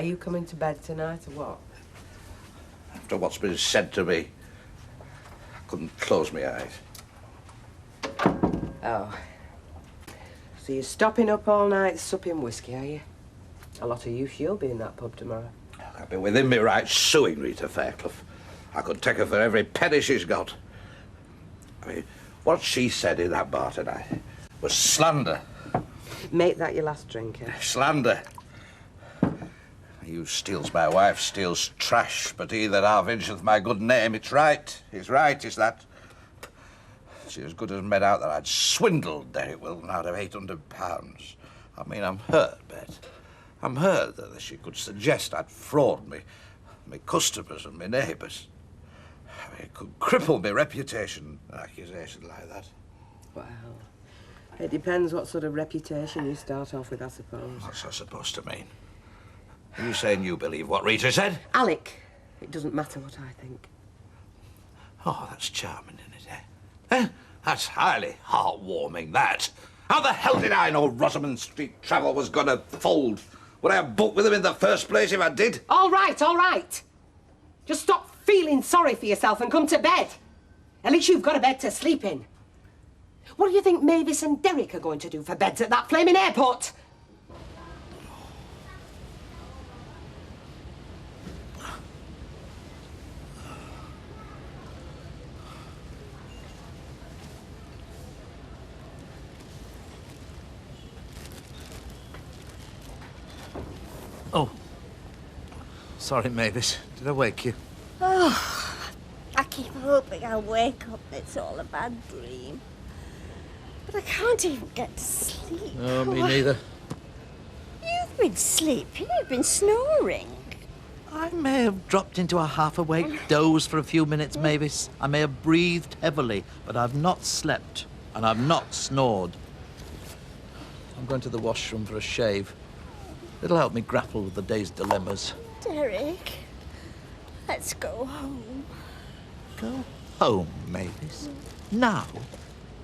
you coming to bed tonight or what? After what's been said to me, I couldn't close my eyes. Oh. So you're stopping up all night supping whiskey, are you? A lot of use you'll be in that pub tomorrow. I'd be within me right suing Rita Fairclough. I could take her for every penny she's got. I mean, what she said in that bar tonight was slander. Make that your last drink, eh? Slander. He who steals my wife steals trash, but he that avengeth my good name, it's right. It's right, is that. She as good as made out that I'd swindled Derek Wilton out of £800. I mean, I'm hurt, Bet. I'm hurt that she could suggest I'd fraud me customers and my neighbours. I mean, it could cripple my reputation, an accusation like that. Well, it depends what sort of reputation you start off with, I suppose. What's that supposed to mean? Are you saying you believe what Rita said? Alec, it doesn't matter what I think. Oh, that's charming, isn't it, eh? That's highly heartwarming, that. How the hell did I know Rosamond Street Travel was going to fold? Would I have booked with him in the first place if I did? All right, all right. Just stop feeling sorry for yourself and come to bed. At least you've got a bed to sleep in. What do you think Mavis and Derek are going to do for beds at that flaming airport? Oh. Sorry, Mavis. Did I wake you? Oh, I keep hoping I'll wake up and it's all a bad dream. But I can't even get to sleep. No, me neither. You've been sleeping, you've been snoring. I may have dropped into a half-awake doze for a few minutes, Mavis. I may have breathed heavily, but I've not slept, and I've not snored. I'm going to the washroom for a shave. It'll help me grapple with the day's dilemmas. Derek, let's go home. Go home, Mavis? Now?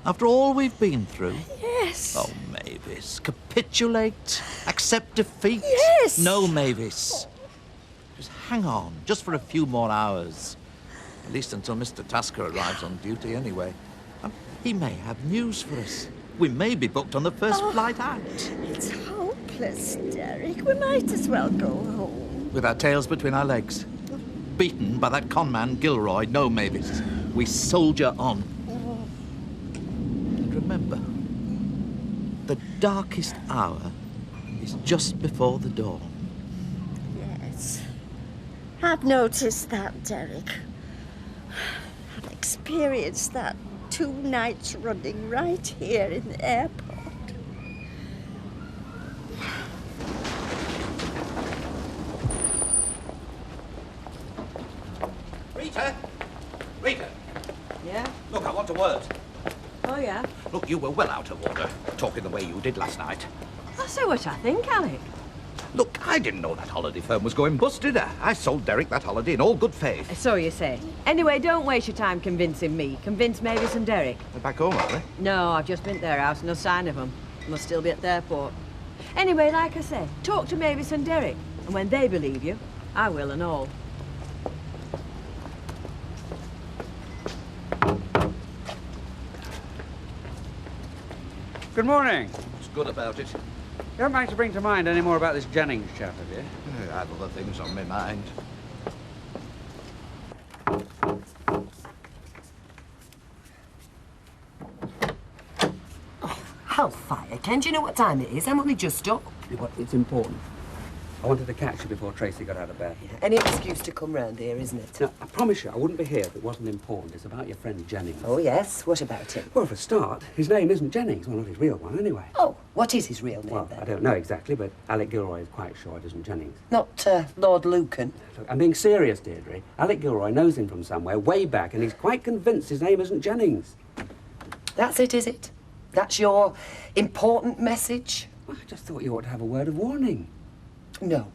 After all we've been through? Yes. Oh, Mavis, capitulate? Accept defeat? Yes. No, Mavis. Just hang on, just for a few more hours. At least until Mr. Tasker arrives on duty anyway. And he may have news for us. We may be booked on the first flight out. It's hopeless, Derek. We might as well go home. With our tails between our legs. Beaten by that conman Gilroy. No, Mavis. We soldier on. And remember, the darkest hour is just before the dawn. Yes. I've noticed that, Derek. I've experienced that 2 nights running right here in the airport. Rita! Rita! Yeah? Look, I want a word. Oh, yeah? Look, you were well out of order, talking the way you did last night. I'll say what I think, Alec. Look, I didn't know that holiday firm was going bust, did I? I sold Derek that holiday in all good faith. So you say. Anyway, don't waste your time convincing me. Convince Mavis and Derek. They're back home, are they? No, I've just been to their house, no sign of them. Must still be at the airport. Anyway, like I say, talk to Mavis and Derek. And when they believe you, I will and all. Good morning. What's good about it? You haven't managed to bring to mind any more about this Jennings chap, have you? I had other things on my mind. Hellfire, Ken, do you know what time it is? I'm only just up. It's important. I wanted to catch you before Tracy got out of bed. Any excuse to come round here, isn't it? Now, I promise you, I wouldn't be here if it wasn't important. It's about your friend Jennings. Oh, yes? What about him? Well, for a start, his name isn't Jennings. Well, not his real one, anyway. Oh, what is his real name, Well, then? I don't know exactly, but Alec Gilroy is quite sure it isn't Jennings. Not Lord Lucan? Look, I'm being serious, Deirdre. Alec Gilroy knows him from somewhere way back, and he's quite convinced his name isn't Jennings. That's it, is it? That's your important message? Well, I just thought you ought to have a word of warning. No.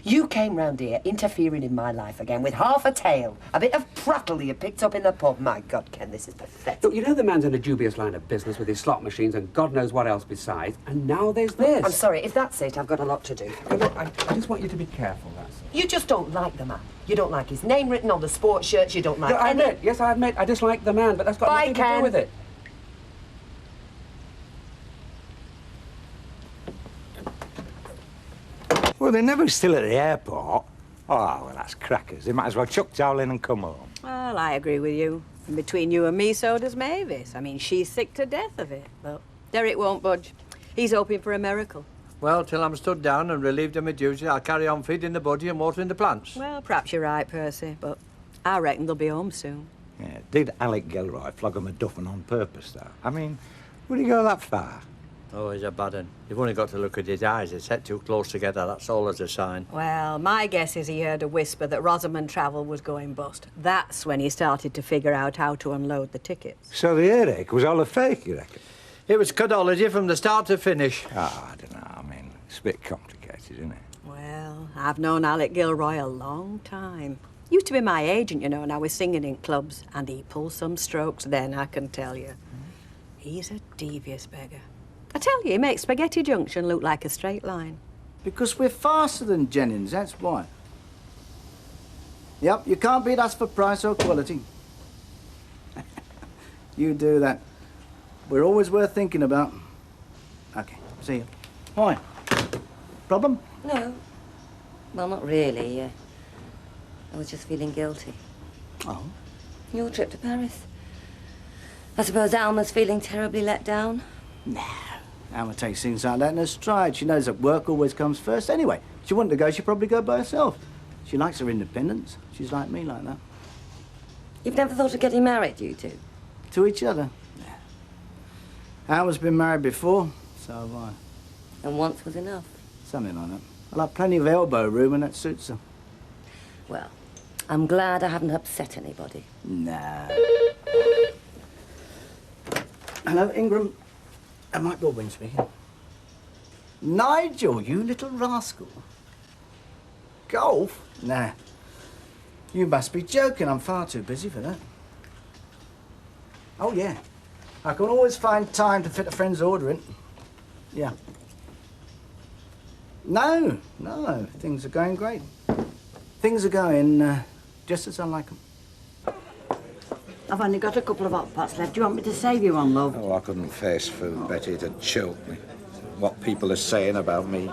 You came round here interfering in my life again with half a tale. A bit of prattle you picked up in the pub. My God, Ken, this is pathetic. Look, you know the man's in a dubious line of business with his slot machines and God knows what else besides, and now there's this. I'm sorry, if that's it, I've got a lot to do. Look, I just want you to be careful, that's all. You just don't like the man. You don't like his name written on the sports shirts. You don't like I admit, yes, I admit, I dislike the man, but that's got Bye, nothing to Ken. do with it. Well, they're never still at the airport. Oh, well, that's crackers. They might as well chuck towel in and come home. Well, I agree with you. And between you and me, so does Mavis. I mean, she's sick to death of it. But Derek won't budge. He's hoping for a miracle. Well, till I'm stood down and relieved of my duty, I'll carry on feeding the body and watering the plants. Well, perhaps you're right, Percy, but I reckon they'll be home soon. Yeah, did Alec Gilroy flog 'em a duffin on purpose, though? I mean, would he go that far? Oh, he's a bad un. You've only got to look at his eyes. They're set too close together. That's all as a sign. Well, my guess is he heard a whisper that Rosamond Travel was going bust. That's when he started to figure out how to unload the tickets. So the earache was all a fake, you reckon? It was cudology from the start to finish. Oh, I don't know. I mean, it's a bit complicated, isn't it? Well, I've known Alec Gilroy a long time. Used to be my agent, you know, and I was singing in clubs, and he pulled some strokes then, I can tell you. He's a devious beggar. I tell you, he makes Spaghetti Junction look like a straight line. Because we're faster than Jennings, that's why. Yep, you can't beat us for price or quality. You do that. We're always worth thinking about. Okay, see you. Hi. Problem? No. Well, not really. I was just feeling guilty. Oh. Your trip to Paris. I suppose Alma's feeling terribly let down. No. Alma takes things like that in her stride. She knows that work always comes first. Anyway, if she wanted to go, she'd probably go by herself. She likes her independence. She's like me like that. You've never thought of getting married, you two? To each other. Yeah. Alma's been married before, so have I. And once was enough. Something like that. I like plenty of elbow room and that suits her. Well, I'm glad I haven't upset anybody. No. Hello, Ingram. Mike Baldwin speaking. Nigel, you little rascal. Golf? Nah. You must be joking. I'm far too busy for that. Oh, yeah. I can always find time to fit a friend's order in. Yeah. No. Things are going great. Things are going just as I like them. I've only got a couple of hot pots left. Do you want me to save you one, love? Oh, I couldn't face food, Betty. It'd choke me. What people are saying about me. You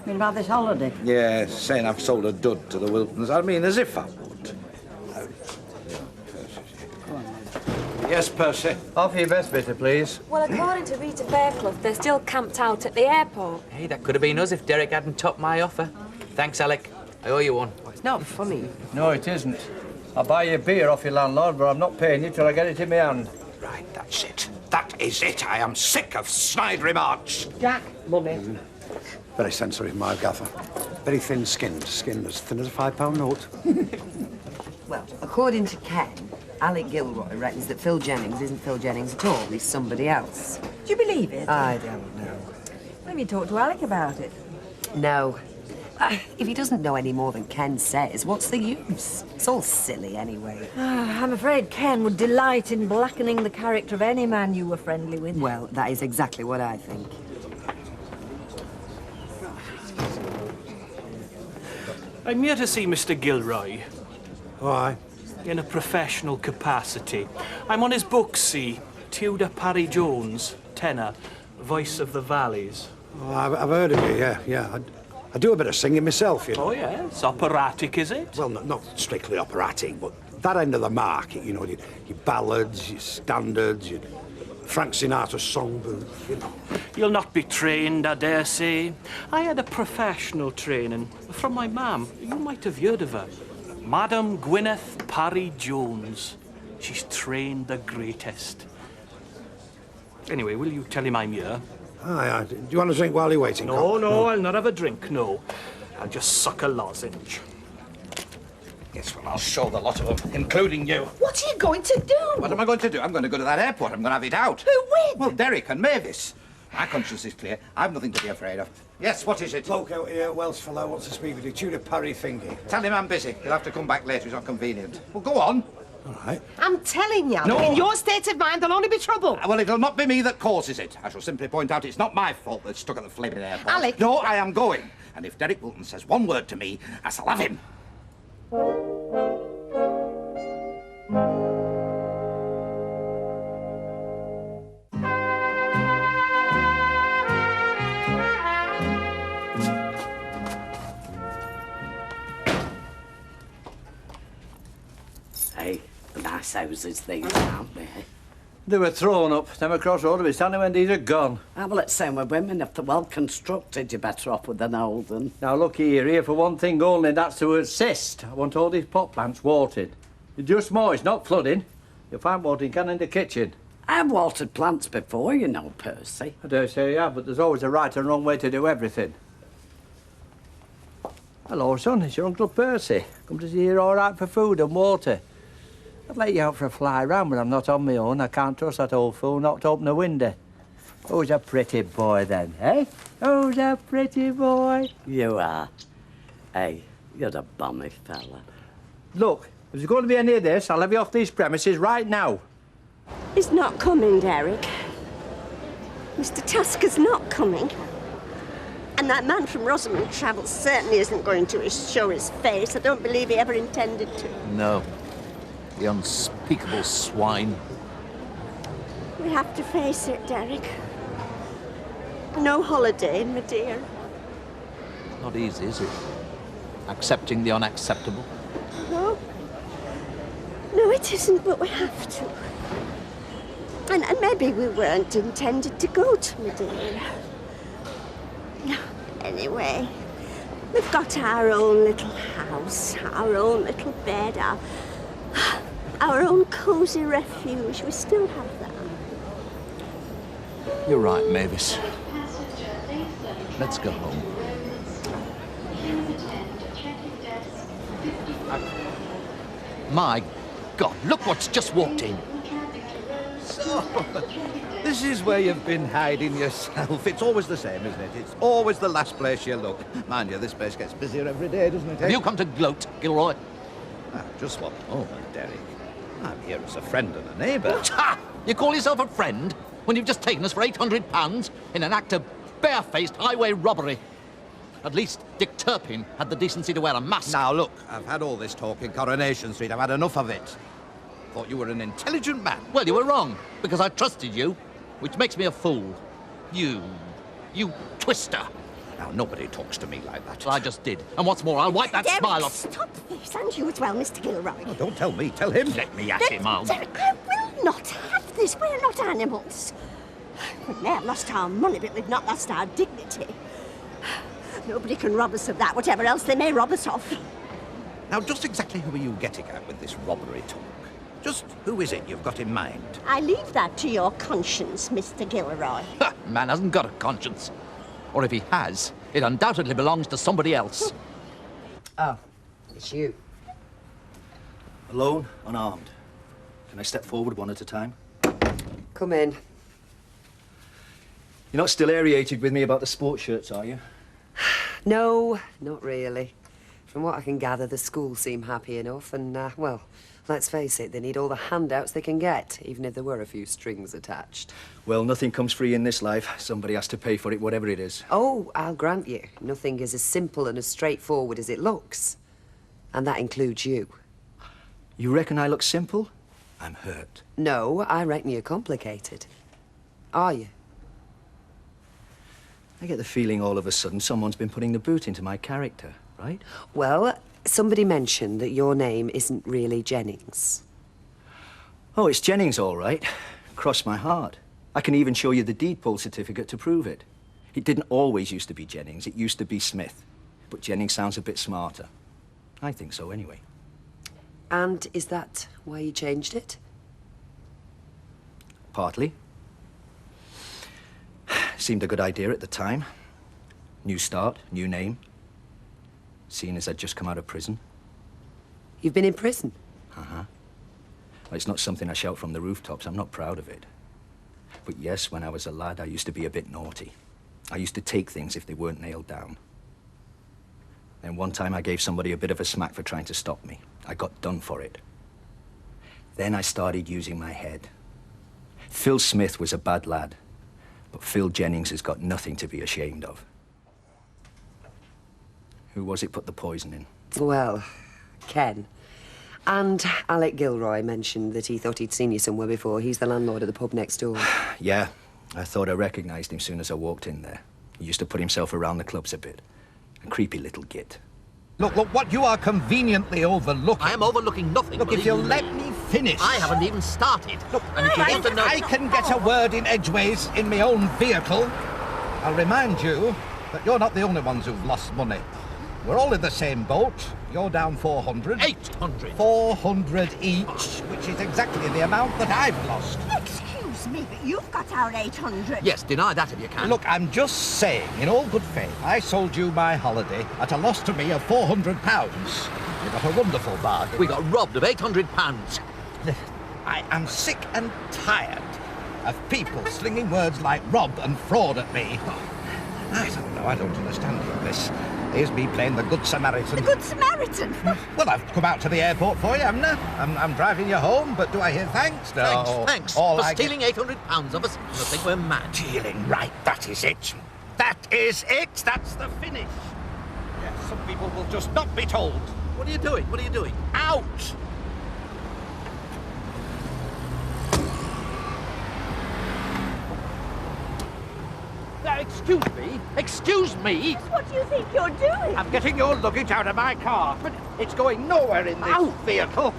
mean about this holiday? Yeah, saying I've sold a dud to the Wiltons. I mean, as if I would. Yes, Percy. Off your best bitter, please. Well, according to Rita Fairclough, they're still camped out at the airport. Hey, that could have been us if Derek hadn't topped my offer. Thanks, Alec. I owe you one. It's not funny. No, it isn't. I'll buy you beer off your landlord, but I'm not paying you till I get it in my hand. Right, that's it. That is it. I am sick of snide remarks. Jack, money. Very sensitive, my gaffer. Very thin-skinned. Skin as thin as a £5 note. Well, according to Ken, Alec Gilroy reckons that Phil Jennings isn't Phil Jennings at all. He's somebody else. Do you believe it? I don't know. Maybe talk to Alec about it. No. If he doesn't know any more than Ken says, what's the use? It's all silly anyway. I'm afraid Ken would delight in blackening the character of any man you were friendly with. Well, that is exactly what I think. I'm here to see Mr. Gilroy. Why? In a professional capacity. I'm on his books, see. Tudor Parry Jones, tenor, voice of the valleys. Oh, I've heard of you, yeah. I do a bit of singing myself, you know. Oh, yes? Operatic, is it? Well, not strictly operatic, but that end of the market, you know, your ballads, your standards, your Frank Sinatra songbook, you know. You'll not be trained, I dare say. I had a professional training from my mam. You might have heard of her. Madam Gwyneth Parry Jones. She's trained the greatest. Anyway, will you tell him I'm here? Aye. Do you want a drink while you're waiting? No, I'll not have a drink, no. I'll just suck a lozenge. Yes, well, I'll show the lot of them, including you. What are you going to do? What am I going to do? I'm going to go to that airport. I'm going to have it out. Who with? Well, Derek and Mavis. My conscience is clear. I've nothing to be afraid of. Yes, what is it? Bloke out here, Welsh fellow, wants to speak with you. Tudor Parry thingy. Tell him I'm busy. He'll have to come back later. He's not convenient. Well, go on. All right. I'm telling you, No. in your state of mind, there'll only be trouble. Well, it'll not be me that causes it. I shall simply point out it's not my fault that's stuck at the flaming airport. Alec! No, I am going. And if Derek Wilton says one word to me, I shall have him. Hey, nice houses these, aren't they? They were thrown up. Them across the road will be standing when these are gone. Ah, well, it's same with women. If they're well constructed, you're better off with an old one. Now, look here for one thing only, and that's to assist. I want all these pot plants watered. It's just moist, not flooding. You'll find watering can in the kitchen. I've watered plants before, you know, Percy. I dare say you have, but there's always a right and wrong way to do everything. Hello, son. It's your Uncle Percy. Come to see you all right for food and water. I'd let you out for a fly round, but I'm not on my own. I can't trust that old fool not to open the window. Who's a pretty boy, then, eh? Who's a pretty boy? You are. Hey, you're a balmy fella. Look, if there's going to be any of this, I'll have you off these premises right now. He's not coming, Derek. Mr. Tasker's not coming. And that man from Rosamond Travels certainly isn't going to show his face. I don't believe he ever intended to. No. The unspeakable swine. We have to face it, Derek. No holiday, my dear. Not easy, is it? Accepting the unacceptable. No. No, it isn't, but we have to. And maybe we weren't intended to go to, my dear. Anyway, we've got our own little house, our own little bed, our own cosy refuge. We still have that. You're right, Mavis. Let's go home. My God, look what's just walked in. So, this is where you've been hiding yourself. It's always the same, isn't it? It's always the last place you look. Mind you, this place gets busier every day, doesn't it? Have you come to gloat, Gilroy? Ah, just one moment, Derek. I'm here as a friend and a neighbour. Ha! You call yourself a friend when you've just taken us for £800 in an act of barefaced highway robbery? At least Dick Turpin had the decency to wear a mask. Now, look, I've had all this talk in Coronation Street. I've had enough of it. Thought you were an intelligent man. Well, you were wrong, because I trusted you, which makes me a fool. You twister. Now, nobody talks to me like that. Well, I just did. And what's more, I'll wipe that Derek, smile off. Stop this, and you as well, Mr. Gilroy. Oh, don't tell me, tell him. Let me at him, I'll... Derek, I will not have this. We're not animals. We may have lost our money, but we've not lost our dignity. Nobody can rob us of that, whatever else they may rob us of. Now, just exactly who are you getting at with this robbery talk? Just who is it you've got in mind? I leave that to your conscience, Mr. Gilroy. Ha! Man hasn't got a conscience. Or if he has, it undoubtedly belongs to somebody else. Oh, it's you. Alone, unarmed. Can I step forward one at a time? Come in. You're not still aerated with me about the sports shirts, are you? No, not really. From what I can gather, the school seem happy enough, and, well, let's face it, they need all the handouts they can get, even if there were a few strings attached. Well, nothing comes free in this life. Somebody has to pay for it, whatever it is. Oh, I'll grant you, nothing is as simple and as straightforward as it looks. And that includes you. You reckon I look simple? I'm hurt. No, I reckon you're complicated. Are you? I get the feeling all of a sudden someone's been putting the boot into my character, right? Well, somebody mentioned that your name isn't really Jennings. Oh, it's Jennings, all right. Cross my heart. I can even show you the deed poll certificate to prove it. It didn't always used to be Jennings. It used to be Smith. But Jennings sounds a bit smarter. I think so, anyway. And is that why you changed it? Partly. Seemed a good idea at the time. New start, new name. Seeing as I'd just come out of prison. You've been in prison? Uh-huh. Well, it's not something I shout from the rooftops. I'm not proud of it. But yes, when I was a lad, I used to be a bit naughty. I used to take things if they weren't nailed down. Then one time I gave somebody a bit of a smack for trying to stop me. I got done for it. Then I started using my head. Phil Smith was a bad lad, but Phil Jennings has got nothing to be ashamed of. Who was it put the poison in? Well, Ken. And Alec Gilroy mentioned that he thought he'd seen you somewhere before. He's the landlord of the pub next door. Yeah, I thought I recognized him soon as I walked in there. He used to put himself around the clubs a bit. A creepy little git. Look, what you are conveniently overlooking... I am overlooking nothing. Look, if you'll let me finish... I haven't even started. Look, and if you want to know... I can get a word in edgeways in my own vehicle. I'll remind you that you're not the only ones who've lost money. We're all in the same boat. You're down 400. 800. 400 each, which is exactly the amount that I've lost. Excuse me, but you've got our 800. Yes, deny that if you can. Look, I'm just saying, in all good faith, I sold you my holiday at a loss to me of £400. You got a wonderful bargain. We got robbed of £800. I am sick and tired of people slinging words like rob and fraud at me. I don't know, I don't understand all this. Here's me playing the Good Samaritan. The Good Samaritan? Well, I've come out to the airport for you, haven't I? I'm driving you home, but do I hear thanks? No. Thanks. All For I stealing £800 of us. I think we're mad. Stealing, right, that is it. That is it. That's the finish. Yes, some people will just not be told. What are you doing? What are you doing? Out! Excuse me? Excuse me? What do you think you're doing? I'm getting your luggage out of my car, but it's going nowhere in this vehicle.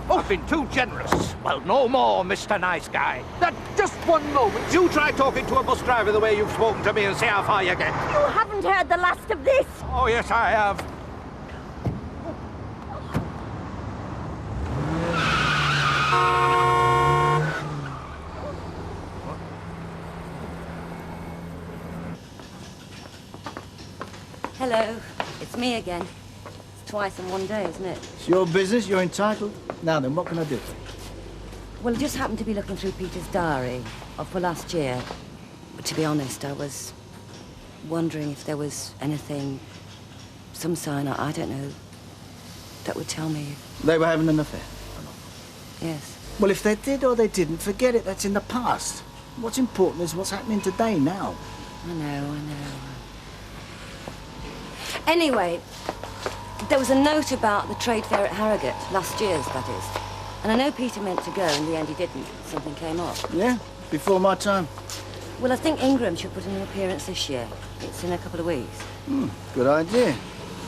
Oh, I've been too generous. Well, no more, Mr. Nice Guy. Just one moment. You try talking to a bus driver the way you've spoken to me and see how far you get. You haven't heard the last of this. Oh, yes, I have. Hello, it's me again. It's twice in one day, isn't it? It's your business, you're entitled. Now then, what can I do? Well, I just happened to be looking through Peter's diary for last year. But to be honest, I was wondering if there was anything, some sign, I don't know, that would tell me. They were having an affair? Yes. Well, if they did or they didn't, forget it. That's in the past. What's important is what's happening today, now. I know. Anyway, there was a note about the trade fair at Harrogate, last year's, that is. And I know Peter meant to go, in the end he didn't. Something came up. Yeah, before my time. Well, I think Ingram should put in an appearance this year. It's in a couple of weeks. Good idea.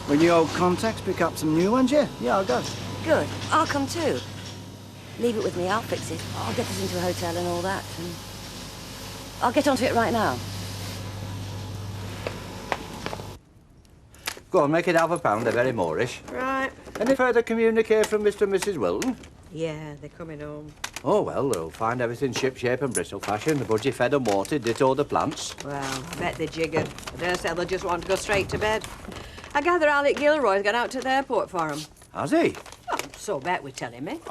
When your old contacts pick up some new ones, yeah, I'll go. Good. I'll come too. Leave it with me, I'll fix it. I'll get us into a hotel and all that, and I'll get onto it right now. Go on, make it £50, they're very Moorish. Right. Any further communique from Mr. and Mrs. Wilton? Yeah, they're coming home. Oh, well, they'll find everything ship-shape and Bristol fashion. The budgie fed and watered, ditto the plants. Well, I bet they're jiggered. I dare say they'll just want to go straight to bed. I gather Alec Gilroy's gone out to the airport for him. Has he? Oh, so Bet was telling me.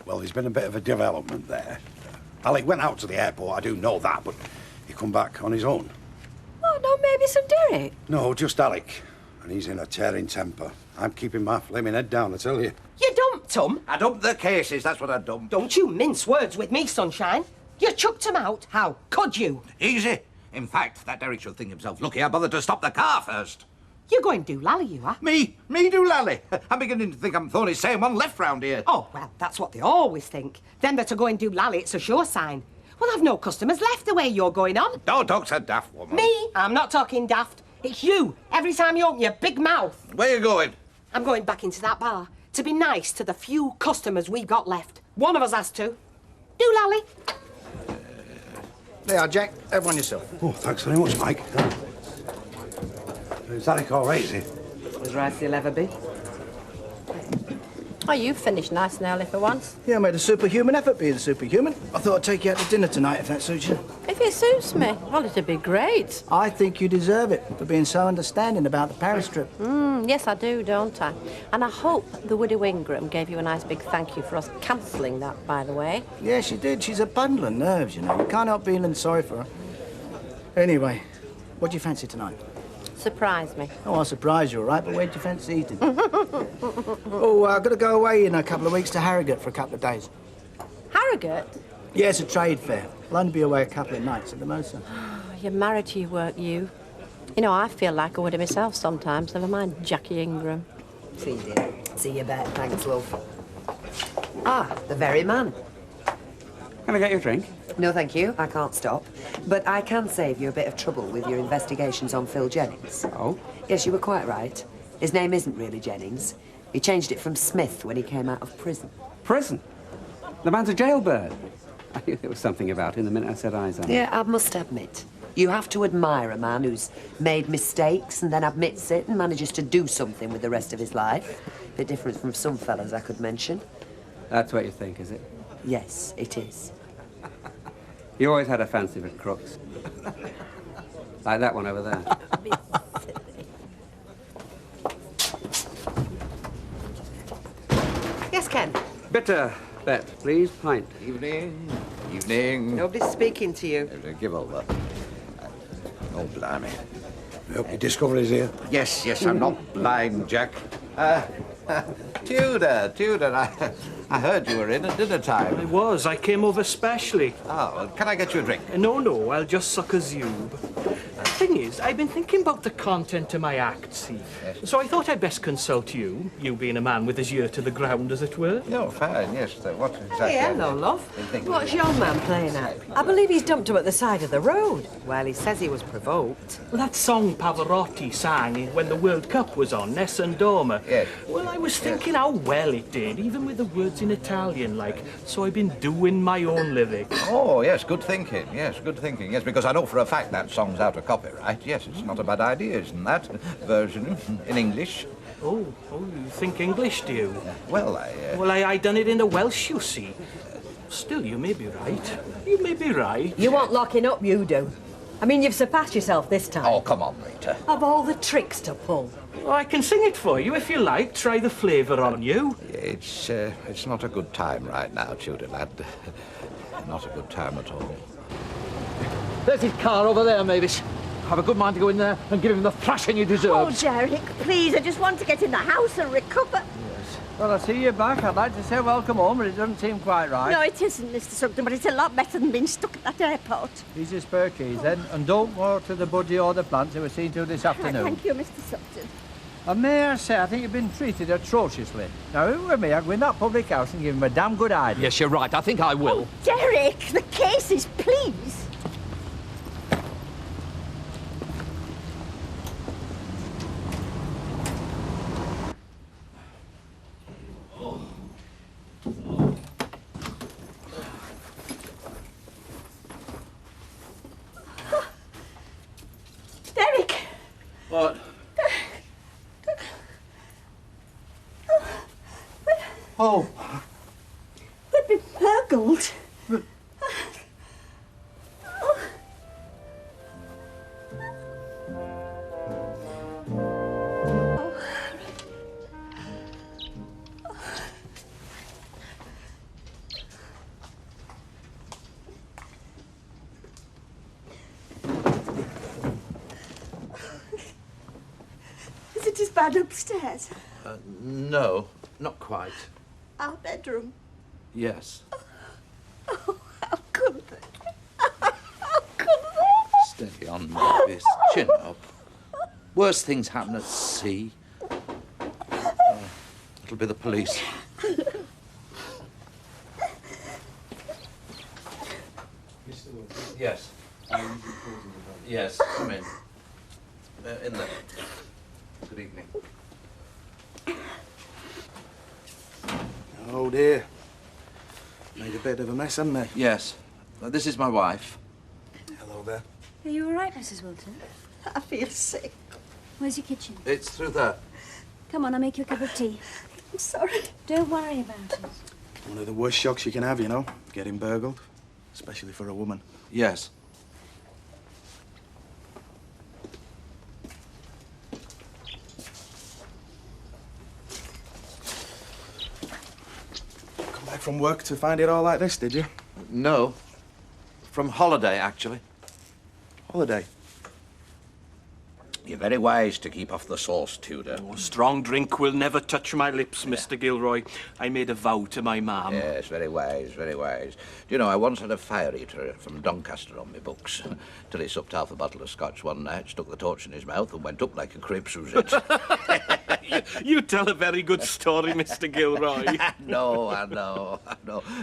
Well, there's been a bit of a development there. Alec went out to the airport, I do know that, but he come back on his own. Oh, no, maybe some Derek. No, just Alec. And he's in a tearing temper. I'm keeping my flaming head down, I tell you. You dumped him? I dumped the cases, that's what I dumped. Don't you mince words with me, sunshine. You chucked him out. How could you? Easy. In fact, that Derek should think himself lucky I bothered to stop the car first. You're going to do lally, you are? Me do lally. I'm beginning to think I'm the only sane one left round here. Oh, well, that's what they always think. Them that are going to do lally, it's a sure sign. Well, I've no customers left the way you're going on. Don't talk so daft, woman. Me? I'm not talking daft. It's you. Every time you open your big mouth. Where you going? I'm going back into that bar to be nice to the few customers we've got left. One of us has to. Do lally. There you are, Jack. Have one yourself. Oh, thanks very much, Mike. Is Alec all right, is he? As right as he'll ever be. Oh, you finished nice and early for once. Yeah, I made a superhuman effort being superhuman. I thought I'd take you out to dinner tonight, if that suits you. If it suits me, well, it'd be great. I think you deserve it for being so understanding about the Paris trip. Yes, I do, don't I? And I hope the widow Ingram gave you a nice big thank you for us cancelling that, by the way. Yeah, she did. She's a bundle of nerves, you know. You can't help feeling sorry for her. Anyway, What do you fancy tonight? Surprise me. Oh, I'll surprise you, all right, but where do you fancy eating? Oh, I've got to go away in a couple of weeks to Harrogate for a couple of days. Harrogate? Yeah, it's a trade fair. I'll only be away a couple of nights at the most. You're married to your work, you. You know, I feel like a widow myself sometimes, never mind Jackie Ingram. See you, dear. See you bet. Thanks, love. Ah, the very man. Can I get you a drink? No, thank you. I can't stop. But I can save you a bit of trouble with your investigations on Phil Jennings. Oh? Yes, you were quite right. His name isn't really Jennings. He changed it from Smith when he came out of prison. Prison? The man's a jailbird. I knew there was something about him the minute I set eyes on him. Yeah, I must admit. You have to admire a man who's made mistakes and then admits it and manages to do something with the rest of his life. A bit different from some fellas I could mention. That's what you think, is it? Yes, it is. You always had a fancy for crooks. Like that one over there. Yes, Ken? Bitter, Bet, please, pint. Evening. Evening. Nobody's speaking to you. Give over. Oh, blimey. I hope your discovery's here. Yes, yes, I'm not blind, Jack. Tudor, I heard you were in at dinner time. I was. I came over specially. Oh, well, can I get you a drink? No, I'll just suck a zoob. The thing is, I've been thinking about the content of my act, see? Yes. So I thought I'd best consult you, you being a man with his ear to the ground, as it were. No, fine, yes. What exactly? Hey, hello, love. What's your man playing at? I believe he's dumped him at the side of the road. Well, he says he was provoked. Well, that song Pavarotti sang when the World Cup was on, Nessun Dorma. Yes. Well, I was thinking how well it did, even with the words in Italian, like, so I've been doing my own lyrics. Oh, yes, good thinking. Yes, good thinking. Yes, because I know for a fact that song's out of copyright. Yes, it's not a bad idea, isn't that? Version in English. Oh, you think English, do you? Well, Well, I done it in the Welsh, you see. Still, you may be right. You may be right. You want locking up, you do. I mean, you've surpassed yourself this time. Oh, come on, Rita. Of all the tricks to pull. Well, I can sing it for you if you like. Try the flavour on you. It's not a good time right now, Tudor lad. Not a good time at all. There's his car over there, Mavis. Have a good mind to go in there and give him the thrashing he deserves. Oh, Derek, please, I just want to get in the house and recover. Well, I see you back. I'd like to say welcome home, but it doesn't seem quite right. No, it isn't, Mr. Sugden, but it's a lot better than being stuck at that airport. These are spare keys, then, and don't go to the budgie or the plants who were seen to this afternoon. Thank you, Mr. Sugden. And may I say, I think you've been treated atrociously. Now, who with me? I'll go in that public house and give him a damn good idea. Yes, you're right. I think I will. Derek, the cases, please. Derek! What? Oh. We've been burgled. Is it as bad upstairs? No, not quite. Our bedroom? Yes. Oh, how could they? How could they? Steady on, Mavis. Chin up. Worse things happen at sea. It'll be the police. Yes. Yes, come in. In there. Good evening. Oh, dear. Made a bit of a mess, haven't they? Yes. This is my wife. Hello there. Are you all right, Mrs. Wilton? I feel sick. Where's your kitchen? It's through there. Come on, I'll make you a cup of tea. I'm sorry. Don't worry about it. One of the worst shocks you can have, you know, getting burgled. Especially for a woman. Yes. Come back from work to find it all like this, did you? No. From holiday, actually. Holiday? You're very wise to keep off the sauce, Tudor. Oh, strong drink will never touch my lips, Mr. Gilroy. I made a vow to my mam. Yes, very wise, very wise. Do you know, I once had a fire eater from Doncaster on my books, till he supped half a bottle of scotch one night, stuck the torch in his mouth and went up like a crepe Suzette. You tell a very good story, Mr. Gilroy. No, I know.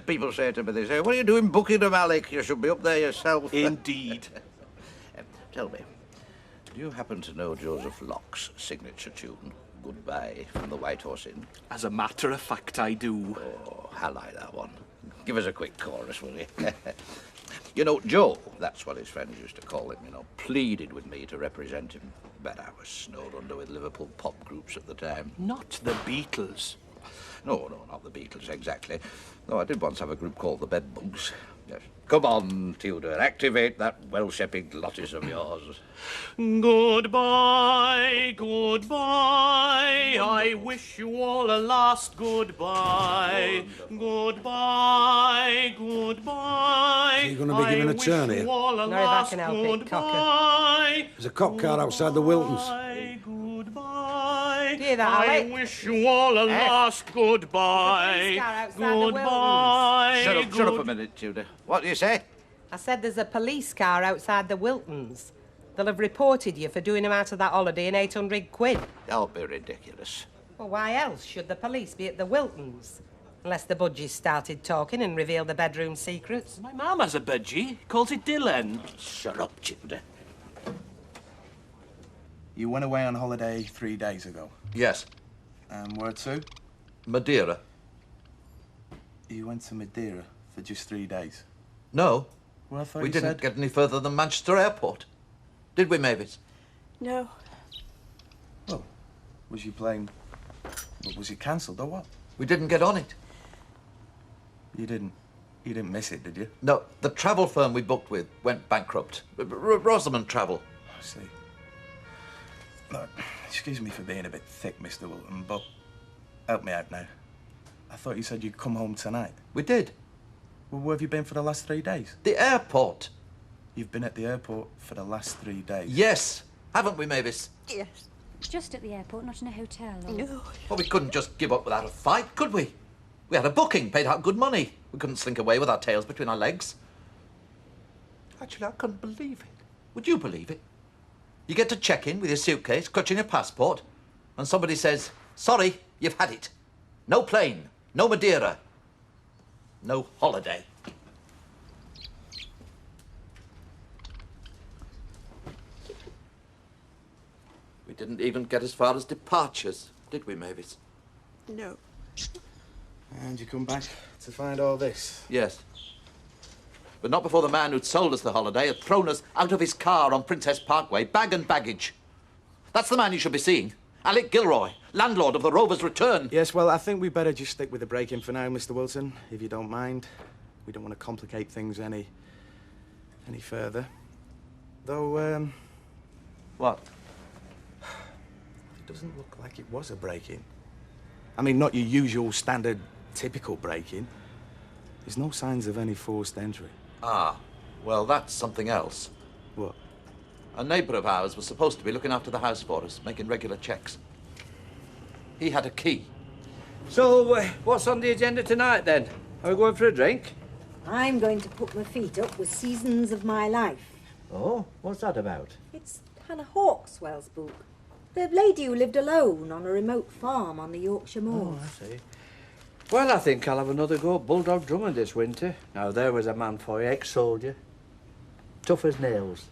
People say to me, they say, what are you doing Buckingham, Alec? You should be up there yourself. Indeed. Tell me, do you happen to know Joseph Locke's signature tune, Goodbye from the White Horse Inn? As a matter of fact, I do. Oh, I like that one. Give us a quick chorus, will you? You know, Joe, that's what his friends used to call him, pleaded with me to represent him. But I was snowed under with Liverpool pop groups at the time. Not the Beatles. No, not the Beatles, exactly. Though I did once have a group called the Bedbugs. Yes. Come on, Tudor, activate that well-shepherd glottis of yours. Goodbye, goodbye, I wish you all a last goodbye. Goodbye, goodbye. So you're going to be giving a turn here? No, if I can help it, Cocker. There's a cop car outside the Wiltons. Do you hear that, I Alec? wish you all a last goodbye. Goodbye. Shut up a minute, Tudor. What do you say? I said there's a police car outside the Wiltons. They'll have reported you for doing him out of that holiday in 800 quid. Don't be ridiculous. Well, why else should the police be at the Wiltons? Unless the budgies started talking and revealed the bedroom secrets. My mum has a budgie. Calls it Dylan. Shut up, Tudor. You went away on holiday 3 days ago. Yes. And where to? Madeira. You went to Madeira for just 3 days? No. Well, I thought we you didn't said... get any further than Manchester Airport. Did we, Mavis? No. Well, was your plane... Was it cancelled or what? We didn't get on it. You didn't miss it, did you? No, the travel firm we booked with went bankrupt. Rosamond Travel. I see. Look, excuse me for being a bit thick, Mr. Wilton, but help me out now. I thought you said you'd come home tonight. We did. Well, where have you been for the last 3 days? The airport. You've been at the airport for the last 3 days? Yes. Haven't we, Mavis? Yes. Just at the airport, not in a hotel. Or... No. Well, we couldn't just give up without a fight, could we? We had a booking, paid out good money. We couldn't slink away with our tails between our legs. Actually, I couldn't believe it. Would you believe it? You get to check in with your suitcase, clutching your passport, and somebody says, sorry, you've had it. No plane, no Madeira, no holiday. We didn't even get as far as departures, did we, Mavis? No. And you come back to find all this? Yes. But not before the man who'd sold us the holiday had thrown us out of his car on Princess Parkway, bag and baggage. That's the man you should be seeing. Alec Gilroy, landlord of the Rover's Return. Yes, well, I think we better just stick with the break-in for now, Mr. Wilson, if you don't mind. We don't want to complicate things any further. Though, What? It doesn't look like it was a break-in. I mean, not your usual standard, typical break-in. There's no signs of any forced entry. Ah, well, that's something else. What? A neighbour of ours was supposed to be looking after the house for us, making regular checks. He had a key. So, what's on the agenda tonight, then? Are we going for a drink? I'm going to put my feet up with Seasons of My Life. Oh, what's that about? It's Hannah Hawkswell's book. The lady who lived alone on a remote farm on the Yorkshire moors. Oh, I see. Well, I think I'll have another go at Bulldog Drummond this winter. Now, there was a man for you, ex-soldier. Tough as nails.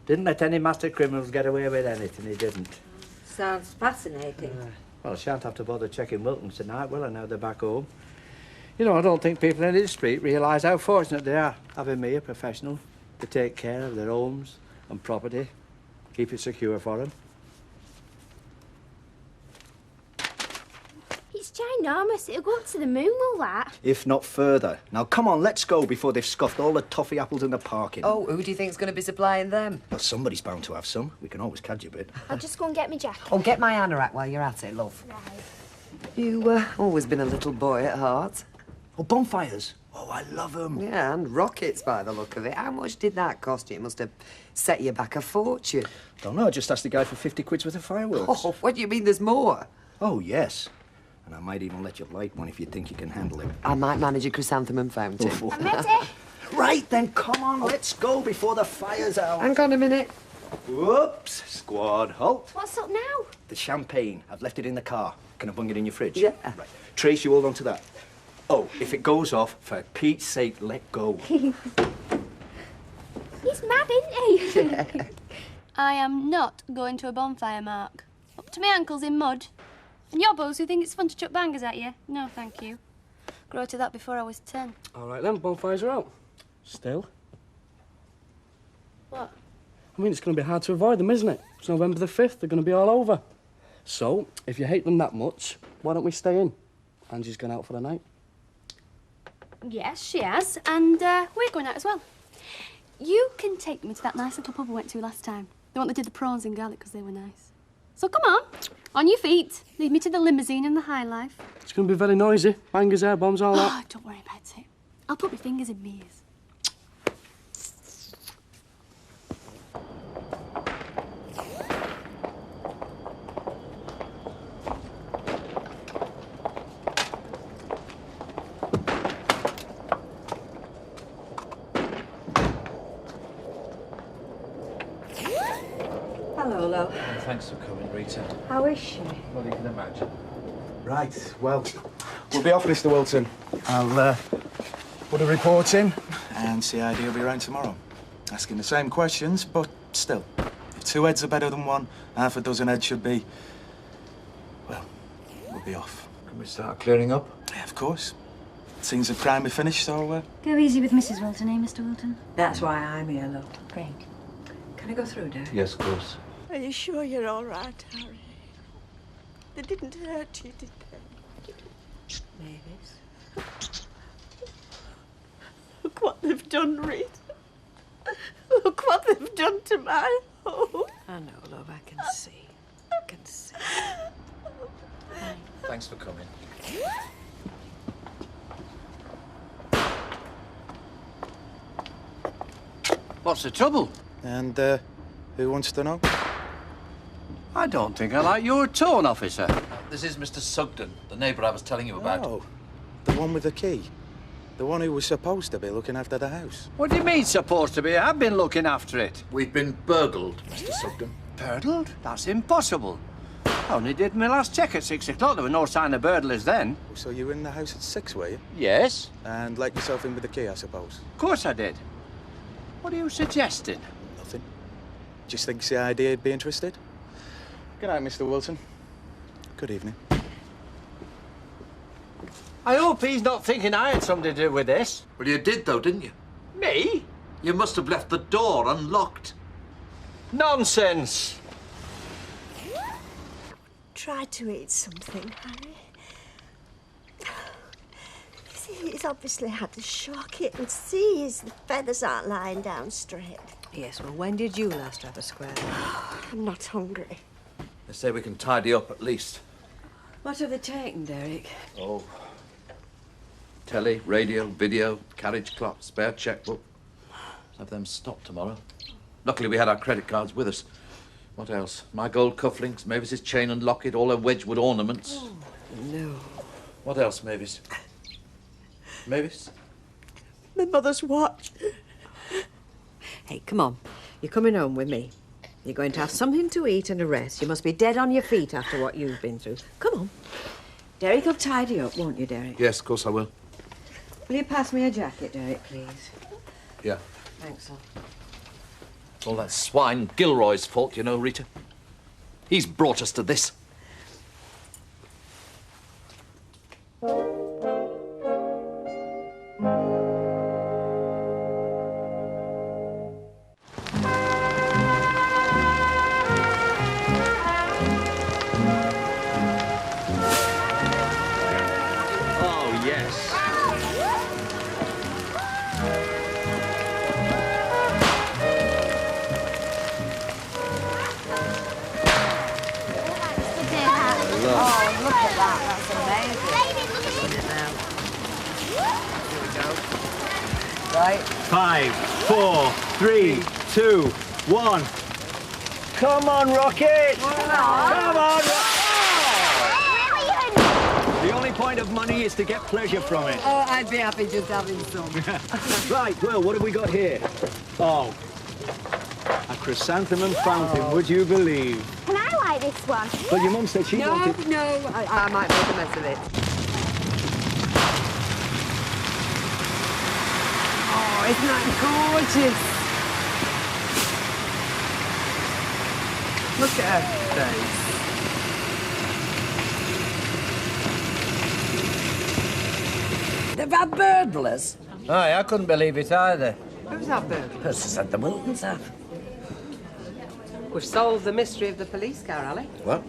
Didn't let any master criminals get away with anything, he didn't. Sounds fascinating. Well, I shan't have to bother checking Wilton's tonight, will I, now they're back home? You know, I don't think people in this street realise how fortunate they are, having me, a professional, to take care of their homes and property, keep it secure for them. It's ginormous. It'll go up to the moon, will that? If not further. Now, come on, let's go before they've scoffed all the toffee apples in the parking. Oh, who do you think's going to be supplying them? Well, somebody's bound to have some. We can always cadge a bit. I'll just go and get my jacket. Oh, get my anorak while you're at it, love. You, always been a little boy at heart. Oh, bonfires. Oh, I love them. Yeah, and rockets by the look of it. How much did that cost you? It must have set you back a fortune. Don't know, I just asked the guy for 50 quid's worth of fireworks. Oh, what do you mean there's more? Oh, yes. And I might even let you light one if you think you can handle it. I might manage a chrysanthemum fountain. I'm ready. Right, then, come on, let's go before the fire's out. Hang on a minute. Whoops, squad, halt. What's up now? The champagne, I've left it in the car. Can I bung it in your fridge? Yeah. Right. Trace, you hold on to that. Oh, if it goes off, for Pete's sake, let go. He's mad, isn't he? I am not going to a bonfire, Mark. Up to my ankles in mud. And your boys who think it's fun to chuck bangers at you? No, thank you. Grew to that before I was 10. All right then, bonfires are out. Still. What? I mean, it's going to be hard to avoid them, isn't it? It's November the 5th. They're going to be all over. So, if you hate them that much, why don't we stay in? Angie's gone out for the night. Yes, she has. And we're going out as well. You can take me to that nice little pub we went to last time. The one that did the prawns in garlic because they were nice. So come on your feet. Lead me to the limousine and the high life. It's going to be very noisy. Bangers, air bombs, all that. Oh, don't worry about it. I'll put my fingers in my ears. Hello, love. Oh, thanks for coming, Rita. How is she? Well, you can imagine. Right, well, we'll be off, Mr. Wilson. I'll put a report in, and CID will be around tomorrow. Asking the same questions, but still. If 2 heads are better than 1, half a dozen heads should be... Well, we'll be off. Can we start clearing up? Yeah, of course. Scenes of crime are finished, so... Go easy with Mrs. Wilton, eh, Mr. Wilton? That's why I'm here, love. Great. Can I go through, Dad? Yes, of course. Are you sure you're all right, Harry? They didn't hurt you, did they? Mavis. Look what they've done, Rita. Look what they've done to my home. I know, love, I can see. I can see. Thanks for coming. What's the trouble? And, who wants to know? I don't think I like your tone, officer. This is Mr. Sugden, the neighbour I was telling you about. Oh, the one with the key. The one who was supposed to be looking after the house. What do you mean, supposed to be? I've been looking after it. We've been burgled, Mr. Sugden. Burgled? That's impossible. I only did my last check at 6 o'clock. There were no sign of burglars then. So you were in the house at 6, were you? Yes. And let yourself in with the key, I suppose? Of course I did. What are you suggesting? Nothing. Just think CID would be interested? Good night, Mr. Wilson. Good evening. I hope he's not thinking I had something to do with this. Well, you did, though, didn't you? Me? You must have left the door unlocked. Nonsense. Try to eat something, Harry. You see, he's obviously had a shock. You can see his feathers aren't lying down straight. Yes, well, when did you last have a square? I'm not hungry. They say we can tidy up at least. What have they taken, Derek? Oh. Telly, radio, video, carriage clock, spare checkbook. Let's have them stopped tomorrow. Luckily, we had our credit cards with us. What else? My gold cufflinks, Mavis's chain and locket, all her Wedgwood ornaments. Oh, no. What else, Mavis? Mavis? My mother's watch. Hey, come on. You're coming home with me. You're going to have something to eat and a rest. You must be dead on your feet after what you've been through. Come on. Derek will tidy up, won't you, Derek? Yes, of course I will. Will you pass me a jacket, Derek, please? Yeah. Thanks, love. It's all that swine Gilroy's fault, you know, Rita. He's brought us to this. Oh, yes. Oh, look at that. That's amazing. Look at it now. right. 5, 4, 3, 2, 1. Come on, Rocket! Come on, The only point of money is to get pleasure from it. Oh, I'd be happy just having some. Right, well, what have we got here? Oh, a chrysanthemum fountain, would you believe? Can I like this one? Well, your mum said she wanted... No, I might make a mess of it. Oh, isn't that gorgeous? Look at her face. They've had burglars. Aye, I couldn't believe it either. Who's that burglar? Person said the Wiltons have. We've solved the mystery of the police car, Alec. What?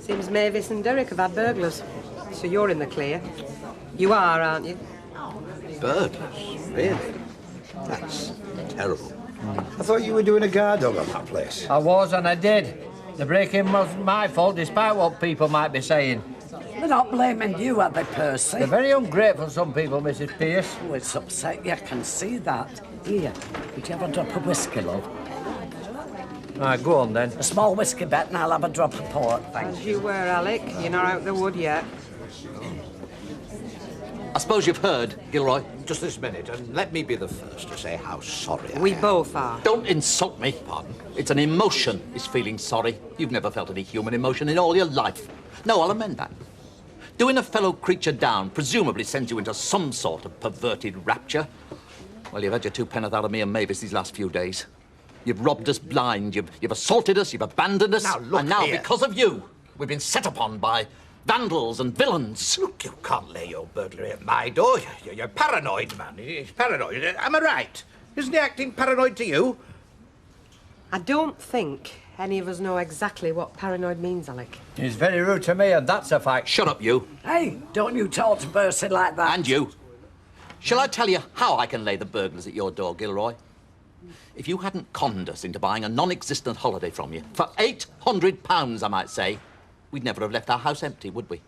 Seems Mavis and Derek have had burglars. So you're in the clear. You are, aren't you? Burglars? Really? That's terrible. I thought you were doing a guard dog on that place. I was, and I did. The break-in wasn't my fault, despite what people might be saying. They're not blaming you, are they, Percy? They're very ungrateful, some people, Mrs. Pierce. Oh, it's upset you, I can see that. Here, would you have a drop of whiskey, love? Right, go on, then. A small whiskey bet, and I'll have a drop of port, thank As you were, Alec. You're not out the wood yet. I suppose you've heard, Gilroy. Just this minute, and let me be the first to say how sorry I am. We both are. Don't insult me. Pardon? It's an emotion, is feeling sorry. You've never felt any human emotion in all your life. No, I'll amend that. Doing a fellow creature down presumably sends you into some sort of perverted rapture. Well, you've had your two penneth out of me and Mavis these last few days. You've robbed us blind, you've assaulted us, you've abandoned us. Now, look and now, here. because of you, we've been set upon by vandals and villains. Look, you can't lay your burglary at my door. You're paranoid, man. He's paranoid. Am I right? Isn't he acting paranoid to you? I don't think any of us know exactly what paranoid means, Alec. He's very rude to me, and that's a fact. Shut up, you. Hey, don't you talk to Percy like that. And you. Shall I tell you how I can lay the burglars at your door, Gilroy? If you hadn't conned us into buying a non-existent holiday from you, for £800, I might say, we'd never have left our house empty, would we?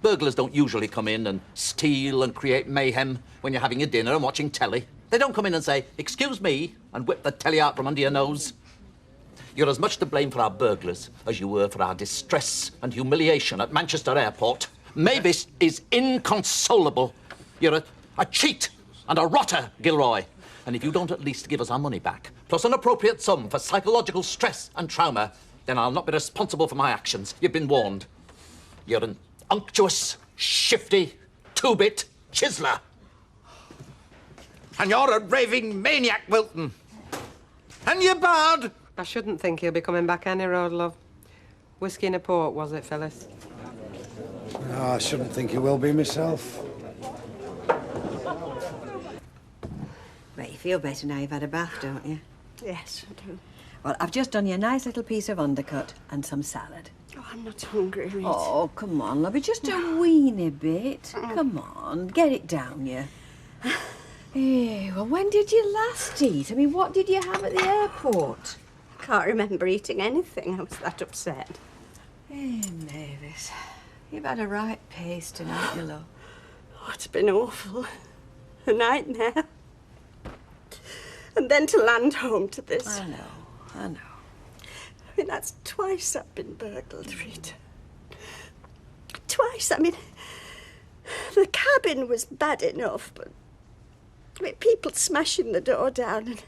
Burglars don't usually come in and steal and create mayhem when you're having your dinner and watching telly. They don't come in and say, "Excuse me," and whip the telly out from under your nose. You're as much to blame for our burglars as you were for our distress and humiliation at Manchester Airport. Mavis is inconsolable. You're a cheat and a rotter, Gilroy. And if you don't at least give us our money back, plus an appropriate sum for psychological stress and trauma, then I'll not be responsible for my actions. You've been warned. You're an unctuous, shifty, two-bit chiseler. And you're a raving maniac, Wilton. And you're bad. I shouldn't think he'll be coming back any road, love. Whiskey and a port, was it, Phyllis? No, I shouldn't think he will be myself. Right, you feel better now you've had a bath, don't you? Yes, I do. Well, I've just done you a nice little piece of undercut and some salad. Oh, I'm not hungry, Rita. Oh, come on, lovey, just a weeny bit. Come on, get it down, you. Hey, well, when did you last eat? I mean, what did you have at the airport? I can't remember eating anything. I was that upset. Hey, Mavis, you've had a right pace tonight, you love. Oh, it's been awful. A nightmare. And then to land home to this. I know. I mean, that's twice I've been burgled, Rita. Twice. I mean, the cabin was bad enough, but I mean, people smashing the door down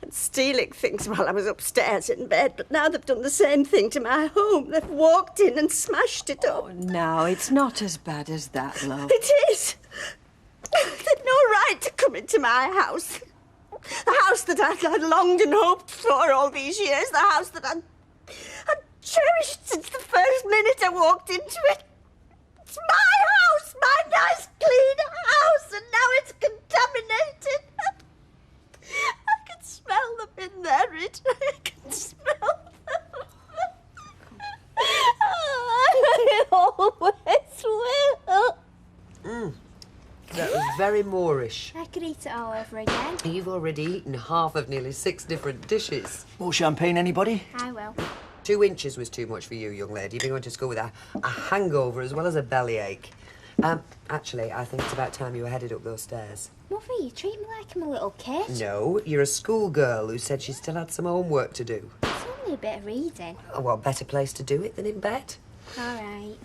and stealing things while I was upstairs in bed, but now they've done the same thing to my home. They've walked in and smashed it up. Oh, no, it's not as bad as that, love. It is. They've no right to come into my house. The house that I'd longed and hoped for all these years. The house that I'd cherished since the first minute I walked into it. It's my house, my nice, clean house, and now it's contaminated. I can smell them in there, Rita. I can smell them. I always will. That was very Moorish. I could eat it all over again. You've already eaten half of nearly 6 different dishes. More champagne, anybody? I will. 2 inches was too much for you, young lady. You've been going to school with a hangover as well as a bellyache. Actually, I think it's about time you were headed up those stairs. Mother, you treat me like I'm a little kid. No, you're a schoolgirl who said she still had some homework to do. It's only a bit of reading. Oh, what better place to do it than in bed? All right.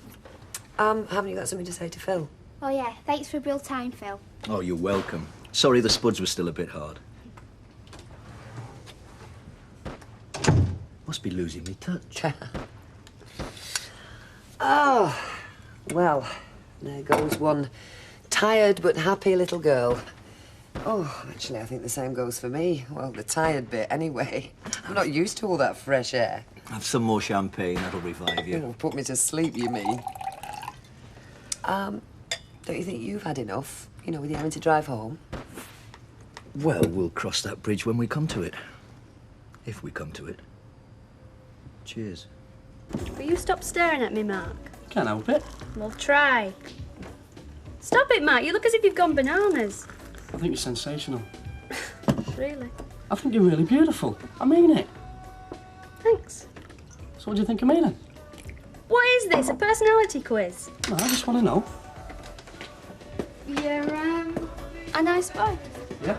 Haven't you got something to say to Phil? Oh, yeah. Thanks for a real time, Phil. Oh, you're welcome. Sorry the spuds were still a bit hard. Must be losing me touch. Oh, well, there goes one tired but happy little girl. Oh, actually, I think the same goes for me. Well, the tired bit, anyway. I'm not used to all that fresh air. Have some more champagne, that'll revive you. Oh, put me to sleep, you mean? Don't you think you've had enough? You know, with you having to drive home? Well, we'll cross that bridge when we come to it. If we come to it. Cheers. Will you stop staring at me, Mark? Can't help it. Well, try. Stop it, Mark. You look as if you've gone bananas. I think you're sensational. Really? I think you're really beautiful. I mean it. Thanks. So what do you think of me then? What is this, a personality quiz? No, I just want to know. You're, a nice boy. Yeah?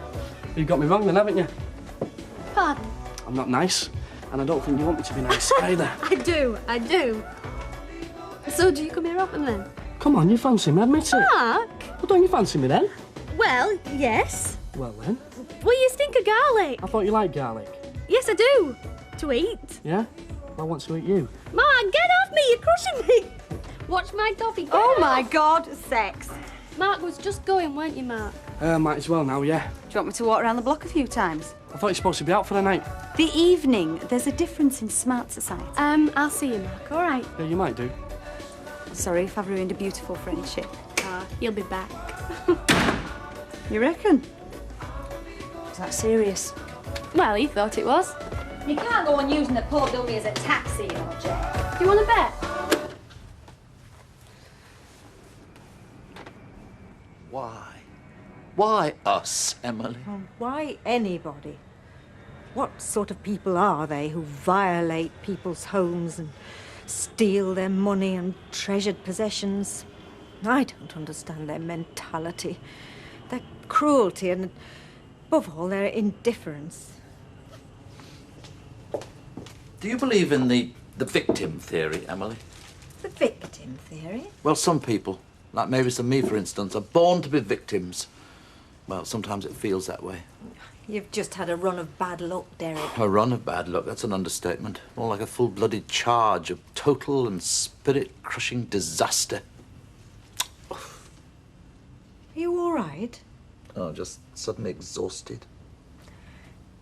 You got me wrong then, haven't you? Pardon? I'm not nice, and I don't think you want me to be nice either. I do. So do you come here often then? Come on, you fancy me, admit it. Mark? Well, don't you fancy me then? Well, yes. Well then. Well, you stink of garlic. I thought you liked garlic. Yes, I do. To eat. Yeah? Well, I want to eat you. Mark, get off me, you're crushing me. Watch my toffee. Oh, my God, sex. Mark was just going, weren't you, Mark? Might as well now, yeah. Do you want me to walk around the block a few times? I thought you were supposed to be out for the night. The evening. There's a difference in smart society. I'll see you, Mark, all right? Yeah, you might do. Sorry if I've ruined a beautiful friendship. You'll be back. You reckon? Is that serious? Well, he thought it was. You can't go on using the poor dummy as a taxi, you know, Jack. Do you want to bet? Why? Why us, Emily? Why anybody? What sort of people are they who violate people's homes and steal their money and treasured possessions? I don't understand their mentality, their cruelty, and above all, their indifference. Do you believe in the victim theory, Emily? The victim theory? Well, some people, like Mavis and me, for instance, are born to be victims. Well, sometimes it feels that way. You've just had a run of bad luck, Derek. A run of bad luck, that's an understatement. More like a full-blooded charge of total and spirit-crushing disaster. Are you all right? Oh, just suddenly exhausted.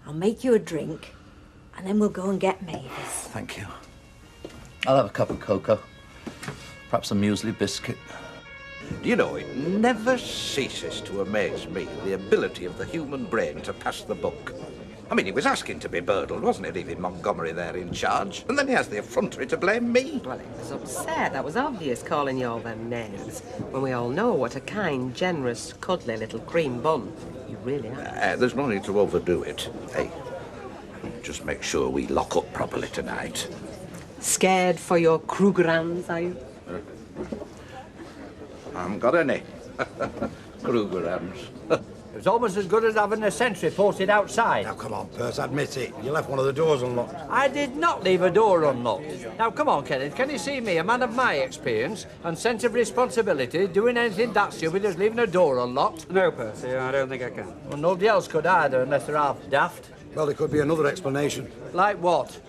I'll make you a drink, and then we'll go and get Mavis. Thank you. I'll have a cup of cocoa. Perhaps a muesli biscuit. Do you know, it never ceases to amaze me, the ability of the human brain to pass the buck. I mean, he was asking to be burgled, wasn't he, leaving Montgomery there in charge? And then he has the effrontery to blame me. Well, he was upset. That was obvious, calling you all them names. When we all know what a kind, generous, cuddly little cream bun you really are. There's no need to overdo it. Hey, just make sure we lock up properly tonight. Scared for your Krugerrands, are you? I haven't got any. Krugerrands. It was almost as good as having a sentry posted outside. Now, come on, Perce, admit it. You left one of the doors unlocked. I did not leave a door unlocked. Now, come on, Kenneth, can you see me, a man of my experience and sense of responsibility, doing anything that stupid as leaving a door unlocked? No, Percy, I don't think I can. Well, nobody else could either, unless they're half daft. Well, there could be another explanation. Like what?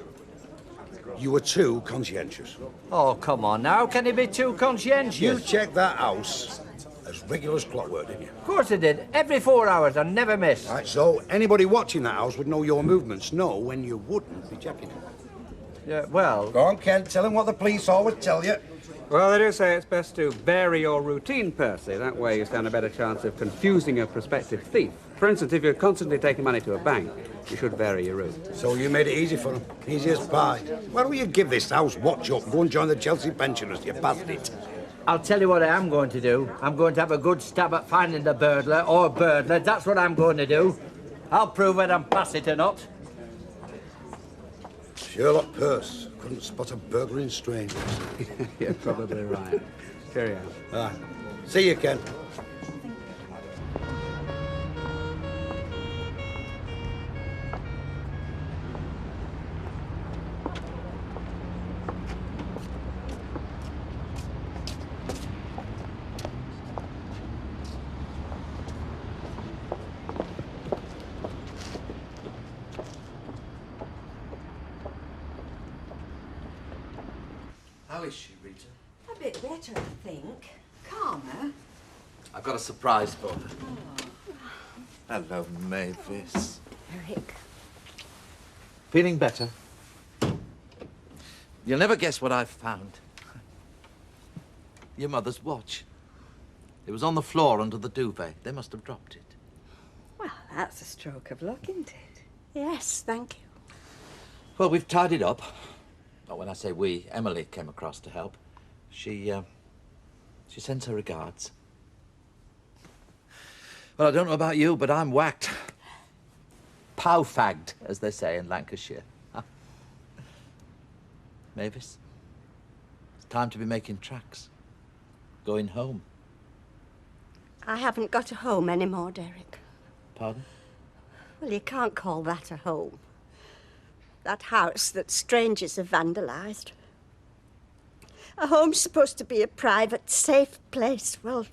You were too conscientious. Oh, come on, now, can he be too conscientious? You checked that house as regular as clockwork, didn't you? Of course I did. Every 4 hours, I never miss. Right, so anybody watching that house would know your movements, know when you wouldn't be checking it. Yeah, well... Go on, Ken, tell him what the police always tell you. Well, they do say it's best to vary your routine, Percy. That way you stand a better chance of confusing a prospective thief. For instance, if you're constantly taking money to a bank, you should vary your route. So you made it easy for him. Easy as pie. Why don't you give this house watch up and go and join the Chelsea pensioners, you bastard? I'll tell you what I am going to do. I'm going to have a good stab at finding the burglar or burglars. That's what I'm going to do. I'll prove whether I'm past it or not. Sherlock Perce couldn't spot a burglar in strangers. You're probably right. Cheerio. Aye. See you, Ken. How is she, Rita? A bit better, I think. Calmer. I've got a surprise for her. Hello, Mavis. Eric. Feeling better? You'll never guess what I've found. Your mother's watch. It was on the floor under the duvet. They must have dropped it. Well, that's a stroke of luck, isn't it? Yes, thank you. Well, we've tidied up. Well, when I say we, Emily came across to help. She sends her regards. Well, I don't know about you, but I'm whacked. Pow-fagged, as they say in Lancashire. Mavis, it's time to be making tracks. Going home. I haven't got a home anymore, Derek. Pardon? Well, you can't call that a home. That house that strangers have vandalised. A home's supposed to be a private, safe place. Well,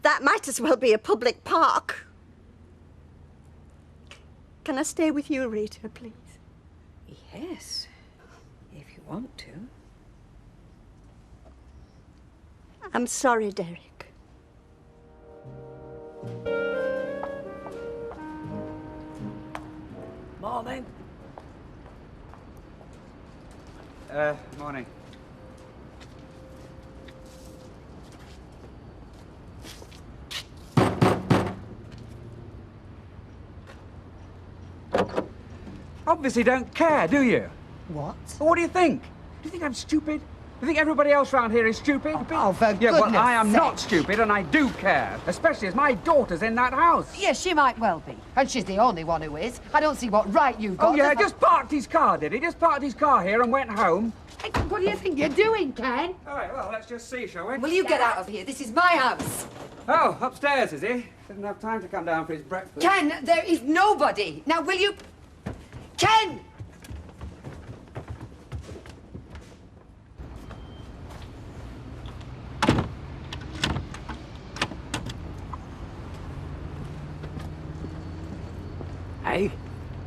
that might as well be a public park. Can I stay with you, Rita, please? Yes, if you want to. I'm sorry, Derek. Morning. Morning. Obviously don't care, do you? What? Well, what do you think? Do you think I'm stupid? Do you think everybody else round here is stupid? Oh, for yeah, well, goodness I am sake. not stupid, and I do care, especially as my daughter's in that house. Yes, she might well be. And she's the only one who is. I don't see what right you've got. Oh, yeah, just parked his car, did he? Just parked his car here and went home. Hey, what do you think you're doing, Ken? All right, well, let's just see, shall we? Will you get out of here? This is my house. Oh, upstairs, is he? Didn't have time to come down for his breakfast. Ken, there is nobody. Now, will you... Ken! Hey,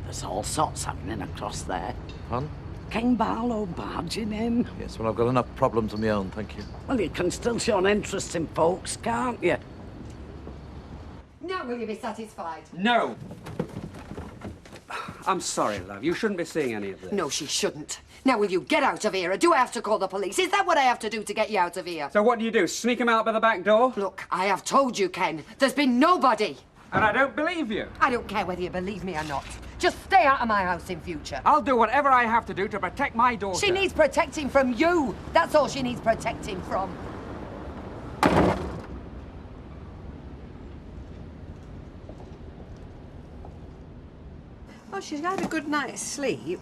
there's all sorts happening across there. Pardon? King Barlow barging in. Yes, well, I've got enough problems of my own, thank you. Well, you can still show an interest in folks, can't you? Now will you be satisfied? No. I'm sorry, love. You shouldn't be seeing any of this. No, she shouldn't. Now will you get out of here, or do I have to call the police? Is that what I have to do to get you out of here? So what do? Sneak him out by the back door? Look, I have told you, Ken. There's been nobody. And I don't believe you. I don't care whether you believe me or not. Just stay out of my house in future. I'll do whatever I have to do to protect my daughter. She needs protecting from you. That's all she needs protecting from. Oh, she's had a good night's sleep.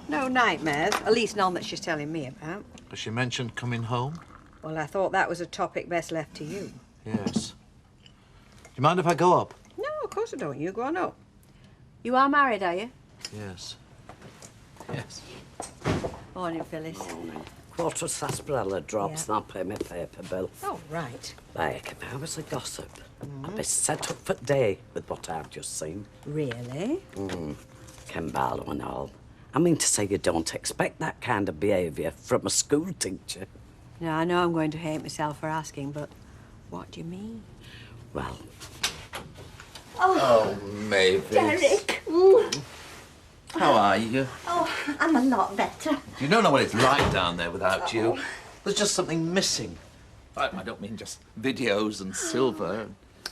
No nightmares, at least none that she's telling me about. Has she mentioned coming home? Well, I thought that was a topic best left to you. Yes. Do you mind if I go up? No, of course I don't. You go on up. You are married, are you? Yes. Yes. Morning, Phyllis. Morning. Quarter sarsaparilla drops, Yeah. and I'll pay my paper bill. Oh, right. Like, if I was a gossip, I'd be set up for day with what I've just seen. Really? Ken Barlow and all. I mean to say you don't expect that kind of behaviour from a school teacher. Now, I know I'm going to hate myself for asking, but what do you mean? Well, Oh, Mavis. Derek. How are you? Oh, I'm a lot better. You don't know what it's like down there without you. There's just something missing. I don't mean just videos and silver.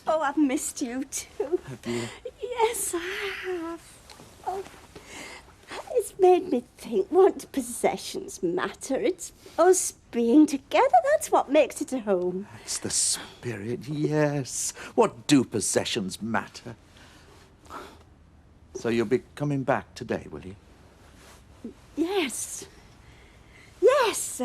Oh, I've missed you too. Have you? Yes, I have. Oh, it's made me think, what possessions matter? It's us being together. That's what makes it a home. It's the spirit, yes. What do possessions matter? So you'll be coming back today, will you? Yes. Yes.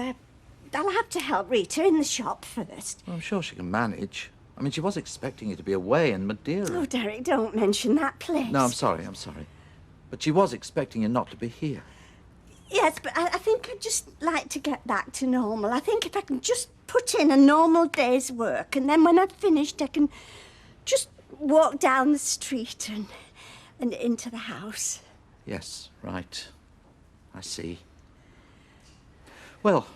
I'll have to help Rita in the shop first. Well, I'm sure she can manage. I mean, she was expecting you to be away in Madeira. Oh, Derek, don't mention that place. No, I'm sorry. But she was expecting you not to be here. Yes, but I think I'd just like to get back to normal. I think if I can just put in a normal day's work, and then when I've finished, I can just walk down the street and into the house. Yes, right. I see. Well,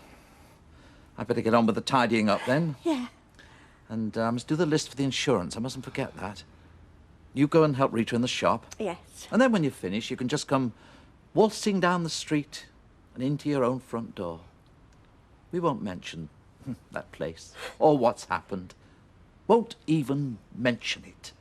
I'd better get on with the tidying up then. Yeah. And I must do the list for the insurance. I mustn't forget that. You go and help Rita in the shop. Yes. And then when you finish, you can just come waltzing down the street and into your own front door. We won't mention that place or what's happened. Won't even mention it.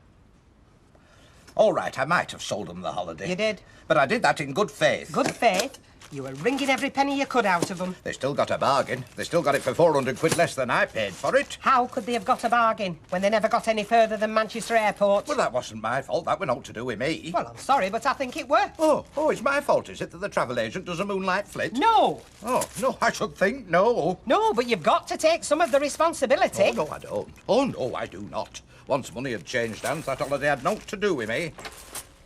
All right, I might have sold them the holiday. You did? But I did that in good faith. Good faith? You were wringing every penny you could out of them. They still got a bargain. They still got it for 400 quid less than I paid for it. How could they have got a bargain when they never got any further than Manchester Airport? Well, that wasn't my fault. That were not to do with me. Well, I'm sorry, but I think it were. Oh, it's my fault, is it, that the travel agent does a moonlight flit? No. Oh, no, I should think no. No, but you've got to take some of the responsibility. Oh, no, I don't. Oh, no, I do not. Once money had changed hands, that holiday had naught to do with me.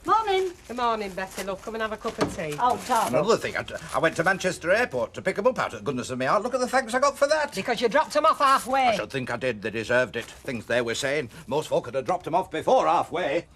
Morning. Good morning, Betty. Look, come and have a cup of tea. Oh, Tom. Another thing, I went to Manchester Airport to pick them up out of the goodness of my heart. Look at the thanks I got for that. Because you dropped them off halfway. I should think I did. They deserved it. Things they were saying. Most folk would have dropped them off before halfway.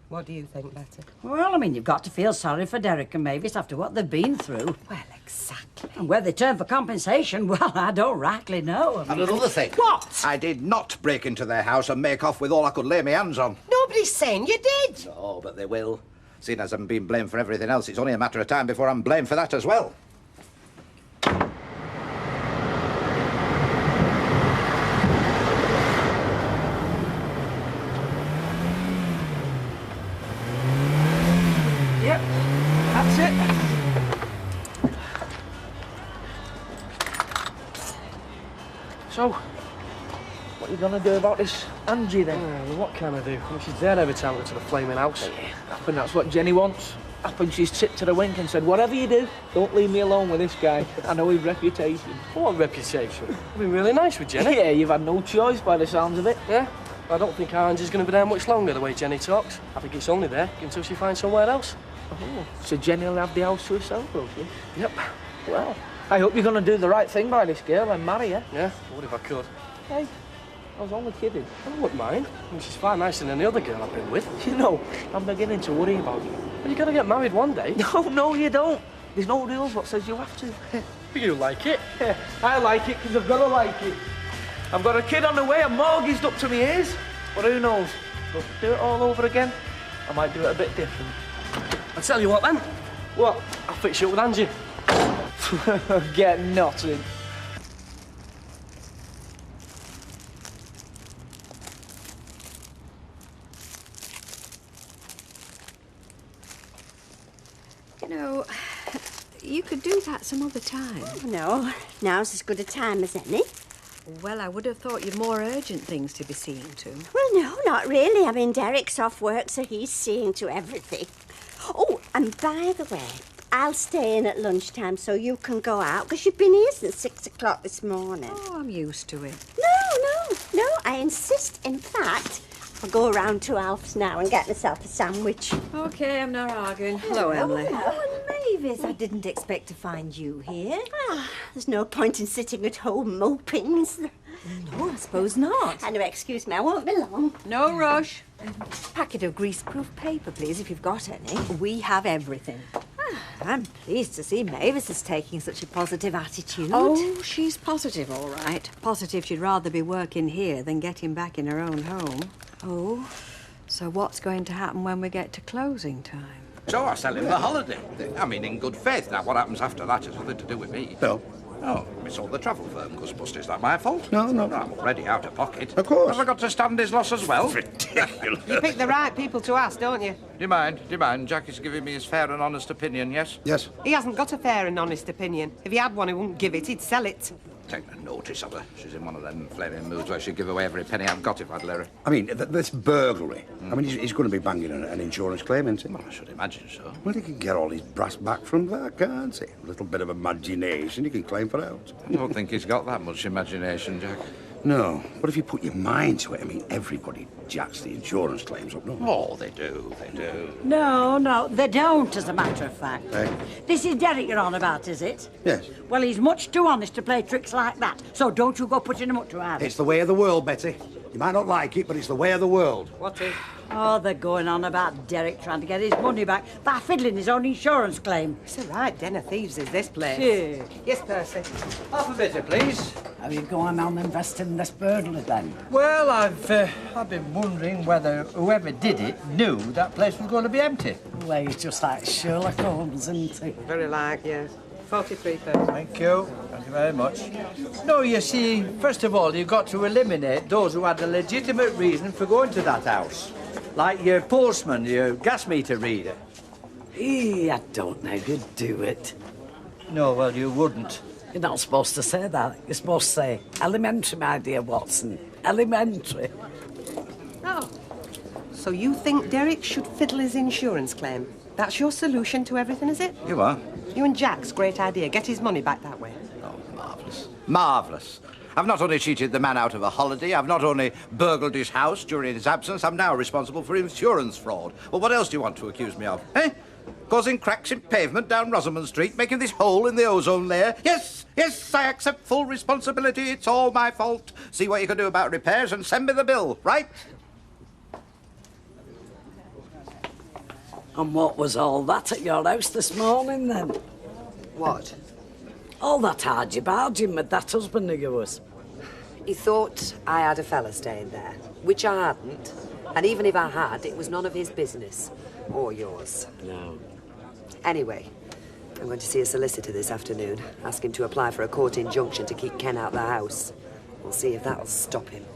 What do you think, Betty? Well, I mean, you've got to feel sorry for Derek and Mavis after what they've been through. Well, exactly. And where they turn for compensation, well, I don't rightly know. And another thing. What? I did not break into their house and make off with all I could lay my hands on. Nobody's saying you did. No, but they will. Seeing as I'm being blamed for everything else, it's only a matter of time before I'm blamed for that as well. Yep, that's it. So, what are you gonna do about this Angie then? Well, what can I do? Well, she's there every time I go to the flaming house. Happen that's what Jenny wants. Happen she's tipped to the wink and said, whatever you do, don't leave me alone with this guy. I know his reputation. What reputation? I've been really nice with Jenny. Yeah, you've had no choice by the sounds of it. Yeah? I don't think Angie's going to be there much longer, the way Jenny talks. I think it's only there until she finds somewhere else. Oh, so Jenny will have the house to herself, will she? Yep. Well, I hope you're going to do the right thing by this girl and marry her. Yeah? What if I could? Hey, I was only kidding. I wouldn't mind. I mean, she's far nicer than any other girl I've been with. You know, I'm beginning to worry about you. Well, you got to get married one day. No, you don't. There's no rules what says you have to. But you like it. Yeah, I like it because I've got to like it. I've got a kid on the way, I'm mortgaged up to my ears. But who knows? If I do it all over again, I might do it a bit different. I'll tell you what then. What? I'll fix you up with Angie. Get nothing. You know, you could do that some other time. Oh, no, now's as good a time as any. Well, I would have thought you'd more urgent things to be seeing to. Well, no, not really. I mean, Derek's off work, so he's seeing to everything. Oh, and by the way, I'll stay in at lunchtime so you can go out, because you've been here since 6 o'clock this morning. Oh, I'm used to it. No, I insist. In fact, I'll go around to Alf's now and get myself a sandwich. OK, I'm not arguing. Hello, Emily. Oh, and Mavis, I didn't expect to find you here. Ah, there's no point in sitting at home moping, is there? No, I suppose not. Anyway, excuse me, I won't be long. No rush. Packet of greaseproof paper, please, if you've got any. We have everything. I'm pleased to see Mavis is taking such a positive attitude. Oh, she's positive, all right. Positive she'd rather be working here than getting back in her own home. Oh? So what's going to happen when we get to closing time? So I sell him the holiday. I mean, in good faith. Now, what happens after that has nothing to do with me. No. Oh, we sold the travel firm, Ghostbusters. Is that my fault? No. I'm already out of pocket. Of course. Have I got to stand his loss as well? Ridiculous. You pick the right people to ask, don't you? Do you mind? Jack is giving me his fair and honest opinion, yes? Yes. He hasn't got a fair and honest opinion. If he had one, he wouldn't give it, he'd sell it. Take no notice of her. She's in one of them flaming moods where she'd give away every penny I've got if I'd let her. I mean, this burglary. I mean, he's going to be banging an insurance claim, isn't he? Well, I should imagine so. Well, he can get all his brass back from that, can't he? A little bit of imagination, he can claim for out. I don't think he's got that much imagination, Jack. No, but if you put your mind to it, I mean, everybody jacks the insurance claims up, don't they? Oh, they do, they do. No, they don't, as a matter of fact. Hey? This is Derek you're on about, is it? Yes. Well, he's much too honest to play tricks like that, so don't you go putting him up to either. It's the way of the world, Betty. You might not like it, but it's the way of the world. What is? Oh, they're going on about Derek trying to get his money back by fiddling his own insurance claim. It's a right den of thieves is this place. Yeah. Yes, Percy. Half a bitter, please. Are you going on investing in this burglary then? Well, I've been wondering whether whoever did it knew that place was going to be empty. Well, he's just like Sherlock Holmes, isn't he? Very like, yes. 43 Percy. Thank you. Thank you very much. No, you see, first of all, you've got to eliminate those who had a legitimate reason for going to that house. Like your postman, your gas meter reader. I don't know you'd do it. No, well, you wouldn't. You're not supposed to say that. You're supposed to say, elementary, my dear Watson. Elementary. Oh. So you think Derek should fiddle his insurance claim? That's your solution to everything, is it? You are? You and Jack's great idea. Get his money back that way. Oh, marvellous. Marvellous. I've not only cheated the man out of a holiday, I've not only burgled his house during his absence, I'm now responsible for insurance fraud. Well, what else do you want to accuse me of, eh? Causing cracks in pavement down Rosamond Street, making this hole in the ozone layer. Yes, I accept full responsibility. It's all my fault. See what you can do about repairs and send me the bill, right? And what was all that at your house this morning, then? What? All that argy-barging with that husband of yours. He thought I had a fella staying there, which I hadn't. And even if I had, it was none of his business. Or yours. No. Anyway, I'm going to see a solicitor this afternoon. Ask him to apply for a court injunction to keep Ken out the house. We'll see if that'll stop him.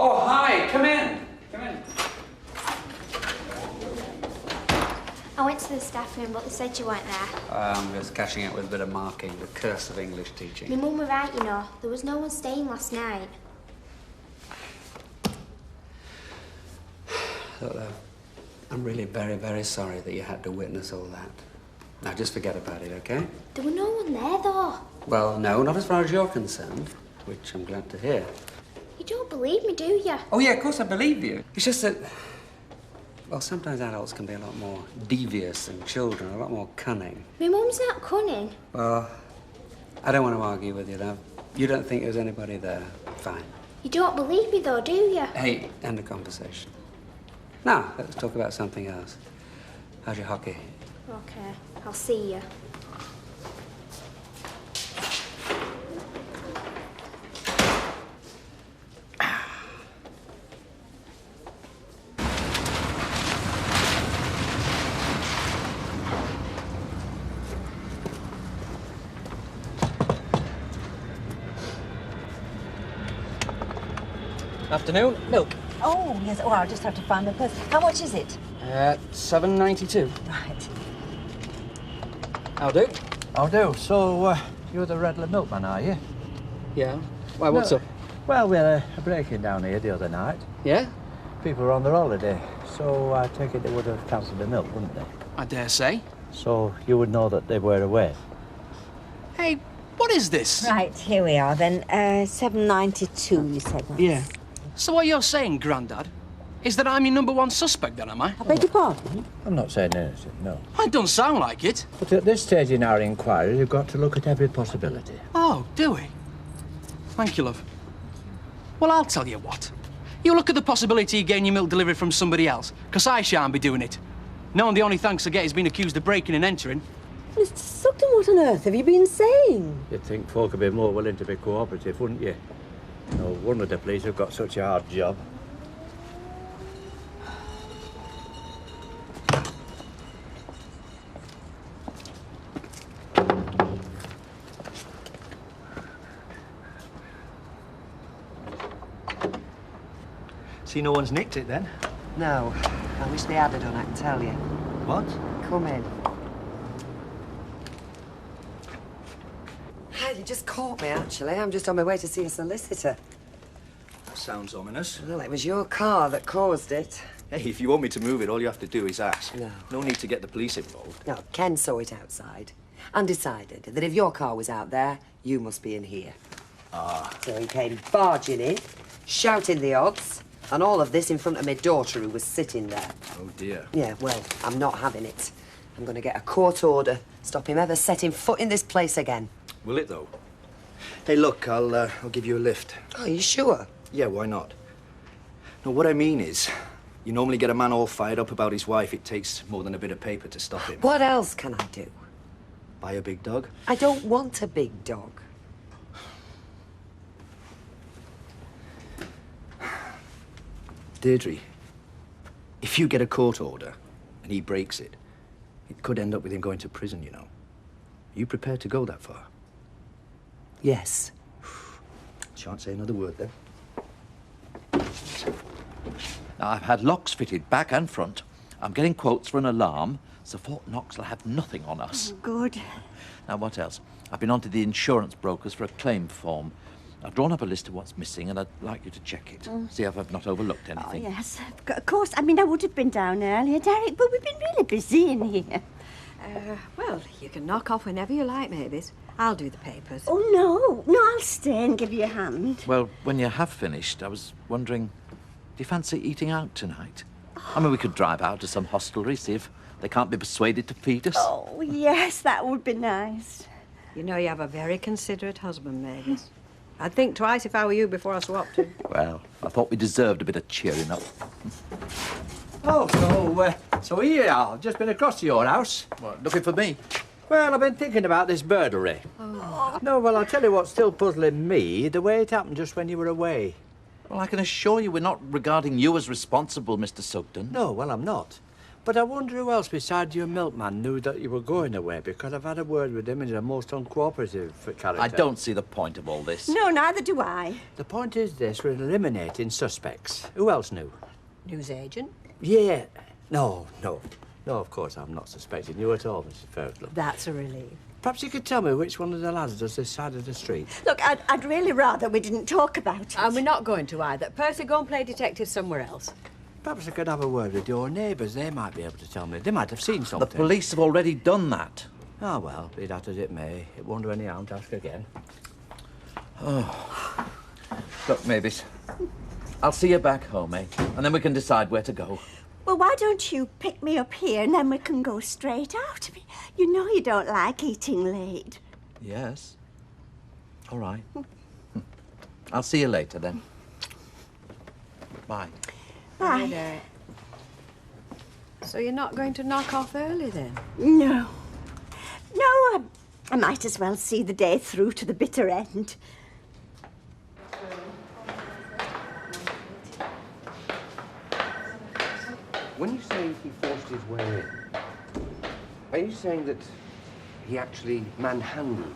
Oh, hi, come in. Come in. I went to the staff room, but they said you weren't there. I'm just catching up with a bit of marking, the curse of English My teaching. mum were right, you know. There was no one staying last night. Look, I'm really very, very sorry that you had to witness all that. Now, just forget about it, okay? There were no one there, though. Well, no, not as far as you're concerned, which I'm glad to hear. You don't believe me, do you? Oh, yeah, of course I believe you. It's just that, well, sometimes adults can be a lot more devious than children, a lot more cunning. My mum's not cunning. Well, I don't want to argue with you, love. You don't think there's anybody there. Fine. You don't believe me, though, do you? Hey, end the conversation. Now, let's talk about something else. How's your hockey? Okay, I'll see you. Afternoon. Milk. Oh, yes. Oh, I'll just have to find the purse. How much is it? $7.92. Right. I'll do. I'll do. So, you're the Redler milkman, are you? Yeah. Why, what's No. up? Well, we had a break-in down here the other night. Yeah? People were on their holiday, so I take it they would have cancelled the milk, wouldn't they? I dare say. So you would know that they were away. Hey, what is this? Right, here we are then. $7.92, you said. Yeah. So what you're saying, Grandad, is that I'm your #1 suspect then, am I? I beg your pardon? I'm not saying anything, no. I don't sound like it. But at this stage in our inquiry, you've got to look at every possibility. Oh, do we? Thank you, love. Well, I'll tell you what. You look at the possibility of getting your milk delivered from somebody else, because I shan't be doing it. Knowing the only thanks I get is being accused of breaking and entering. Mr. Sugden, what on earth have you been saying? You'd think folk would be more willing to be cooperative, wouldn't you? No wonder the police have got such a hard job. See, no one's nicked it then? No. I wish they had done, I can tell you. What? Come in. You just caught me, actually. I'm just on my way to see a solicitor. That sounds ominous. Well, it was your car that caused it. Hey, if you want me to move it, all you have to do is ask. No. No need to get the police involved. No, Ken saw it outside and decided that if your car was out there, you must be in here. Ah. So he came barging in, shouting the odds, and all of this in front of my daughter who was sitting there. Oh, dear. Yeah, well, I'm not having it. I'm going to get a court order. Stop him ever setting foot in this place again. Will it, though? Hey, look, I'll give you a lift. Oh, you sure? Yeah, why not? No, what I mean is, you normally get a man all fired up about his wife. It takes more than a bit of paper to stop him. What else can I do? Buy a big dog? I don't want a big dog. Deirdre, if you get a court order and he breaks it, it could end up with him going to prison, you know. Are you prepared to go that far? Yes. Shan't say another word, then. Now, I've had locks fitted back and front. I'm getting quotes for an alarm, so Fort Knox will have nothing on us. Oh, good. Now, what else? I've been on to the insurance brokers for a claim form. I've drawn up a list of what's missing, and I'd like you to check it. See if I've not overlooked anything. Oh, yes, of course. I mean, I would have been down earlier, Derek, but we've been really busy in here. Well, you can knock off whenever you like, Mavis. I'll do the papers. Oh, no. No, I'll stay and give you a hand. Well, when you have finished, I was wondering, do you fancy eating out tonight? I mean, we could drive out to some hostelry, see if they can't be persuaded to feed us. Oh, yes, that would be nice. You know you have a very considerate husband, Mavis. I'd think twice if I were you before I swapped him. Well, I thought we deserved a bit of cheering up. Oh, so here you are. Just been across to your house. What, looking for me? Well, I've been thinking about this burglary. Oh. No, well, I'll tell you what's still puzzling me, the way it happened just when you were away. Well, I can assure you we're not regarding you as responsible, Mr. Sugden. No, well, I'm not. But I wonder who else besides your milkman knew that you were going away, because I've had a word with him and he's a most uncooperative character. I don't see the point of all this. No, neither do I. The point is this, we're eliminating suspects. Who else knew? Newsagent? Yeah. No, of course I'm not suspecting you at all, Mrs. Fairclough. That's a relief. Perhaps you could tell me which one of the lads does this side of the street. Look, I'd really rather we didn't talk about it. And we're not going to either. Percy, go and play detective somewhere else. Perhaps I could have a word with your neighbours. They might be able to tell me. They might have seen something. The police have already done that. Oh, well, be that as it may. It won't do any harm to ask again. Oh. Look, Mavis, I'll see you back home, eh? And then we can decide where to go. Well, why don't you pick me up here and then we can go straight out? I mean, you know you don't like eating late. Yes. All right. I'll see you later, then. Bye. Bye. Derek. So you're not going to knock off early, then? No. No, I might as well see the day through to the bitter end. When you say he forced his way in, are you saying that he actually manhandled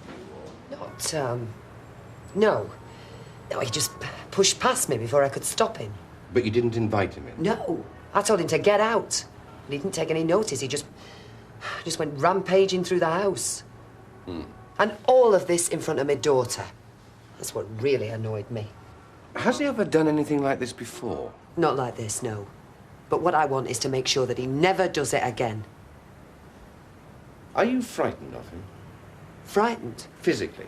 you? Not, no. No, he just pushed past me before I could stop him. But you didn't invite him in? No. I told him to get out. And he didn't take any notice. He just went rampaging through the house. And all of this in front of my daughter. That's what really annoyed me. Has he ever done anything like this before? Not like this, no. But what I want is to make sure that he never does it again. Are you frightened of him? Frightened? Physically?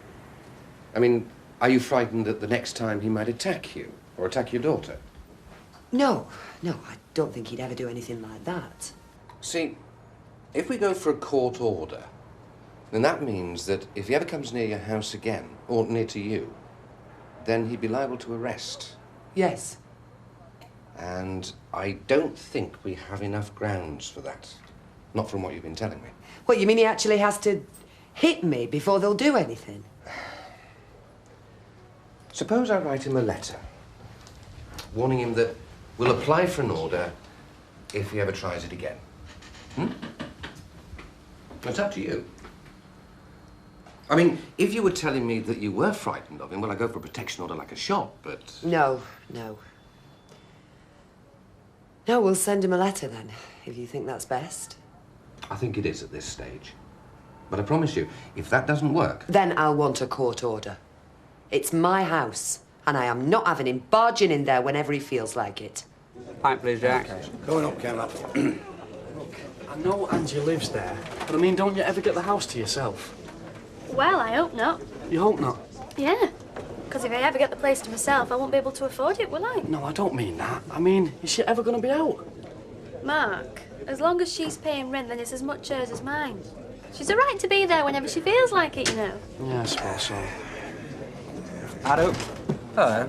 I mean, are you frightened that the next time he might attack you or attack your daughter? No, I don't think he'd ever do anything like that. See, if we go for a court order, then that means that if he ever comes near your house again, or near to you, then he'd be liable to arrest. Yes. And I don't think we have enough grounds for that. Not from what you've been telling me. What, you mean he actually has to hit me before they'll do anything? Suppose I write him a letter, warning him that we'll apply for an order if he ever tries it again. It's up to you. I mean, if you were telling me that you were frightened of him, well, I'd go for a protection order like a shot, but... No. No, we'll send him a letter then, if you think that's best. I think it is at this stage. But I promise you, if that doesn't work... Then I'll want a court order. It's my house, and I am not having him barging in there whenever he feels like it. Pint, please, Jack. Going up, Ken. I know Angie lives there, but I mean, don't you ever get the house to yourself? Well, I hope not. You hope not? Yeah. Because if I ever get the place to myself, I won't be able to afford it, will I? No, I don't mean that. I mean, is she ever going to be out? Mark, as long as she's paying rent, then it's as much hers as mine. She's a right to be there whenever she feels like it, you know. Yeah, I suppose so. Hello. Hello.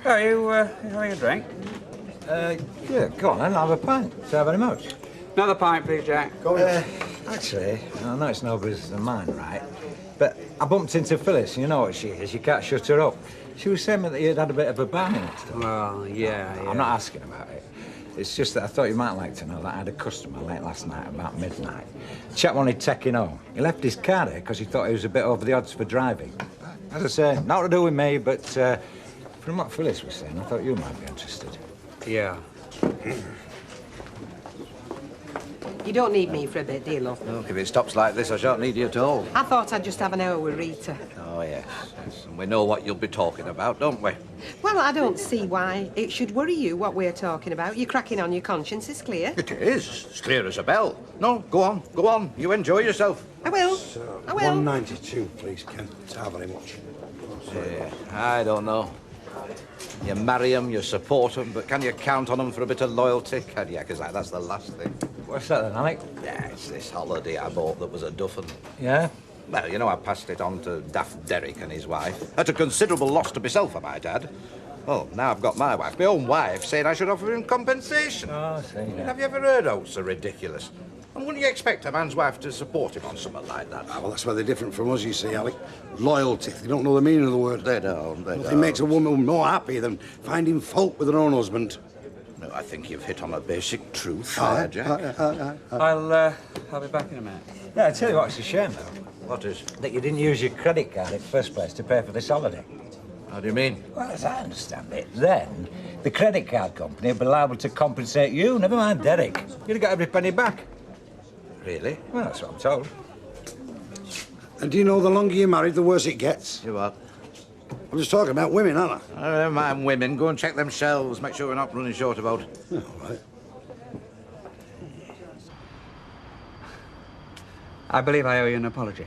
Are you having a drink? Yeah, go on then, I'll have a pint. So very much. Another pint, please, Jack. Actually, I know it's no business of mine, right? But I bumped into Phyllis, and you know what she is. You can't shut her up. She was saying that you'd had a bit of a ban and stuff. Well, yeah. I'm not asking about it. It's just that I thought you might like to know that I had a customer late last night, about midnight. Chap wanted taking home. He left his car there because he thought he was a bit over the odds for driving. As I say, not to do with me, but from what Phyllis was saying, I thought you might be interested. Yeah. You don't need me for a bit, do you, love? Look, if it stops like this, I shan't need you at all. I thought I'd just have an hour with Rita. Oh, yes. And we know what you'll be talking about, don't we? Well, I don't see why it should worry you what we're talking about. You're cracking on, your conscience is clear. It is. It's clear as a bell. No, go on, go on. You enjoy yourself. I will. So, I will. 192, please, Ken. How very much? I don't know. You marry them, you support them, but can you count on them for a bit of loyalty? Can you? Because that's the last thing. What's that then, Alec? Yeah, it's this holiday I bought that was a duffin. Yeah? Well, you know, I passed it on to Daft Derrick and his wife. At a considerable loss to myself, I might add. Well, now I've got my wife, my own wife, saying I should offer him compensation. Oh, I see. I mean, have you ever heard of so ridiculous? And wouldn't you expect a man's wife to support him on something like that? Well, that's where they're different from us, you see, Alec. Loyalty. They don't know the meaning of the word. They don't. Nothing makes a woman more happy than finding fault with her own husband. No, I think you've hit on a basic truth Aye, there, Jack. I'll be back in a minute. Yeah, I tell you what, it's a shame, though. What is? That you didn't use your credit card in the first place to pay for this holiday. How do you mean? Well, as I understand it, then the credit card company would be liable to compensate you, never mind Derek. You'd have got every penny back. Really? Well, that's what I'm told. And do you know the longer you're married, the worse it gets? You what? I'm just talking about women, aren't I? Never mind women. Go and check them shelves. Make sure we're not running short about it. Yeah, all right. I believe I owe you an apology.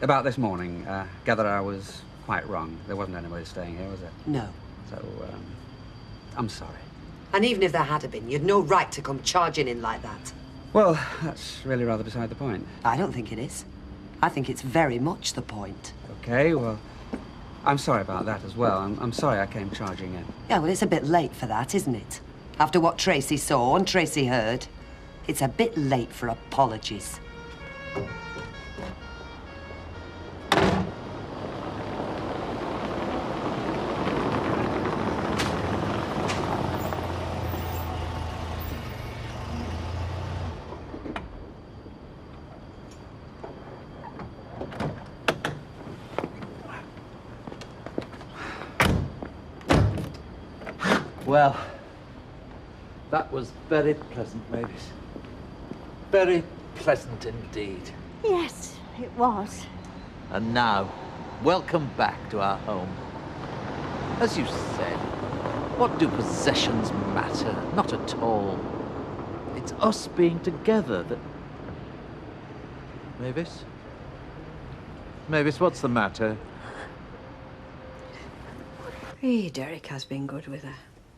About this morning, gather I was quite wrong. There wasn't anybody staying here, was there? No. So, I'm sorry. And even if there had been, you'd no right to come charging in like that. Well, that's really rather beside the point. I don't think it is. I think it's very much the point. Okay, well, I'm sorry about that as well. I'm sorry I came charging in. Yeah, well, it's a bit late for that, isn't it? After what Tracy saw and Tracy heard, it's a bit late for apologies. Well, that was very pleasant, Mavis. Very pleasant indeed. Yes, it was. And now, welcome back to our home. As you said, what do possessions matter? Not at all. It's us being together that... Mavis? Mavis, what's the matter? Hey, Derek has been good with her.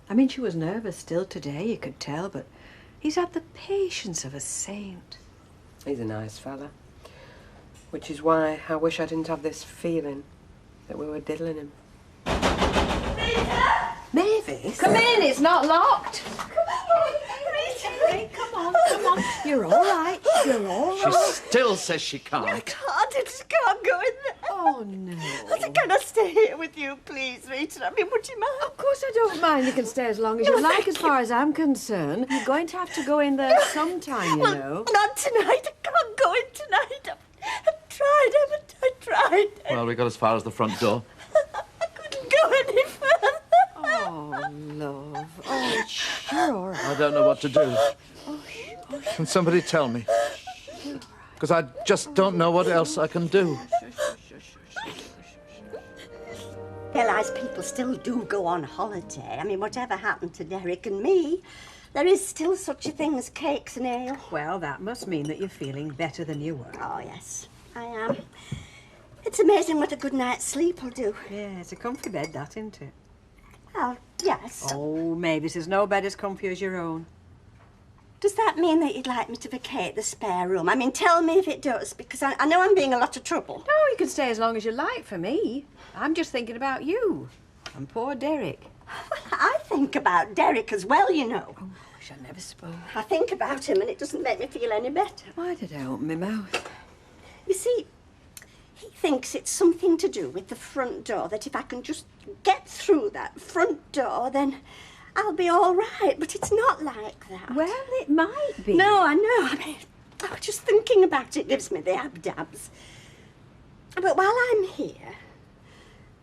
I mean, she was nervous still today, you could tell, but he's had the patience of a saint. He's a nice fella. Which is why I wish I didn't have this feeling that we were diddling him. Rita! Mavis? Come in, it's not locked. Come on, Rita. Come come on. You're all right. You're all She right. still says she can't. I just can't go in there. Oh, no. Can I stay here with you, please, Rita? I mean, would you mind? Of course I don't mind. You can stay as long as you like, as far as I'm concerned. You're going to have to go in there sometime, you know. Not tonight. I can't go in tonight. I've tried, haven't I? Tried. Well, we got as far as the front door. Couldn't go any further. Oh, love. Oh, it's sure all right. I don't know what to do. Can somebody tell me? Because I just don't know what else I can do. Realise people still do go on holiday. I mean, whatever happened to Derek and me, there is still such a thing as cakes and ale. Well, that must mean that you're feeling better than you were. Oh, yes, I am. It's amazing what a good night's sleep will do. Yeah, it's a comfy bed, that, isn't it? Well, yes. Oh, Mavis, there's no bed as comfy as your own. Does that mean that you'd like me to vacate the spare room? I mean, tell me if it does, because I know I'm being a lot of trouble. No, you can stay as long as you like for me. I'm just thinking about you and poor Derek. Well, I think about Derek as well, you know. Oh, I wish I never spoke. I think about him and it doesn't make me feel any better. Why did I open my mouth? You see, he thinks it's something to do with the front door, that if I can just get through that front door, then I'll be all right. But it's not like that. Well, it might be. No, I know. I mean, just thinking about it gives me the abdabs. But while I'm here,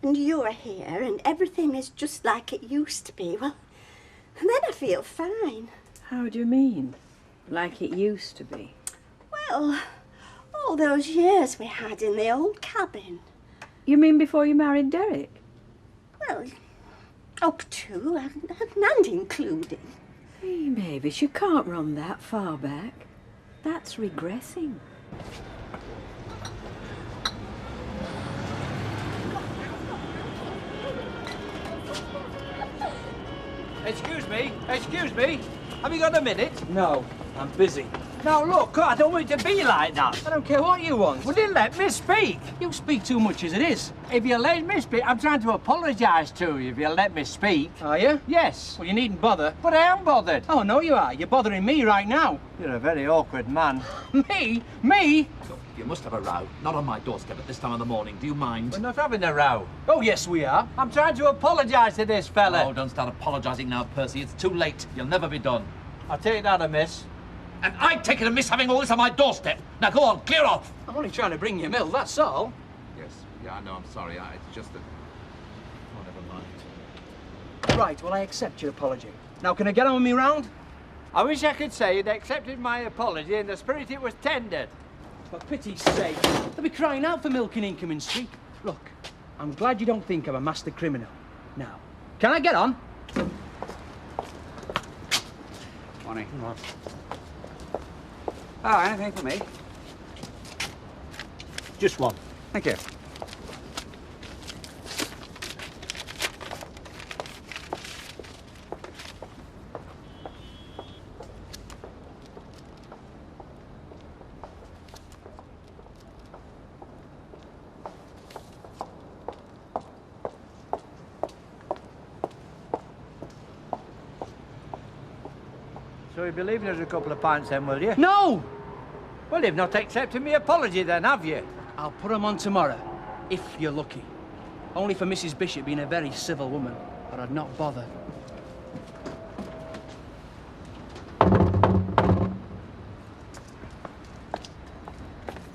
and you're here, and everything is just like it used to be, well, then I feel fine. How do you mean? Like it used to be? Well, all those years we had in the old cabin. You mean before you married Derek? Well, up to and including. Hey, Mavis, you can't run that far back. That's regressing. Excuse me, have you got a minute? No, I'm busy. Now look, I don't want it to be like that. I don't care what you want. Well, then let me speak. You speak too much as it is. If you let me speak, I'm trying to apologise to you if you let me speak. Are you? Yes. Well, you needn't bother. But I am bothered. Oh, no, you are. You're bothering me right now. You're a very awkward man. Me? Me? Look, you must have a row. Not on my doorstep at this time of the morning. Do you mind? We're not having a row. Oh, yes, we are. I'm trying to apologise to this fella. Oh, don't start apologising now, Percy. It's too late. You'll never be done. I'll take that amiss. And I'd take it amiss having all this on my doorstep. Now, go on, clear off. I'm only trying to bring you milk, that's all. Yes, yeah, I know, I'm sorry. It's just that... Oh, never mind. Right, well, I accept your apology. Now, can I get on with me round? I wish I could say you'd accepted my apology in the spirit it was tendered. For pity's sake, they'll be crying out for milk in Incoming Street. Look, I'm glad you don't think I'm a master criminal. Now, can I get on? Morning. Come on. Oh, anything for me? Just one. Thank you. So you believe there's a couple of pints then, will you? No! Well, you've not accepted my apology then, have you? I'll put 'em on tomorrow, if you're lucky. Only for Mrs. Bishop being a very civil woman, or I'd not bother.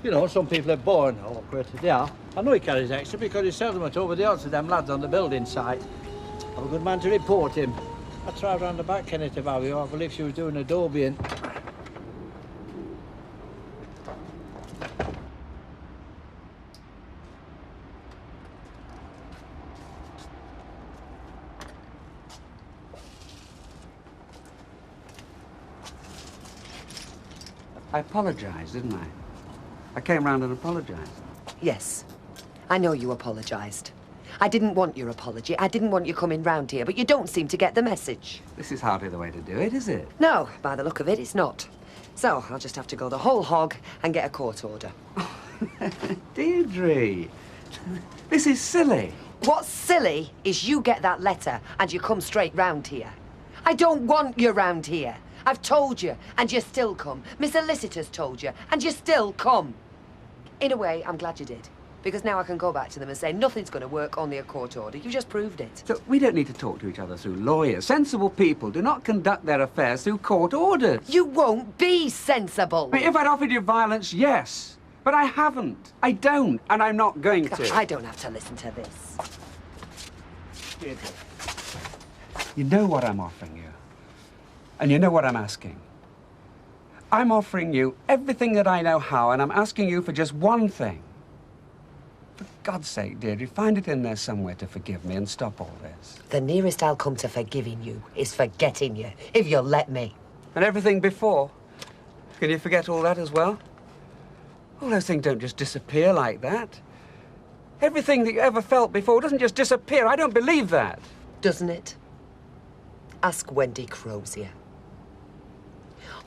You know, some people are born awkward. Yeah. I know he carries extra because he sells them at over the odds to them lads on the building site. I'm a good man to report him. I tried round the back, Kenneth, if I were you. I believe she was doing a Dorbian. I apologised, didn't I? I came round and apologised. Yes, I know you apologised. I didn't want your apology. I didn't want you coming round here, but you don't seem to get the message. This is hardly the way to do it, is it? No, by the look of it, it's not. So I'll just have to go the whole hog and get a court order. Deirdre, this is silly. What's silly is you get that letter and you come straight round here. I don't want you round here. I've told you, and you still come. My solicitor's told you, and you still come. In a way, I'm glad you did. Because now I can go back to them and say nothing's going to work, only a court order. You just proved it. So we don't need to talk to each other through lawyers. Sensible people do not conduct their affairs through court orders. You won't be sensible. I mean, if I'd offered you violence, yes. But I haven't. I don't, and I'm not going to. I don't have to listen to this. Deirdre, you know what I'm offering you. And you know what I'm asking. I'm offering you everything that I know how, and I'm asking you for just one thing. For God's sake, Deirdre, find it in there somewhere to forgive me and stop all this. The nearest I'll come to forgiving you is forgetting you, if you'll let me. And everything before? Can you forget all that as well? All those things don't just disappear like that. Everything that you ever felt before doesn't just disappear. I don't believe that. Doesn't it? Ask Wendy Crozier.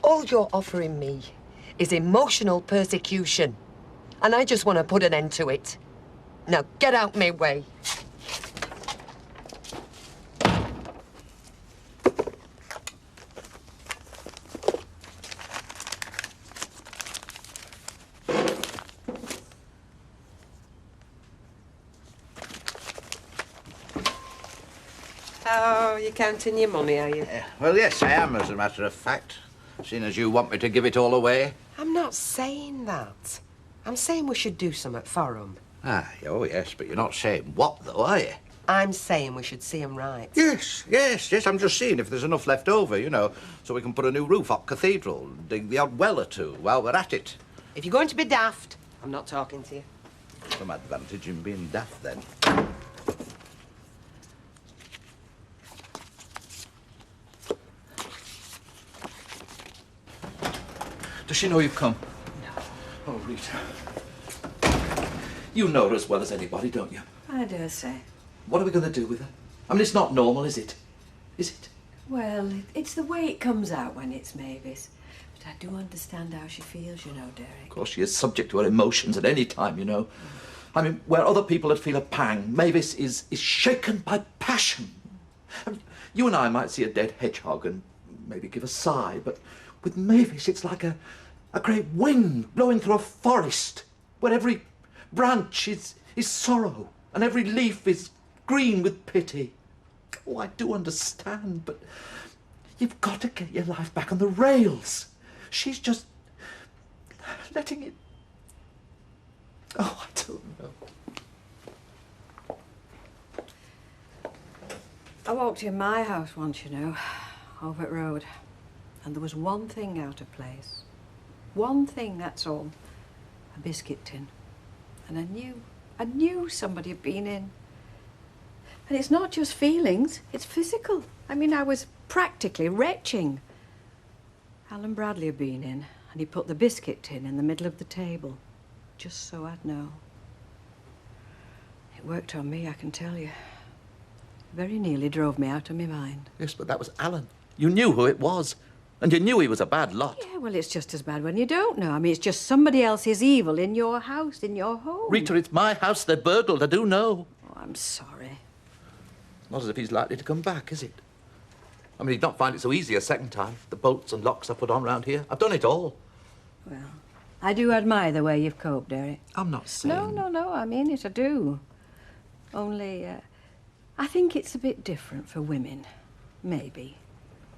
All you're offering me is emotional persecution. And I just want to put an end to it. Now, get out my way. Oh, you're counting your money, are you? Well, yes, I am, as a matter of fact. Seeing as you want me to give it all away. I'm not saying that. I'm saying we should do something for 'em. Oh, yes, but you're not saying what, though, are you? I'm saying we should see 'em right. Yes, I'm just seeing if there's enough left over, you know, so we can put a new roof up Cathedral, dig the odd well or two while we're at it. If you're going to be daft, I'm not talking to you. Some advantage in being daft, then. Does she know you've come? No. Oh, Rita. You know her as well as anybody, don't you? I dare say. What are we going to do with her? I mean, it's not normal, is it? Is it? Well, it's the way it comes out when it's Mavis. But I do understand how she feels, you know, Derek. Of course, she is subject to her emotions at any time, you know. I mean, where other people would feel a pang, Mavis is shaken by passion. I mean, you and I might see a dead hedgehog and maybe give a sigh, but with Mavis, it's like a great wind blowing through a forest where every branch is sorrow and every leaf is green with pity. Oh, I do understand, but you've got to get your life back on the rails. She's just letting it... Oh, I don't know. I walked in my house once, you know, over at Road, and there was one thing out of place. One thing, that's all. A biscuit tin. And I knew somebody had been in. And it's not just feelings, it's physical. I mean, I was practically retching. Alan Bradley had been in, and he put the biscuit tin in the middle of the table, just so I'd know. It worked on me, I can tell you. Very nearly drove me out of my mind. Yes, but that was Alan. You knew who it was. And you knew he was a bad lot. Yeah, well, it's just as bad when you don't know. I mean, it's just somebody else's evil in your house, in your home. Rita, it's my house. They're burgled. I do know. Oh, I'm sorry. It's not as if he's likely to come back, is it? I mean, he'd not find it so easy a second time. The bolts and locks I put on round here. I've done it all. Well, I do admire the way you've coped, Derek. I'm not saying... No, I mean it, I do. Only, I think it's a bit different for women. Maybe.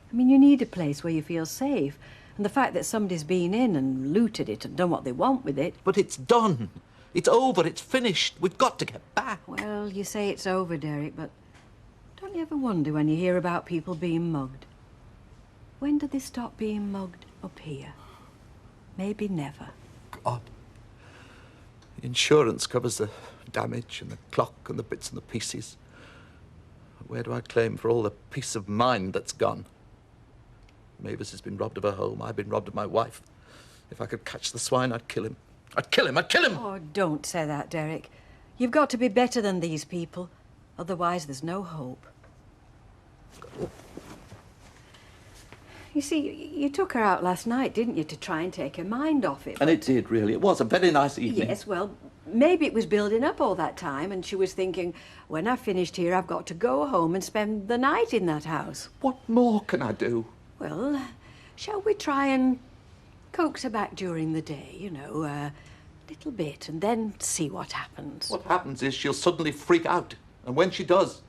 I mean, you need a place where you feel safe. And the fact that somebody's been in and looted it and done what they want with it... But it's done. It's over. It's finished. We've got to get back. Well, you say it's over, Derek, but don't you ever wonder when you hear about people being mugged? When do they stop being mugged up here? Maybe never. God. Insurance covers the damage and the clock and the bits and the pieces. Where do I claim for all the peace of mind that's gone? Mavis has been robbed of her home. I've been robbed of my wife. If I could catch the swine, I'd kill him. I'd kill him! I'd kill him! Oh, don't say that, Derek. You've got to be better than these people. Otherwise, there's no hope. You see, you took her out last night, didn't you, to try and take her mind off it? And it did, really. It was a very nice evening. Yes, well, maybe it was building up all that time, and she was thinking, when I've finished here, I've got to go home and spend the night in that house. What more can I do? Well, Shall we try and coax her back during the day, you know, a little bit, and then see what happens? What happens is she'll suddenly freak out. And when she does,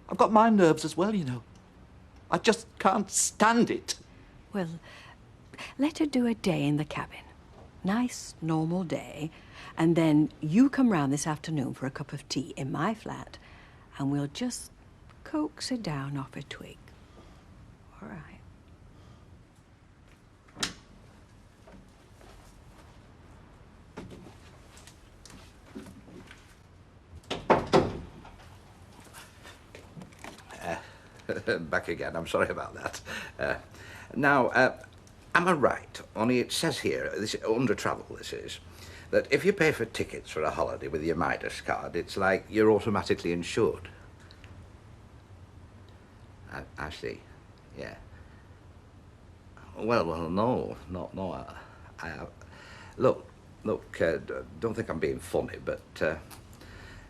I've got my nerves as well, you know. I just can't stand it. Well, let her do a day in the cabin. Nice, normal day. And then you come round this afternoon for a cup of tea in my flat, and we'll just coax her down off a twig. All right. Back again. I'm sorry about that. Now, am I right? Only it says here, this under travel, this is, that if you pay for tickets for a holiday with your Midas card, it's like you're automatically insured. I see. Yeah. Well, no. Look, don't think I'm being funny, but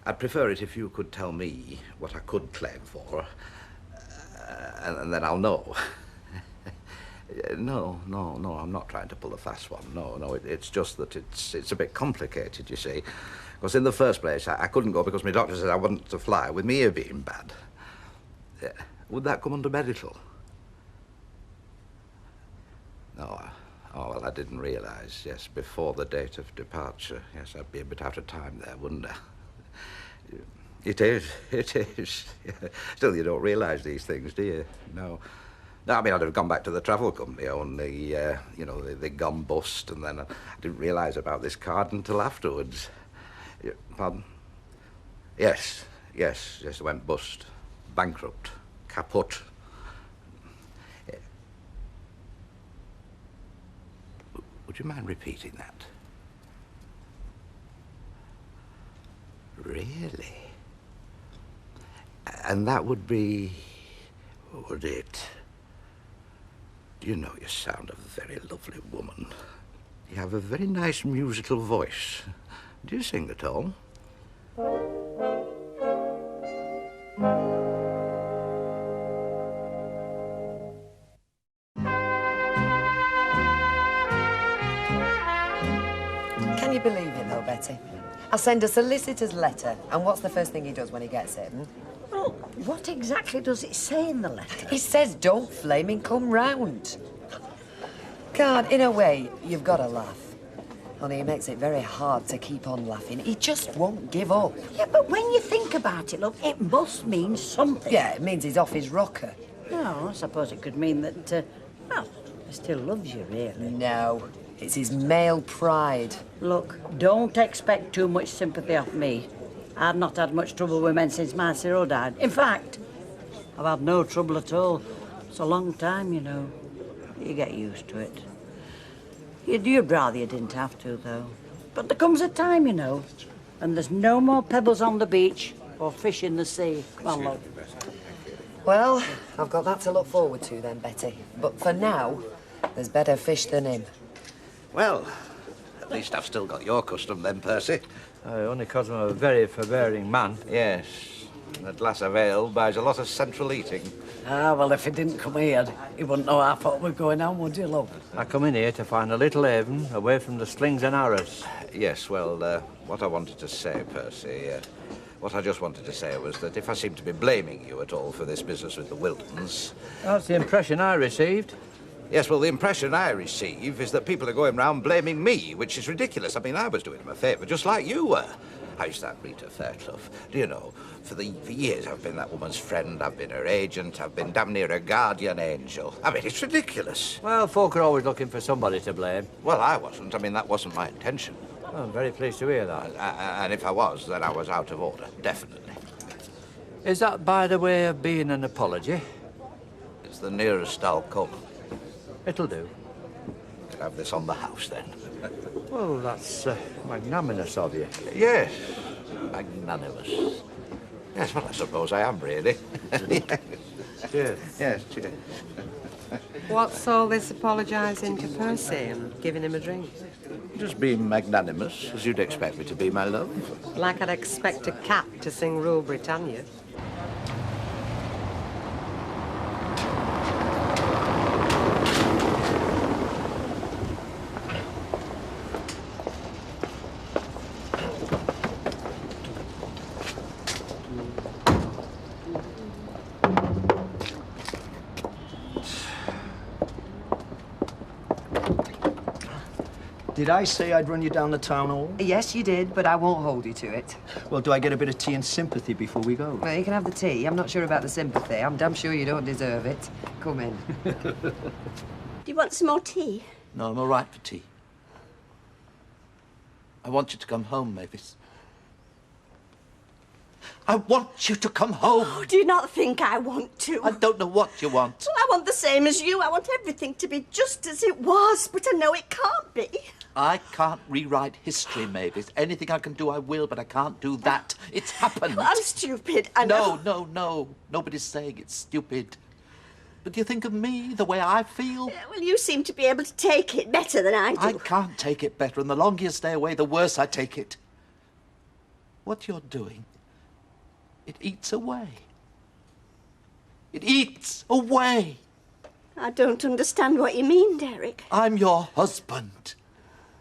I'd prefer it if you could tell me what I could claim for. And then I'll know. No, I'm not trying to pull a fast one. No, it's just that it's a bit complicated, you see. Because in the first place, I couldn't go because my doctor said I wasn't to fly with my ear being bad. Would that come under medical? No. Oh, well, I didn't realise. Yes, before the date of departure. Yes, I'd be a bit out of time there, wouldn't I? It is. Still, you don't realise these things, do you? No. I mean, I'd have gone back to the travel company, only, you know, they'd gone bust, and then I didn't realise about this card until afterwards. Pardon? Yes, it went bust. Bankrupt. Kaput. Would you mind repeating that? Really? And that would be... would it? You know you sound a very lovely woman. You have a very nice musical voice. Do you sing at all? Can you believe it, though, Betty? I send a solicitor's letter, and what's the first thing he does when he gets it? Well, what exactly does it say in the letter? He says, don't flaming come round. God, in a way, you've got to laugh. Only he makes it very hard to keep on laughing. He just won't give up. Yeah, but when you think about it, look, it must mean something. Yeah, it means he's off his rocker. No, I suppose it could mean that, well, he still loves you, really. No, it's his male pride. Look, don't expect too much sympathy off me. I've not had much trouble with men since my Cyril died. In fact, I've had no trouble at all. It's a long time, you know. You get used to it. You'd rather you didn't have to, though. But there comes a time, you know, and there's no more pebbles on the beach or fish in the sea. Come on, love. Well, I've got that to look forward to then, Betty. But for now, there's better fish than him. Well, at least I've still got your custom then, Percy. Only because I'm a very forbearing man. Yes. A glass of ale buys a lot of central eating. Ah, well, if he didn't come here, he wouldn't know half what we're going on, would you, love? I come in here to find a little haven away from the slings and arrows. Yes, well, what I wanted to say, Percy, what I just wanted to say was that if I seem to be blaming you at all for this business with the Wiltons... That's the impression I received. Yes, well, the impression I receive is that people are going round blaming me, which is ridiculous. I mean, I was doing them a favour, just like you were. How's that, Rita Fairclough? Do you know, for years I've been that woman's friend, I've been her agent, I've been damn near her guardian angel. I mean, it's ridiculous. Well, folk are always looking for somebody to blame. Well, I wasn't. I mean, that wasn't my intention. Well, I'm very pleased to hear that. And if I was, then I was out of order, definitely. Is that by the way of being an apology? It's the nearest I'll come. It'll do. Could have this on the house, then. Well, that's magnanimous of you. Yes, magnanimous. Yes, well, I suppose I am, really. Cheers. Yes, cheers. What's all this apologising to Percy and giving him a drink? Just being magnanimous, as you'd expect me to be, my love. Like I'd expect a cat to sing Rule Britannia. Did I say I'd run you down the town hall? Yes, you did, but I won't hold you to it. Well, do I get a bit of tea and sympathy before we go? Well, you can have the tea. I'm not sure about the sympathy. I'm damn sure you don't deserve it. Come in. Do you want some more tea? No, I'm all right for tea. I want you to come home, Mavis. I want you to come home. Oh, do you not think I want to? I don't know what you want. Well, I want the same as you. I want everything to be just as it was, but I know it can't be. I can't rewrite history, Mavis. Anything I can do, I will, but I can't do that. It's happened. Well, I'm stupid, I know. No. Nobody's saying it's stupid. But do you think of me the way I feel? Well, you seem to be able to take it better than I do. I can't take it better, and the longer you stay away, the worse I take it. What you're doing, it eats away. It eats away. I don't understand what you mean, Derek. I'm your husband.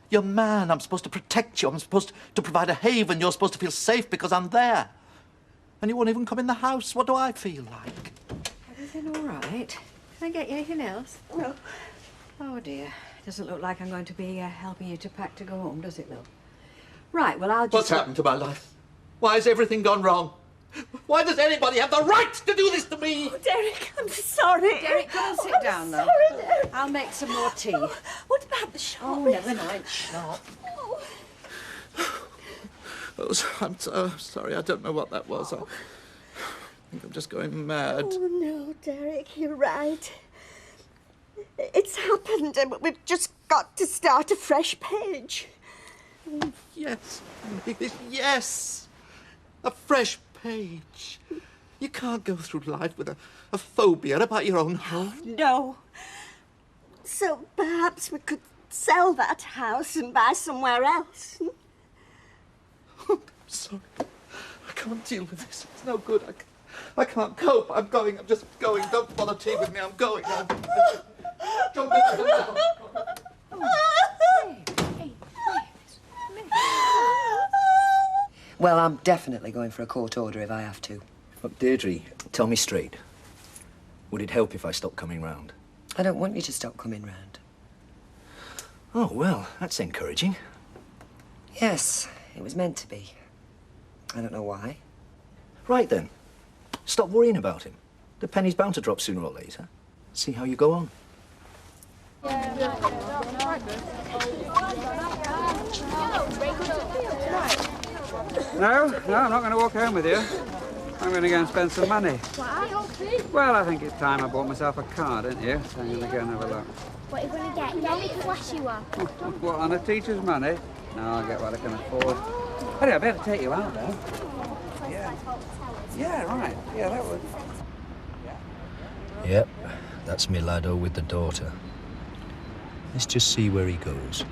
You're man. I'm supposed to protect you. I'm supposed to provide a haven. You're supposed to feel safe because I'm there. And you won't even come in the house. What do I feel like? Everything all right? Can I get you anything else? No. Oh, dear. Doesn't look like I'm going to be helping you to pack to go home, does it, Lil? Right, well, I'll just... What's happened to my life? Why has everything gone wrong? Why does anybody have the right to do this to me? Oh, Derek, I'm sorry. Derek, come and sit down, though. Sorry, Derek. I'll make some more tea. Oh, what about the shop? Oh, never mind. Shop. Oh, I'm so sorry. I don't know what that was. I think I'm just going mad. Oh, no, Derek, you're right. It's happened, but we've just got to start a fresh page. Yes, yes. A fresh page. You can't go through life with a phobia about your own home. No. So perhaps we could sell that house and buy somewhere else. I'm sorry. I can't deal with this. It's no good. I can't cope. I'm going. I'm just going. Don't bother tea with me. I'm going. Don't Well, I'm definitely going for a court order if I have to. Look, Deirdre, tell me straight. Would it help if I stopped coming round? I don't want you to stop coming round. Oh, well, that's encouraging. Yes, it was meant to be. I don't know why. Right then. Stop worrying about him. The penny's bound to drop sooner or later. See how you go on. No, I'm not going to walk home with you. I'm going to go and spend some money. Why? Well, I think it's time I bought myself a car, don't you? So I'm going to go and have a look. What are you going to get? You know we can flash you one. What, on a teacher's money? No, I'll get what I can afford. Anyway, I better take you out, though. Yeah, right. Yeah, that would. Yep, that's me laddo with the daughter. Let's just see where he goes.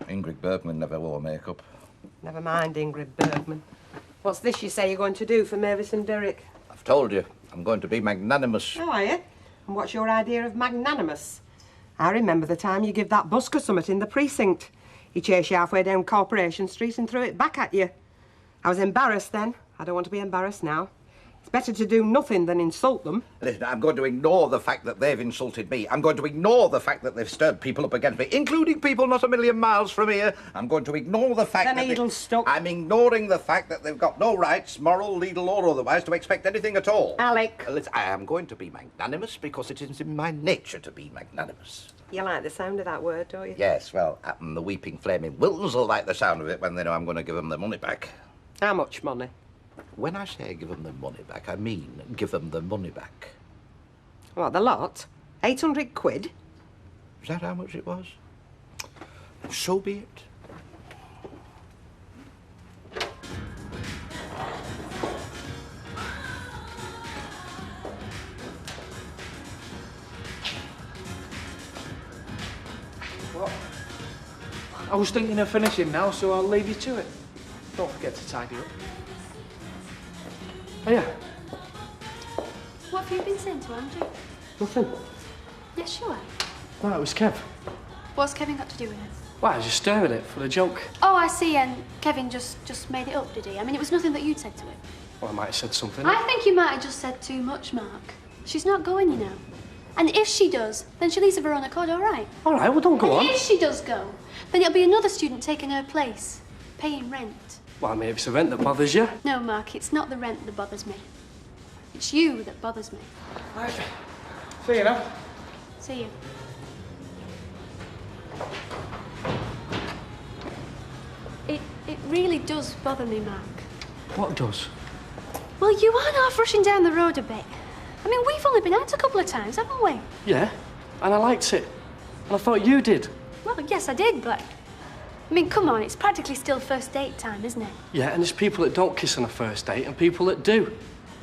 Ingrid Bergman never wore makeup. Never mind, Ingrid Bergman. What's this you say you're going to do for Mavis and Derek? I've told you, I'm going to be magnanimous. Oh, are you? And what's your idea of magnanimous? I remember the time you give that busker summit in the precinct. He chased you halfway down Corporation Street and threw it back at you. I was embarrassed then. I don't want to be embarrassed now. It's better to do nothing than insult them. Listen, I'm going to ignore the fact that they've insulted me. I'm going to ignore the fact that they've stirred people up against me, including people not a million miles from here. I'm going to ignore the fact The needle's stuck. I'm ignoring the fact that they've got no rights, moral, legal or otherwise, to expect anything at all. Alec. Listen, I am going to be magnanimous because it is in my nature to be magnanimous. You like the sound of that word, don't you? Yes, well, the weeping flaming Wiltons will like the sound of it when they know I'm going to give them their money back. How much money? When I say give them their money back, I mean give them their money back. What, the lot? 800 quid? Is that how much it was? So be it. What? I was thinking of finishing now, so I'll leave you to it. Don't forget to tidy up. Oh, yeah. What have you been saying to Andrew? Nothing. Yes, sure. No, it was Kev. What's Kevin got to do with it? Why, I was just staring at it for a joke. Oh, I see, and Kevin just made it up, did he? I mean, it was nothing that you'd said to him. Well, I might have said something. I think you might have just said too much, Mark. She's not going, you know. And if she does, then she'll leave of her own accord, all right? All right, well, don't go on. And if she does go, then it'll be another student taking her place, paying rent. Well, maybe it's the rent that bothers you. No, Mark, it's not the rent that bothers me. It's you that bothers me. Right. See you now. See you. It really does bother me, Mark. What does? Well, you are half rushing down the road a bit. I mean, we've only been out a couple of times, haven't we? Yeah, and I liked it. And I thought you did. Well, yes, I did, but... I mean, come on, it's practically still first date time, isn't it? Yeah, and there's people that don't kiss on a first date and people that do.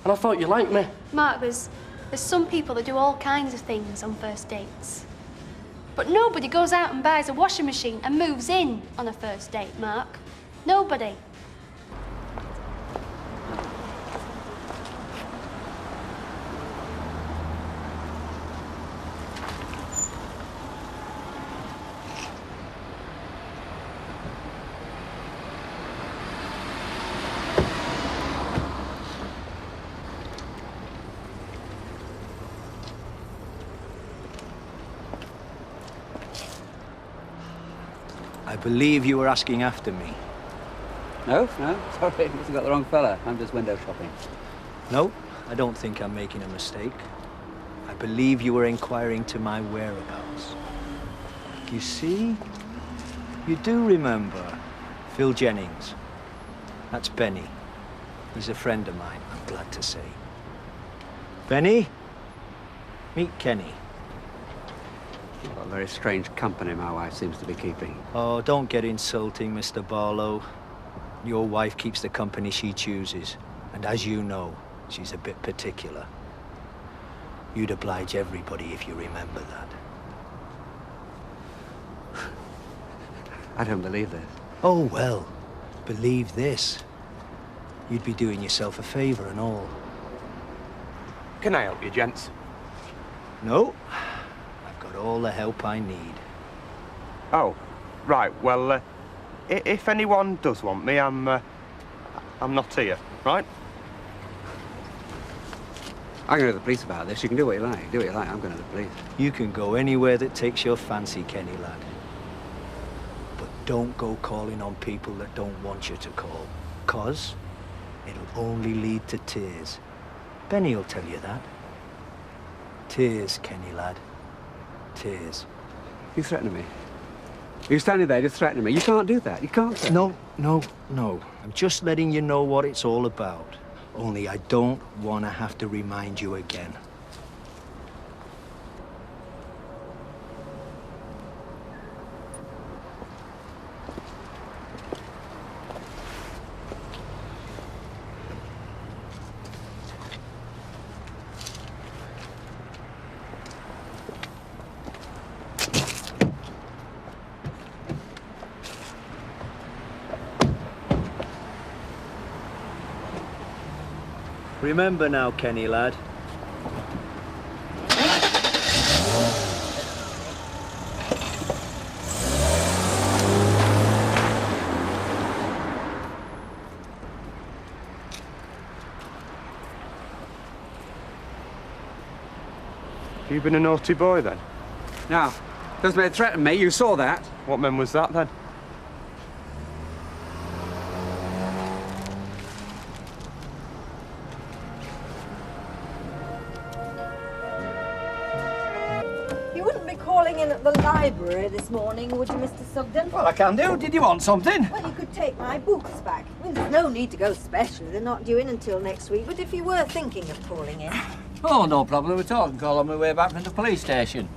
And I thought you liked me. Mark, there's some people that do all kinds of things on first dates. But nobody goes out and buys a washing machine and moves in on a first date, Mark. Nobody. I believe you were asking after me. No, sorry, you must have got the wrong fella. I'm just window shopping. No, I don't think I'm making a mistake. I believe you were inquiring to my whereabouts. You see, you do remember Phil Jennings. That's Benny. He's a friend of mine, I'm glad to say. Benny, meet Kenny. Well, a very strange company my wife seems to be keeping. Oh, don't get insulting, Mr. Barlow. Your wife keeps the company she chooses. And as you know, she's a bit particular. You'd oblige everybody if you remember that. I don't believe this. Oh, well, believe this. You'd be doing yourself a favor and all. Can I help you, gents? No, I've got all the help I need. Oh, right. Well, if anyone does want me, I'm not here, right? I'm going to the police about this. You can do what you like. Do what you like. I'm going to the police. You can go anywhere that takes your fancy, Kenny lad. But don't go calling on people that don't want you to call, 'cause it'll only lead to tears. Benny'll tell you that. Tears, Kenny lad. Tears. You threatening me? You're standing there just threatening me. You can't do that. You can't. No. I'm just letting you know what it's all about. Only I don't want to have to remind you again. Remember now, Kenny lad. You've been a naughty boy, then? Now, those men threatened me. You saw that. What men was that, then? You wouldn't be calling in at the library this morning, would you, Mr. Sugden? Well, I can do. Did you want something? Well, you could take my books back. I mean, there's no need to go specially. They're not due in until next week. But if you were thinking of calling in... Oh, no problem at all. I can call on my way back from the police station.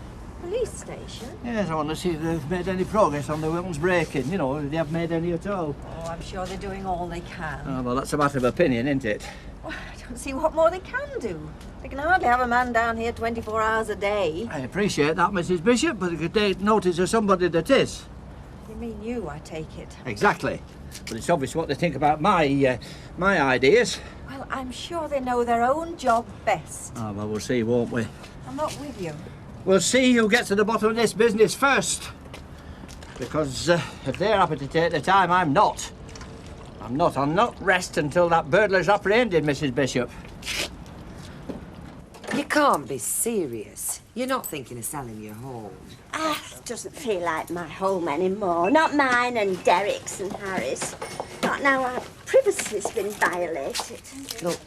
Police station? Yes, I want to see if they've made any progress on the Wilton's break-in. You know, if they haven't made any at all. Oh, I'm sure they're doing all they can. Oh, well, that's a matter of opinion, isn't it? Well, I don't see what more they can do. They can hardly have a man down here 24 hours a day. I appreciate that, Mrs. Bishop, but they could take notice of somebody that is. You mean you, I take it? Exactly. But it's obvious what they think about my ideas. Well, I'm sure they know their own job best. Oh, well, we'll see, won't we? I'm not with you. We'll see who gets to the bottom of this business first. Because if they're happy to take the time, I'm not. I'm not. I'll not rest until that burglar's apprehended, Mrs. Bishop. You can't be serious. You're not thinking of selling your home. It doesn't feel like my home anymore. Not mine and Derek's and Harry's. Not now our privacy's been violated. Look,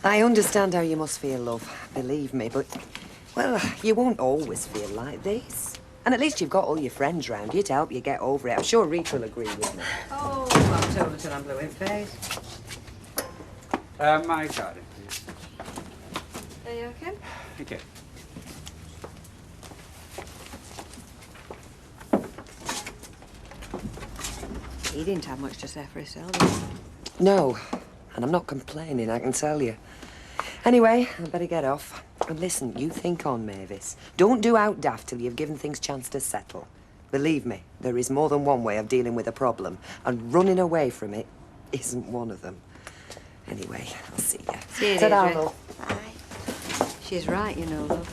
I understand how you must feel, love. Believe me, but, well, you won't always feel like this. And at least you've got all your friends round you to help you get over it. I'm sure Rita will agree with me. Oh, I'll tell her till I'm blue in face. My card, please. Are you okay? Okay. He didn't have much to say for himself, did he? No, and I'm not complaining, I can tell you. Anyway, I better get off. And listen, you think on, Mavis. Don't do out daft till you've given things chance to settle. Believe me, there is more than one way of dealing with a problem, and running away from it isn't one of them. Anyway, I'll see you. See you, Ta-da, Deirdre. love. Bye. She's right, you know, love.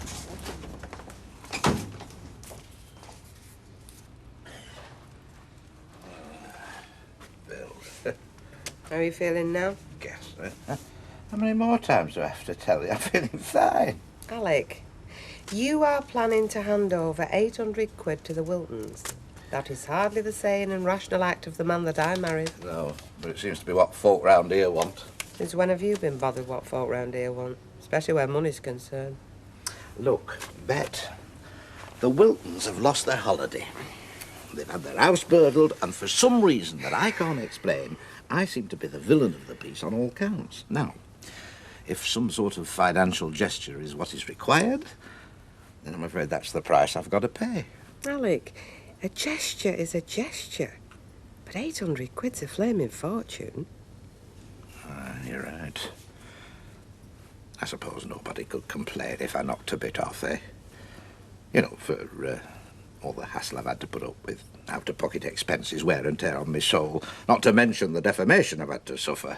Bill. How are you feeling now? Guess. How many more times do I have to tell you? I'm feeling fine. Alec, you are planning to hand over 800 quid to the Wiltons. That is hardly the sane and rational act of the man that I married. No, but it seems to be what folk round here want. Since when have you been bothered what folk round here want? Especially where money's concerned. Look, Bet, the Wiltons have lost their holiday. They've had their house burgled, and for some reason that I can't explain, I seem to be the villain of the piece on all counts. Now, if some sort of financial gesture is what is required, then I'm afraid that's the price I've got to pay. Alec, a gesture is a gesture. But 800 quid's a flaming fortune. You're right. I suppose nobody could complain if I knocked a bit off, eh? You know, for all the hassle I've had to put up with, out-of-pocket expenses, wear and tear on my soul, not to mention the defamation I've had to suffer.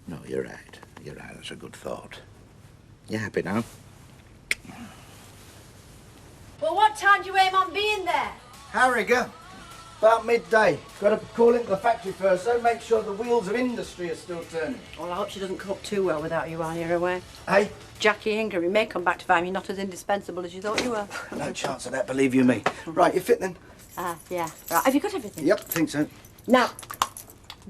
No, you're right. You're right. That's a good thought. You happy now? Well, what time do you aim on being there? Harrigan, about midday. Got to call into the factory first, though. Make sure the wheels of industry are still turning. Well, I hope she doesn't cope too well without you while you're away. Hey? Jackie Ingram, you may come back to find you're not as indispensable as you thought you were. No chance of that, believe you me. Right, you fit then? Yeah. Right, have you got everything? Yep, think so. Now,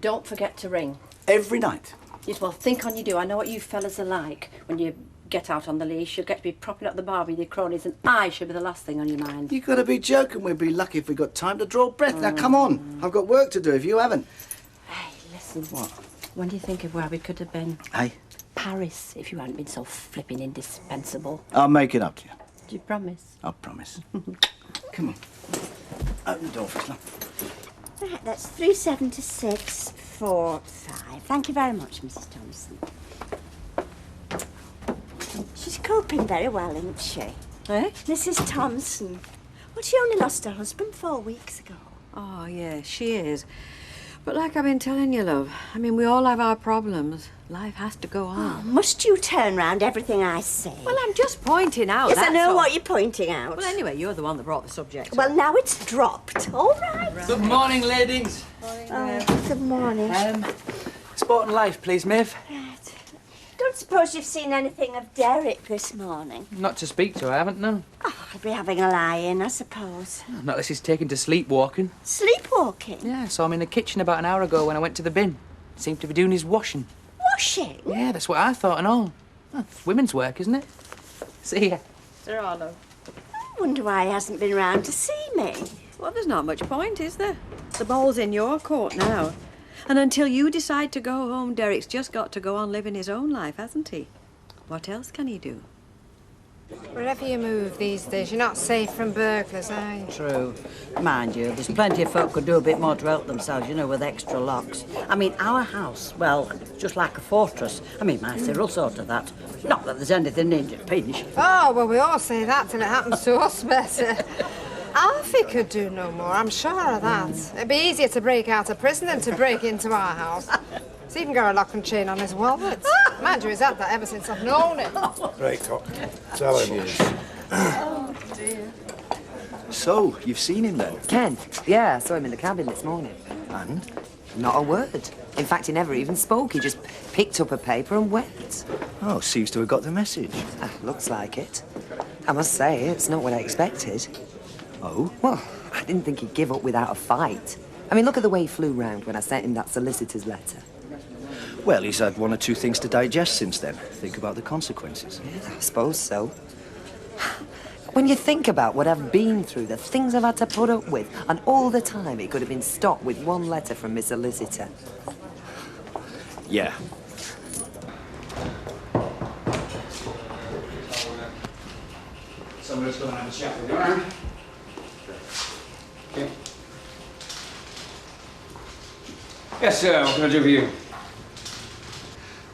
don't forget to ring. Every night? Yes, well, think on you do. I know what you fellas are like. When you get out on the leash, you'll get to be propping up the bar with your cronies, and I should be the last thing on your mind. You got to be joking. We'd be lucky if we got time to draw breath. Now, come on. I've got work to do if you haven't. Hey, listen. What? When do you think of where we could have been? Hey? Paris, if you hadn't been so flipping indispensable. I'll make it up to you. Do you promise? I'll promise. Come on. Open the door for us, love. Right, that's 37645. Thank you very much, Mrs. Thompson. She's coping very well, isn't she? Eh? Mrs. Thompson. Well, she only lost her husband 4 weeks ago. Oh, yeah, she is. But like I've been telling you, love, I mean, we all have our problems. Life has to go on. Oh, must you turn round everything I say? Well, I'm just pointing out. Yes, I that's know all. what you're pointing out. Well, anyway, you're the one that brought the subject. Well, now it's dropped. All right. Good morning, ladies. Good morning. Sport and life, please, Miv. Don't suppose you've seen anything of Derek this morning? Not to speak to, I haven't, no. I'll be having a lie-in, I suppose. Not unless he's taken to sleepwalking. Sleepwalking? Yeah, saw him in the kitchen about an hour ago when I went to the bin. Seemed to be doing his washing. Washing? Yeah, that's what I thought and all. Well, women's work, isn't it? See ya. Sir Arlo. I wonder why he hasn't been round to see me. Well, there's not much point, is there? The ball's in your court now. And until you decide to go home, Derek's just got to go on living his own life, hasn't he? What else can he do? Wherever you move these days, you're not safe from burglars, are you? True. Mind you, there's plenty of folk could do a bit more to help themselves, you know, with extra locks. I mean, our house, well, it's just like a fortress. I mean, my Cyril sort of that. Not that there's anything named at pinch. Oh, well, we all say that till it happens to us better. Alfie could do no more, I'm sure of that. It'd be easier to break out of prison than to break into our house. He's even got a lock and chain on his wallet. Mind you, he's had that ever since I've known him. Right, Cock. Tell him. Oh, dear. So, you've seen him then? Ken? Yeah, I saw him in the cabin this morning. And? Not a word. In fact, he never even spoke. He just picked up a paper and went. Oh, seems to have got the message. Looks like it. I must say, it's not what I expected. Oh? Well, I didn't think he'd give up without a fight. I mean, look at the way he flew round when I sent him that solicitor's letter. Well, he's had one or two things to digest since then. Think about the consequences. Yeah, I suppose so. When you think about what I've been through, the things I've had to put up with, and all the time it could have been stopped with one letter from my solicitor. Yeah. Somebody's going to have a chat with you, all right? Okay. Yes, sir. What can I do for you?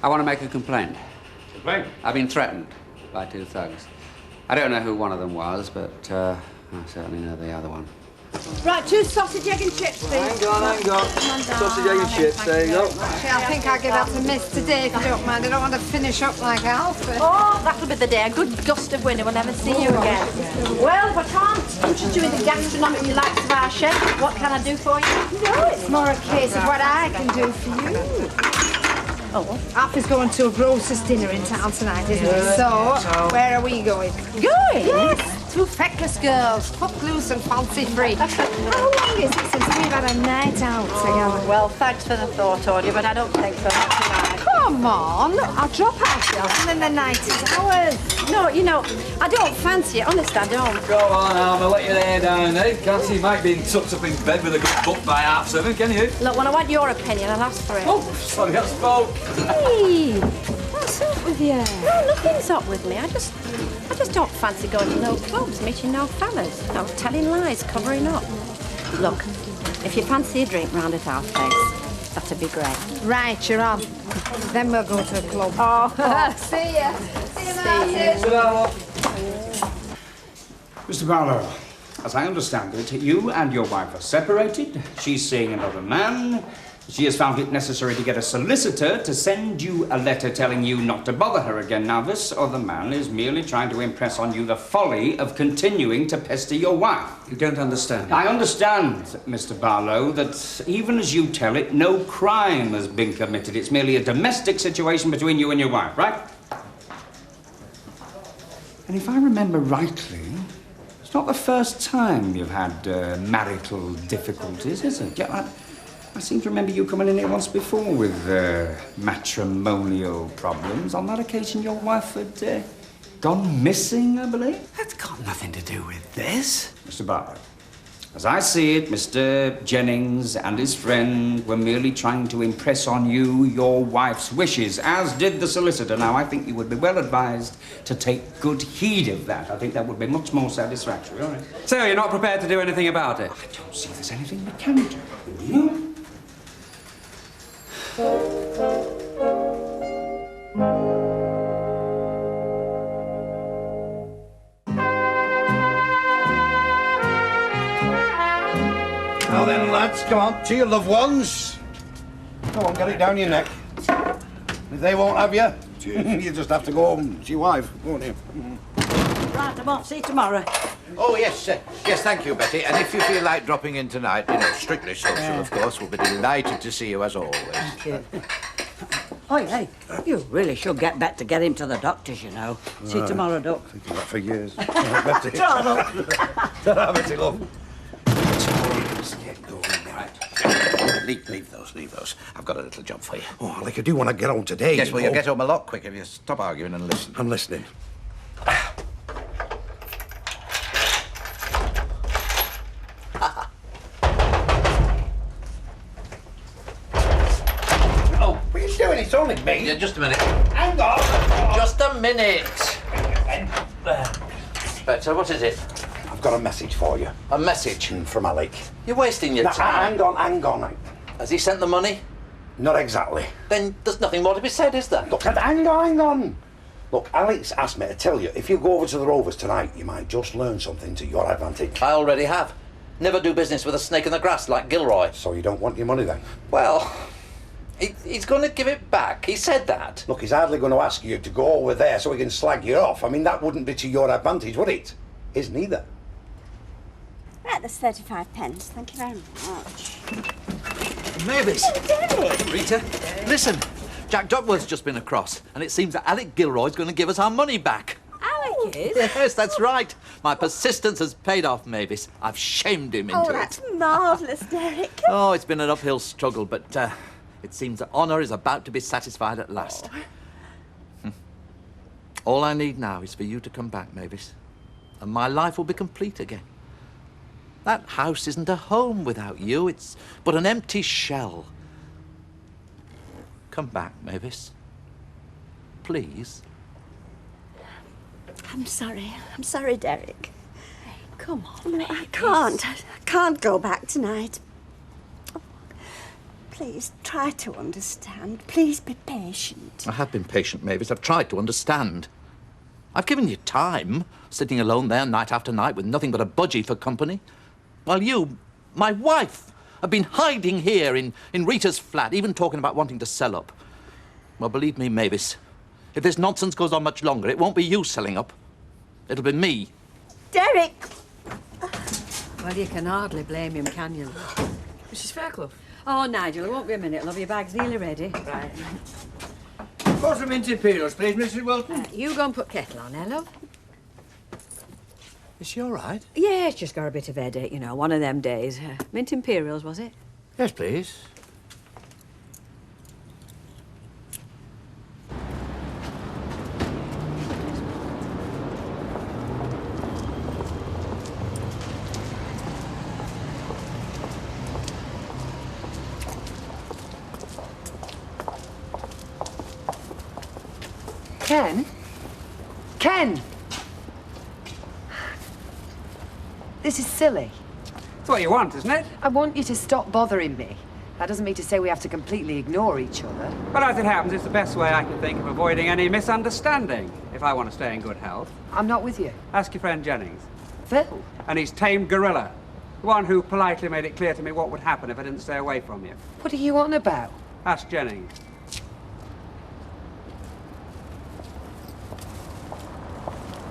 I want to make a complaint. Complaint? I've been threatened by two thugs. I don't know who one of them was, but I certainly know the other one. Right, 2 sausage, egg and chips, please. Hang on. Sausage, egg and chips, there you go. Actually, I think I'll give that to Miss today, if you don't mind. I don't want to finish up like Alfred. Oh, that'll be the day. A good gust of wind and we'll never see you again. Well, if I can't interest you in the gastronomic delights of our chef, what can I do for you? No, it's more a case of what I can do for you. Oh. Alfie's going to a grocer's dinner in town tonight, isn't he? So, where are we going? Going? Yes, to Feckless Girls, footloose and fancy-free. How long is it since we've had a night out together? Well, thanks for the thought, Audrey, but I don't think so. Not tonight. Come on, look, I'll drop ourselves and then the night is ours. No, you know, I don't fancy it. Honest, I don't. Go on, Alma, let your hair down, eh? Can't see you might be tucked up in bed with a good book by 7:30, can you? Look, when I want your opinion, I'll ask for it. Oh, sorry, I spoke. Hey, what's up with you? No, nothing's up with me. I just don't fancy going to no clubs, meeting no fellas. No, telling lies, covering up. Look, if you fancy a drink round at our place, that'd be great. Right, you're on. Then we'll go to a club. Oh, see ya. See you, Martin. Mr. Barlow, as I understand it, you and your wife are separated. She's seeing another man. She has found it necessary to get a solicitor to send you a letter telling you not to bother her again. Now, this other man is merely trying to impress on you the folly of continuing to pester your wife. You don't understand. I understand, Mr. Barlow, that even as you tell it, no crime has been committed. It's merely a domestic situation between you and your wife, right? And if I remember rightly, it's not the first time you've had marital difficulties, is it? Yeah, I seem to remember you coming in here once before with matrimonial problems. On that occasion, your wife had gone missing, I believe. That's got nothing to do with this. Mr. Barlow, as I see it, Mr. Jennings and his friend were merely trying to impress on you your wife's wishes, as did the solicitor. Now, I think you would be well advised to take good heed of that. I think that would be much more satisfactory, all right? So, you're not prepared to do anything about it? I don't see there's anything we can do, do you? Now then, lads, come on, to your loved ones. Come on, get it down your neck. If they won't have you, you just have to go home to your wife, won't you? Right, I'm off. See you tomorrow. Oh, yes, yes, thank you, Betty. And if you feel like dropping in tonight, you know, strictly social, of course, we'll be delighted to see you as always. Thank you. Oh, hey, you really should get back to get him to the doctors, you know. See you tomorrow, Duck. Thinking that for years. Betty. Ta-ra, Betty, love. Let's get going, right. Leave those. I've got a little job for you. Oh, like I do want to get home today. Yes, well, you'll get home a lot quicker if you stop arguing and listen. I'm listening. Oh, what are you doing? It's only me. Yeah, just a minute. Hang on. Just a minute. Better, what is it? I've got a message for you. A message? From Alec. You're wasting your time. Hang on. Has he sent the money? Not exactly. Then there's nothing more to be said, is there? Look, hang on. Look, Alex asked me to tell you, if you go over to the Rovers tonight, you might just learn something to your advantage. I already have. Never do business with a snake in the grass like Gilroy. So you don't want your money then? Well, he's going to give it back. He said that. Look, he's hardly going to ask you to go over there so he can slag you off. I mean, that wouldn't be to your advantage, would it? His neither. Right, there's 35 pence. Thank you very much. Mavis! Derek! Rita, listen. Jack Duckworth's just been across, and it seems that Alec Gilroy's going to give us our money back. Alec is? Yes, that's right. My persistence has paid off, Mavis. I've shamed him into Oh, that's marvellous, Derek. Oh, it's been an uphill struggle, but it seems that honour is about to be satisfied at last. All I need now is for you to come back, Mavis, and my life will be complete again. That house isn't a home without you. It's but an empty shell. Come back, Mavis. Please. I'm sorry. I'm sorry, Derek. Come on, No, I can't. I can't go back tonight. Oh, please, try to understand. Please be patient. I have been patient, Mavis. I've tried to understand. I've given you time, sitting alone there night after night with nothing but a budgie for company. While you, my wife, have been hiding here in Rita's flat, even talking about wanting to sell up. Well, believe me, Mavis, if this nonsense goes on much longer, it won't be you selling up. It'll be me. Derek! Well, you can hardly blame him, can you? Mrs. Fairclough. Oh, Nigel, it won't be a minute. Love, your bag's nearly ready. Right. Pour some mint imperials, please, Mrs. Wilton. You go and put kettle on, eh, love? Is she all right? Yeah, it's just got a bit of headache, you know, one of them days. Mint imperials, was it? Yes, please. Ken? Ken! This is silly. It's what you want, isn't it? I want you to stop bothering me. That doesn't mean to say we have to completely ignore each other. Well, as it happens, it's the best way I can think of avoiding any misunderstanding, if I want to stay in good health. I'm not with you. Ask your friend Jennings. Phil? And his tame gorilla. The one who politely made it clear to me what would happen if I didn't stay away from you. What are you on about? Ask Jennings.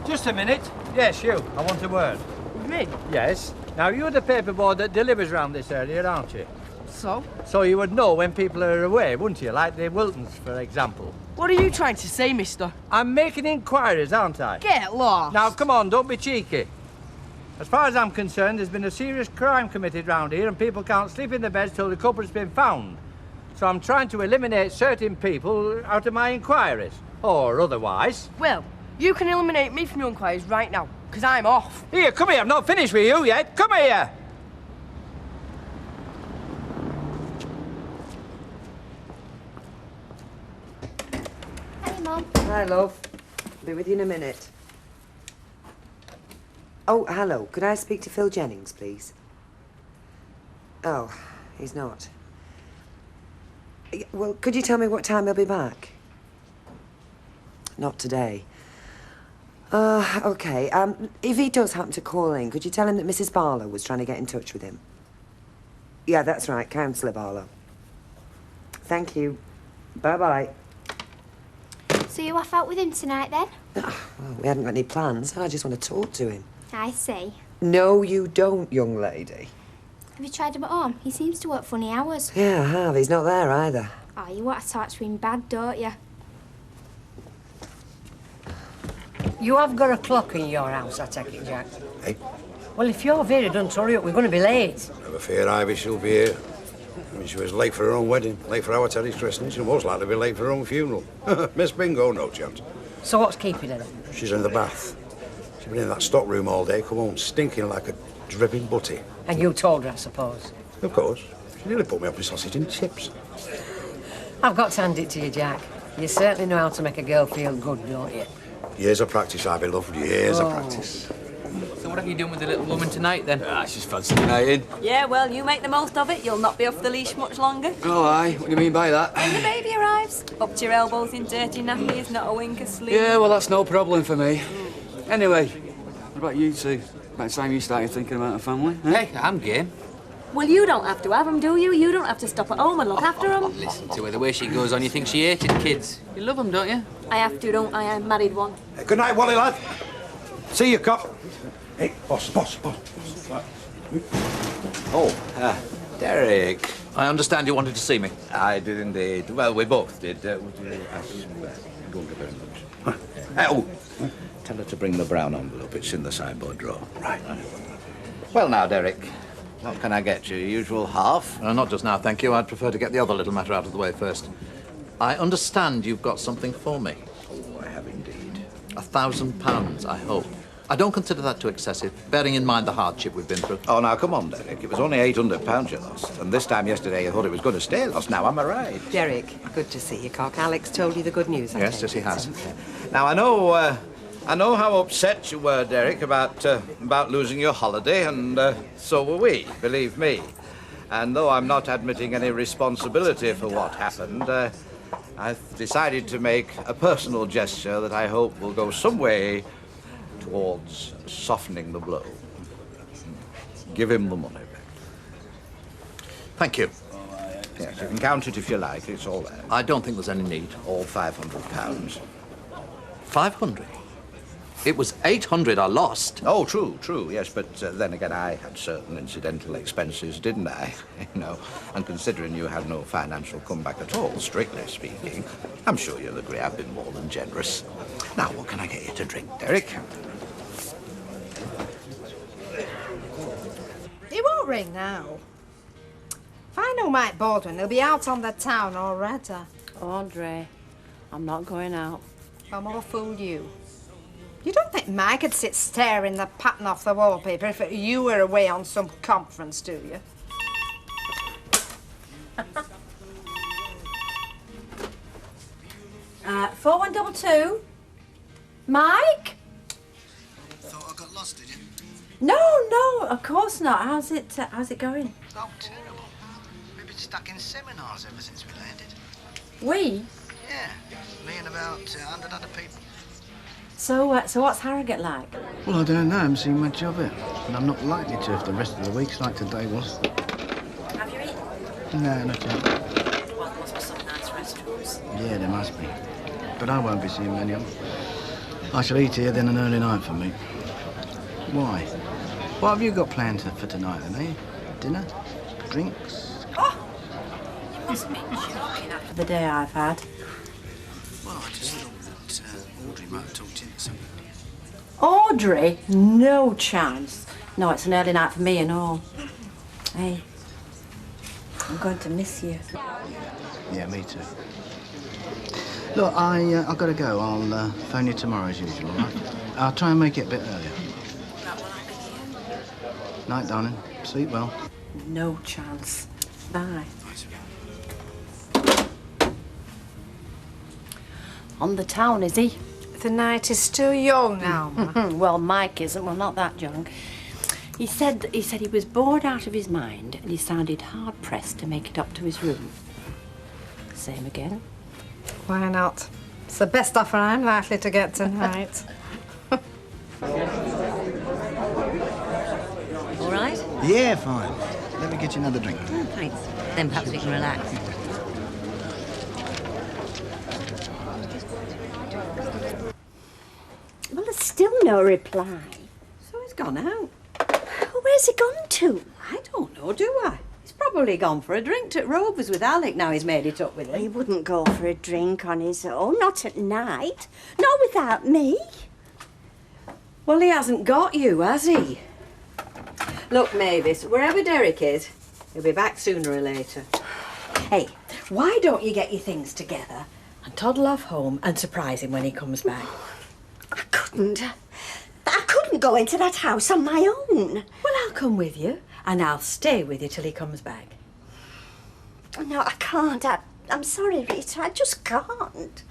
Just a minute. Yes, you. I want a word. Me? Yes. Now, you're the paperboy that delivers round this area, aren't you? So? So you would know when people are away, wouldn't you? Like the Wiltons, for example. What are you trying to say, mister? I'm making inquiries, aren't I? Get lost. Now, come on, don't be cheeky. As far as I'm concerned, there's been a serious crime committed round here and people can't sleep in their beds till the culprit's been found. So I'm trying to eliminate certain people out of my inquiries. Or otherwise. Well, you can eliminate me from your inquiries right now, because I'm off. Here, come here. I'm not finished with you yet. Come here. Hey, Mum. Hi, love. Be with you in a minute. Oh, hello. Could I speak to Phil Jennings, please? Oh, he's not. Well, could you tell me what time he'll be back? Not today. OK. If he does happen to call in, could you tell him that Mrs. Barlow was trying to get in touch with him? Yeah, that's right, Councillor Barlow. Thank you. Bye-bye. So you off out with him tonight, then? Well, we hadn't got any plans. I just want to talk to him. I see. No, you don't, young lady. Have you tried him at home? He seems to work funny hours. Yeah, I have. He's not there either. Oh, you want to talk to him bad, don't you? You have got a clock in your house, I take it, Jack? Hey? Well, if you're very done, hurry up. We're going to be late. Never fear, Ivy, she'll be here. I mean, she was late for her own wedding, late for our Teddy's christening. She'll most likely be late for her own funeral. Miss Bingo, no chance. So what's keeping her then? She's in the bath. She's been in that stock room all day, come home stinking like a dripping butty. And you told her, I suppose. Of course. She nearly put me up with sausage and chips. I've got to hand it to you, Jack. You certainly know how to make a girl feel good, don't you? Years of practice, Ivy, love. Years of practice. So what have you done with the little woman tonight, then? She's fancying the night in. Yeah, well, you make the most of it. You'll not be off the leash much longer. Oh, aye. What do you mean by that? When the baby arrives, up to your elbows in dirty nappies, not a wink of sleep. Yeah, well, that's no problem for me. Anyway, what about you two? About time you started thinking about a family. Hey, I'm game. Well, you don't have to have them, do you? You don't have to stop at home and look after them. Listen to her, the way she goes on, you think she hated kids. You love them, don't you? I have to, don't I? I'm married one. Good night, Wally, lad. See you, cop. Hey, boss. Oh, Derek. I understand you wanted to see me. I did indeed. Well, we both did. Would you go and give her a lunch? Oh, tell her to bring the brown envelope. It's in the sideboard drawer. Right. Well, now, Derek, what can I get you? Usual half? Not just now, thank you. I'd prefer to get the other little matter out of the way first. I understand you've got something for me. Oh, I have indeed. £1,000, I hope. I don't consider that too excessive, bearing in mind the hardship we've been through. Oh, now, come on, Derek. It was only £800 you lost. And this time yesterday you thought it was going to stay lost. Now, am I right? Derek, good to see you, Cock. Alex told you the good news, I Yes, think. yes, he has. Now, I know how upset you were, Derek, about losing your holiday, and so were we, believe me. And though I'm not admitting any responsibility for what happened, I've decided to make a personal gesture that I hope will go some way towards softening the blow. Give him the money back. Thank you. Yes, you can count it if you like. It's all there. I don't think there's any need. All £500. 500? It was 800 I lost. Oh, true, yes, but then again, I had certain incidental expenses, didn't I? You know, and considering you had no financial comeback at all, strictly speaking, I'm sure you'll agree I've been more than generous. Now, what can I get you to drink, Derek? He won't ring now. If I know Mike Baldwin, he'll be out on the town already. Audrey, I'm not going out. I'm all fool you. You don't think Mike would sit staring the pattern off the wallpaper if you were away on some conference, do you? 4122. Mike? Thought I got lost, did you? No, of course not. How's it going? Oh, terrible. We've been stuck in seminars ever since we landed. We? Yeah, me and about 100 other people. So what's Harrogate like? Well, I don't know. I haven't seen much of it. And I'm not likely to if the rest of the week's like today was. Have you eaten? No, not yet. Well, there must be some nice restaurants. Yeah, there must be. But I won't be seeing many of them. I shall eat here, then an early night for me. Why? What have you got planned for tonight, then, eh? Dinner? Drinks? Oh! You must be joking after the day I've had. Well, I just thought that Audrey might have talked into something. Audrey? No chance. No, it's an early night for me and all. Hey, I'm going to miss you. Yeah, me too. Look, I've got to go. I'll phone you tomorrow as usual, all right? I'll try and make it a bit earlier. Night, darling. Sleep well. No chance. Bye. On the town, is he? The night is still young now, Ma. Well, Mike isn't. Well, not that young. He said he was bored out of his mind and he sounded hard-pressed to make it up to his room. Same again. Why not? It's the best offer I'm likely to get tonight. All right? Yeah, fine. Let me get you another drink. Oh, thanks. Then perhaps we can relax. Well, there's still no reply. So he's gone out. Well, where's he gone to? I don't know, do I? He's probably gone for a drink at Rover's with Alec now he's made it up with him. He wouldn't go for a drink on his own, not at night. Not without me. Well, he hasn't got you, has he? Look, Mavis, wherever Derek is, he'll be back sooner or later. Hey, why don't you get your things together and toddle off home and surprise him when he comes back? I couldn't go into that house on my own. Well, I'll come with you and I'll stay with you till he comes back. No, I can't. I'm sorry, Rita. I just can't.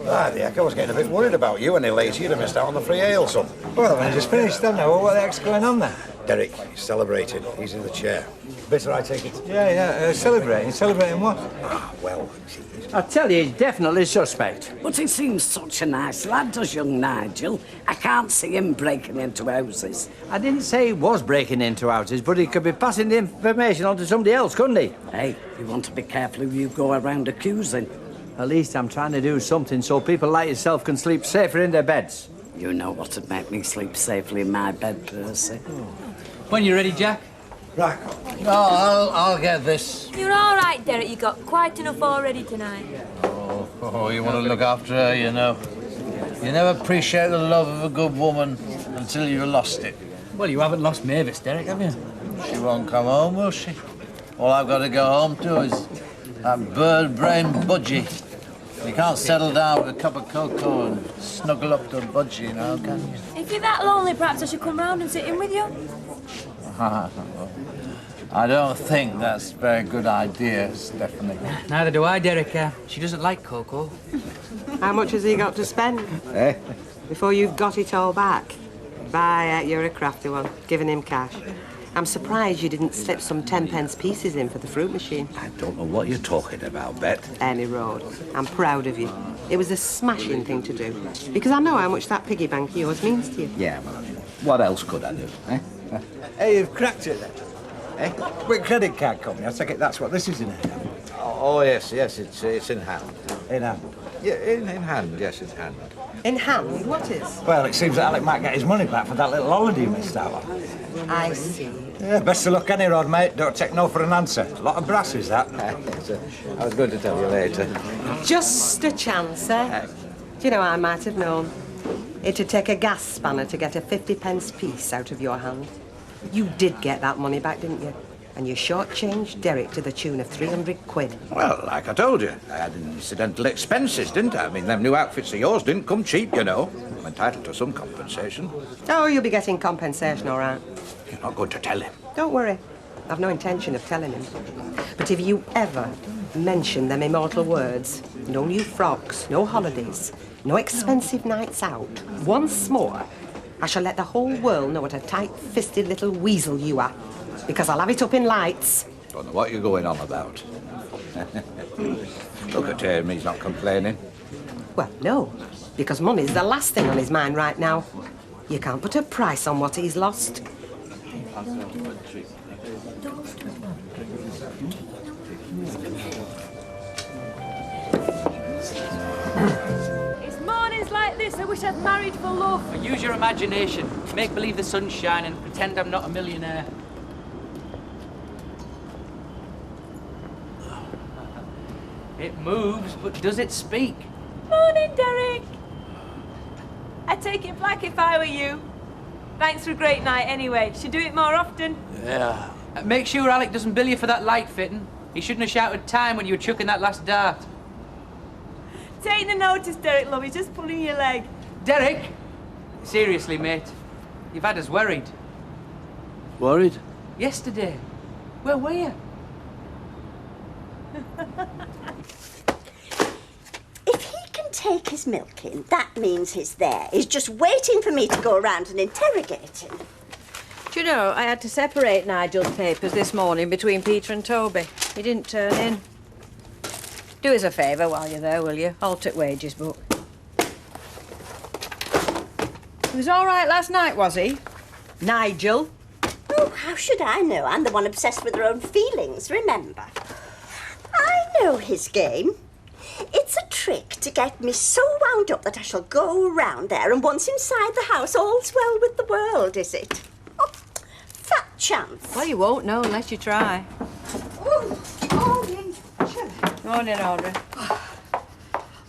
Ah, the heck, I was getting a bit worried about you when they late. You'd have missed out on the free ale, son. Well, I just finished, don't know. What the heck's going on there? Derek, he's celebrating. He's in the chair. Bitter, I take it? Yeah, celebrating. Celebrating what? Ah, well, I tell you, he's definitely suspect. But he seems such a nice lad, does young Nigel. I can't see him breaking into houses. I didn't say he was breaking into houses, but he could be passing the information on to somebody else, couldn't he? Hey, you want to be careful who you go around accusing. At least I'm trying to do something so people like yourself can sleep safer in their beds. You know what'd make me sleep safely in my bed, Percy. When you're ready, Jack. Right. Oh, I'll get this. You're all right, Derek. You got quite enough already tonight. Oh, you want to look after her, you know. You never appreciate the love of a good woman until you've lost it. Well, you haven't lost Mavis, Derek, have you? She won't come home, will she? All I've got to go home to is that bird-brain budgie. You can't settle down with a cup of cocoa and snuggle up to a budgie, you know, can you? If you're that lonely, perhaps I should come round and sit in with you. I don't think that's a very good idea, Stephanie. Neither do I, Derek. She doesn't like cocoa. How much has he got to spend? Eh? Before you've got it all back? You're a crafty one, giving him cash. I'm surprised you didn't slip some 10-pence pieces in for the fruit machine. I don't know what you're talking about, Bet. Any road. I'm proud of you. It was a smashing thing to do, because I know how much that piggy bank of yours means to you. Yeah, well, what else could I do, eh? Hey, you've cracked it then. Eh? With credit card company, I take it that's what this is in it. Oh, yes, it's in hand. In hand? Yeah, in hand, yes, in hand. In hand? What is? Well, it seems that Alec might get his money back for that little holiday he missed out on. I see. Yeah, best of luck any road, mate. Don't take no for an answer. A lot of brass is that. I was going to tell you later. Just a chance, eh? Do you know, I might have known. It'd take a gas spanner to get a 50-pence piece out of your hand. You did get that money back, didn't you? And you shortchanged Derek to the tune of 300 quid. Well, like I told you, I had incidental expenses, didn't I? I mean, them new outfits of yours didn't come cheap, you know. I'm entitled to some compensation. Oh, you'll be getting compensation, all right. You're not going to tell him. Don't worry. I've no intention of telling him. But if you ever mention them immortal words, no new frocks, no holidays, no expensive nights out, once more, I shall let the whole world know what a tight-fisted little weasel you are. Because I'll have it up in lights. Don't know what you're going on about. Look at him, he's not complaining. Well, no, because money's the last thing on his mind right now. You can't put a price on what he's lost. It's mornings like this I wish I'd married for love. Use your imagination. Make believe the sun's shining and pretend I'm not a millionaire. It moves, but does it speak? Morning, Derek. I'd take it black if I were you. Thanks for a great night anyway. Should do it more often. Yeah. Make sure Alec doesn't bill you for that light fitting. He shouldn't have shouted time when you were chucking that last dart. Take the notice, Derek, love. He's just pulling your leg. Derek! Seriously, mate. You've had us worried. Worried? Yesterday. Where were you? If he can take his milk in, that means he's there. He's just waiting for me to go around and interrogate him. Do you know, I had to separate Nigel's papers this morning between Peter and Toby. He didn't turn in. Do us a favour while you're there, will you? Alter wages book. He was all right last night, was he? Nigel? Oh, how should I know? I'm the one obsessed with her own feelings, remember? I know his game. It's a trick to get me so wound up that I shall go round there, and once inside the house, all's well with the world, is it? Oh, fat chance. Well, you won't know unless you try. Morning, Audrey.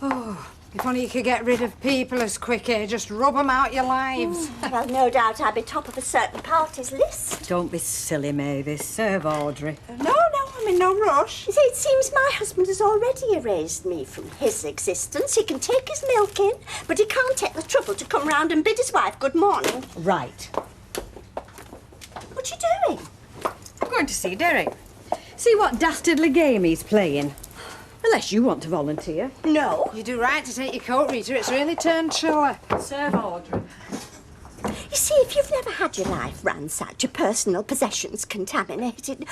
Oh, if only you could get rid of people as quick here, just rub them out your lives. Well, no doubt I'll be top of a certain party's list. Don't be silly, Mavis. Serve Audrey. No, I'm in no rush. You see, it seems my husband has already erased me from his existence. He can take his milk in, but he can't take the trouble to come round and bid his wife good morning. Right. What you doing? I'm going to see Derek. See what dastardly game he's playing. Unless you want to volunteer. No. You do right to take your coat, Rita. It's really turned chilly. Serve Audrey. You see, if you've never had your life ransacked, your personal possessions contaminated,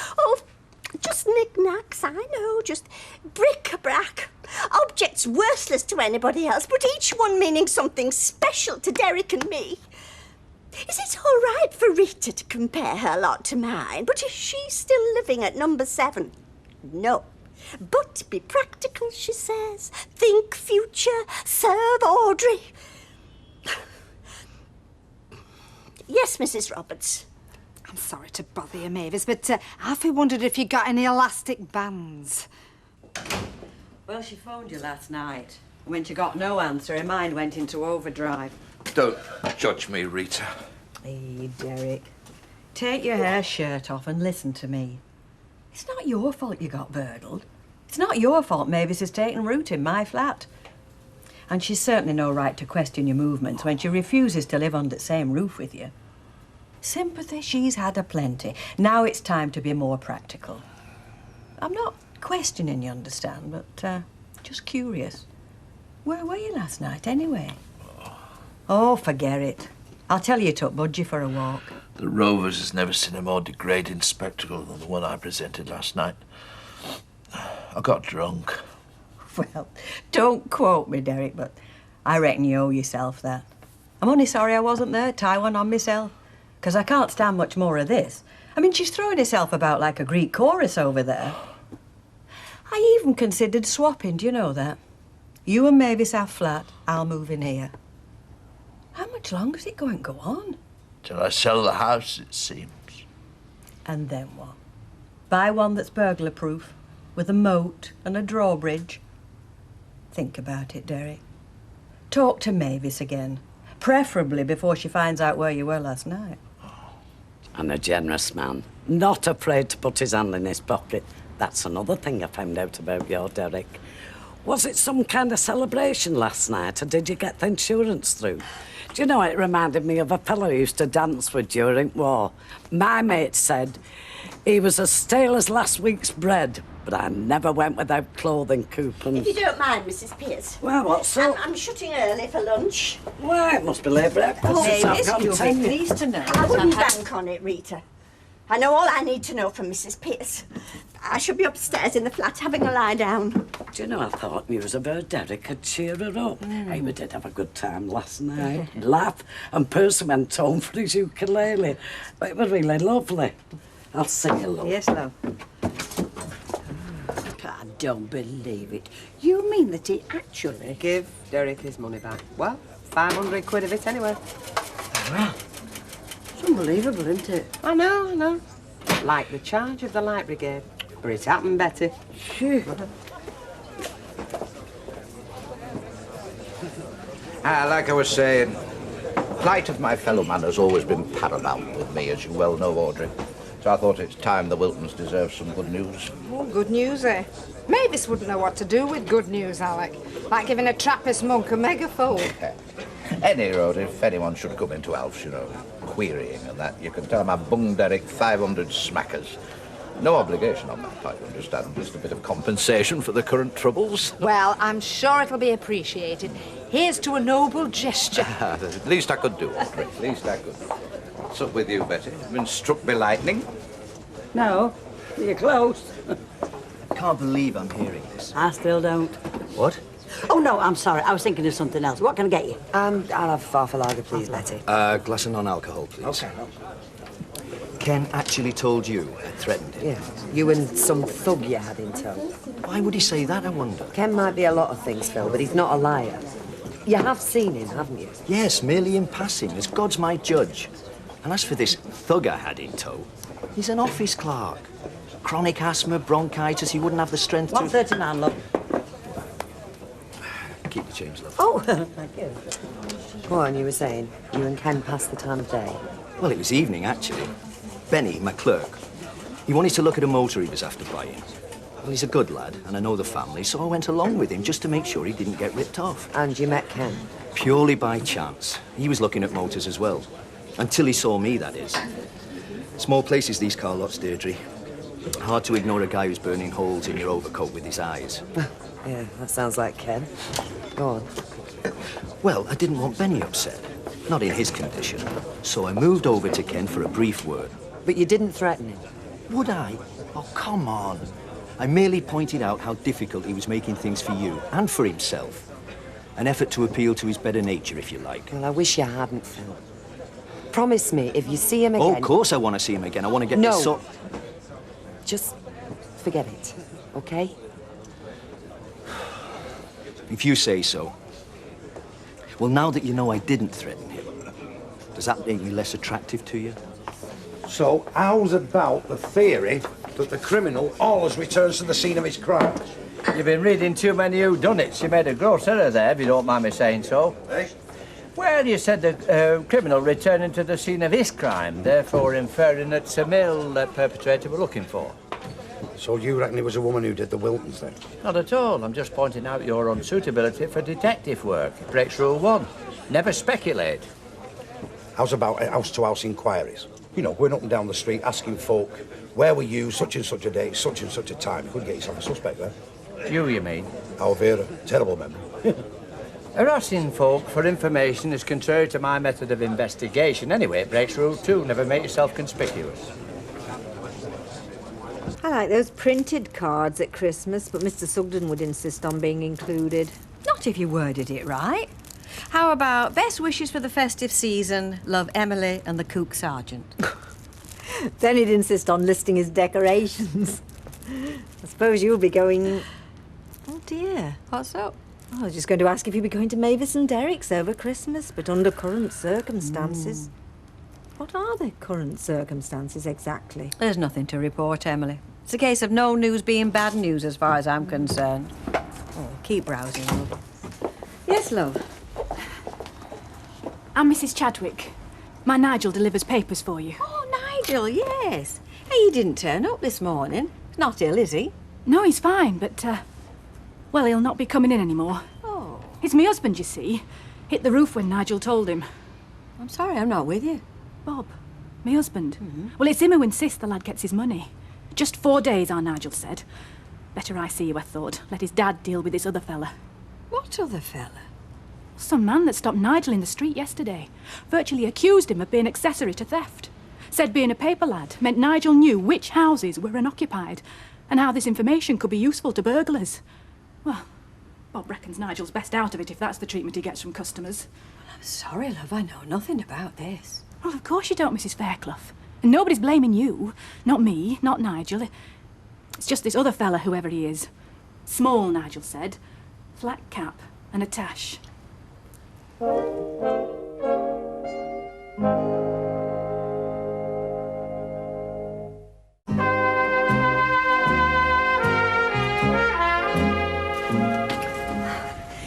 just knick-knacks, I know, just bric-a-brac, objects worthless to anybody else, but each one meaning something special to Derek and me. Is it all right for Rita to compare her lot to mine? But is she still living at number 7? No. But be practical, she says. Think future. Serve Audrey. Yes, Mrs. Roberts. I'm sorry to bother you, Mavis, but Alfie wondered if you got any elastic bands. Well, she phoned you last night. When she got no answer, her mind went into overdrive. Don't judge me, Rita. Hey, Derek. Take your hair shirt off and listen to me. It's not your fault you got burgled. It's not your fault Mavis has taken root in my flat. And she's certainly no right to question your movements when she refuses to live under the same roof with you. Sympathy, she's had aplenty. Now it's time to be more practical. I'm not questioning, you understand, but just curious. Where were you last night, anyway? Oh, forget it. I'll tell you to Budgie for a walk. The Rovers has never seen a more degrading spectacle than the one I presented last night. I got drunk. Well, don't quote me, Derek, but I reckon you owe yourself that. I'm only sorry I wasn't there, tie one on myself, because I can't stand much more of this. I mean, she's throwing herself about like a Greek chorus over there. I even considered swapping, do you know that? You and Mavis have flat, I'll move in here. How much longer is it going to go on? Till I sell the house, it seems. And then what? Buy one that's burglar-proof, with a moat and a drawbridge. Think about it, Derek. Talk to Mavis again, preferably before she finds out where you were last night. And a generous man, not afraid to put his hand in his pocket. That's another thing I found out about your Derek. Was it some kind of celebration last night, or did you get the insurance through? Do you know, it reminded me of a fellow who used to dance with during war. My mate said he was as stale as last week's bread, but I never went without clothing coupons. If you don't mind, Mrs. Pierce. Well, what's up? I'm shutting early for lunch. Why, it must be late breakfast. Oh, It's Mavis, not you'll be pleased to know. I wouldn't bank on it, Rita. I know all I need to know from Mrs. Pierce. I should be upstairs in the flat having a lie down. Do you know, I thought news about Derek could cheer her up. Hey, we did have a good time last night. Laugh, and Percy went home for his ukulele. It was really lovely. I'll sing a love. Yes, love. I don't believe it. You mean that he actually... Give Derek his money back. Well, 500 quid of it anyway. It's unbelievable, isn't it? I know. Like the charge of the Light Brigade. But it happened, Betty. Like I was saying, plight of my fellow man has always been paramount with me, as you well know, Audrey. So I thought it's time the Wiltons deserve some good news. Oh, good news, eh? Mavis wouldn't know what to do with good news, Alec. Like giving a Trappist monk a megaphone. Any road, if anyone should come into Alf's, you know, querying and that, you can tell him I've bunged Derek 500 smackers. No obligation on my part, you understand. Just a bit of compensation for the current troubles. Well, I'm sure it'll be appreciated. Here's to a noble gesture. The least I could do, Audrey. Least I could. What's up with you, Betty? Been struck by lightning? No, you're close. I can't believe I'm hearing this. I still don't. What? Oh, no, I'm sorry. I was thinking of something else. What can I get you? I'll have half a lager, please, Betty. Glass of non-alcohol, please. Okay. Ken actually told you and threatened him? Yeah, you and some thug you had in tow. Why would he say that, I wonder? Ken might be a lot of things, Phil, but he's not a liar. You have seen him, haven't you? Yes, merely in passing, as God's my judge. And as for this thug I had in tow, he's an office clerk. Chronic asthma, bronchitis, he wouldn't have the strength to... 139, love. Keep the change, love. Oh, thank you. Go on, you were saying. You and Ken passed the time of day. Well, it was evening, actually. Benny, my clerk, he wanted to look at a motor he was after buying. Well, he's a good lad, and I know the family, so I went along with him just to make sure he didn't get ripped off. And you met Ken? Purely by chance. He was looking at motors as well. Until he saw me, that is. Small places, these car lots, Deirdre. Hard to ignore a guy who's burning holes in your overcoat with his eyes. Yeah, that sounds like Ken. Go on. Well, I didn't want Benny upset. Not in his condition. So I moved over to Ken for a brief word. But you didn't threaten him? Would I? Oh, come on. I merely pointed out how difficult he was making things for you and for himself. An effort to appeal to his better nature, if you like. Well, I wish you hadn't, Phil. Promise me, if you see him again... Oh, of course I want to see him again. I want to get No. this sort... Just forget it, okay? If you say so. Well, now that you know I didn't threaten him, does that make me less attractive to you? So, how's about the theory that the criminal always returns to the scene of his crime? You've been reading too many whodunits. You made a gross error there, if you don't mind me saying so. Eh? Well, you said the criminal returning to the scene of his crime, therefore inferring it's a male perpetrator we're looking for. So you reckon it was a woman who did the Wiltons, then? Not at all. I'm just pointing out your unsuitability for detective work. It breaks Rule 1. Never speculate. How's about house-to-house inquiries? You know, going up and down the street asking folk, where were you such and such a day, such and such a time? You could get yourself a suspect there. You mean? Our Vera, terrible memory. Harassing folk for information is contrary to my method of investigation. Anyway, it breaks Rule 2. Never make yourself conspicuous. I like those printed cards at Christmas, but Mr. Sugden would insist on being included. Not if you worded it right. How about best wishes for the festive season, love Emily and the Cook Sergeant? Then he'd insist on listing his decorations. I suppose you'll be going... Oh dear, what's up? I was just going to ask if you'd be going to Mavis and Derek's over Christmas, but under current circumstances. What are the current circumstances exactly? There's nothing to report, Emily. It's a case of no news being bad news as far as I'm concerned. Oh, keep browsing, love. Yes, love. I'm Mrs. Chadwick. My Nigel delivers papers for you. Oh, Nigel, yes. Hey, he didn't turn up this morning. He's not ill, is he? No, he's fine, but, well, he'll not be coming in anymore. Oh. It's my husband, you see. Hit the roof when Nigel told him. I'm sorry, I'm not with you. Bob, my husband. Well, it's him who insists the lad gets his money. Just 4 days, our Nigel said. Better I see you, I thought. Let his dad deal with this other fella. What other fella? Some man that stopped Nigel in the street yesterday. Virtually accused him of being accessory to theft. Said being a paper lad meant Nigel knew which houses were unoccupied and how this information could be useful to burglars. Well, Bob reckons Nigel's best out of it if that's the treatment he gets from customers. Well, I'm sorry, love, I know nothing about this. Well, of course you don't, Mrs. Fairclough. And nobody's blaming you. Not me, not Nigel. It's just this other fella, whoever he is. Small, Nigel said. Flat cap and a tash.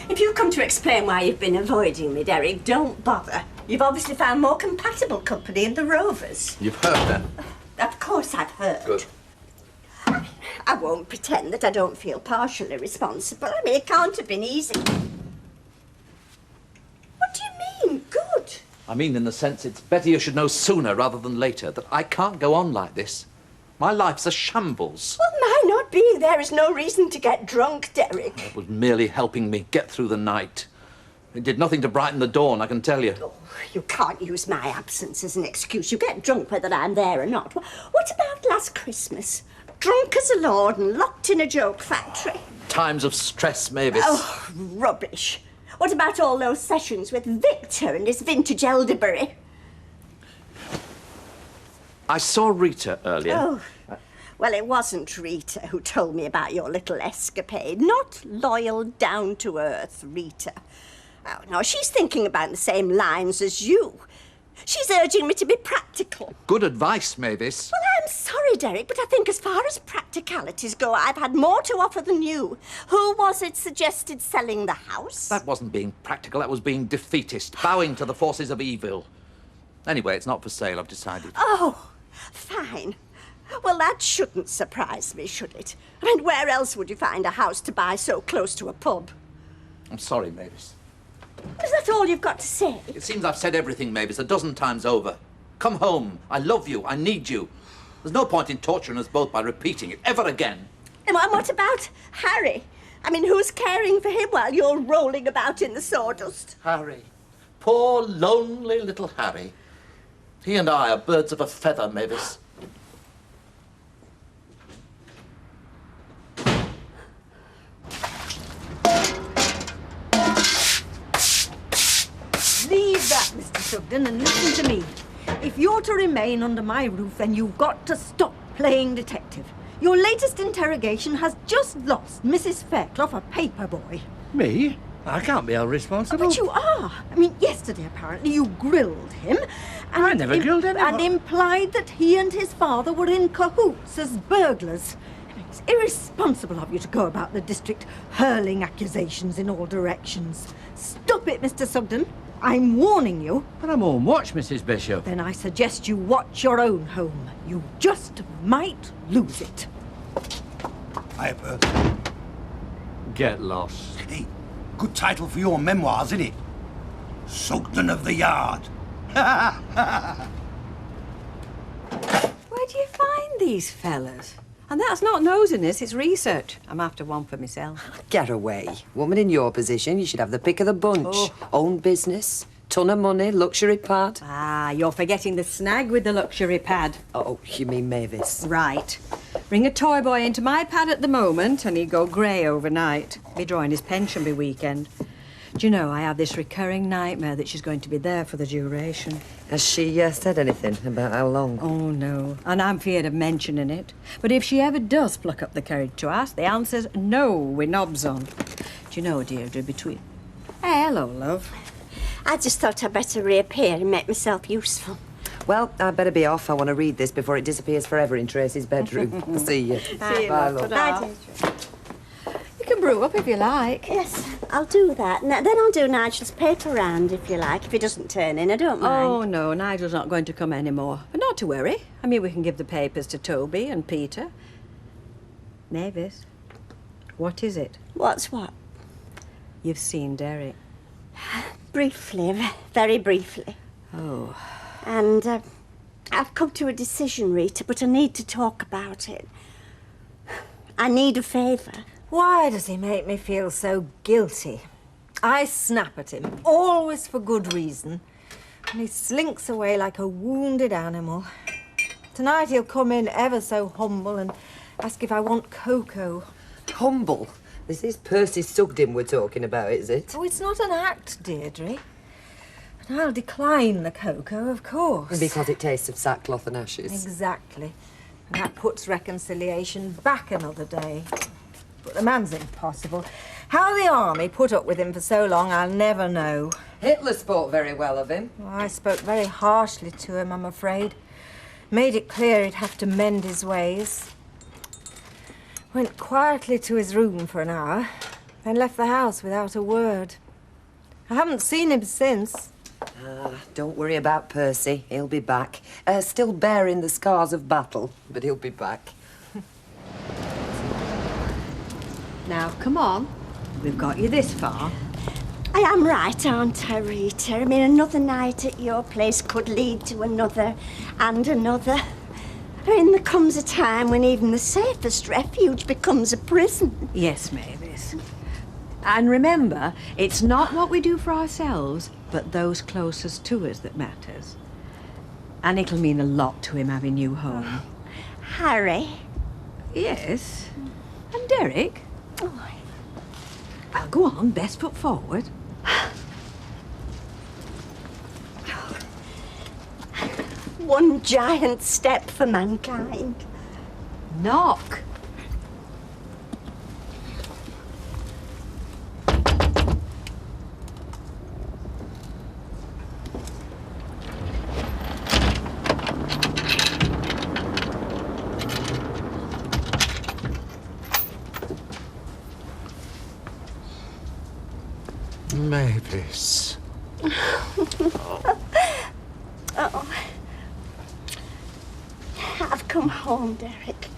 If you come to explain why you've been avoiding me, Derek, don't bother. You've obviously found more compatible company in the Rovers. You've heard, then? Of course I've heard. Good. I won't pretend that I don't feel partially responsible. I mean, it can't have been easy. What do you mean, good? I mean, in the sense it's better you should know sooner rather than later that I can't go on like this. My life's a shambles. Well, my not being there is no reason to get drunk, Derek. It was merely helping me get through the night. It did nothing to brighten the dawn, I can tell you. Oh, you can't use my absence as an excuse. You get drunk whether I'm there or not. What about last Christmas? Drunk as a lord and locked in a joke factory. Times of stress, Mavis. Oh, rubbish. What about all those sessions with Victor and his vintage elderberry? I saw Rita earlier. Oh, well, it wasn't Rita who told me about your little escapade. Not loyal, down-to-earth Rita. Oh, no, she's thinking about the same lines as you. She's urging me to be practical. Good advice, Mavis. Well, I'm sorry, Derek, but I think as far as practicalities go, I've had more to offer than you. Who was it suggested selling the house? That wasn't being practical, that was being defeatist, bowing to the forces of evil. Anyway, it's not for sale, I've decided. Oh, fine. Well, that shouldn't surprise me, should it? I mean, where else would you find a house to buy so close to a pub? I'm sorry, Mavis. Is that all you've got to say? It seems I've said everything, Mavis, a dozen times over. Come home. I love you. I need you. There's no point in torturing us both by repeating it ever again. And what about Harry? I mean, who's caring for him while you're rolling about in the sawdust? Harry. Poor, lonely little Harry. He and I are birds of a feather, Mavis. Leave that, Mr. Sugden, and listen to me. If you're to remain under my roof, then you've got to stop playing detective. Your latest interrogation has just lost Mrs. Fairclough a paper boy. Me? I can't be held responsible. But you are. I mean, yesterday apparently you grilled him. And I never grilled anyone. And implied that he and his father were in cahoots as burglars. It's irresponsible of you to go about the district hurling accusations in all directions. Stop it, Mr. Sugden. I'm warning you. But I'm on watch, Mrs. Bishop. Then I suggest you watch your own home. You just might lose it. Piper. Get lost. Hey, good title for your memoirs, isn't it? Sugden of the Yard. Where do you find these fellas? And that's not nosiness, it's research. I'm after one for myself. Get away. Woman in your position, you should have the pick of the bunch. Own business, ton of money, luxury pad. Ah, you're forgetting the snag with the luxury pad. Oh, you mean Mavis? Right. Bring a toy boy into my pad at the moment and he'd go grey overnight. Be drawing his pension by weekend. Do you know, I have this recurring nightmare that she's going to be there for the duration. Has she said anything about how long? Oh, no. And I'm feared of mentioning it. But if she ever does pluck up the courage to ask, the answer's no, with knobs on. Do you know, Deirdre, between... Hey, hello, love. I just thought I'd better reappear and make myself useful. Well, I'd better be off. I want to read this before it disappears forever in Tracy's bedroom. See you. See you, Bye, love. love. Ta-da. Bye, Deirdre. You can brew up if you like. Yes, I'll do that. And then I'll do Nigel's paper round, if you like. If he doesn't turn in, I don't mind. Oh, no, Nigel's not going to come anymore. But not to worry. I mean, we can give the papers to Toby and Peter. Mavis, what is it? What's what? You've seen Derek. Briefly, very briefly. Oh. And I've come to a decision, Rita, but I need to talk about it. I need a favour. Why does he make me feel so guilty? I snap at him, always for good reason, and he slinks away like a wounded animal. Tonight he'll come in ever so humble and ask if I want cocoa. Humble? This is Percy Sugden we're talking about, is it? Oh, it's not an act, Deirdre. And I'll decline the cocoa, of course. Because it tastes of sackcloth and ashes. Exactly. And that puts reconciliation back another day. But the man's impossible. How the army put up with him for so long, I'll never know. Hitler spoke very well of him. Well, I spoke very harshly to him, I'm afraid. Made it clear he'd have to mend his ways. Went quietly to his room for an hour, then left the house without a word. I haven't seen him since. Don't worry about Percy. He'll be back. Still bearing the scars of battle, but he'll be back. Now, come on. We've got you this far. I am right, aren't I, Rita? I mean, another night at your place could lead to another and another. I mean, there comes a time when even the safest refuge becomes a prison. Yes, Mavis. And remember, it's not what we do for ourselves, but those closest to us that matters. And it'll mean a lot to him having you home. Harry? Yes. And Derek? Oh. Well, go on, best foot forward. One giant step for mankind. Knock. Mavis. Oh. I've come home, Derek.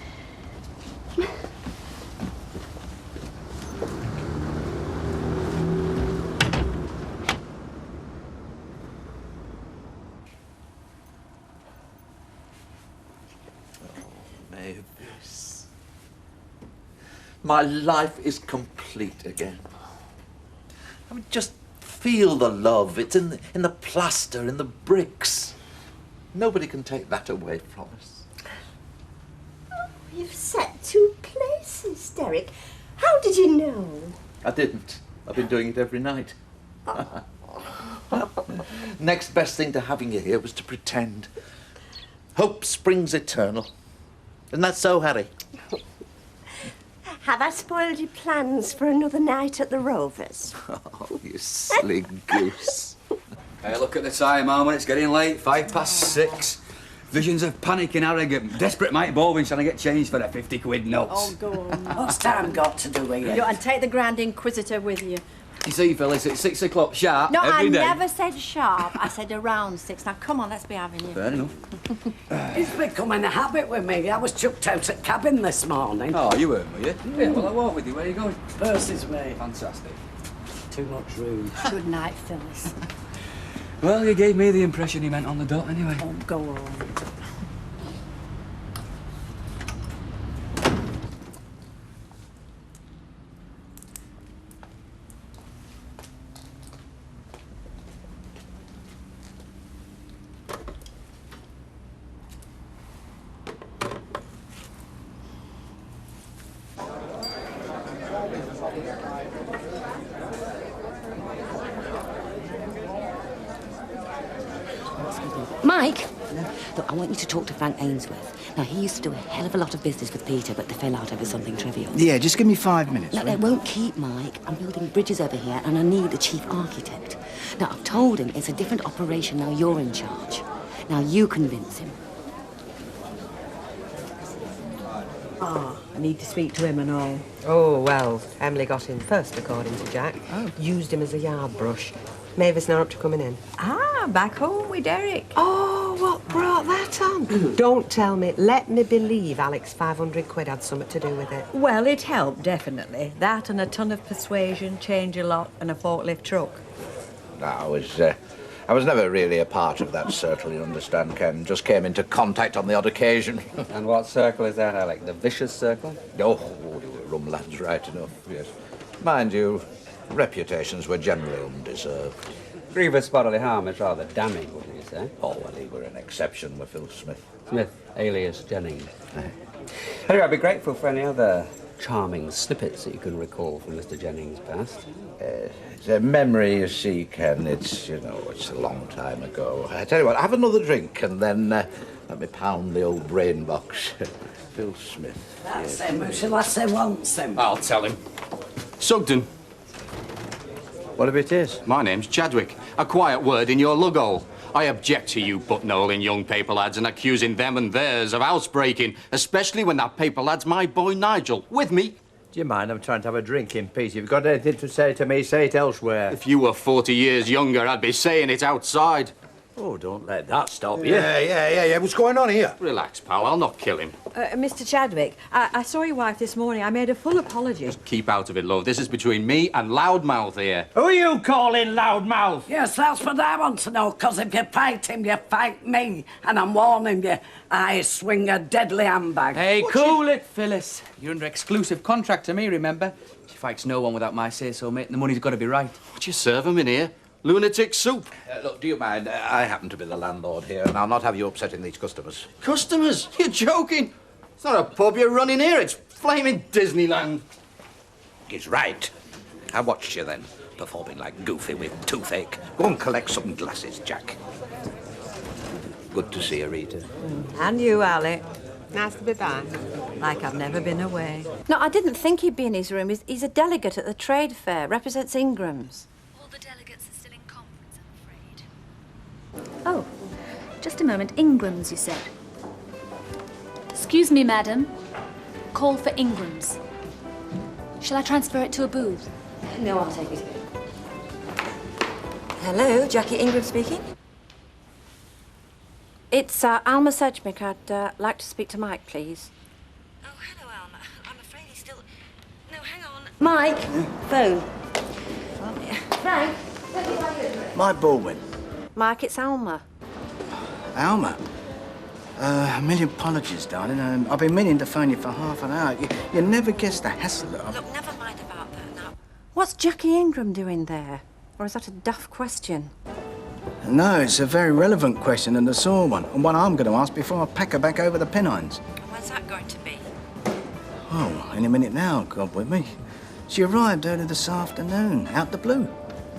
Mavis. My life is complete again. I mean, just feel the love. It's in the plaster, in the bricks. Nobody can take that away from us. Oh, you've set two places, Derek. How did you know? I didn't. I've been doing it every night. Next best thing to having you here was to pretend. Hope springs eternal. Isn't that so, Harry? Have I spoiled your plans for another night at the Rovers? Oh, you silly goose. Hey, look at the time, Mum. It's getting late. 6:05. Visions of panic and arrogant. Desperate Mike Baldwin trying to get changed for a 50 quid notes. Oh, go on. What's time got to do with it? And take the Grand Inquisitor with you. You see, Phyllis, it's 6 o'clock sharp No, every I day. never said sharp. I said around 6. Now, come on, let's be having you. Fair enough. It's becoming a habit with me. I was chucked out at cabin this morning. Oh, you weren't, were you? Yeah, well, I walked with you. Where are you going? Percy's way. Fantastic. Too much room. Good night, Phyllis. Well, you gave me the impression he meant on the dot anyway. Oh, go on. Mike, look, I want you to talk to Frank Ainsworth. Now, he used to do a hell of a lot of business with Peter, but they fell out over something trivial. Yeah, just give me 5 minutes. No, they won't keep, Mike. I'm building bridges over here, and I need a chief architect. Now, I've told him it's a different operation now you're in charge. Now, you convince him. Ah, I need to speak to him and all. Oh, well, Emily got in first, according to Jack. Oh. Used him as a yard brush. Mavis now up to coming in. Ah, back home with Derek. Oh, what brought that on? Don't tell me. Let me believe Alex 500 quid had something to do with it. Well, it helped, definitely. That and a ton of persuasion, change a lot, and a forklift truck. No, I was never really a part of that circle, you understand, Ken. Just came into contact on the odd occasion. And what circle is that, Alec? The vicious circle? Oh, you were rum lads, right enough, yes. Mind you, reputations were generally undeserved. Grievous bodily harm is rather damning, wouldn't you say? Oh, well, he were an exception with Phil Smith. Smith, alias Jennings. Anyway, I'd be grateful for any other charming snippets that you can recall from Mr. Jennings' past. It's a memory, you see, Ken. It's, you know, it's a long time ago. I tell you what, have another drink and then let me pound the old brain box. Phil Smith. That's him. Who shall I say wants him? I'll tell him. Sugden. What if it is? My name's Chadwick. A quiet word in your lug-hole. I object to you buttonholing young paper lads and accusing them and theirs of housebreaking, especially when that paper lad's my boy Nigel. With me? Do you mind? I'm trying to have a drink in peace. If you've got anything to say to me, say it elsewhere. If you were 40 years younger, I'd be saying it outside. Oh, don't let that stop you. Yeah. What's going on here? Relax, pal. I'll not kill him. Mr. Chadwick, I saw your wife this morning. I made a full apology. Keep out of it, love. This is between me and Loudmouth here. Who are you calling loudmouth? Yes, that's what I want to know, because if you fight him, you fight me. And I'm warning you, I swing a deadly handbag. Hey, cool it, Phyllis. You're under exclusive contract to me, remember? She fights no one without my say-so, mate, and the money's got to be right. Would you serve him in here? Lunatic soup. Look, do you mind? I happen to be the landlord here, and I'll not have you upsetting these customers. Customers? You're joking. It's not a pub you're running here. It's flaming Disneyland. He's right. I watched you then, performing like Goofy with toothache. Go and collect some glasses, Jack. Good to see you, Rita. And you, Alec. Nice to be back. Like I've never been away. No, I didn't think he'd be in his room. He's a delegate at the trade fair, represents Ingram's. All the delegates are still in conference, I'm afraid. Oh, just a moment. Ingram's, you said. Excuse me, madam. Call for Ingram's. Shall I transfer it to a booth? No, I'll take it. Hello, Jackie Ingram speaking. It's Alma Sedgwick. I'd like to speak to Mike, please. Oh, hello, Alma. I'm afraid he's still... No, hang on. Mike, phone. Frank, Mike Baldwin. Mike, it's Alma. Alma. A million apologies, darling. I've been meaning to phone you for half an hour. You never guess the hassle that I've... Look, never mind about that now. What's Jackie Ingram doing there? Or is that a daft question? No, it's a very relevant question and a sore one, and one I'm going to ask before I pack her back over the Pennines. When's that going to be? Oh, any minute now, God with me. She arrived early this afternoon, out the blue.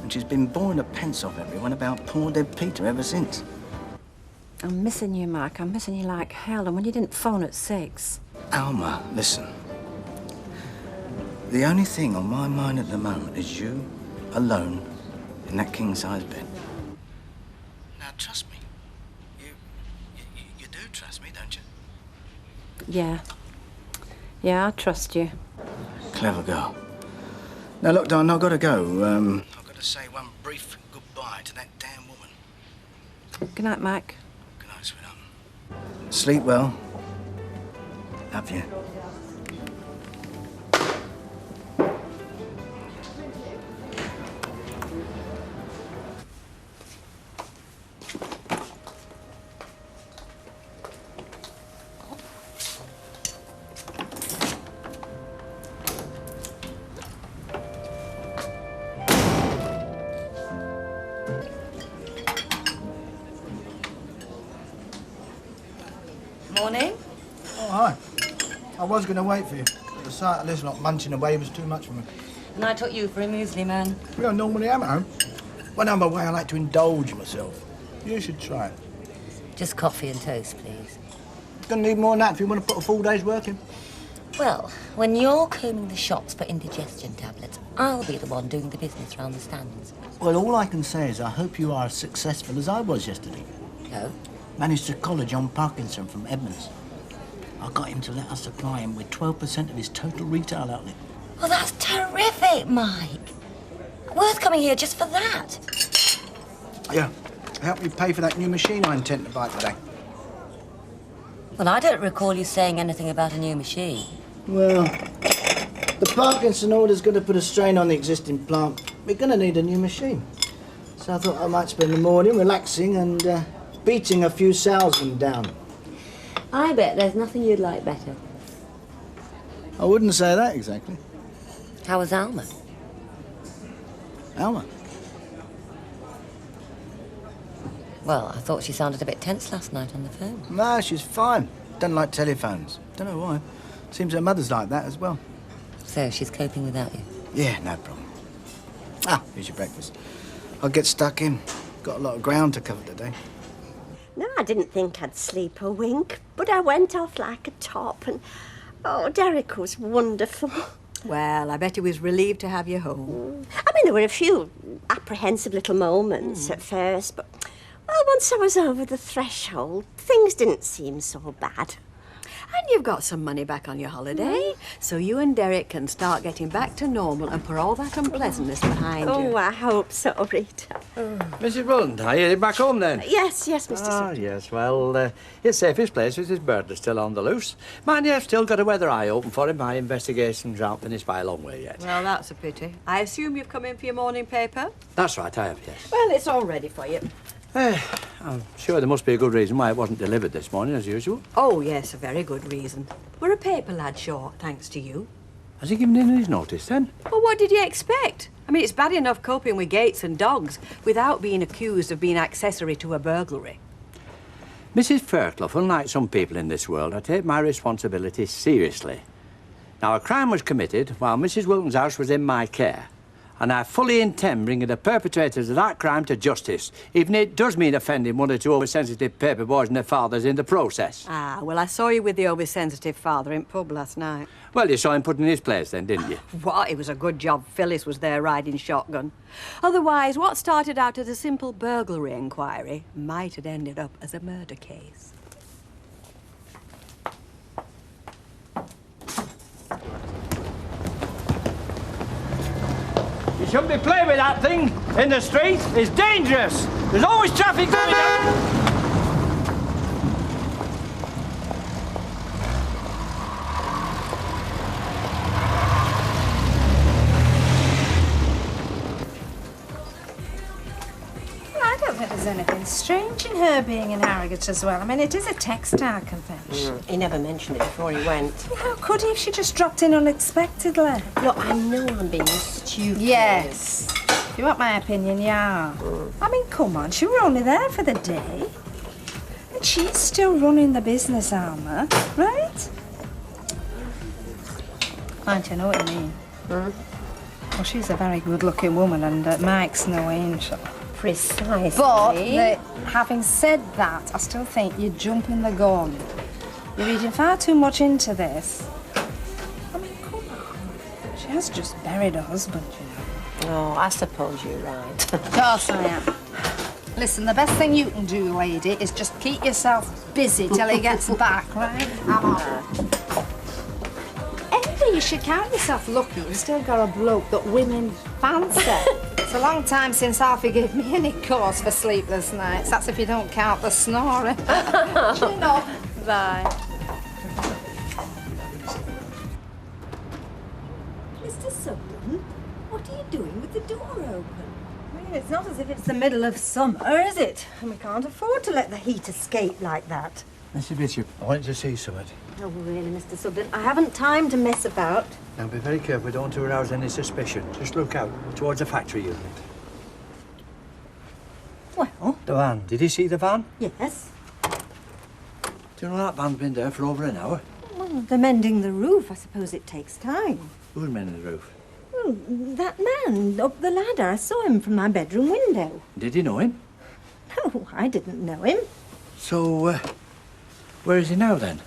And she's been boring the pants off everyone about poor dead Peter ever since. I'm missing you, Mike. I'm missing you like hell. And when you didn't phone at 6. Alma, listen. the only thing on my mind at the moment is you, alone, in that king-size bed. Now, trust me. You do trust me, don't you? Yeah. Yeah, I trust you. Clever girl. Now, look, darling, I've got to go. I've got to say one brief goodbye to that damn woman. Good night, Mike. Good night, sweetheart. Sleep well. Love you. Morning. Oh, hi. I was going to wait for you. The sight of this lot munching away was too much for me. And I took you for a muesli man. Well, I normally am at home. When I'm away, I like to indulge myself. You should try it. Just coffee and toast, please. Gonna need more than that if you want to put a full day's work in. Well, when you're combing the shops for indigestion tablets, I'll be the one doing the business round the stands. Well, all I can say is I hope you are as successful as I was yesterday. No? Managed to collar John Parkinson from Edmonds. I got him to let us supply him with 12% of his total retail outlet. Well, that's terrific, Mike. Worth coming here just for that. Yeah, help me pay for that new machine I intend to buy today. Well, I don't recall you saying anything about a new machine. Well, the Parkinson order's going to put a strain on the existing plant. We're going to need a new machine. So I thought I might spend the morning relaxing and beating a few salesmen down. I bet there's nothing you'd like better. I wouldn't say that exactly. How was Alma? Alma? Well, I thought she sounded a bit tense last night on the phone. No, she's fine. Doesn't like telephones. Don't know why. Seems her mother's like that as well. So she's coping without you? Yeah, no problem. Ah, here's your breakfast. I'll get stuck in. Got a lot of ground to cover today. No, I didn't think I'd sleep a wink, but I went off like a top and... Oh, Derek was wonderful. Well, I bet he was relieved to have you home. I mean, there were a few apprehensive little moments at first, but... Well, once I was over the threshold, things didn't seem so bad. And you've got some money back on your holiday, so you and Derek can start getting back to normal and put all that unpleasantness behind you. Oh, I hope so, Rita. Mrs. Rutland, are you back home then? Yes, Mr. Ah, Sutton. yes. Well, his safest place is his bird is still on the loose. Mind you, I've still got a weather eye open for him. My investigations aren't finished by a long way yet. Well, that's a pity. I assume you've come in for your morning paper? That's right, I have, yes. Well, it's all ready for you. I'm sure there must be a good reason why it wasn't delivered this morning, as usual. Oh, yes, a very good reason. We're a paper lad short, thanks to you. Has he given in his notice, then? Well, what did you expect? I mean, it's bad enough coping with gates and dogs without being accused of being accessory to a burglary. Mrs. Fairclough, unlike some people in this world, I take my responsibilities seriously. Now, a crime was committed while Mrs. Wilton's house was in my care. And I fully intend bringing the perpetrators of that crime to justice, even if it does mean offending one or two oversensitive paper boys and their fathers in the process. Ah, well, I saw you with the oversensitive father in pub last night. Well, you saw him put in his place then, didn't you? What? It was a good job Phyllis was there riding shotgun. Otherwise, what started out as a simple burglary inquiry might have ended up as a murder case. You shouldn't be playing with that thing in the street. It's dangerous. There's always traffic going on. I don't think there's anything strange in her being in Harrogate as well. I mean, it is a textile convention. He never mentioned it before he went. How could he if she just dropped in unexpectedly? Look, I know I'm being stupid. Yes. If you want my opinion, yeah. I mean, come on, she were only there for the day. And she's still running the business, Alma, right? Don't you know what you mean? Well, she's a very good-looking woman, and Mike's no angel. Precisely. But, having said that, I still think you're jumping the gun. You're reading far too much into this. I mean, come on. She has just buried her husband, you know. Oh, I suppose you're right. Of course I am. Listen, the best thing you can do, lady, is just keep yourself busy till he gets back, right? I'm off. Anyway, you should count yourself lucky you've still got a bloke that women fancy. It's a long time since Alfie gave me any cause for sleepless nights. That's if you don't count the snoring. You know. Bye. Mr. Sugden, what are you doing with the door open? I mean, it's not as if it's the middle of summer, is it? And we can't afford to let the heat escape like that. Mr. Bishop, I wanted to see something. Oh, really, Mr. Sugden? I haven't time to mess about. Now, be very careful. Don't want to arouse any suspicion. Just look out towards the factory unit. Well? The van. Did you see the van? Yes. Do you know that van's been there for over an hour? Well, they're mending the roof. I suppose it takes time. Who's mending the roof? Well, that man up the ladder. I saw him from my bedroom window. Did you know him? No, I didn't know him. So, where is he now, then?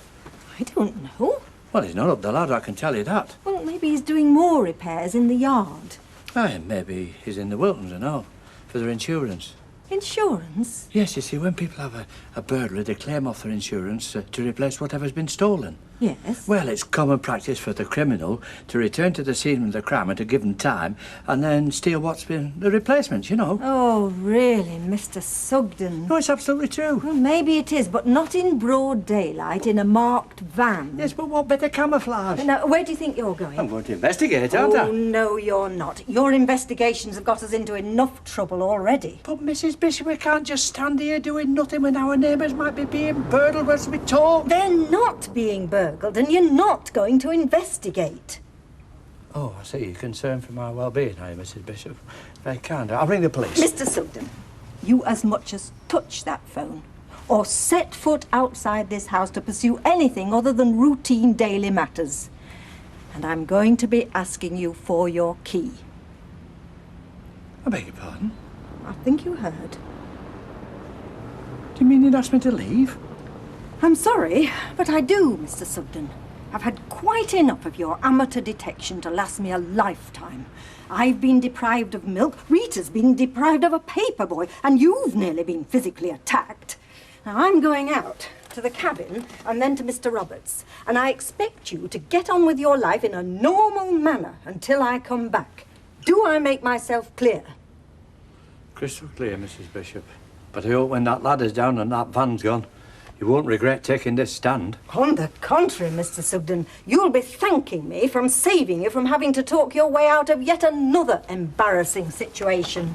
I don't know. Well, he's not up the ladder, I can tell you that. Well, maybe he's doing more repairs in the yard. Aye, maybe he's in the Wiltons and all, for their insurance. Insurance? Yes, you see, when people have a burglary, they claim off their insurance to replace whatever's been stolen. Yes. Well, it's common practice for the criminal to return to the scene of the crime at a given time and then steal what's been the replacement, you know. Oh, really, Mr. Sugden? No, it's absolutely true. Well, maybe it is, but not in broad daylight in a marked van. Yes, but what better camouflage? Now, where do you think you're going? I'm going to investigate, aren't I? Oh, no, you're not. Your investigations have got us into enough trouble already. But, Mrs. Bishop, we can't just stand here doing nothing when our neighbours might be being burgled as we talk. They're not being burgled, and you're not going to investigate. Oh, I see. You're concerned for my well-being, are you, Mrs. Bishop? Very kind. I'll ring the police. Mr. Sugden, you as much as touch that phone or set foot outside this house to pursue anything other than routine daily matters. And I'm going to be asking you for your key. I beg your pardon? I think you heard. Do you mean you'd ask me to leave? I'm sorry, but I do, Mr. Sugden. I've had quite enough of your amateur detection to last me a lifetime. I've been deprived of milk, Rita's been deprived of a paper boy, and you've nearly been physically attacked. Now, I'm going out to the cabin and then to Mr. Roberts, and I expect you to get on with your life in a normal manner until I come back. Do I make myself clear? Crystal clear, Mrs. Bishop. But I hope when that ladder's down and that van's gone, you won't regret taking this stand. On the contrary, Mr. Sugden, you'll be thanking me for saving you from having to talk your way out of yet another embarrassing situation.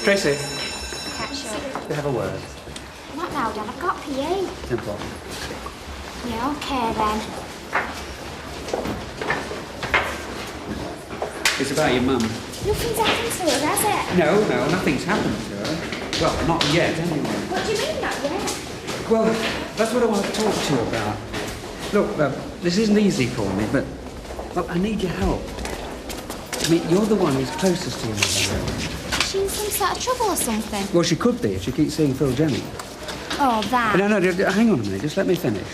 Tracy, Catch up. we have a word. Not now, Dad. I've got PA. Simple. Yeah, okay then. It's about your mum. Nothing's happened to her, has it? No, nothing's happened to her. Well, not yet, anyway. What do you mean, not yet? Well, that's what I want to talk to you about. Look, this isn't easy for me, but look, I need your help. I mean, you're the one who's closest to your mother. Is she in some sort of trouble or something? Well, she could be if she keeps seeing Phil Jennings. Oh, that. No, hang on a minute. Just let me finish.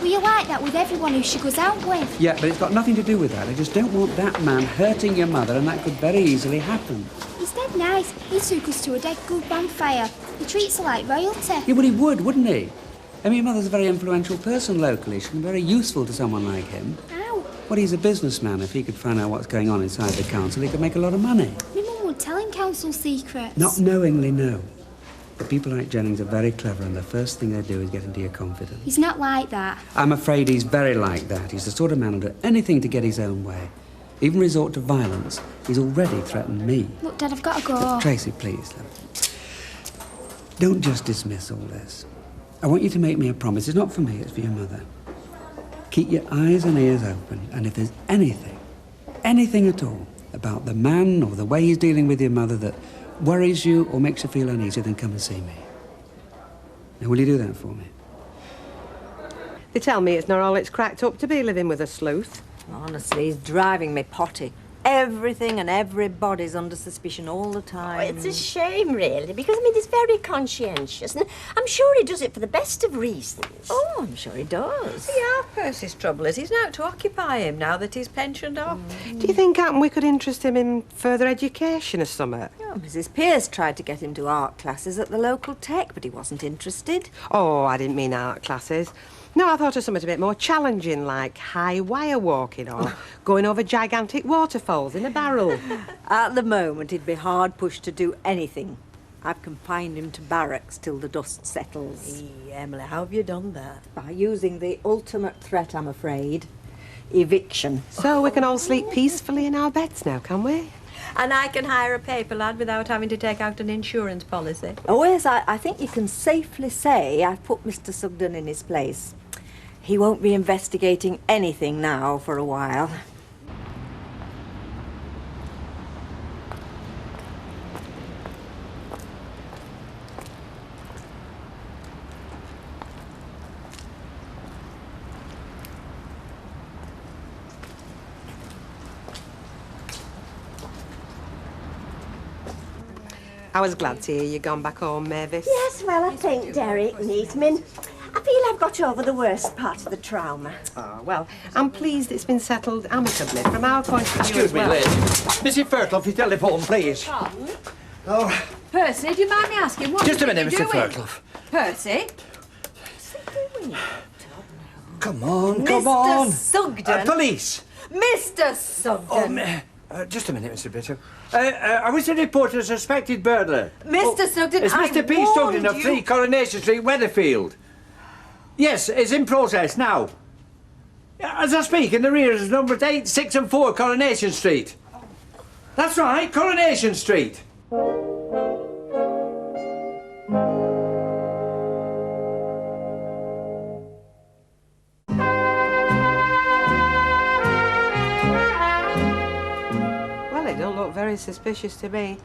Well, you're like that with everyone who she goes out with. Yeah, but it's got nothing to do with that. I just don't want that man hurting your mother, and that could very easily happen. He's dead nice. He took us to a dead good bonfire. He treats her like royalty. Yeah, but he would, wouldn't he? I mean, your mother's a very influential person locally. She's very useful to someone like him. How? Well, he's a businessman. If he could find out what's going on inside the council, he could make a lot of money. My mum would tell him council secrets. Not knowingly, no. But people like Jennings are very clever, and the first thing they do is get into your confidence. He's not like that. I'm afraid he's very like that. He's the sort of man who'll do anything to get his own way. Even resort to violence. He's already threatened me. Look, Dad, I've got to go. Tracy, please. Don't just dismiss all this. I want you to make me a promise. It's not for me, it's for your mother. Keep your eyes and ears open, and if there's anything at all, about the man or the way he's dealing with your mother that worries you or makes you feel uneasy, then come and see me. Now, will you do that for me? They tell me it's not all it's cracked up to be living with a sleuth. Honestly, he's driving me potty. Everything and everybody's under suspicion all the Oh, time. it's a shame, really, because, I mean, he's very conscientious, and I'm sure he does it for the best of reasons. Oh, I'm sure he does. See, our Percy's trouble is he's now to occupy him now that he's pensioned off. Mm. Do you think, Captain, we could interest him in further education or something? Oh, Mrs. Pierce tried to get him to art classes at the local tech, but he wasn't interested. Oh, I didn't mean art classes. No, I thought of something a bit more challenging, like high wire walking or going over gigantic waterfalls in a barrel. At the moment, he'd be hard pushed to do anything. I've confined him to barracks till the dust settles. Emily, how have you done that? By using the ultimate threat, I'm afraid. Eviction. So we can all sleep peacefully in our beds now, can we? And I can hire a paper lad without having to take out an insurance policy. Oh, yes, I think you can safely say I've put Mr. Sugden in his place. He won't be investigating anything now for a while. I was glad to hear you gone back home, Mavis. Yes, well, I think Derek needs me. I feel I've got over the worst part of the trauma. Oh, well, I'm pleased it's been settled amicably from our point of view. Excuse me, as well. lady. Mrs. Fairclough, your telephone, please. Oh, Percy, do you mind me asking what just a you minute, think Mr. you're doing? Fairclough. Percy? Come on, come Mr. on. Sugden. Police. Mr. Sugden. Just a minute, Mr. Bitter. I wish to report a suspected burglar. Mr. Sugden, It's Mr. P. Sugden of you. 3 Coronation Street, Weatherfield. Yes, it's in process now. As I speak, in the rear is numbers 8, 6 and 4 Coronation Street. That's right, Coronation Street. Well, it don't look very suspicious to me.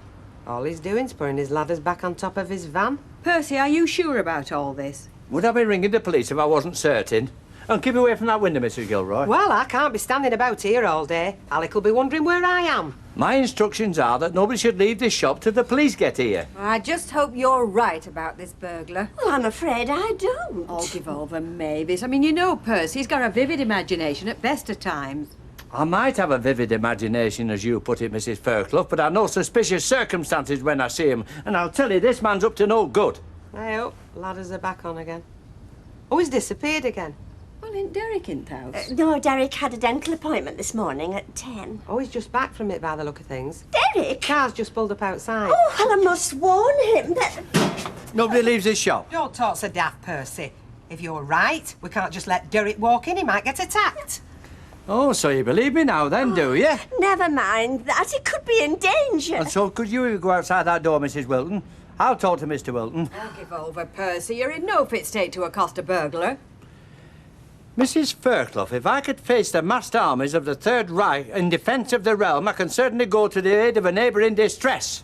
All he's doing's putting his ladders back on top of his van. Percy, are you sure about all this? Would I be ringing the police if I wasn't certain? And keep away from that window, Mrs. Gilroy. Well, I can't be standing about here all day. Alec will be wondering where I am. My instructions are that nobody should leave this shop till the police get here. I just hope you're right about this burglar. Well, I'm afraid I don't. Oh, give over, Mavis. I mean, you know Percy's got a vivid imagination at best of times. I might have a vivid imagination, as you put it, Mrs. Fairclough, but I know suspicious circumstances when I see him, and I'll tell you, this man's up to no good. I hope ladders are back on again. Oh, he's disappeared again. Well, isn't Derek in the house? No, Derek had a dental appointment this morning at 10. Oh, he's just back from it by the look of things. Derek? Car's just pulled up outside. Oh, well, I must warn him that... Nobody leaves this shop. Don't talk so daft, Percy. If you're right, we can't just let Derek walk in. He might get attacked. Oh, so you believe me now then, do you? Never mind that. He could be in danger. And so could you go outside that door, Mrs. Wilton? I'll talk to Mr. Wilton. I'll give over, Percy. You're in no fit state to accost a burglar. Mrs. Fairclough, if I could face the massed armies of the Third Reich in defence of the realm, I can certainly go to the aid of a neighbour in distress.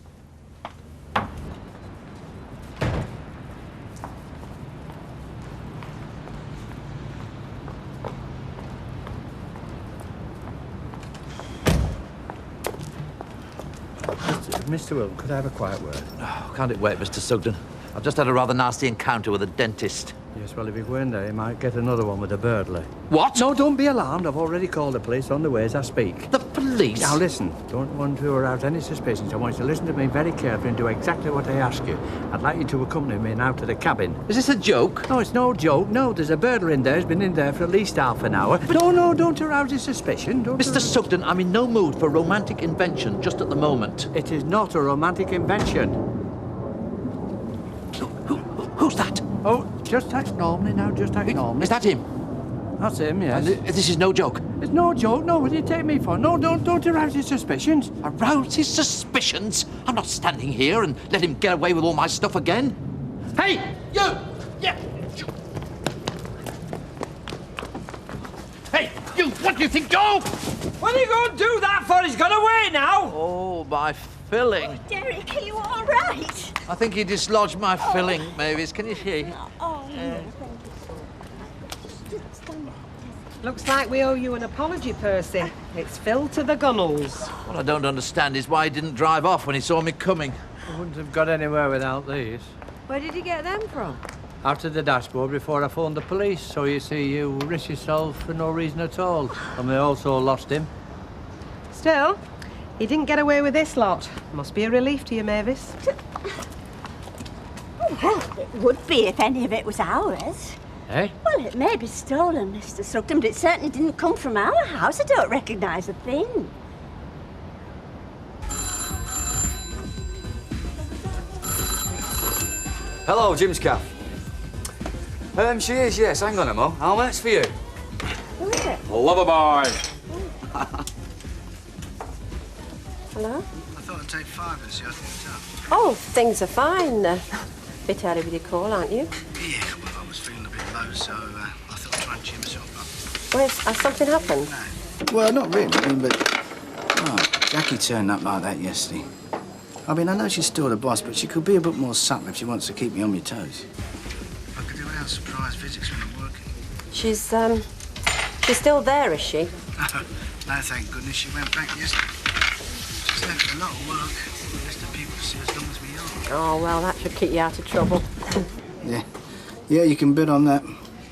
Mr. Wilton, could I have a quiet word? Oh, can't it wait, Mr. Sugden? I've just had a rather nasty encounter with a dentist. Yes, well, if you go in there, you might get another one with a burglar. What? No, don't be alarmed. I've already called the police on the way as I speak. The police? Now, listen. Don't want to arouse any suspicions. I want you to listen to me very carefully and do exactly what I ask you. I'd like you to accompany me now to the cabin. Is this a joke? No, it's no joke. No, there's a burglar in there. He's been in there for at least half an hour. But no, don't arouse his suspicion. Mr. Sugden, I'm in no mood for romantic invention just at the moment. It is not a romantic invention. Who's that? Oh, just act normally now. Just act normally. Is that him? That's him, yes. And this is no joke? It's no joke. No, what do you take me for? No, don't arouse his suspicions. Arouse his suspicions? I'm not standing here and let him get away with all my stuff again. Hey, you! Yeah! Hey, you! What do you think? Go! What are you going to do that for? He's got away now! Oh, my filling. Derek, are you all right? I think he dislodged my filling, Mavis. Can you see? Oh, no. Looks like we owe you an apology, Percy. It's Phil to the gunnels. What I don't understand is why he didn't drive off when he saw me coming. I wouldn't have got anywhere without these. Where did you get them from? Out of the dashboard before I phoned the police. So you see, you risk yourself for no reason at all. And they also lost him. Still, he didn't get away with this lot. Must be a relief to you, Mavis. Well, it would be if any of it was ours. Eh? Well, it may be stolen, Mr. Sugden, but it certainly didn't come from our house. I don't recognise a thing. Hello, Jim's calf. She is, yes. Hang on a mo. How much for you? Who is it? Lover boy. Hello? I thought I'd take fivers. You think Oh, things are fine. Bit early with your call, aren't you? Yeah, well, I was feeling a bit low, so I thought I'd try and cheer myself up. Well, has something happened? Well, not really, but... Oh, Jackie turned up like that yesterday. I mean, I know she's still the boss, but she could be a bit more subtle if she wants to keep me on my toes. I could do without surprise visits when I'm working. She's still there, is she? No, thank goodness she went back yesterday. She's left a lot of work. The list of people to see as long as we are. Oh, well, that should keep you out of trouble. Yeah. Yeah, you can bet on that.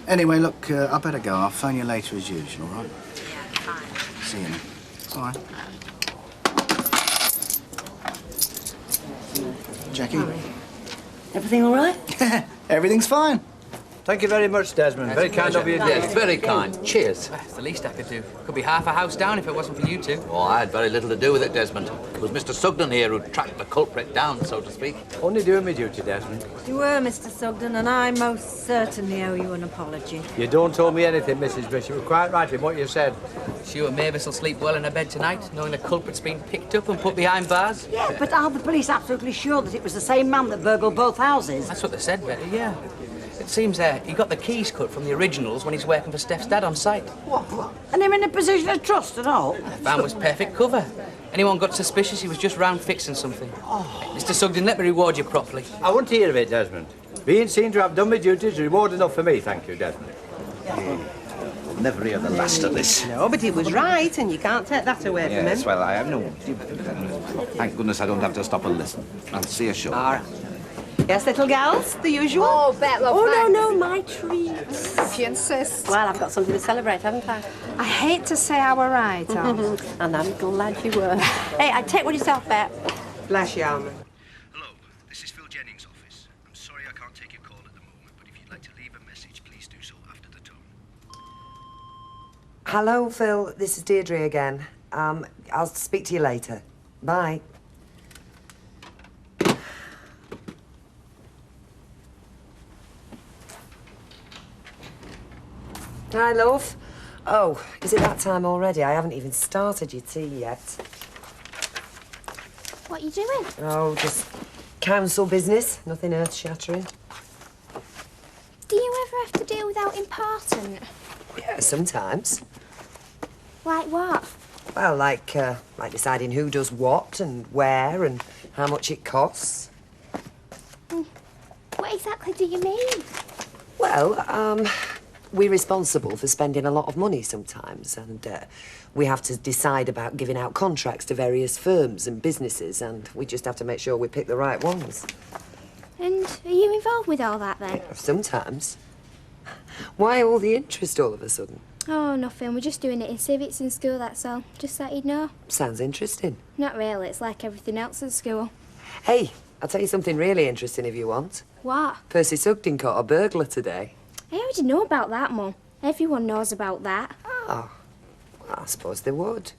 Anyway, look, I better go. I'll phone you later as usual, all right? Yeah, fine. See you then. Bye. Jackie? Everything all right? Everything's fine. Thank you very much, Desmond. Very kind of you. Yes, very kind. Cheers. It's the least I could do. Could be half a house down if it wasn't for you two. Oh, I had very little to do with it, Desmond. It was Mr. Sugden here who tracked the culprit down, so to speak. Only doing my duty, Desmond. You were, Mr. Sugden, and I most certainly owe you an apology. You don't owe me anything, Mrs. Bishop. You were quite right in what you said. Sure Mavis will sleep well in her bed tonight, knowing the culprit's been picked up and put behind bars. Yeah, but are the police absolutely sure that it was the same man that burgled both houses? That's what they said, Betty, yeah. It seems he got the keys cut from the originals when he's working for Steph's dad on site. What? And him in a position of trust at all? The van was perfect cover. Anyone got suspicious, he was just round fixing something. Mr. Sugden, let me reward you properly. I want to hear of it, Desmond. Being seen to have done my duties is reward enough for me, thank you, Desmond. I'll never hear the last of this. No, but he was right, and you can't take that away from him. Yes, well, I have no... Thank goodness I don't have to stop and listen. I'll see you shortly. All right. Yes, little gals, the usual? Oh, bet, love, Oh, thanks. no, my treats. If you insist. Well, I've got something to celebrate, haven't I? I hate to say I were right, Alma. And I'm glad you were. Hey, I take one yourself, Bet. Bless you, Alma. Hello, this is Phil Jennings' office. I'm sorry I can't take your call at the moment, but if you'd like to leave a message, please do so after the tone. Hello, Phil. This is Deirdre again. I'll speak to you later. Bye. Hi, love. Oh, is it that time already? I haven't even started your tea yet. What are you doing? Oh, just council business. Nothing earth-shattering. Do you ever have to deal with out important? Yeah, sometimes. Like what? Well, like deciding who does what and where and how much it costs. What exactly do you mean? Well, we're responsible for spending a lot of money sometimes, and we have to decide about giving out contracts to various firms and businesses, and we just have to make sure we pick the right ones. And are you involved with all that then? Sometimes. Why all the interest all of a sudden? Oh, nothing. We're just doing it in civics in school, that's all. Just that you'd know. Sounds interesting. Not really. It's like everything else at school. Hey, I'll tell you something really interesting if you want. What? Percy Sugden caught a burglar today. I already know about that, Mum. Everyone knows about that. Oh, well, I suppose they would.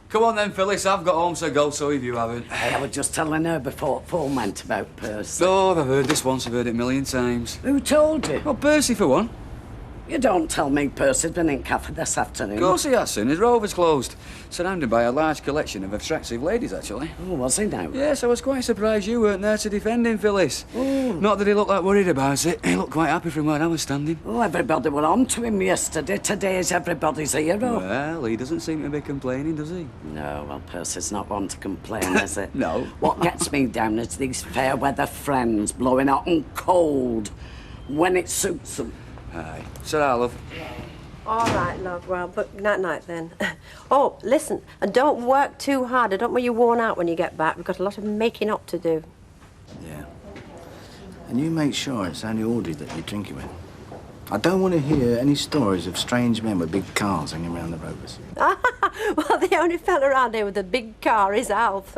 Come on then, Phyllis. I've got home to go, so if you haven't. Hey, I was just telling her before Paul meant about Percy. Oh, I've heard this once. I've heard it a million times. Who told you? Well, Percy, for one. You don't tell me Percy's been in cafe this afternoon. Of course he has, soon. His rover's closed. Surrounded by a large collection of attractive ladies, actually. Oh, was he now? Yes, I was quite surprised you weren't there to defend him, Phyllis. Not that he looked like worried about it. He looked quite happy from where I was standing. Oh, everybody were on to him yesterday. Today's everybody's hero. Well, he doesn't seem to be complaining, does he? No, well, Percy's not one to complain, is it? No. What gets me down is these fair weather friends blowing hot and cold when it suits them. Aye. So, love. All right, love. Well, but night-night then. Oh, listen, and don't work too hard. I don't want you worn out when you get back. We've got a lot of making up to do. Yeah. And you make sure it's only Audrey that you're drinking with. I don't want to hear any stories of strange men with big cars hanging around the rovers. Well, the only fella around here with a big car is Alf.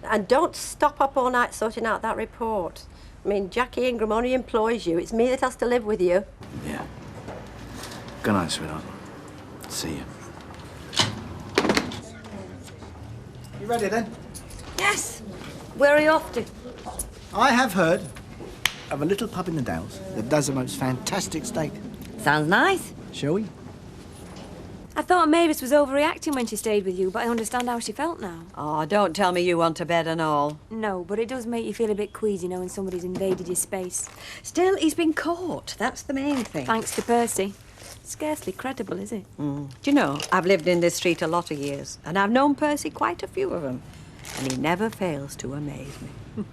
And don't stop up all night sorting out that report. I mean, Jackie Ingram only employs you. It's me that has to live with you. Yeah. Good night, sweetheart. See you. You ready then? Yes. Where are you off to? I have heard of a little pub in the Dales that does the most fantastic steak. Sounds nice. Shall we? I thought Mavis was overreacting when she stayed with you, but I understand how she felt now. Oh, don't tell me you want to bed and all. No, but it does make you feel a bit queasy knowing somebody's invaded your space. Still, he's been caught. That's the main thing. Thanks to Percy. Scarcely credible, is it? Do you know, I've lived in this street a lot of years, and I've known Percy quite a few of them, and he never fails to amaze me.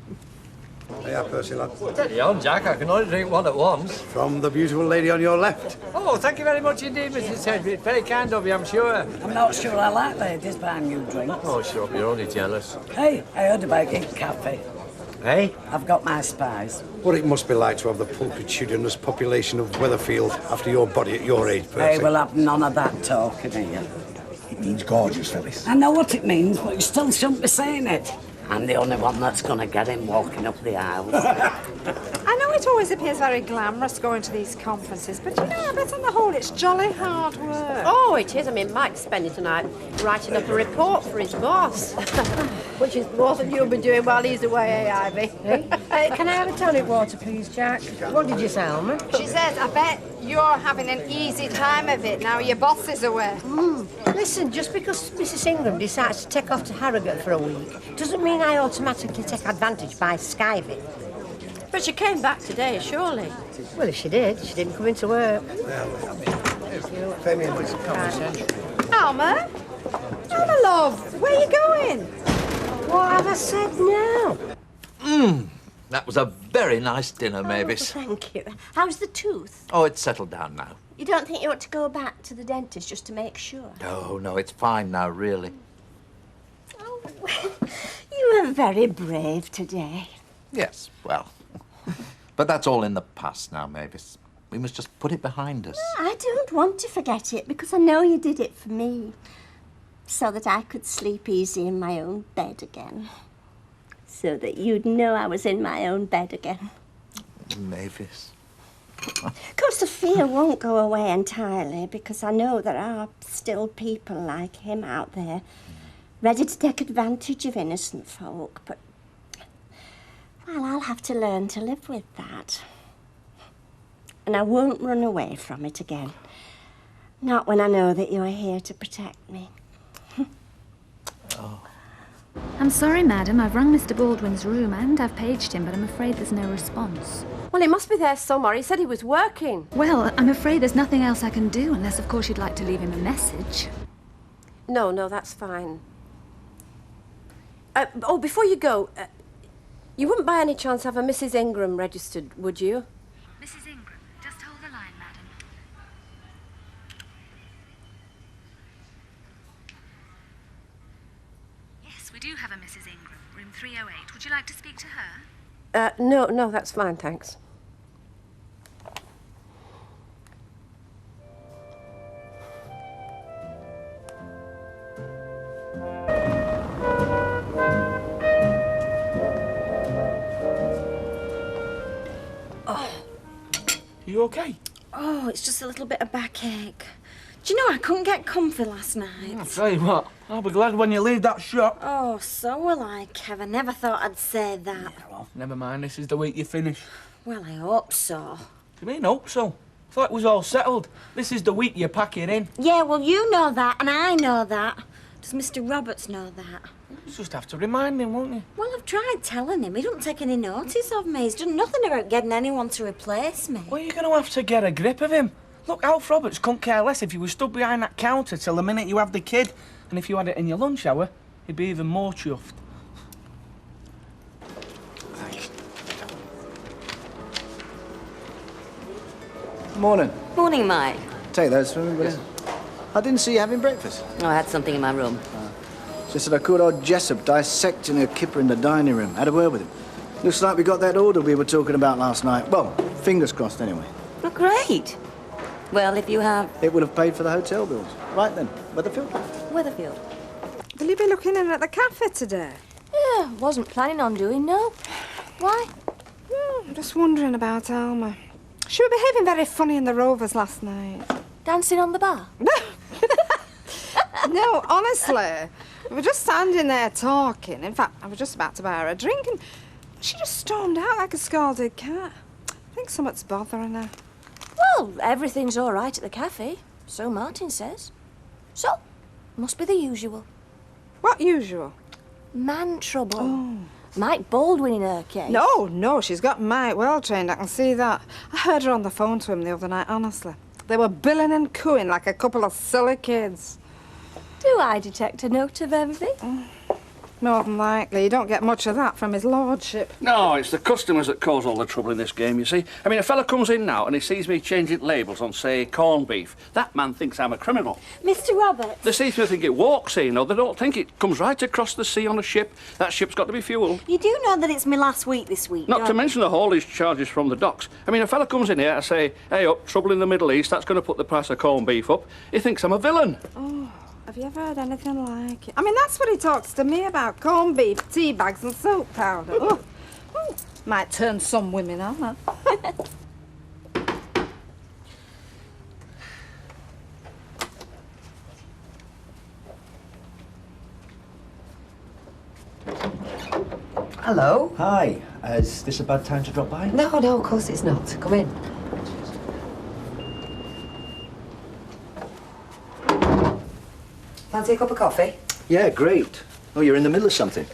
Hiya, Percy, lad. Steady on, Jack. I can only drink one at once. From the beautiful lady on your left. Oh, thank you very much indeed, Mrs. Sedgwick. Very kind of you, I'm sure. I'm not sure I like ladies buying you drinks. Oh, shut up. You're only jealous. Hey, I heard about your cafe. Hey? I've got my spies. What it must be like to have the pulchritudinous population of Weatherfield after your body at your age, Percy. Hey, we'll have none of that talking here. It means gorgeous, Phyllis. I know what it means, but you still shouldn't be saying it. I'm the only one that's going to get him walking up the aisles. I know it always appears very glamorous going to these conferences, but you know, I bet on the whole it's jolly hard work. Oh, it is. I mean, Mike's spending tonight writing up a report for his boss, which is more than you'll be doing while he's away, eh, Ivy? Can I have a tonic water, please, Jack? What did you say, Alma? She says, I bet you're having an easy time of it now your boss is away. Listen, just because Mrs. Ingram decides to take off to Harrogate for a week doesn't mean I automatically take advantage by skiving. But she came back today, surely. Well, if she did, she didn't come into work. Pay me a nice conversation. Alma? Alma, love, where are you going? What have I said now? That was a very nice dinner, Mavis. Thank you. How's the tooth? Oh, it's settled down now. You don't think you ought to go back to the dentist just to make sure? No, it's fine now, really. You were very brave today. Yes, well. But that's all in the past now, Mavis. We must just put it behind us. I don't want to forget it because I know you did it for me. So that I could sleep easy in my own bed again. So that you'd know I was in my own bed again. Mavis. Of course, the fear won't go away entirely because I know there are still people like him out there ready to take advantage of innocent folk, but, well, I'll have to learn to live with that. And I won't run away from it again. Not when I know that you're here to protect me. I'm sorry, madam. I've rung Mr. Baldwin's room and I've paged him, but I'm afraid there's no response. Well, he must be there somewhere. He said he was working. Well, I'm afraid there's nothing else I can do, unless, of course, you'd like to leave him a message. No, that's fine. Before you go, you wouldn't by any chance have a Mrs. Ingram registered, would you? Mrs. Ingram, just hold the line, madam. Yes, we do have a Mrs. Ingram, room 308. Would you like to speak to her? No, that's fine, thanks. You okay? Oh, it's just a little bit of backache. Do you know I couldn't get comfy last night? I'll tell you what, I'll be glad when you leave that shop. Oh, so will I, Kev. I never thought I'd say that. Well, never mind, this is the week you finish. Well, I hope so. What do you mean, hope so? I thought it was all settled. This is the week you pack it in. Yeah, well, you know that, and I know that. Does Mr. Roberts know that? You just have to remind him, won't you? Well, I've tried telling him. He doesn't take any notice of me. He's done nothing about getting anyone to replace me. Well, you're going to have to get a grip of him. Look, Alf Roberts couldn't care less if you were stood behind that counter till the minute you have the kid. And if you had it in your lunch hour, he'd be even more chuffed. Morning. Morning, Mike. Take those for me, will you? I didn't see you having breakfast. Oh, I had something in my room. Just that I caught old Jessup dissecting a kipper in the dining room. Had a word with him. Looks like we got that order we were talking about last night. Well, fingers crossed anyway. Oh, great. Well, if you have... It would have paid for the hotel bills. Right then, Weatherfield? Weatherfield. Will you be looking in at the cafe today? Yeah, wasn't planning on doing, no. Why? I'm just wondering about Alma. She was behaving very funny in the Rovers last night. Dancing on the bar? No, honestly. We were just standing there talking. In fact, I was just about to buy her a drink and she just stormed out like a scalded cat. I think something's bothering her. Well, everything's all right at the cafe. So Martin says. So, must be the usual. What usual? Man trouble. Oh. Mike Baldwin in her case. No, she's got Mike well trained, I can see that. I heard her on the phone to him the other night, honestly. They were billing and cooing like a couple of silly kids. Do I detect a note of envy? More than likely. You don't get much of that from his lordship. No, it's the customers that cause all the trouble in this game, you see. I mean, a fella comes in now and he sees me changing labels on, say, corned beef. That man thinks I'm a criminal. Mr. Roberts. The seamen think it walks in, or they don't think it comes right across the sea on a ship. That ship's got to be fueled. You do know that it's my last week this week, Not to mention the haulage charges from the docks. I mean, a fella comes in here, I say, hey up, trouble in the Middle East, that's going to put the price of corned beef up. He thinks I'm a villain. Oh, have you ever heard anything like it? I mean, that's what he talks to me about. Corned beef, tea bags and soap powder. Oh. Oh. Might turn some women on, that. Hello. Hi. Is this a bad time to drop by? No, of course it's not. Come in. Fancy a cup of coffee? Yeah, great. Oh, you're in the middle of something.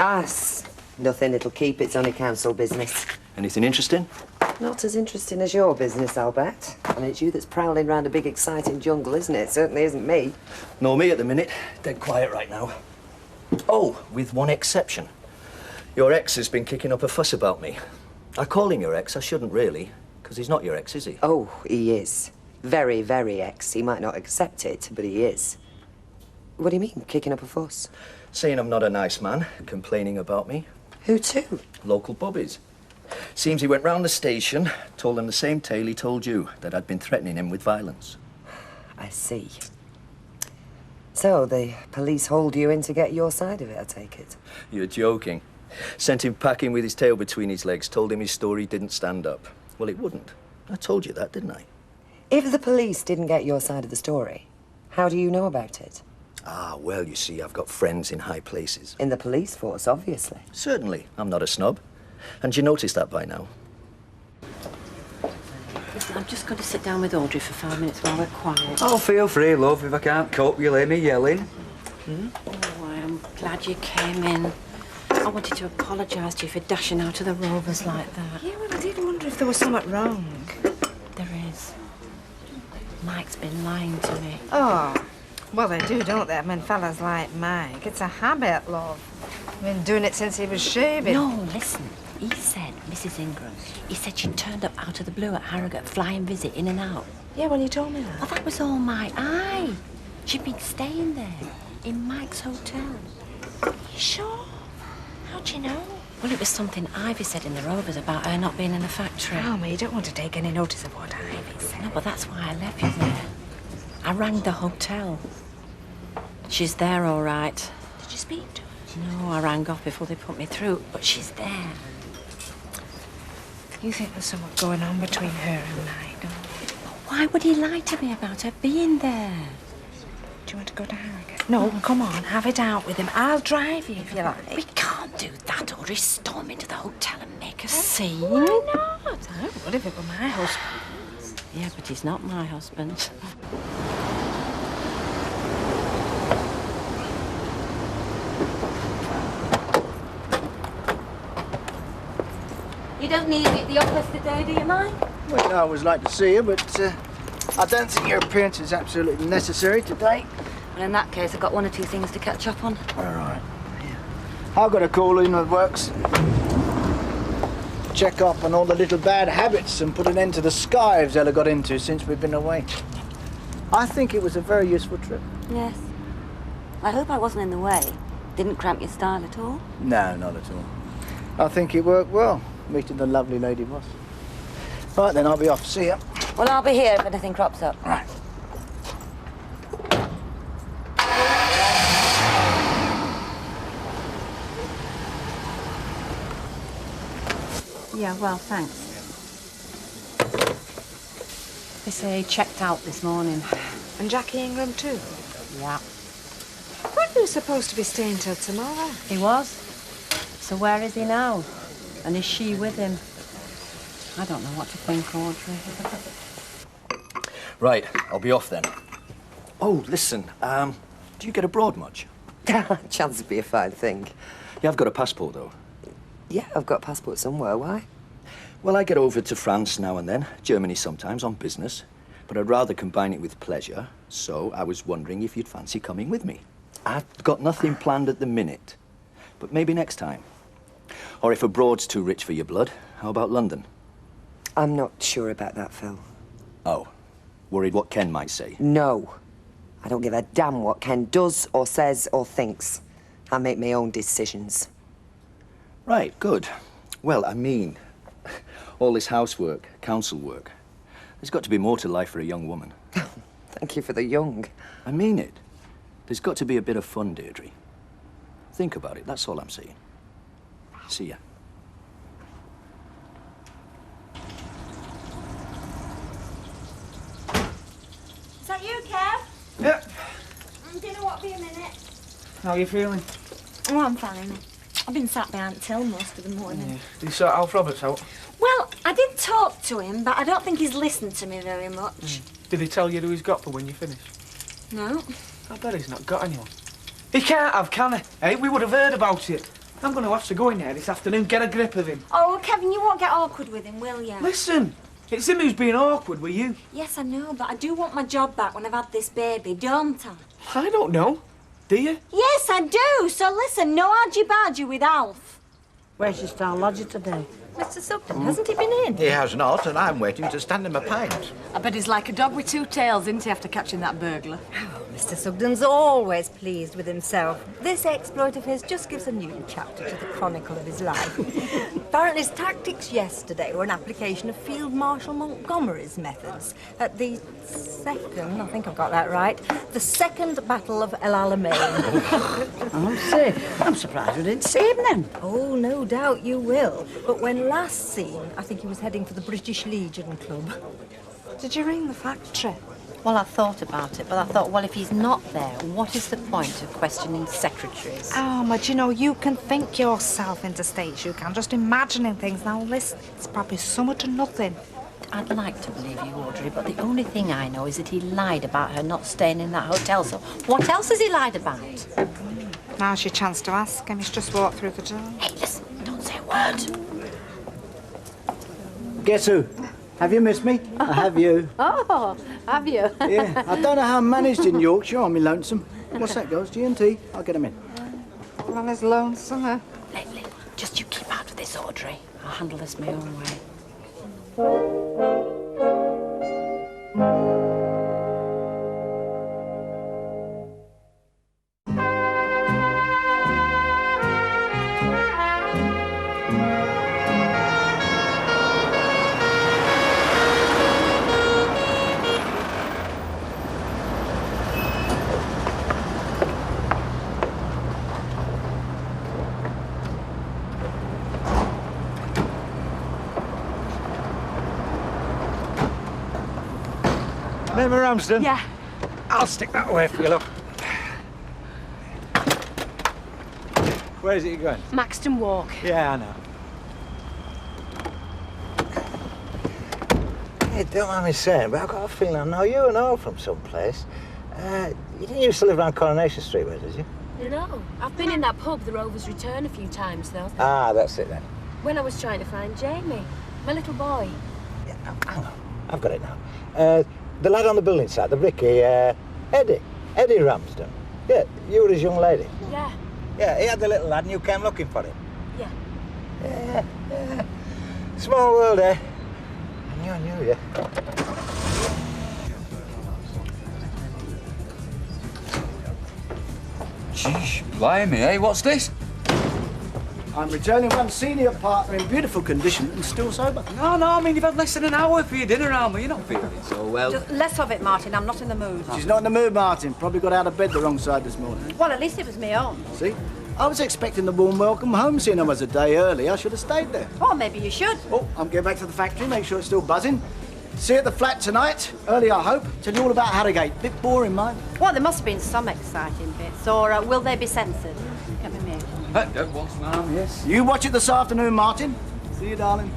Nothing. It'll keep. It's only council business. Anything interesting? Not as interesting as your business, I'll bet. And it's you that's prowling round a big, exciting jungle, isn't it? Certainly isn't me. No, me at the minute. Dead quiet right now. Oh, with one exception. Your ex has been kicking up a fuss about me. I call him your ex. I shouldn't really, because he's not your ex, is he? Oh, he is. Very, very ex. He might not accept it, but he is. What do you mean, kicking up a fuss? Saying I'm not a nice man, complaining about me. Who to? Local bobbies. Seems he went round the station, told them the same tale he told you, that I'd been threatening him with violence. I see. So, the police hauled you in to get your side of it, I take it? You're joking. Sent him packing with his tail between his legs, told him his story didn't stand up. Well, it wouldn't. I told you that, didn't I? If the police didn't get your side of the story, how do you know about it? Ah, well, you see, I've got friends in high places. In the police force, obviously. Certainly. I'm not a snob. And you noticed that by now. Listen, I'm just going to sit down with Audrey for 5 minutes while we're quiet. Oh, feel free, love. If I can't cope, you'll hear me yelling. Oh, I'm glad you came in. I wanted to apologise to you for dashing out of the Rovers like that. Yeah, well, I did wonder if there was something wrong. There is. Mike's been lying to me. Oh, well, they do, don't they? I mean, fellas like Mike. It's a habit, love. I've been doing it since he was shaving. No, listen. He said, Mrs. Ingram, he said she turned up out of the blue at Harrogate, flying visit, in and out. Yeah, well, you told me that. Oh, that was all Mike. Aye. She'd been staying there, in Mike's hotel. You sure? How'd you know? Well, it was something Ivy said in the Rovers about her not being in the factory. Oh, you don't want to take any notice of what Ivy said. No, but that's why I left you there. I rang the hotel. She's there, all right. Did you speak to her? No, I rang off before they put me through, but she's there. You think there's something going on between her and Mike, don't you? Why would he lie to me about her being there? Do you want to go to Harrogate? No, come on, have it out with him. I'll drive you if you like. We can't do that, Audrey. Storm into the hotel and make a scene. Why not? I would if it were my husband. Yeah, but he's not my husband. You don't need me at the office today, do you, Mike? Well, I always like to see you, but I don't think your appearance is absolutely necessary today. Well, in that case, I've got one or two things to catch up on. All right. I've got a call in that works. Check up on all the little bad habits and put an end to the skives Ella got into since we've been away. I think it was a very useful trip. Yes. I hope I wasn't in the way. Didn't cramp your style at all? No, not at all. I think it worked well, meeting the lovely Lady Moss. Right then, I'll be off. See ya. Well, I'll be here if anything crops up. Right. Yeah, well, thanks. They say he checked out this morning. And Jackie Ingram too? Yeah. Weren't you supposed to be staying till tomorrow? He was. So where is he now? And is she with him? I don't know what to think, Audrey. Right, I'll be off then. Oh, listen, do you get abroad much? Chance would be a fine thing. Yeah, I've got a passport, though. Yeah, I've got a passport somewhere. Why? Well, I get over to France now and then, Germany sometimes, on business. But I'd rather combine it with pleasure, so I was wondering if you'd fancy coming with me. I've got nothing planned at the minute, but maybe next time. Or if abroad's too rich for your blood, how about London? I'm not sure about that, Phil. Oh, worried what Ken might say? No. I don't give a damn what Ken does or says or thinks. I make my own decisions. Right, good. Well, I mean, all this housework, council work, there's got to be more to life for a young woman. Thank you for the young. I mean it. There's got to be a bit of fun, Deirdre. Think about it, that's all I'm saying. See ya. Is that you, Kev? Yep. Dinner won't be a minute. How are you feeling? Oh, I'm fine. I've been sat behind the till most of the morning. Yeah. Did you sort Alf Roberts out? Well, I did talk to him, but I don't think he's listened to me very much. Did he tell you who he's got for when you finish? No. I bet he's not got anyone. He can't have, can he? Hey, we would have heard about it. I'm going to have to go in there this afternoon, get a grip of him. Oh, well, Kevin, you won't get awkward with him, will you? Listen, it's him who's being awkward with you. Yes, I know, but I do want my job back when I've had this baby, don't I? I don't know. Do you? Yes, I do. So listen, no argy-bargy with Alf. Where's your star lodger today? Mr. Sugden, hasn't he been in? He has not, and I'm waiting to stand him a pint. I bet he's like a dog with two tails, isn't he, after catching that burglar? Oh, Mr. Sugden's always pleased with himself. This exploit of his just gives a new chapter to the chronicle of his life. Apparently his tactics yesterday were an application of Field Marshal Montgomery's methods at the second, I think I've got that right, the second Battle of El Alamein. I'll say, I'm surprised we didn't see him then. Oh, no doubt you will. But when last seen, I think he was heading for the British Legion Club. Did you ring the factory? Well, I thought about it, but I thought, well, if he's not there, what is the point of questioning secretaries? Oh, but you know, you can think yourself into states. You can just imagining things. Now, listen, it's probably summer to nothing. I'd like to believe you, Audrey, but the only thing I know is that he lied about her not staying in that hotel. So what else has he lied about? Now's your chance to ask him. He's just walked through the door. Hey, listen, don't say a word. Guess who? Have you missed me? I have you. Oh, have you? Yeah, I don't know how I managed in Yorkshire on me lonesome. What's that, girls? G&T? I'll get them in. All on his lonesome, huh? Lately, just you keep out of this, Audrey. I'll handle this my own way. Remember Ramsden? Yeah. I'll stick that away for you, love. Where is it you're going? Maxton Walk. Yeah, I know. Hey, don't mind me saying, but I've got a feeling I know you and all from someplace. You didn't used to live around Coronation Street, way, did you? No, I've been in that pub, the Rovers Return, a few times, though. Ah, that's it then. When I was trying to find Jamie, my little boy. Yeah, no, hang on. I've got it now. The lad on the building site, the brickie, Eddie Ramsden. Yeah, you were his young lady. Yeah. Yeah, he had the little lad and you came looking for him. Yeah. Yeah. Small world, eh? I knew you. Jeez, blimey, eh? What's this? I'm returning one senior partner in beautiful condition and still sober. No, I mean, you've had less than an hour for your dinner, Alma. You're not feeling so well. Just less of it, Martin. I'm not in the mood. She's not in the mood, Martin. Probably got out of bed the wrong side this morning. Well, at least it was me own. See? I was expecting the warm welcome home, seeing I was a day early. I should have stayed there. Or maybe you should. Oh, I'm going back to the factory, make sure it's still buzzing. See you at the flat tonight. Early, I hope. Tell you all about Harrogate. Bit boring, mate. Well, there must have been some exciting bits. Or will they be censored? Get me made. Once, ma'am, yes. You watch it this afternoon, Martin. See you, darling.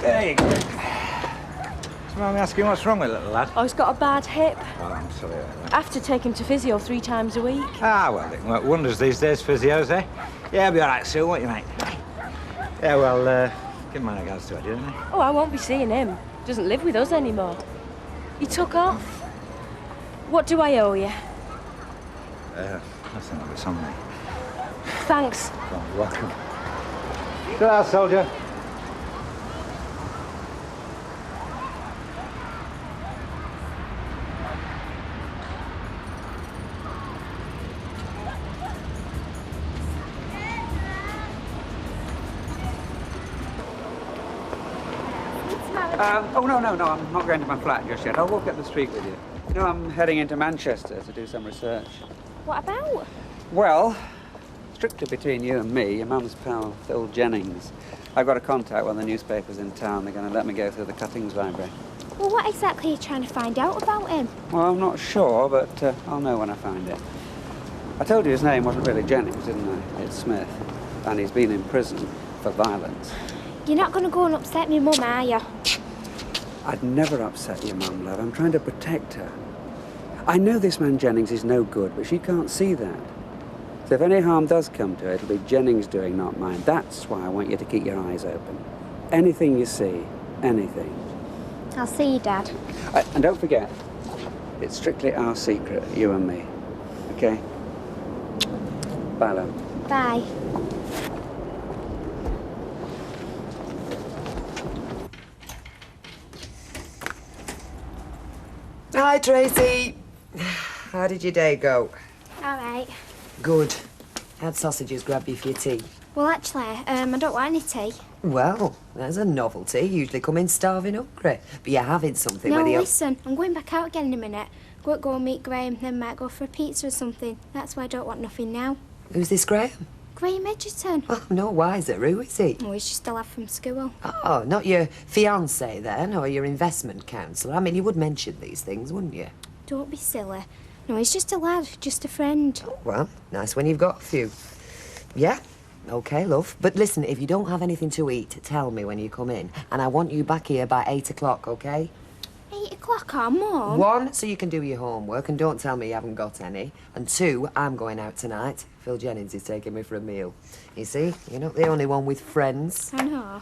There you go. Do you mind me asking what's wrong with the little lad? Oh, he's got a bad hip. Oh, I'm sorry about that. I have to take him to physio 3 times a week. Ah, well, it work wonders these days, physios, eh? Yeah, I'll be all right soon, won't you, mate? Yeah, well, give my regards to Eddie, didn't I? Oh, I won't be seeing him. Doesn't live with us anymore. He took off. What do I owe you? Nothing of it's on me. Thanks. Oh, you're welcome. Good out, soldier. Oh, no, I'm not going to my flat just yet. I'll walk up the street with you. You know, I'm heading into Manchester to do some research. What about? Well, strictly between you and me, your mum's pal, Phil Jennings. I've got a contact with the newspapers in town. They're going to let me go through the cuttings library. Well, what exactly are you trying to find out about him? Well, I'm not sure, but I'll know when I find it. I told you his name wasn't really Jennings, didn't I? It's Smith. And he's been in prison for violence. You're not going to go and upset me mum, are you? I'd never upset your mum, love. I'm trying to protect her. I know this man Jennings is no good, but she can't see that. So if any harm does come to her, it'll be Jennings doing, not mine. That's why I want you to keep your eyes open. Anything you see, anything. I'll see you, Dad. And don't forget, it's strictly our secret, you and me. Okay? Bye, love. Bye. Hi, Tracy. How did your day go? All right. Good. Had sausages grab you for your tea? Well, actually, I don't want any tea. Well, there's a novelty. Usually come in starving hungry. But you're having something No, when you're... listen, I'm going back out again in a minute. Go and meet Graham, then might go for a pizza or something. That's why I don't want nothing now. Who's this, Graham? Graham Edgerton. Oh, no wiser. Who is he? Oh, he's just a lad from school. Oh, not your fiancé then, or your investment counsellor. I mean, you would mention these things, wouldn't you? Don't be silly. No, he's just a lad, just a friend. Oh, well, nice when you've got a few. Yeah, OK, love. But listen, if you don't have anything to eat, tell me when you come in. And I want you back here by 8 o'clock, OK? 8 o'clock, Mum? 1, so you can do your homework, and don't tell me you haven't got any. And 2, I'm going out tonight. Phil Jennings is taking me for a meal. You see, you're not the only one with friends. I know.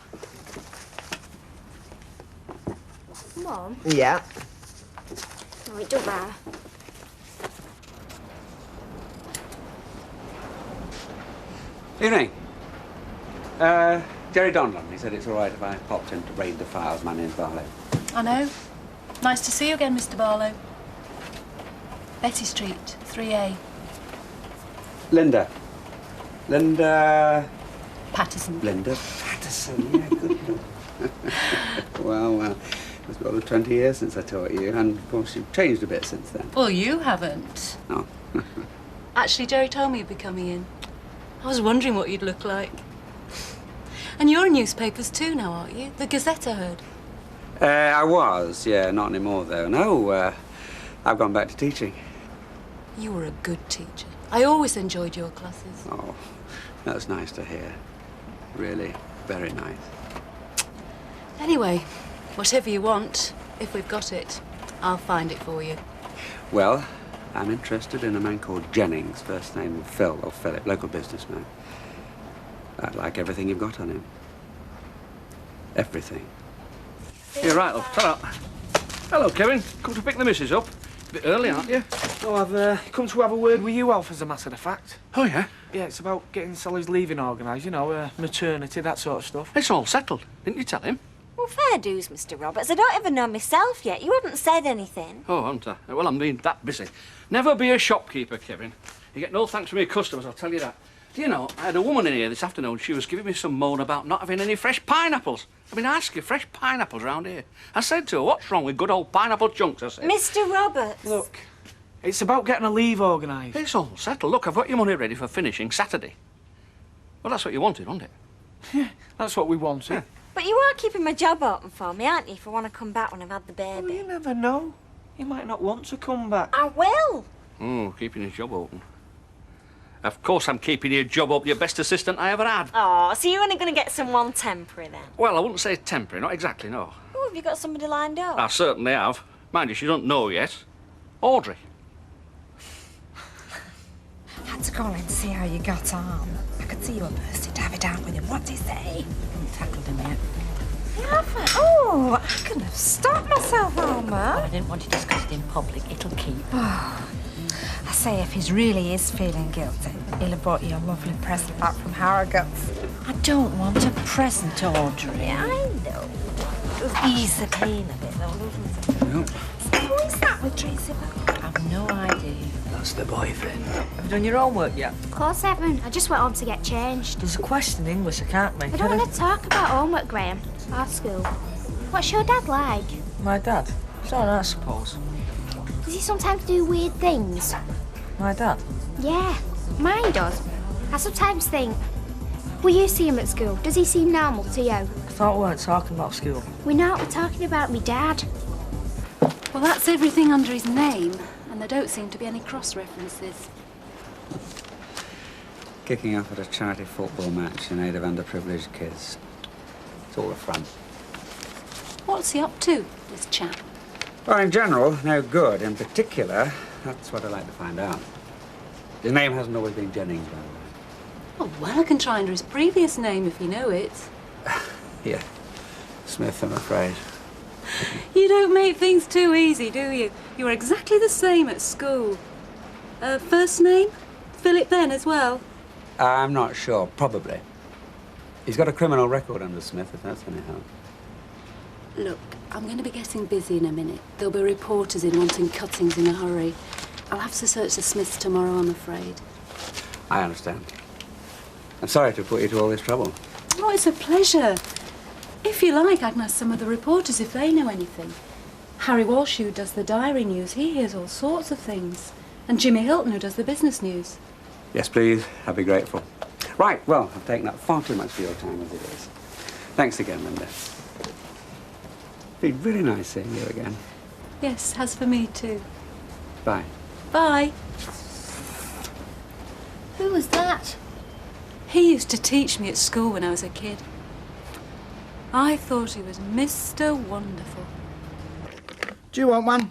Mum? Yeah. No, it don't matter. Evening. Jerry Donlan. He said it's all right if I popped in to raid the files. My name's Barlow. I know. Nice to see you again, Mr. Barlow. Betty Street, 3A. Linda. Patterson. Linda Patterson, yeah, good lord. Well, it's been over 20 years since I taught you, and of course you've changed a bit since then. Well, you haven't. Oh. Actually, Jerry told me you'd be coming in. I was wondering what you'd look like. And you're in newspapers too now, aren't you? The Gazette, I heard. I was, yeah, not anymore though. No, I've gone back to teaching. You were a good teacher. I always enjoyed your classes. Oh, that's nice to hear. Really, very nice. Anyway, whatever you want, if we've got it, I'll find it for you. Well, I'm interested in a man called Jennings, first name Phil or Philip, local businessman. I'd like everything you've got on him. Everything. You're right, love. Ta-ra. Hello, Kevin. Come to pick the missus up. A bit early, aren't you? Well, I've come to have a word with you, Alf, as a matter of fact. Oh, yeah? Yeah, it's about getting Sally's leaving organised, you know, maternity, that sort of stuff. It's all settled. Didn't you tell him? Well, fair dues, Mr. Roberts. I don't even know myself yet. You haven't said anything. Oh, haven't I? Well, I'm being that busy. Never be a shopkeeper, Kevin. You get no thanks from your customers, I'll tell you that. Do you know, I had a woman in here this afternoon. She was giving me some moan about not having any fresh pineapples. I've been asking fresh pineapples round here. I said to her, what's wrong with good old pineapple chunks, I said. Mr. Roberts. Look, it's about getting a leave organised. It's all settled. Look, I've got your money ready for finishing Saturday. Well, that's what you wanted, wasn't it? Yeah, that's what we wanted. Yeah. But you are keeping my job open for me, aren't you, if I want to come back when I've had the baby? Well, you never know. You might not want to come back. I will. Oh, keeping your job open. Of course I'm keeping your job up, your best assistant I ever had. Oh, so you're only going to get someone temporary then? Well, I wouldn't say temporary, not exactly, no. Oh, have you got somebody lined up? I certainly have. Mind you, she don't know yet. Audrey. I had to call in to see how you got on. I could see you were bursting to have it out with him. What did he say? haven't tackled him yet. You haven't? Oh, I couldn't have stopped myself, Alma. I didn't want to discuss it in public. It'll keep. Oh, I say, if he really is feeling guilty, he'll have brought you a lovely present back from Harrogate's. I don't want a present, Audrey. Yeah, I know. It'll ease the pain a bit, though, doesn't it? Yep. So who is that with Tracy? I've no idea. That's the boyfriend. Have you done your homework yet? Of course I haven't. I just went home to get changed. There's a question in English I can't make. I don't want to talk about homework, Graham. Our school. What's your dad like? My dad? He's all right, I suppose. Does he sometimes do weird things? My dad? Yeah, mine does. I sometimes think, will you see him at school? Does he seem normal to you? I thought we weren't talking about school. We're not. We're talking about me dad. Well, that's everything under his name, and there don't seem to be any cross-references. Kicking off at a charity football match in aid of underprivileged kids. It's all a front. What's he up to, this chap? Well, in general, no good. In particular, that's what I'd like to find out. His name hasn't always been Jennings, by the way. Oh, well, I can try under his previous name if you know it. Yeah, Smith, I'm afraid. You don't make things too easy, do you? You were exactly the same at school. First name? Philip then as well? I'm not sure. Probably. He's got a criminal record under Smith, if that's any help. Look, I'm going to be getting busy in a minute. There'll be reporters in wanting cuttings in a hurry. I'll have to search the Smiths tomorrow, I'm afraid. I understand. I'm sorry to put you to all this trouble. Oh, it's a pleasure. If you like, I can ask some of the reporters if they know anything. Harry Walsh, who does the diary news, he hears all sorts of things. And Jimmy Hilton, who does the business news. Yes, please. I'd be grateful. Right, well, I've taken up far too much of your time as it is. Thanks again, Linda. It's been really nice seeing you again. Yes, has for me too. Bye. Bye. Who was that? He used to teach me at school when I was a kid. I thought he was Mr. Wonderful. Do you want one?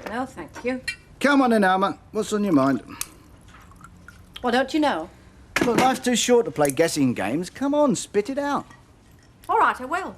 No, thank you. Come on in, Alma. What's on your mind? Well, don't you know? Look, life's too short to play guessing games. Come on, spit it out. All right, I will.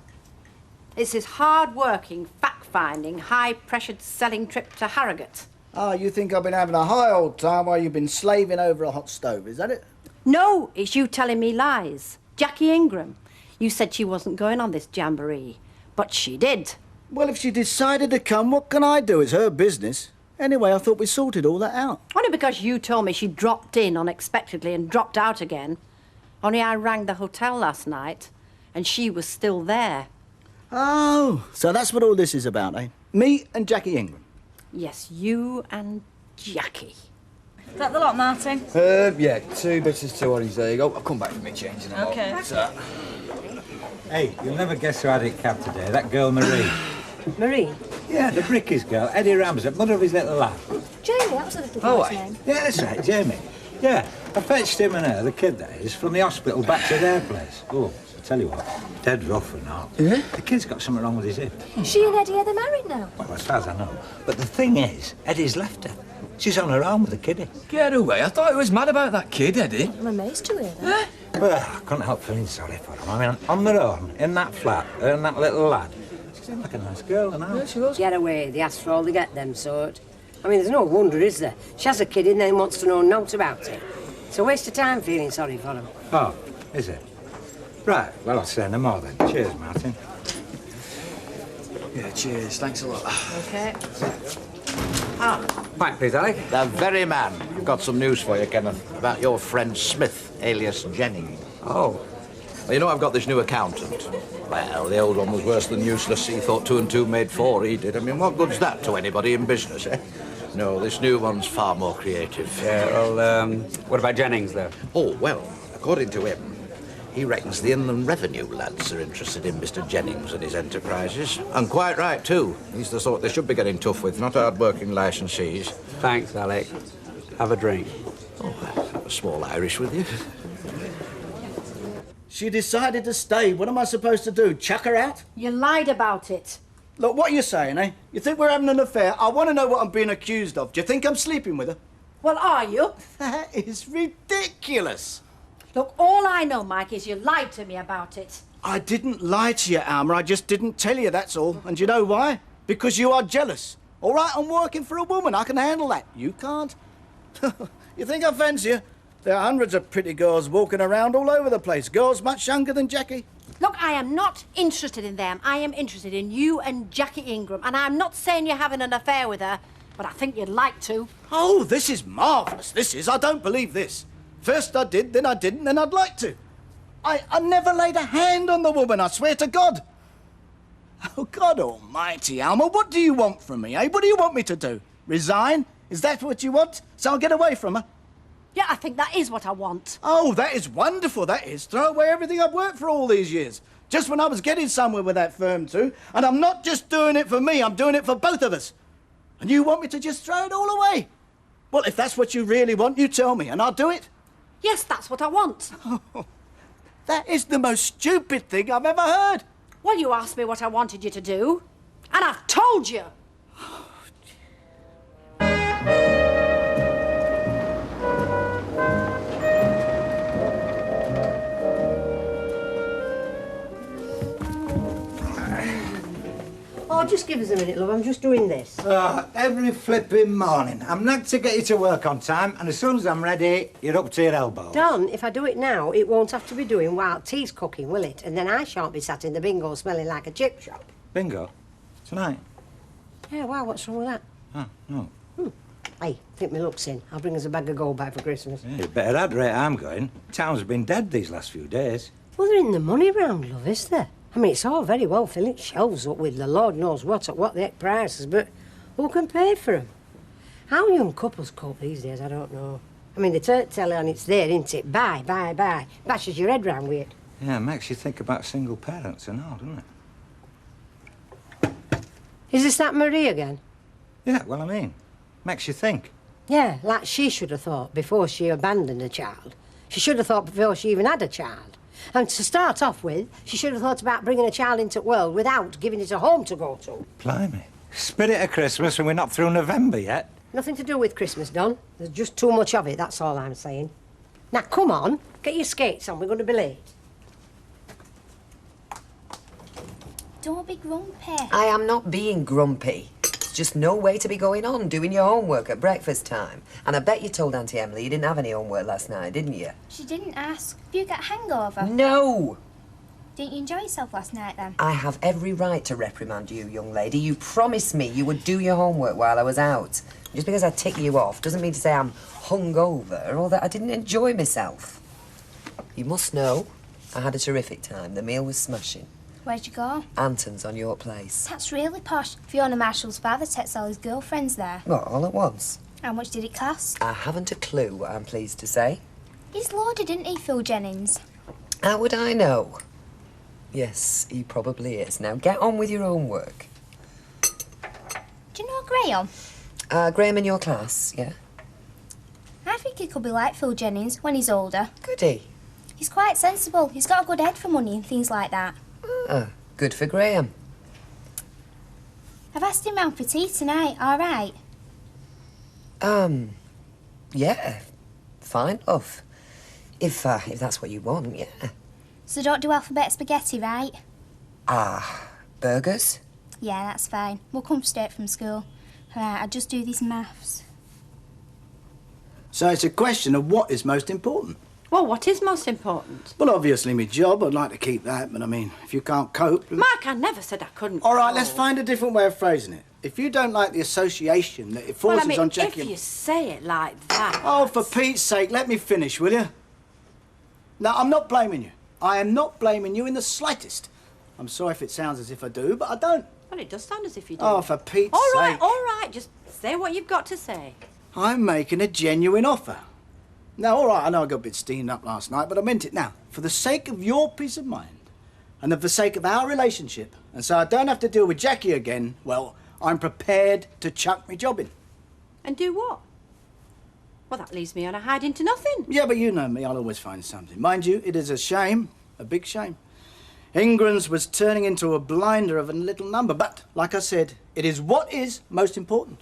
It's his hard-working, fact-finding, high-pressured selling trip to Harrogate. Ah, you think I've been having a high old time while you've been slaving over a hot stove, is that it? No, it's you telling me lies. Jackie Ingram. You said she wasn't going on this jamboree, but she did. Well, if she decided to come, what can I do? It's her business. Anyway, I thought we sorted all that out. Only because you told me she dropped in unexpectedly and dropped out again. Only I rang the hotel last night, and she was still there. Oh, so that's what all this is about, eh? Me and Jackie Ingram. Yes, you and Jackie. Is that the lot, Martin? Yeah, 2 bitters, 2 oranges. There you go. I'll come back for me change in a Okay. moment. So. Hey, you'll never guess who had it cab today. That girl Marie. Marie? Yeah, the Brickies girl. Eddie Ramsey, mother of his little lad. Jamie, that was a little Oh, boy's name. yeah, that's right, Jamie. Yeah, I fetched him and her, the kid that is, from the hospital back to their place. Oh, I tell you what, dead rough and that. Yeah? The kid's got something wrong with his hip. She and Eddie, are they married now? Well, as far as I know. But the thing is, Eddie's left her. She's on her own with the kiddie. Get away. I thought he was mad about that kid, Eddie. I'm amazed to hear that. Well, I couldn't help feeling sorry for him. I mean, on their own, in that flat, her and that little lad. She seemed like a nice girl, and I... Yeah, she was. Get away. They ask for all they get, them sort. I mean, there's no wonder, is there? She has a kid in there and wants to know naught about it. It's a waste of time feeling sorry for him. Oh, is it? Right, well, I'll say no more then. Cheers, Martin. Yeah, cheers. Thanks a lot. Okay. Pint, please, Alec. The very man. I've got some news for you, Kenneth, about your friend Smith, alias Jennings. Oh. Well, you know I've got this new accountant. Well, the old one was worse than useless. He thought 2 and 2 made 4, he did. I mean, what good's that to anybody in business, eh? No, this new one's far more creative. Yeah, well, what about Jennings, though? Oh, well, according to him, he reckons the Inland Revenue lads are interested in Mr. Jennings and his enterprises. And quite right, too. He's the sort they should be getting tough with, not hard-working licensees. Thanks, Alec. Have a drink. Oh, have a small Irish with you. She decided to stay. What am I supposed to do? Chuck her out? You lied about it. Look, what are you saying, eh? You think we're having an affair? I want to know what I'm being accused of. Do you think I'm sleeping with her? Well, are you? That is ridiculous. Look, all I know, Mike, is you lied to me about it. I didn't lie to you, Alma. I just didn't tell you, that's all. And you know why? Because you are jealous. All right, I'm working for a woman. I can handle that. You can't. You think I fancy you? There are hundreds of pretty girls walking around all over the place. Girls much younger than Jackie. Look, I am not interested in them. I am interested in you and Jackie Ingram. And I'm not saying you're having an affair with her, but I think you'd like to. Oh, this is marvellous. This is. I don't believe this. First I did, then I didn't, then I'd like to. I never laid a hand on the woman, I swear to God. Oh, God almighty, Alma, what do you want from me, eh? What do you want me to do? Resign? Is that what you want? So I'll get away from her? Yeah, I think that is what I want. Oh, that is wonderful, that is. Throw away everything I've worked for all these years. Just when I was getting somewhere with that firm, too. And I'm not just doing it for me, I'm doing it for both of us. And you want me to just throw it all away? Well, if that's what you really want, you tell me, and I'll do it. Yes, that's what I want. Oh, that is the most stupid thing I've ever heard. Well, you asked me what I wanted you to do, and I've told you. Oh, just give us a minute, love. I'm just doing this. Every flipping morning. I'm not to get you to work on time, and as soon as I'm ready, you're up to your elbows. Don, if I do it now, it won't have to be doing while tea's cooking, will it? And then I shan't be sat in the bingo smelling like a chip shop. Bingo? Tonight? Yeah, why? What's wrong with that? Oh, no. Hey, think me luck's in. I'll bring us a bag of gold back for Christmas. Yeah, you better add rate I'm going. Town's been dead these last few days. Well, there isn't the money round, love, is there? I mean, it's all very well filling shelves up with the Lord knows what at what the heck prices, but who can pay for them? How young couples cope these days, I don't know. I mean, they turn telly on, it's there, isn't it? Buy, buy, buy. Bashes your head round with it. Yeah, makes you think about single parents and all, doesn't it? Is this that Marie again? Yeah, well, I mean, makes you think. Yeah, like she should have thought before she abandoned a child. She should have thought before she even had a child. And to start off with, she should have thought about bringing a child into the world without giving it a home to go to. Blimey. Spirit of Christmas and we're not through November yet. Nothing to do with Christmas, Don. There's just too much of it, that's all I'm saying. Now, come on, get your skates on, we're going to be late. Don't be grumpy. I am not being grumpy. It's just no way to be going on doing your homework at breakfast time. And I bet you told Auntie Emily you didn't have any homework last night, didn't you? She didn't ask. Have you got a hangover? No! Didn't you enjoy yourself last night, then? I have every right to reprimand you, young lady. You promised me you would do your homework while I was out. Just because I tick you off doesn't mean to say I'm hungover or that I didn't enjoy myself. You must know I had a terrific time. The meal was smashing. Where'd you go? Anton's on your place. That's really posh. Fiona Marshall's father takes all his girlfriends there. What, all at once? How much did it cost? I haven't a clue, I'm pleased to say. He's loaded, isn't he, Phil Jennings? How would I know? Yes, he probably is. Now get on with your own work. Do you know Graham? Graham in your class, yeah? I think he could be like Phil Jennings when he's older. Could he? He's quite sensible. He's got a good head for money and things like that. Ah, good for Graham. I've asked him round for tea tonight, all right? Yeah. Fine, love. If that's what you want, yeah. So don't do alphabet spaghetti, right? Burgers? Yeah, that's fine. We'll come straight from school. Right, I'll just do these maths. So it's a question of what is most important. Well, what is most important? Well, obviously my job. I'd like to keep that, but I mean, if you can't cope... Mark, I never said I couldn't. All right, let's find a different way of phrasing it. If you don't like the association that it forces well, I mean, on Jackie... if you say it like that... Oh, for Pete's sake, let me finish, will you? Now, I'm not blaming you. I am not blaming you in the slightest. I'm sorry if it sounds as if I do, but I don't. Well, it does sound as if you do. Oh, for Pete's sake. All right, just say what you've got to say. I'm making a genuine offer. Now, all right, I know I got a bit steamed up last night, but I meant it now. For the sake of your peace of mind, and for the sake of our relationship, and so I don't have to deal with Jackie again, well, I'm prepared to chuck my job in. And do what? Well, that leaves me on a hiding to nothing. Yeah, but you know me, I'll always find something. Mind you, it is a shame, a big shame. Ingram's was turning into a blinder of a little number, but, like I said, it is what is most important.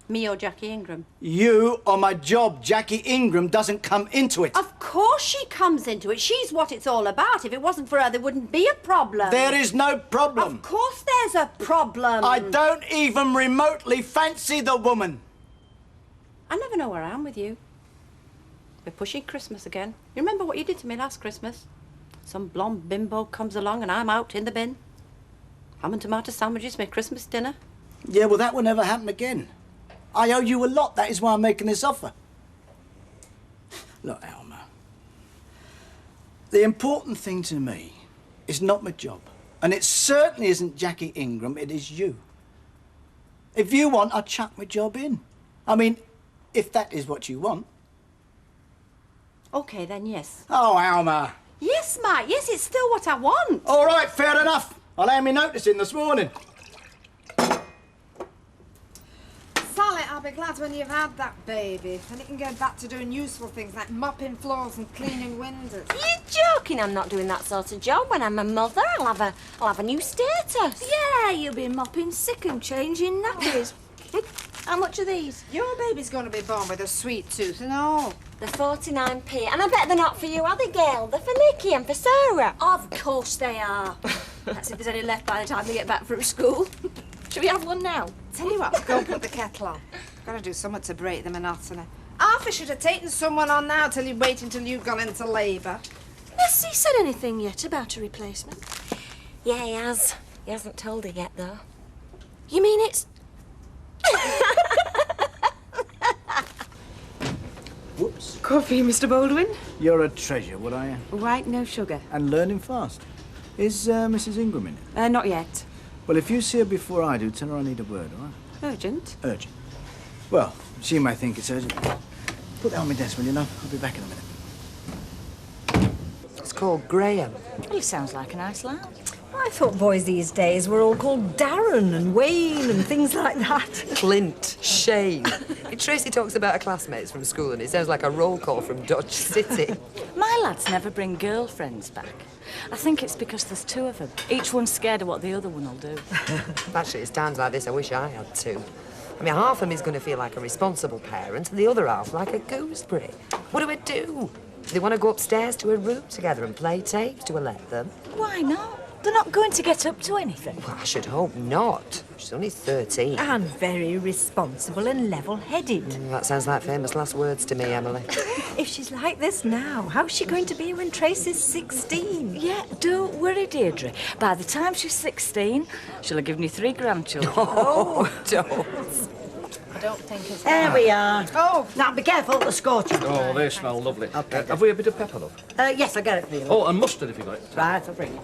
Me or Jackie Ingram? You or my job. Jackie Ingram doesn't come into it. Of course she comes into it. She's what it's all about. If it wasn't for her, there wouldn't be a problem. There is no problem. Of course there's a problem. I don't even remotely fancy the woman. I never know where I am with you. We're pushing Christmas again. You remember what you did to me last Christmas? Some blonde bimbo comes along and I'm out in the bin. Ham and tomato sandwiches, my Christmas dinner. Yeah, well, that will never happen again. I owe you a lot. That is why I'm making this offer. Look, Alma, the important thing to me is not my job. And it certainly isn't Jackie Ingram, it is you. If you want, I'll chuck my job in. I mean, if that is what you want. OK, then, yes. Oh, Alma. Yes, Mike, yes, it's still what I want. All right, fair enough. I'll hand me notice in this morning. Sally, I'll be glad when you've had that baby. Then you can get back to doing useful things like mopping floors and cleaning windows. You're joking I'm not doing that sort of job. When I'm a mother, I'll have a new status. Yeah, you'll be mopping sick and changing nappies. How much are these? Your baby's going to be born with a sweet tooth and all. They're 49p, and I bet they're not for you, are they, Gail? They're for Nikki and for Sarah. Of course they are. That's if there's any left by the time they get back from school. Shall we have one now? Tell you what, go put the kettle on. Got to do something to break the monotony. Arthur should have taken someone on now till you wait until you'd gone into labour. Has he said anything yet about a replacement? Yeah, he has. He hasn't told her yet, though. You mean it's... Whoops. Coffee, Mr. Baldwin? You're a treasure, what are you? White, no sugar. And learning fast. Is Mrs. Ingram in it? Not yet. Well, if you see her before I do, tell her I need a word, all right? Urgent? Urgent. Well, she may think it's urgent. Put that on my desk, will you know? I'll be back in a minute. It's called Graham. Well, he sounds like a nice lad. I thought boys these days were all called Darren and Wayne and things like that. Clint, Shane. Tracy talks about her classmates from school and it sounds like a roll call from Dodge City. My lads never bring girlfriends back. I think it's because there's two of them. Each one's scared of what the other one will do. Actually, it's times like this I wish I had two. I mean, half of me's going to feel like a responsible parent and the other half like a gooseberry. What do we do? Do they want to go upstairs to a room together and play tapes? Do I let them? Why not? They're not going to get up to anything. Well, I should hope not. She's only 13. And very responsible and level-headed. That sounds like famous last words to me, Emily. If she's like this now, how's she going to be when Tracy's 16? Yeah, don't worry, Deirdre. By the time she's 16, she'll have given you 3 grandchildren. Oh, don't. I don't think it's... There we are. Oh, now be careful, the scorching. Oh, they smell lovely. Okay. Have we a bit of pepper, love? Yes, I got it for you. Oh, and mustard if you got it. Right, I'll bring it.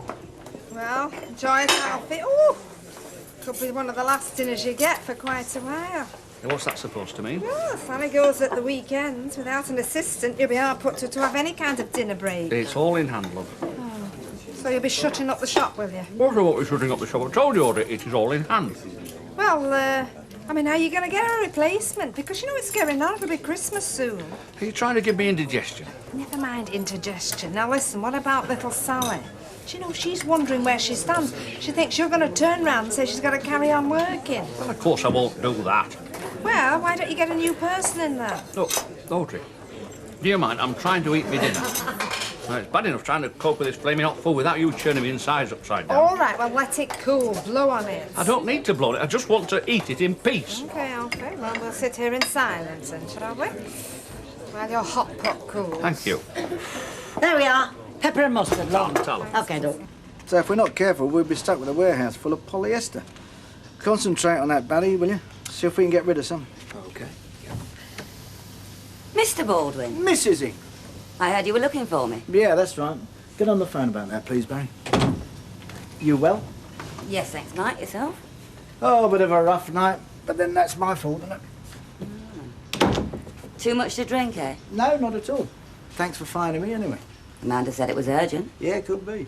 Well, enjoy it, Alfie. Oh, could be one of the last dinners you get for quite a while. Now, what's that supposed to mean? Well, Sally goes at the weekends. Without an assistant, you'll be hard put to have any kind of dinner break. It's all in hand, love. Oh. So you'll be shutting up the shop, will you? What about we shutting up the shop? I told you already, it is all in hand. Well, I mean, how are you going to get a replacement? Because you know it's going on. It'll be Christmas soon. Are you trying to give me indigestion? Never mind indigestion. Now listen, what about little Sally? Do you know, she's wondering where she stands. She thinks you're going to turn round and say she's got to carry on working. Well, of course I won't do that. Well, why don't you get a new person in there? Look, Audrey, do you mind? I'm trying to eat my dinner. Well, it's bad enough trying to cope with this flaming hot food without you churning me insides upside down. All right, well, let it cool. Blow on it. I don't need to blow it. I just want to eat it in peace. OK. Well, we'll sit here in silence then, shall we? While your hot pot cools. Thank you. There we are. Pepper and mustard, long. Tell. OK, Doc. So if we're not careful, we'll be stuck with a warehouse full of polyester. Concentrate on that, Barry, will you? See if we can get rid of some. OK. Mr. Baldwin. Miss Izzy. I heard you were looking for me. Yeah, that's right. Get on the phone about that, please, Barry. You well? Yes, thanks, Mike. Yourself? Oh, a bit of a rough night, but then that's my fault, isn't it? Too much to drink, eh? No, not at all. Thanks for finding me, anyway. Amanda said it was urgent. Yeah, it could be.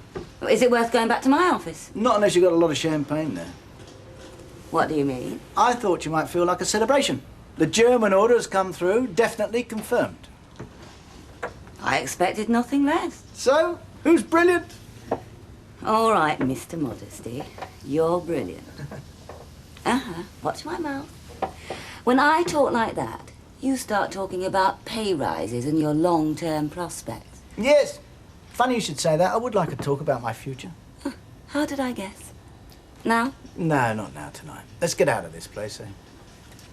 Is it worth going back to my office? Not unless you've got a lot of champagne there. What do you mean? I thought you might feel like a celebration. The German order has come through, definitely confirmed. I expected nothing less. So, who's brilliant? All right, Mr. Modesty. You're brilliant. Watch my mouth. When I talk like that, you start talking about pay rises and your long-term prospects. Yes. Funny you should say that. I would like to talk about my future. How did I guess? Now? No, not now, tonight. Let's get out of this place, eh?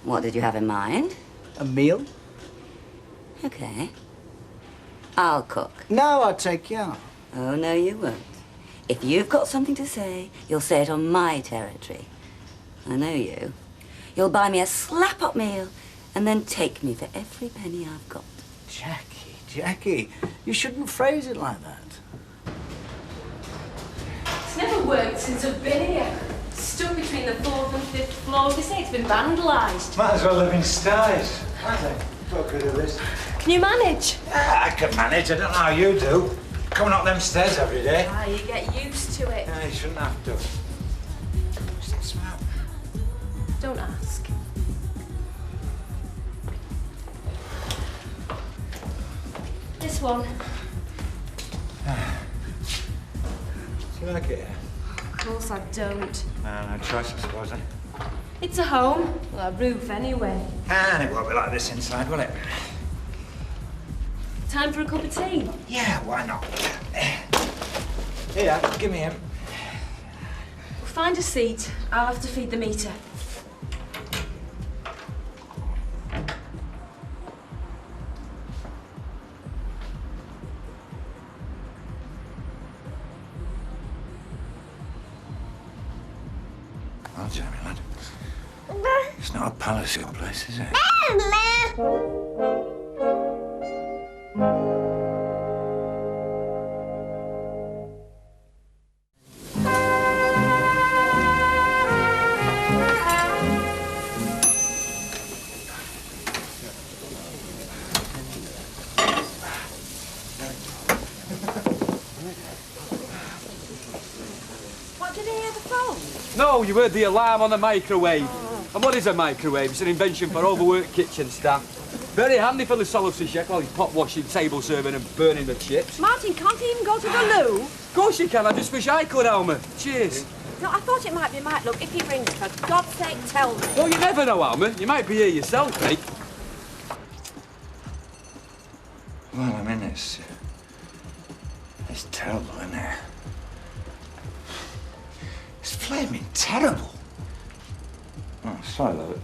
What did you have in mind? A meal? Okay. I'll cook. No, I'll take you out. Oh, no, you won't. If you've got something to say, you'll say it on my territory. I know you. You'll buy me a slap-up meal and then take me for every penny I've got. Jackie, you shouldn't phrase it like that. It's never worked since I've been here. Stuck between the 4th and 5th floors. They say it's been vandalised. Might as well live in styes. I think. What could do this? Can you manage? I can manage. I don't know how you do. Coming up them stairs every day. Ah, you get used to it. No, you shouldn't have to. What's that smell? Don't ask. This one. Do you like it? Of course I don't. No choice, I suppose, eh? It's a home. Well, a roof anyway. And it won't be like this inside, will it? Time for a cup of tea? Yeah, why not? Here, give me him. Find a seat. I'll have to feed the meter. I'll tell you, lad. It's not a palace, your place, is it? What, did he hear the phone? No, you heard the alarm on the microwave. And what is a microwave? It's an invention for overworked kitchen staff. Very handy for the solitary chef while he's pot washing, table serving and burning the chips. Martin, can't he even go to the loo? Of course you can. I just wish I could, Alma. Cheers. No, I thought it might be Mike. Look, if he rings, for God's sake, tell me. Well, you never know, Alma. You might be here yourself, mate. Well, I mean, it's terrible, isn't it? It's flaming terrible. Oh, sorry, love.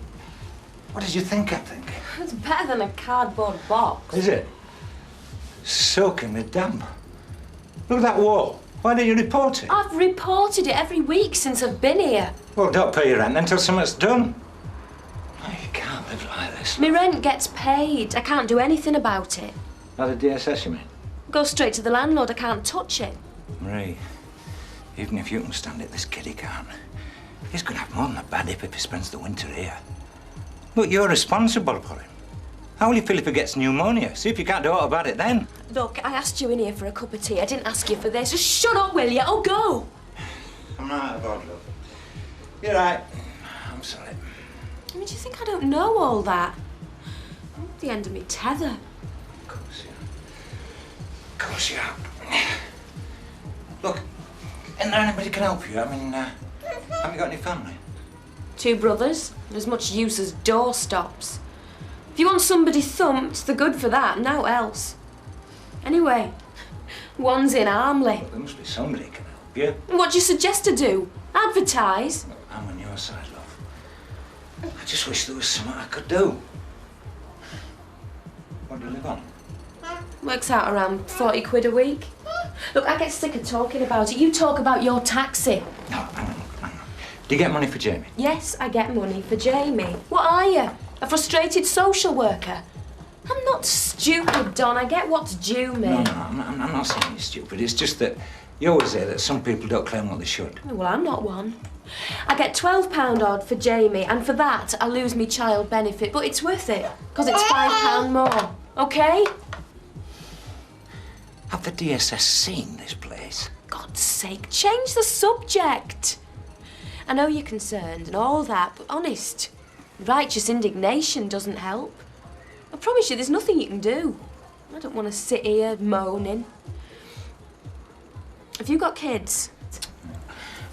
What did you think, I think? It's better than a cardboard box. Is it? Soaking with damp. Look at that wall. Why didn't you report it? I've reported it every week since I've been here. Well, don't pay your rent until something's done. No, you can't live like this. My rent gets paid. I can't do anything about it. Now the DSS, you mean? Go straight to the landlord. I can't touch it. Marie, even if you can stand it, this kid he can't. He's going to have more than a bad hip if he spends the winter here. Look, you're responsible for him. How will you feel if he gets pneumonia? See if you can't do all about it then. Look, I asked you in here for a cup of tea. I didn't ask you for this. Just shut up, will you? Oh, go! I'm not out of order, love. You're right. I'm sorry. I mean, do you think I don't know all that? I'm at the end of me tether. Of course you are. Look, isn't there anybody who can help you? I mean, haven't you got any family? 2 brothers. They're as much use as doorstops. If you want somebody thumped, they're good for that, and no else. Anyway, One's in Armley. Well, there must be somebody who can help you. What do you suggest to do? Advertise? I'm on your side, love. I just wish there was something I could do. What do you live on? Works out around 40 quid a week. Look, I get sick of talking about it. You talk about your taxi. No, hang on. Do you get money for Jamie? Yes, I get money for Jamie. What are you? A frustrated social worker? I'm not stupid, Don. I get what's due me. No, I'm not saying you're stupid. It's just that you always say that some people don't claim what they should. Well, I'm not one. I get £12 odd for Jamie, and for that I lose me child benefit, but it's worth it, because it's £5 more, OK? Have the DSS seen this place? God's sake, change the subject. I know you're concerned and all that, but honest, righteous indignation doesn't help. I promise you there's nothing you can do. I don't want to sit here moaning. Have you got kids?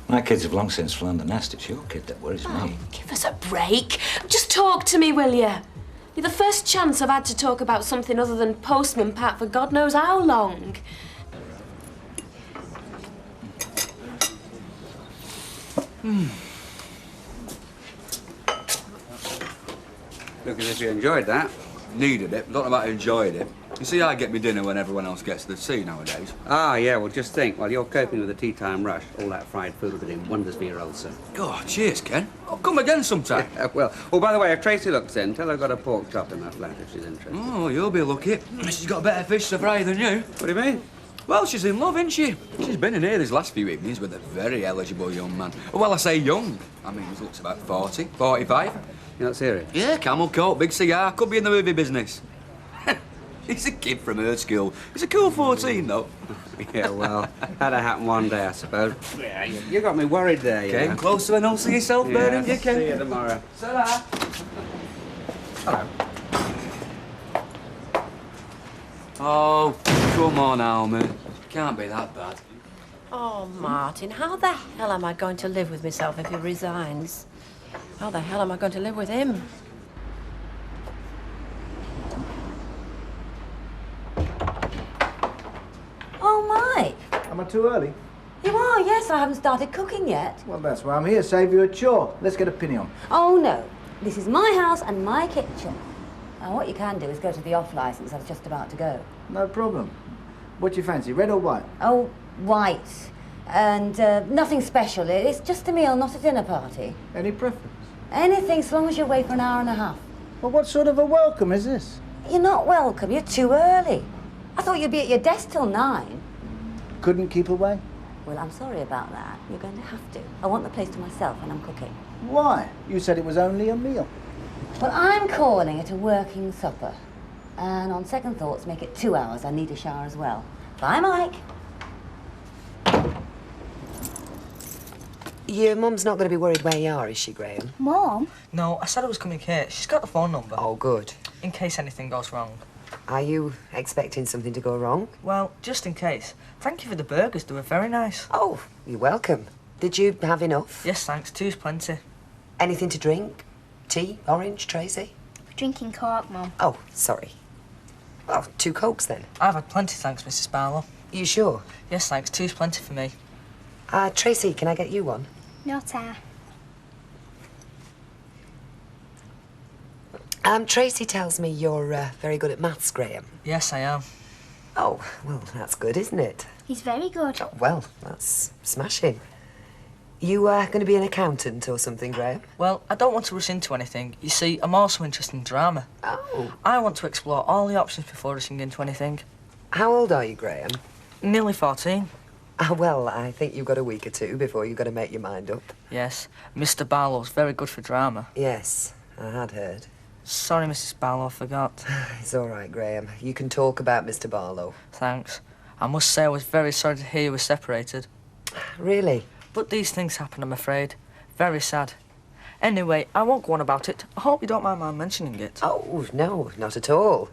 My kids have long since flown the nest. It's your kid that worries me. Give us a break. Just talk to me, will you? You're the first chance I've had to talk about something other than Postman Pat for God knows how long. Look as if you enjoyed that. Needed it. Don't know about enjoyed it. You see, I get me dinner when everyone else gets the tea nowadays. Ah, yeah, well, just think, while you're coping with the tea time rush, all that fried food will be doing wonders for your ulcer. God, cheers, Ken. I'll come again sometime. Yeah, well, oh, by the way, if Tracy looks in, tell her I've got a pork chop in my flat if she's interested. Oh, you'll be lucky. She's got better fish to fry than you. What do you mean? Well, she's in love, isn't she? She's been in here these last few evenings with a very eligible young man. Well, I say young. I mean, he looks about 40, 45. You're not serious? Yeah, camel coat, big cigar, could be in the movie business. He's a kid from her school. He's a cool 14, though. Yeah, well, that'll happen one day, I suppose. Yeah, you got me worried there, you Came know. close to an ulcer yourself, Yeah, Bernard, you Ken? see you tomorrow. Ta-ra. Hello. Oh, come on, Alma. Can't be that bad. Oh, Martin, how the hell am I going to live with myself if he resigns? How the hell am I going to live with him? Oh, Mike. Am I too early? You are, yes. I haven't started cooking yet. Well, that's why I'm here. Save you a chore. Let's get a penny on. Oh, no. This is my house and my kitchen. Now, what you can do is go to the off licence. I was just about to go. No problem. What do you fancy, red or white? Oh, white. And nothing special. It's just a meal, not a dinner party. Any preference? Anything, so long as you're away for an hour and a half. Well, what sort of a welcome is this? You're not welcome. You're too early. I thought you'd be at your desk till 9. Couldn't keep away? Well, I'm sorry about that. You're going to have to. I want the place to myself when I'm cooking. Why? You said it was only a meal. Well, I'm calling it a working supper. And on second thoughts, make it 2 hours. I need a shower as well. Bye, Mike. Your mum's not going to be worried where you are, is she, Graham? Mum? No, I said I was coming here. She's got the phone number. Oh, good. In case anything goes wrong. Are you expecting something to go wrong? Well, just in case. Thank you for the burgers. They were very nice. Oh, you're welcome. Did you have enough? Yes, thanks. Two's plenty. Anything to drink? Tea? Orange? Tracy? Drinking Coke, Mum. Oh, sorry. Well, 2 Cokes then. I've had plenty, thanks, Mrs. Barlow. You sure? Yes, thanks. Two's plenty for me. Tracy, can I get you one? Not Tracy tells me you're very good at maths, Graham. Yes, I am. Oh, well, that's good, isn't it? He's very good. Oh, well, that's smashing. You going to be an accountant or something, Graham? Well, I don't want to rush into anything. You see, I'm also interested in drama. Oh. I want to explore all the options before rushing into anything. How old are you, Graham? Nearly 14. Well, I think you've got a week or two before you've got to make your mind up. Yes. Mr. Barlow's very good for drama. Yes, I had heard. Sorry, Mrs. Barlow, I forgot. It's all right, Graham. You can talk about Mr. Barlow. Thanks. I must say I was very sorry to hear you were separated. Really? But these things happen, I'm afraid. Very sad. Anyway, I won't go on about it. I hope you don't mind my mentioning it. Oh, no, not at all.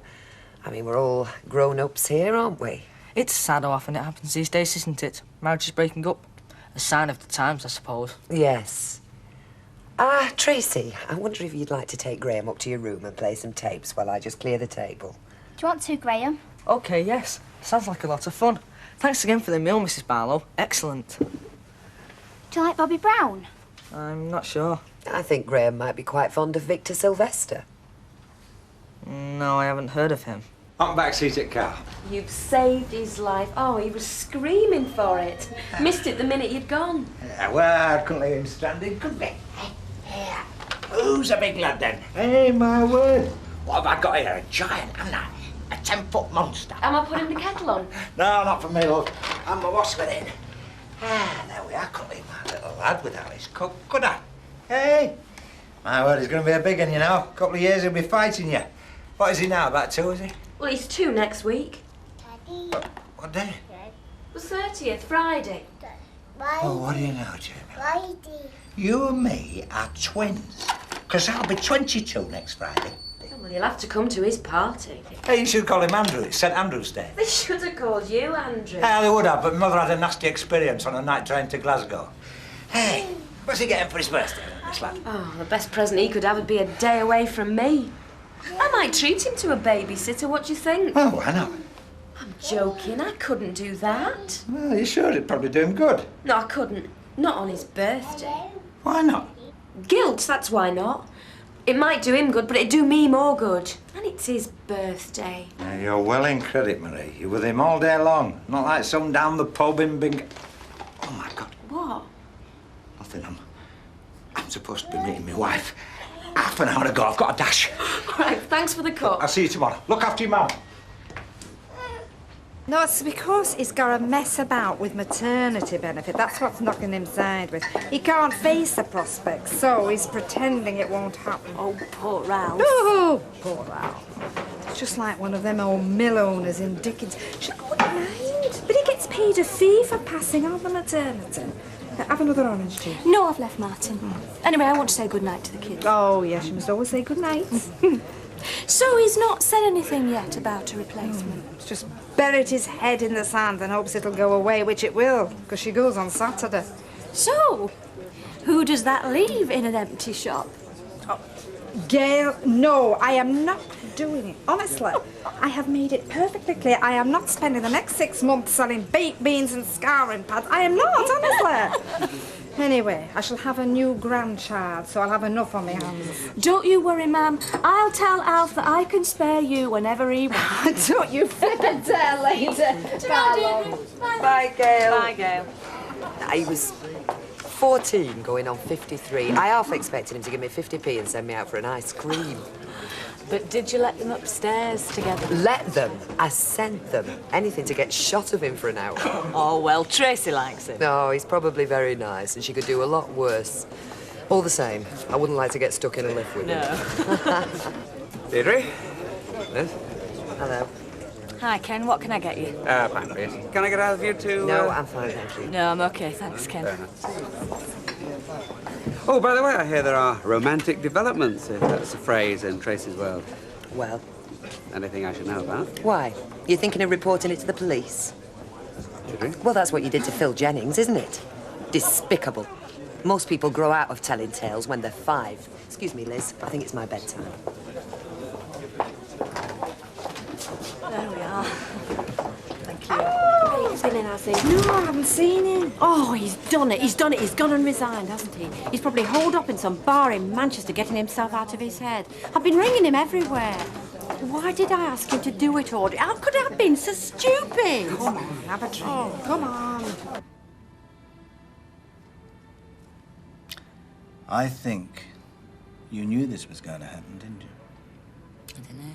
I mean, we're all grown-ups here, aren't we? It's sad how often it happens these days, isn't it? Marriages breaking up. A sign of the times, I suppose. Yes. Tracy, I wonder if you'd like to take Graham up to your room and play some tapes while I just clear the table. Do you want to, Graham? OK, yes. Sounds like a lot of fun. Thanks again for the meal, Mrs. Barlow. Excellent. Do you like Bobby Brown? I'm not sure. I think Graham might be quite fond of Victor Sylvester. No, I haven't heard of him. On back seat at car. You've saved his life. Oh, he was screaming for it. Missed it the minute you'd gone. Yeah, well, I couldn't leave him stranded, could we? Who's a big lad then? Hey, my word. What have I got here? A giant, haven't I? A 10-foot monster. Am I putting the kettle on? No, not for me, love. I'm a wash with it. Ah, there we are. Couldn't leave my little lad without his cook, could I? Hey! My word, he's going to be a big one, you know. A couple of years he'll be fighting you. What is he now, about 2, is he? Well, he's 2 next week. What day? The 30th, Friday. Oh, what do you know, Jamie? You and me are twins. Because I'll be 22 next Friday. Well, you'll have to come to his party. Hey, you should call him Andrew. It's St Andrew's Day. They should have called you, Andrew. Yeah, they would have, but Mother had a nasty experience on a night train to Glasgow. Hey, what's he getting for his birthday, this lad? Oh, the best present he could have would be a day away from me. I might treat him to a babysitter, what do you think? Oh, why not? I'm joking, I couldn't do that. Well, you sure it'd probably do him good. No, I couldn't. Not on his birthday. Why not? Guilt, that's why not. It might do him good, but it'd do me more good. And it's his birthday. Yeah, you're well in credit, Marie. You're with him all day long. Not like some down the pub in Bing... Oh, my God. What? Nothing. I'm supposed to be meeting my wife. Half an hour ago. I've got a dash. Right, thanks for the cup. I'll see you tomorrow. Look after your mum. No, it's because he's got a mess about with maternity benefit. That's what's knocking him sideways. He can't face the prospects, so he's pretending it won't happen. Oh, poor Ralph. Oh, poor Ralph. It's just like one of them old mill owners in Dickens. She wouldn't mind, but he gets paid a fee for passing on the maternity. Have another orange tea. No, I've left Martin. Anyway, I want to say goodnight to the kids. Oh, yes, you must always say goodnight. So he's not said anything yet about a replacement? He's just buried his head in the sand and hopes it'll go away, which it will, because she goes on Saturday. So, who does that leave in an empty shop? Gail, no, I am not doing it. Honestly, I have made it perfectly clear I am not spending the next 6 months selling baked beans and scouring pads. I am not, honestly. Anyway, I shall have a new grandchild, so I'll have enough on my hands. Don't you worry, ma'am. I'll tell Alf that I can spare you whenever he wants. Don't you flippin' tell later. Bye, Bye, Gail. Bye, Gail. He was 14 going on 53. I half expected him to give me 50p and send me out for an ice cream. But did you let them upstairs together? Let them? I sent them. Anything to get shot of him for an hour. Oh, well, Tracy likes him. No, he's probably very nice, and she could do a lot worse. All the same, I wouldn't like to get stuck in a lift with him. Deirdre? Yes? Hello. Hi, Ken. What can I get you? Fine, please. Can I get out of you to... No, I'm fine, thank you. No, I'm okay. Thanks, Ken. Fair enough. Oh, by the way, I hear there are romantic developments, if that's a phrase in Tracy's world. Well? Anything I should know about? Why? You're thinking of reporting it to the police? Deirdre? Well, that's what you did to Phil Jennings, isn't it? Despicable. Most people grow out of telling tales when they're 5. Excuse me, Liz. I think it's my bedtime. There we are. Thank you. He's been in, has he? No, I haven't seen him. Oh, he's done it. He's done it. He's gone and resigned, hasn't he? He's probably holed up in some bar in Manchester getting himself out of his head. I've been ringing him everywhere. Why did I ask him to do it all? How could I have been so stupid? Come on, have a drink. Oh, come on. I think you knew this was going to happen, didn't you? I don't know.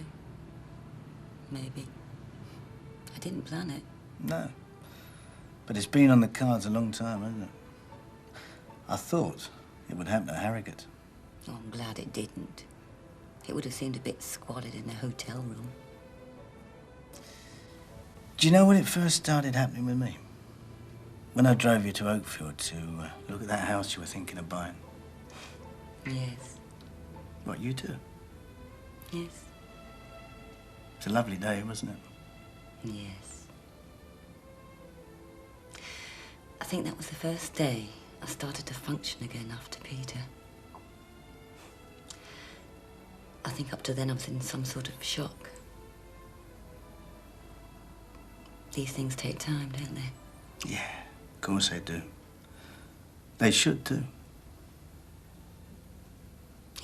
Maybe. I didn't plan it. No. But it's been on the cards a long time, hasn't it? I thought it would happen to Harrogate. Oh, I'm glad it didn't. It would have seemed a bit squalid in a hotel room. Do you know when it first started happening with me? When I drove you to Oakfield to look at that house you were thinking of buying. Yes. What, you too? Yes. It's a lovely day, wasn't it? Yes. I think that was the first day I started to function again after Peter. I think up to then I was in some sort of shock. These things take time, don't they? Yeah, of course they do. They should do.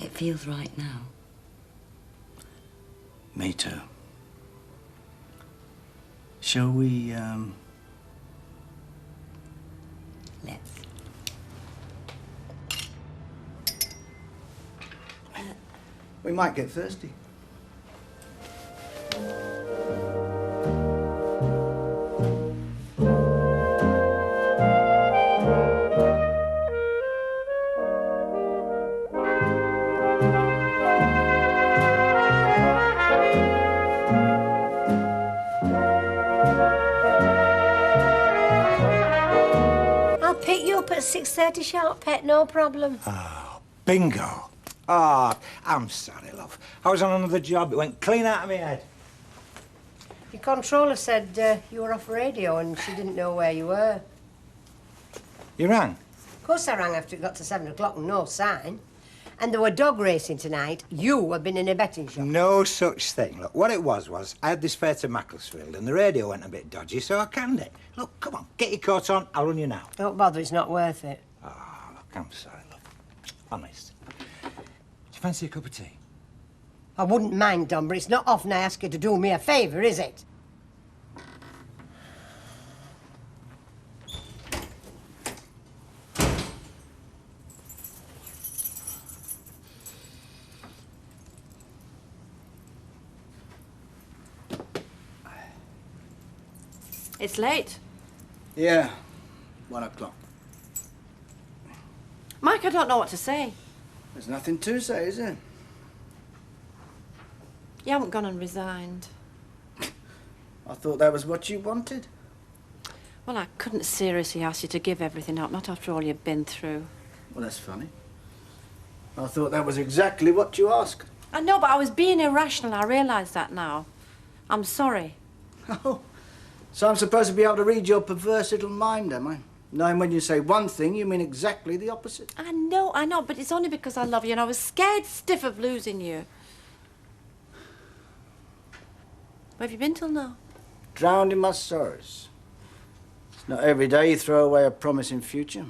It feels right now. Me too. Shall we, Let's. We might get thirsty. I'll pick you up at 6:30 sharp, pet, no problem. Bingo. Ah, I'm sorry, love. I was on another job. It went clean out of my head. Your controller said you were off radio and she didn't know where you were. You rang? Of course I rang after it got to 7 o'clock and no sign. And there were dog racing tonight. You had been in a betting shop. No such thing. Look, what it was I had this fare to Macclesfield and the radio went a bit dodgy, so I canned it. Look, come on, get your coat on. I'll run you now. Don't bother, it's not worth it. Ah, look, I'm sorry, love. Honest. Do you fancy a cup of tea? I wouldn't mind, Don, but it's not often I ask you to do me a favour, is it? It's late. Yeah, 1 o'clock. Mike, I don't know what to say. There's nothing to say, is there? You haven't gone and resigned. I thought that was what you wanted. Well, I couldn't seriously ask you to give everything up, not after all you've been through. Well, that's funny. I thought that was exactly what you asked. I know, but I was being irrational. I realise that now. I'm sorry. Oh, so I'm supposed to be able to read your perverse little mind, am I? Knowing when you say one thing, you mean exactly the opposite. I know, but it's only because I love you and I was scared stiff of losing you. Where have you been till now? Drowned in my sorrows. It's not every day you throw away a promising future.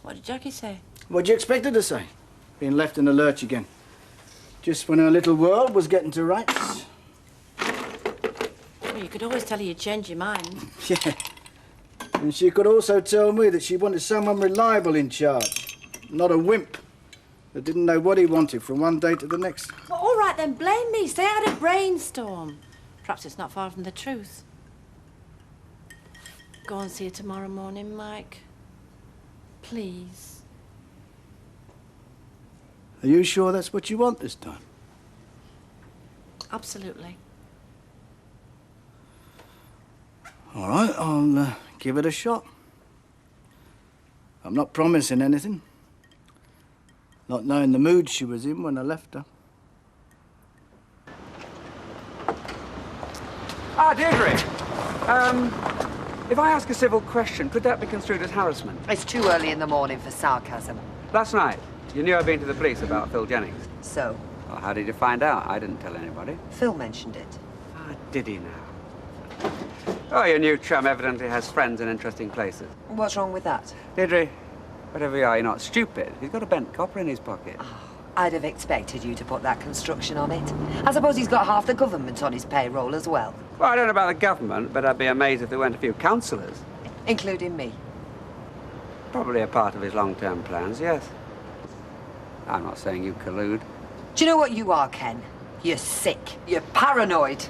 What did Jackie say? What'd you expect her to say? Being left in the lurch again. Just when her little world was getting to rights. Well, you could always tell her you'd change your mind. Yeah. And she could also tell me that she wanted someone reliable in charge. Not a wimp that didn't know what he wanted from one day to the next. Well, all right then, blame me. Say I had a brainstorm. Perhaps it's not far from the truth. Go and see her tomorrow morning, Mike. Please. Are you sure that's what you want this time? Absolutely. All right, I'll give it a shot. I'm not promising anything. Not knowing the mood she was in when I left her. Ah, Deirdre. If I ask a civil question, could that be construed as harassment? It's too early in the morning for sarcasm. Last night, you knew I'd been to the police about Phil Jennings. So? Well, how did you find out? I didn't tell anybody. Phil mentioned it. Ah, did he now? Oh, your new chum evidently has friends in interesting places. What's wrong with that? Deirdre, whatever you are, you're not stupid. He's got a bent copper in his pocket. I'd have expected you to put that construction on it. I suppose he's got half the government on his payroll as well. Well, I don't know about the government, but I'd be amazed if there weren't a few councillors. Including me. Probably a part of his long-term plans, yes. I'm not saying you collude. Do you know what you are, Ken? You're sick. You're paranoid.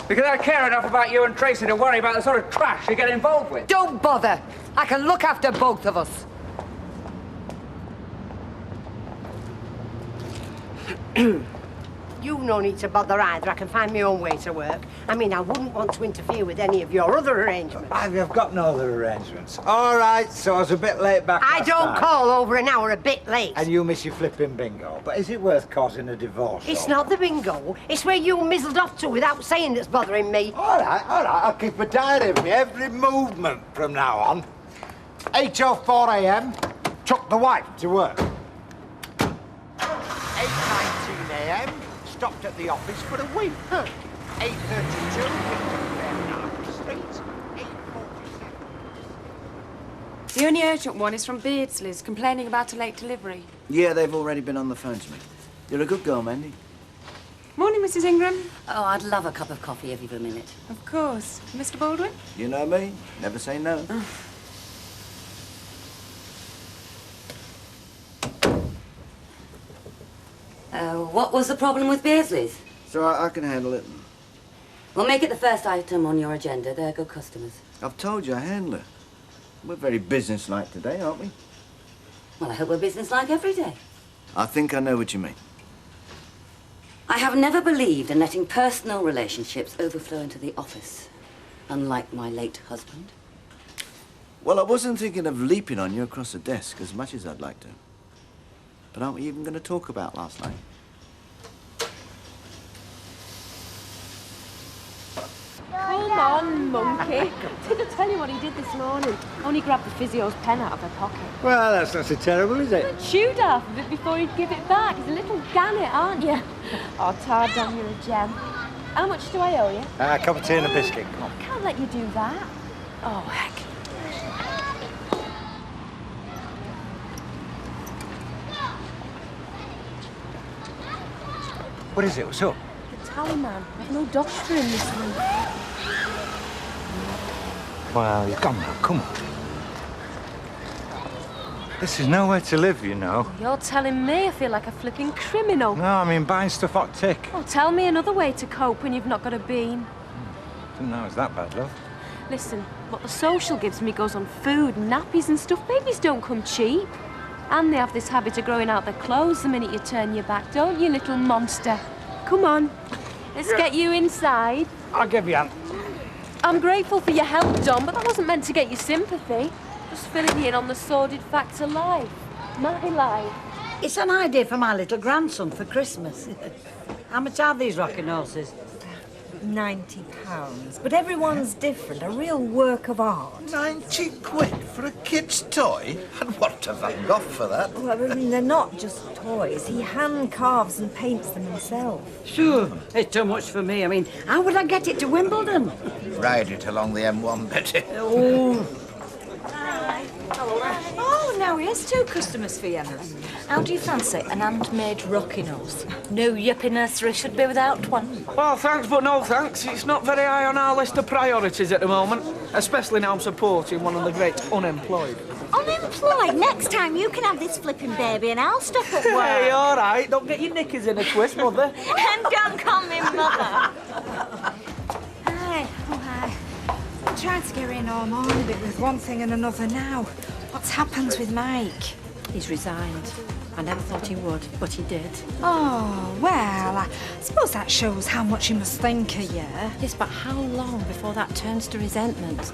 Because I care enough about you and Tracy to worry about the sort of trash you get involved with. Don't bother. I can look after both of us. You've no need to bother either. I can find my own way to work. I mean, I wouldn't want to interfere with any of your other arrangements. I've got no other arrangements. All right, so I was a bit late back I last don't night. call over an hour a bit late. And you miss your flipping bingo. But is it worth causing a divorce? It's not the bingo. It's where you mizzled off to without saying that's bothering me. All right. I'll keep a diary of me every movement from now on. 8:04 a.m. Took the wife to work. 8:19 a.m. Stopped at the office for a week. 8:32 picked up The only urgent one is from Beardsley's, complaining about a late delivery. Yeah, they've already been on the phone to me. You're a good girl, Mandy. Morning, Mrs. Ingram. Oh, I'd love a cup of coffee every other minute. Of course. Mr. Baldwin? You know me. Never say no. What was the problem with Beardsley's? So I can handle it. Well, make it the first item on your agenda. They're good customers. I've told you, I handle it. We're very businesslike today, aren't we? Well, I hope we're businesslike every day. I think I know what you mean. I have never believed in letting personal relationships overflow into the office, unlike my late husband. Well, I wasn't thinking of leaping on you across the desk as much as I'd like to. But aren't we even going to talk about last night? Come on, monkey. Did I tell you what he did this morning? Only grabbed the physio's pen out of her pocket. Well, that's not so terrible, is it? Chewed half of it before he'd give it back. He's a little gannet, aren't you? Oh, Tardon, you're a gem. How much do I owe you? A cup of tea and a biscuit. Come on. I can't let you do that. Oh, heck. What is it? What's up? The tally man. I've no doctor in this week. Well, you've gone now. Come on. This is nowhere to live, you know. You're telling me I feel like a flipping criminal. No, I mean buying stuff hot tick. Oh, tell me another way to cope when you've not got a bean. Didn't know it was that bad, love. Listen, what the social gives me goes on food and nappies and stuff. Babies don't come cheap. And they have this habit of growing out their clothes the minute you turn your back, don't you, little monster? Come on, let's get you inside. I'll give you a hand. I'm grateful for your help, Don, but that wasn't meant to get you sympathy. Just filling you in on the sordid facts of life. My life. It's an idea for my little grandson for Christmas. How much are these rocking horses? £90. But everyone's different, a real work of art. 90 quid for a kid's toy? And what have I got for that? Well, I mean, they're not just toys. He hand carves and paints them himself. Sure, it's too much for me. I mean, how would I get it to Wimbledon? Ride it along the M1, Betty. Oh. Oh, now here's two customers for you. How do you fancy an handmade rocking horse? No yippy nursery should be without one. Well, thanks, but no thanks. It's not very high on our list of priorities at the moment, especially now I'm supporting one of the great unemployed. Unemployed? Next time you can have this flipping baby and I'll stop at work. Hey, all right. Don't get your knickers in a twist, mother. And don't call me mother. Hi. Oh, hi. I'm trying to get in all morning, but with one thing and another now. What's happened with Mike? He's resigned. I never thought he would, but he did. Oh, well, I suppose that shows how much he must think of you. Yes, but how long before that turns to resentment?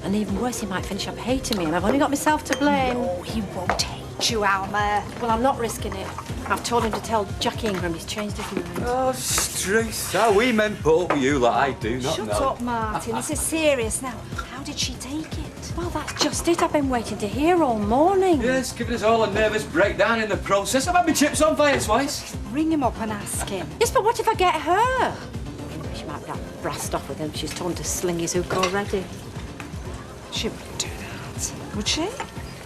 And even worse, he might finish up hating me, and I've only got myself to blame. No, he won't hate you, Alma. Well, I'm not risking it. I've told him to tell Jackie Ingram he's changed his mind. Oh, Struth. How we men put up with you like I do not Shut know. up, Martin. This is serious now. How did she take it? Well, that's just it. I've been waiting to hear all morning. Yes, giving us all a nervous breakdown in the process. I've had my chips on fire twice. Ring him up and ask him. Yes, but what if I get her? She might get brassed off with him. She's told him to sling his hook already. She wouldn't do that, would she?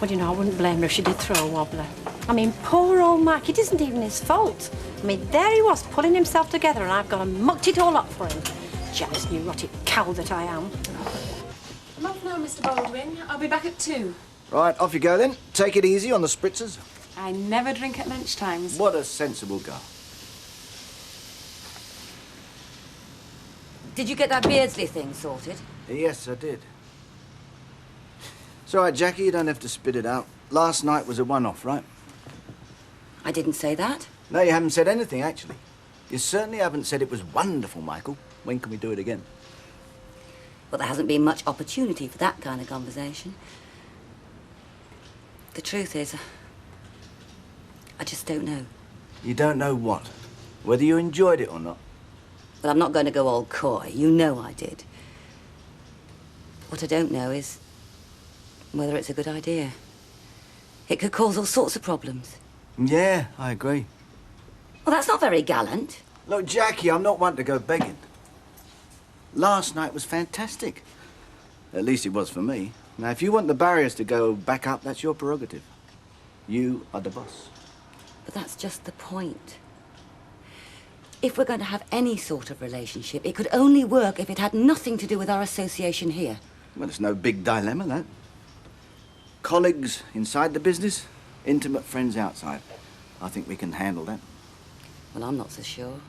Well, you know, I wouldn't blame her if she did throw a wobbler. I mean, poor old Mike, it isn't even his fault. I mean, there he was, pulling himself together, and I've gone and mucked it all up for him. Jealous, neurotic cow that I am. I'm off now, Mr. Baldwin. I'll be back at 2. Right, off you go then. Take it easy on the spritzers. I never drink at lunchtimes. What a sensible girl. Did you get that Beardsley thing sorted? Yes, I did. It's all right, Jackie, you don't have to spit it out. Last night was a one-off, right? I didn't say that. No, you haven't said anything, actually. You certainly haven't said it was wonderful, Michael. When can we do it again? Well, there hasn't been much opportunity for that kind of conversation. The truth is, I just don't know. You don't know what? Whether you enjoyed it or not? Well, I'm not going to go all coy. You know I did. What I don't know is whether it's a good idea. It could cause all sorts of problems. Yeah, I agree. Well, that's not very gallant. Look, Jackie, I'm not one to go begging. Last night was fantastic. At least it was for me. Now, if you want the barriers to go back up, that's your prerogative. You are the boss. But that's just the point. If we're going to have any sort of relationship, it could only work if it had nothing to do with our association here. Well, it's no big dilemma, that. Colleagues inside the business, intimate friends outside. I think we can handle that. Well, I'm not so sure.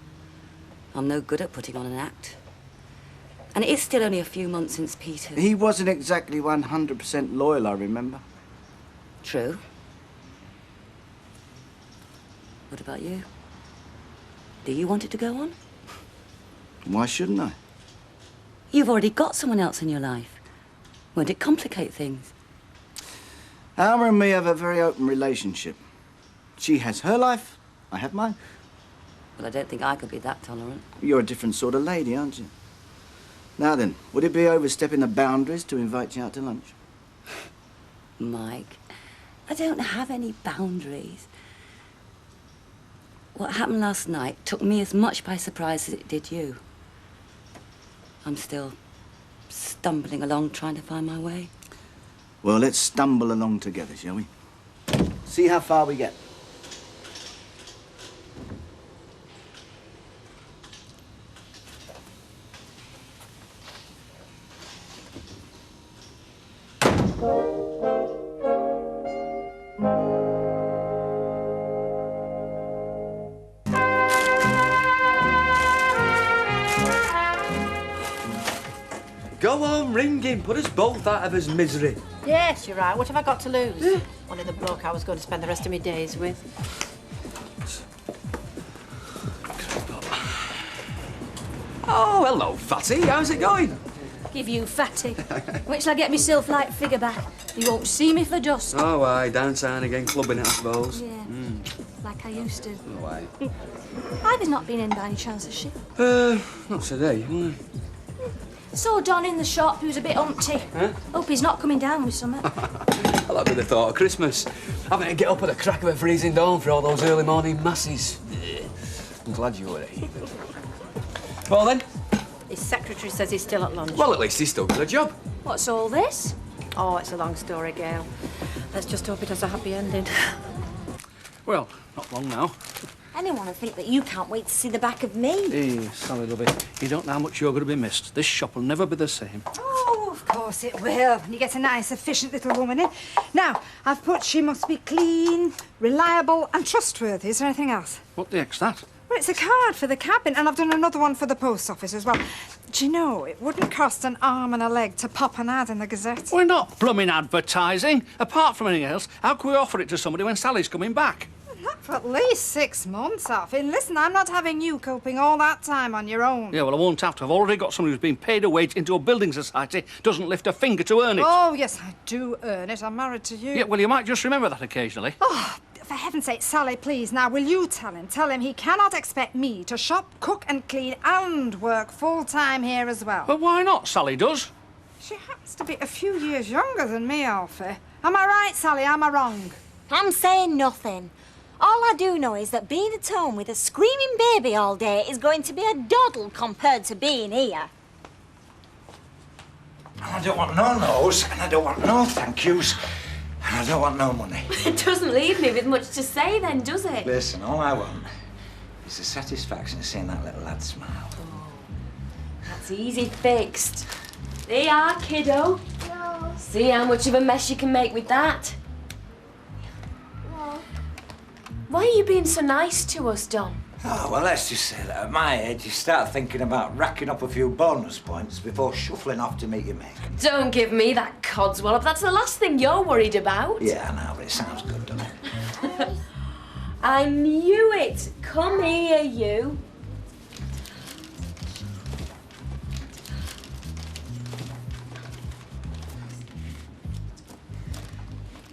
I'm no good at putting on an act. And it is still only a few months since Peter. He wasn't exactly 100% loyal, I remember. True. What about you? Do you want it to go on? Why shouldn't I? You've already got someone else in your life. Won't it complicate things? Alma and me have a very open relationship. She has her life, I have mine. Well, I don't think I could be that tolerant. You're a different sort of lady, aren't you? Now then, would it be overstepping the boundaries to invite you out to lunch? Mike, I don't have any boundaries. What happened last night took me as much by surprise as it did you. I'm still stumbling along trying to find my way. Well, let's stumble along together, shall we? See how far we get. Go on, ring him. Put us both out of his misery. Yes, you're right. What have I got to lose? Only the bloke I was going to spend the rest of my days with. Oh, hello, Fatty. How's it going? Give you fatty. Wait till I get myself like figure back. You won't see me for dust. Oh, aye, downtown again, clubbing it, I suppose. Yeah, like I used to. Oh, aye. Ivy's not been in by any chance, has she? Not today. Saw Don in the shop. He was a bit umpty. Huh? Hope he's not coming down with something. I like the thought of Christmas. Having to get up at the crack of a freezing dawn for all those early morning masses. I'm glad you were here. Well then. His secretary says he's still at lunch. Well, at least he's still got a job. What's all this? Oh, it's a long story, Gail. Let's just hope it has a happy ending. Well, not long now. Anyone would think that you can't wait to see the back of me. Hey, Sally, lovey, you don't know how much you're going to be missed. This shop will never be the same. Oh, of course it will. And you get a nice, efficient little woman in. Now, I've put she must be clean, reliable and trustworthy. Is there anything else? What the heck's that? Well, it's a card for the cabin, and I've done another one for the post office as well. Do you know, it wouldn't cost an arm and a leg to pop an ad in the Gazette. We're not blooming advertising. Apart from anything else, how can we offer it to somebody when Sally's coming back? Not for at least 6 months, Alfie. Listen, I'm not having you coping all that time on your own. Yeah, well, I won't have to. I've already got somebody who's been paid a wage into a building society, doesn't lift a finger to earn it. Oh, yes, I do earn it. I'm married to you. Yeah, well, you might just remember that occasionally. Oh, for heaven's sake, Sally, please, now, will you tell him? Tell him he cannot expect me to shop, cook and clean and work full-time here as well. But why not? Sally does. She happens to be a few years younger than me, Alfie. Am I right, Sally? Am I wrong? I'm saying nothing. All I do know is that being at home with a screaming baby all day is going to be a doddle compared to being here. I don't want no no's, and I don't want no thank yous, and I don't want no money. It doesn't leave me with much to say then, does it? Listen, all I want is the satisfaction of seeing that little lad smile. That's easy fixed. There you are, kiddo. No. See how much of a mess you can make with that. No. Why are you being so nice to us, Dom? Oh, well, let's just say that at my age, you start thinking about racking up a few bonus points before shuffling off to meet your mate. Don't give me that codswallop. That's the last thing you're worried about. Yeah, I know, but it sounds good, doesn't it? I knew it. Come here, you.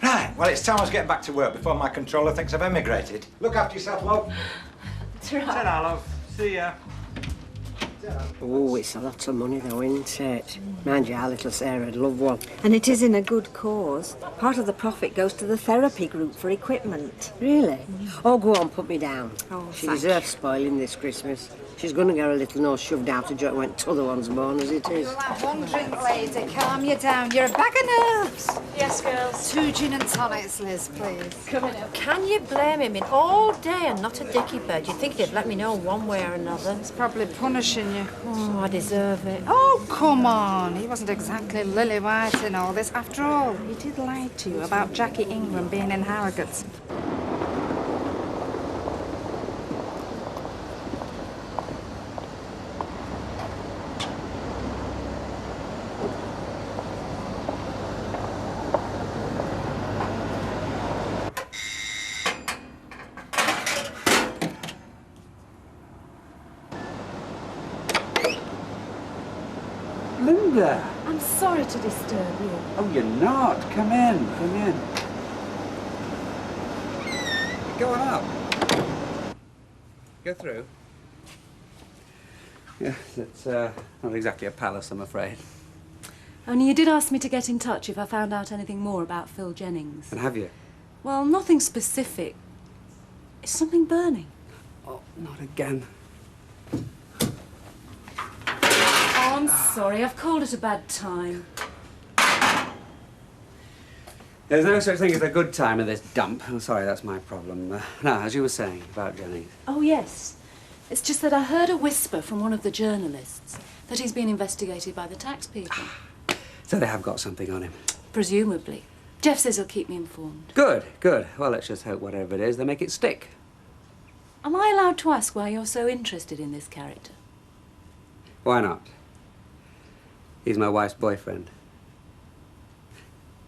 Right, well, it's time I was getting back to work before my controller thinks I've emigrated. Look after yourself, love. Ta-ra. Ta-ra, love. See ya. Oh, it's a lot of money though, isn't it? Mind you, our little Sarah'd love one. And it is in a good cause. Part of the profit goes to the therapy group for equipment. Really? Oh, go on, put me down. Oh, She thank deserves spoiling this Christmas. She's going to get her little nose shoved out of joint when t'other one's born, as it is. One drink, lady. Calm you down. You're a bag of nerves. Yes, girls. 2 gin and tonics, Liz, please. Coming up. Can you blame him? In all day and not a dicky bird. You'd think he'd let me know one way or another. He's probably punishing you. Oh, I deserve it. Oh, come on. He wasn't exactly lily white in all this. After all, he did lie to you about Jackie Ingram being in Harrogate's. Linda! I'm sorry to disturb you. Oh, you're not. Come in, come in. Go on up. Go through. Yeah, it's not exactly a palace, I'm afraid. Only you did ask me to get in touch if I found out anything more about Phil Jennings. And have you? Well, nothing specific. Is something burning? Oh, not again. Oh, I'm sorry. I've called it a bad time. There's no such thing as a good time in this dump. I'm sorry, that's my problem. Now, as you were saying about Jennings. Oh, yes. It's just that I heard a whisper from one of the journalists that he's been investigated by the tax people. So they have got something on him. Presumably. Jeff says he'll keep me informed. Good, good. Well, let's just hope whatever it is, they make it stick. Am I allowed to ask why you're so interested in this character? Why not? He's my wife's boyfriend.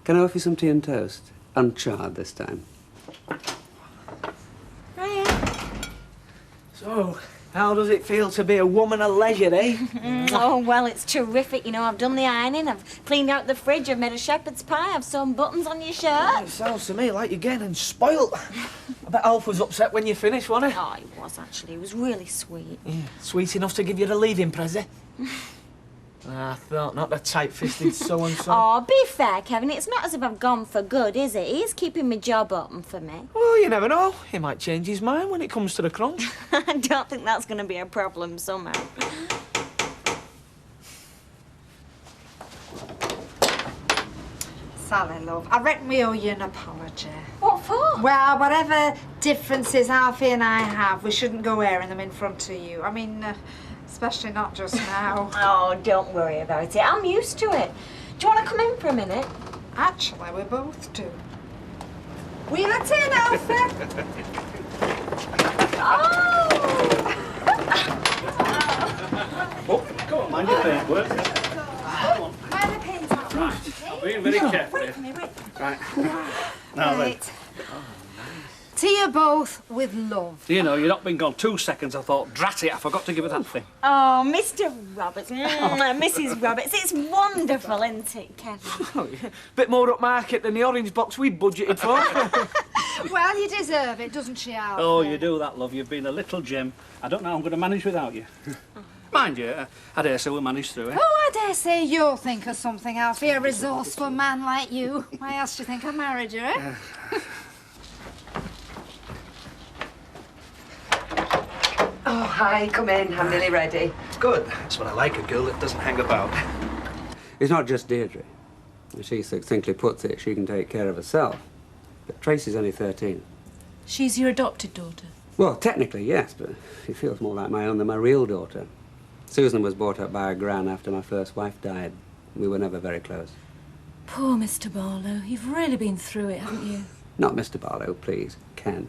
Can I offer you some tea and toast? Uncharred this time. So, how does it feel to be a woman of leisure, eh? Oh, well, it's terrific. You know, I've done the ironing, I've cleaned out the fridge, I've made a shepherd's pie, I've sewn buttons on your shirt. It sounds to me like you're getting spoilt. I bet Alf was upset when you finished, wasn't he? Oh, he was, actually. He was really sweet. Yeah, sweet enough to give you the leaving present. I thought not the tight-fisted so-and-so. Oh, be fair, Kevin. It's not as if I've gone for good, is it? He's keeping my job open for me. Well, you never know. He might change his mind when it comes to the crunch. I don't think that's going to be a problem somehow. Sally, love, I reckon we owe you an apology. What for? Well, whatever differences Alfie and I have, we shouldn't go airing them in front of you. I mean, especially not just now. Oh, don't worry about it. I'm used to it. Do you want to come in for a minute? Actually, we both do. Wheel it in, Alfie. Oh, go on, mind your paintwork. Come on. Mind the paint out. Right, I'm being very careful. Wait for me, wait. Right. Now then. Right. To you both with love. You know, you've not been gone 2 seconds. I thought, drat it, I forgot to give her that thing. Oh, Mr. Roberts, Mrs. Roberts, it's wonderful, isn't it, Kevin? Oh, yeah. Bit more upmarket than the orange box we budgeted for. Well, you deserve it, doesn't she, Alfie? Oh, you do that, love. You've been a little gem. I don't know how I'm going to manage without you. Mind you, I dare say we'll manage through it. Oh, I dare say you'll think of something, Alfie, a resourceful man like you. Why else do you think I married you, eh? Oh, hi, come in. I'm nearly ready. Good. That's what I like, a girl that doesn't hang about. It's not just Deirdre. As she succinctly puts it, she can take care of herself. But Tracy's only 13. She's your adopted daughter? Well, technically, yes, but she feels more like my own than my real daughter. Susan was brought up by a gran after my first wife died. We were never very close. Poor Mr. Barlow. You've really been through it, haven't you? Not Mr. Barlow, please. Ken.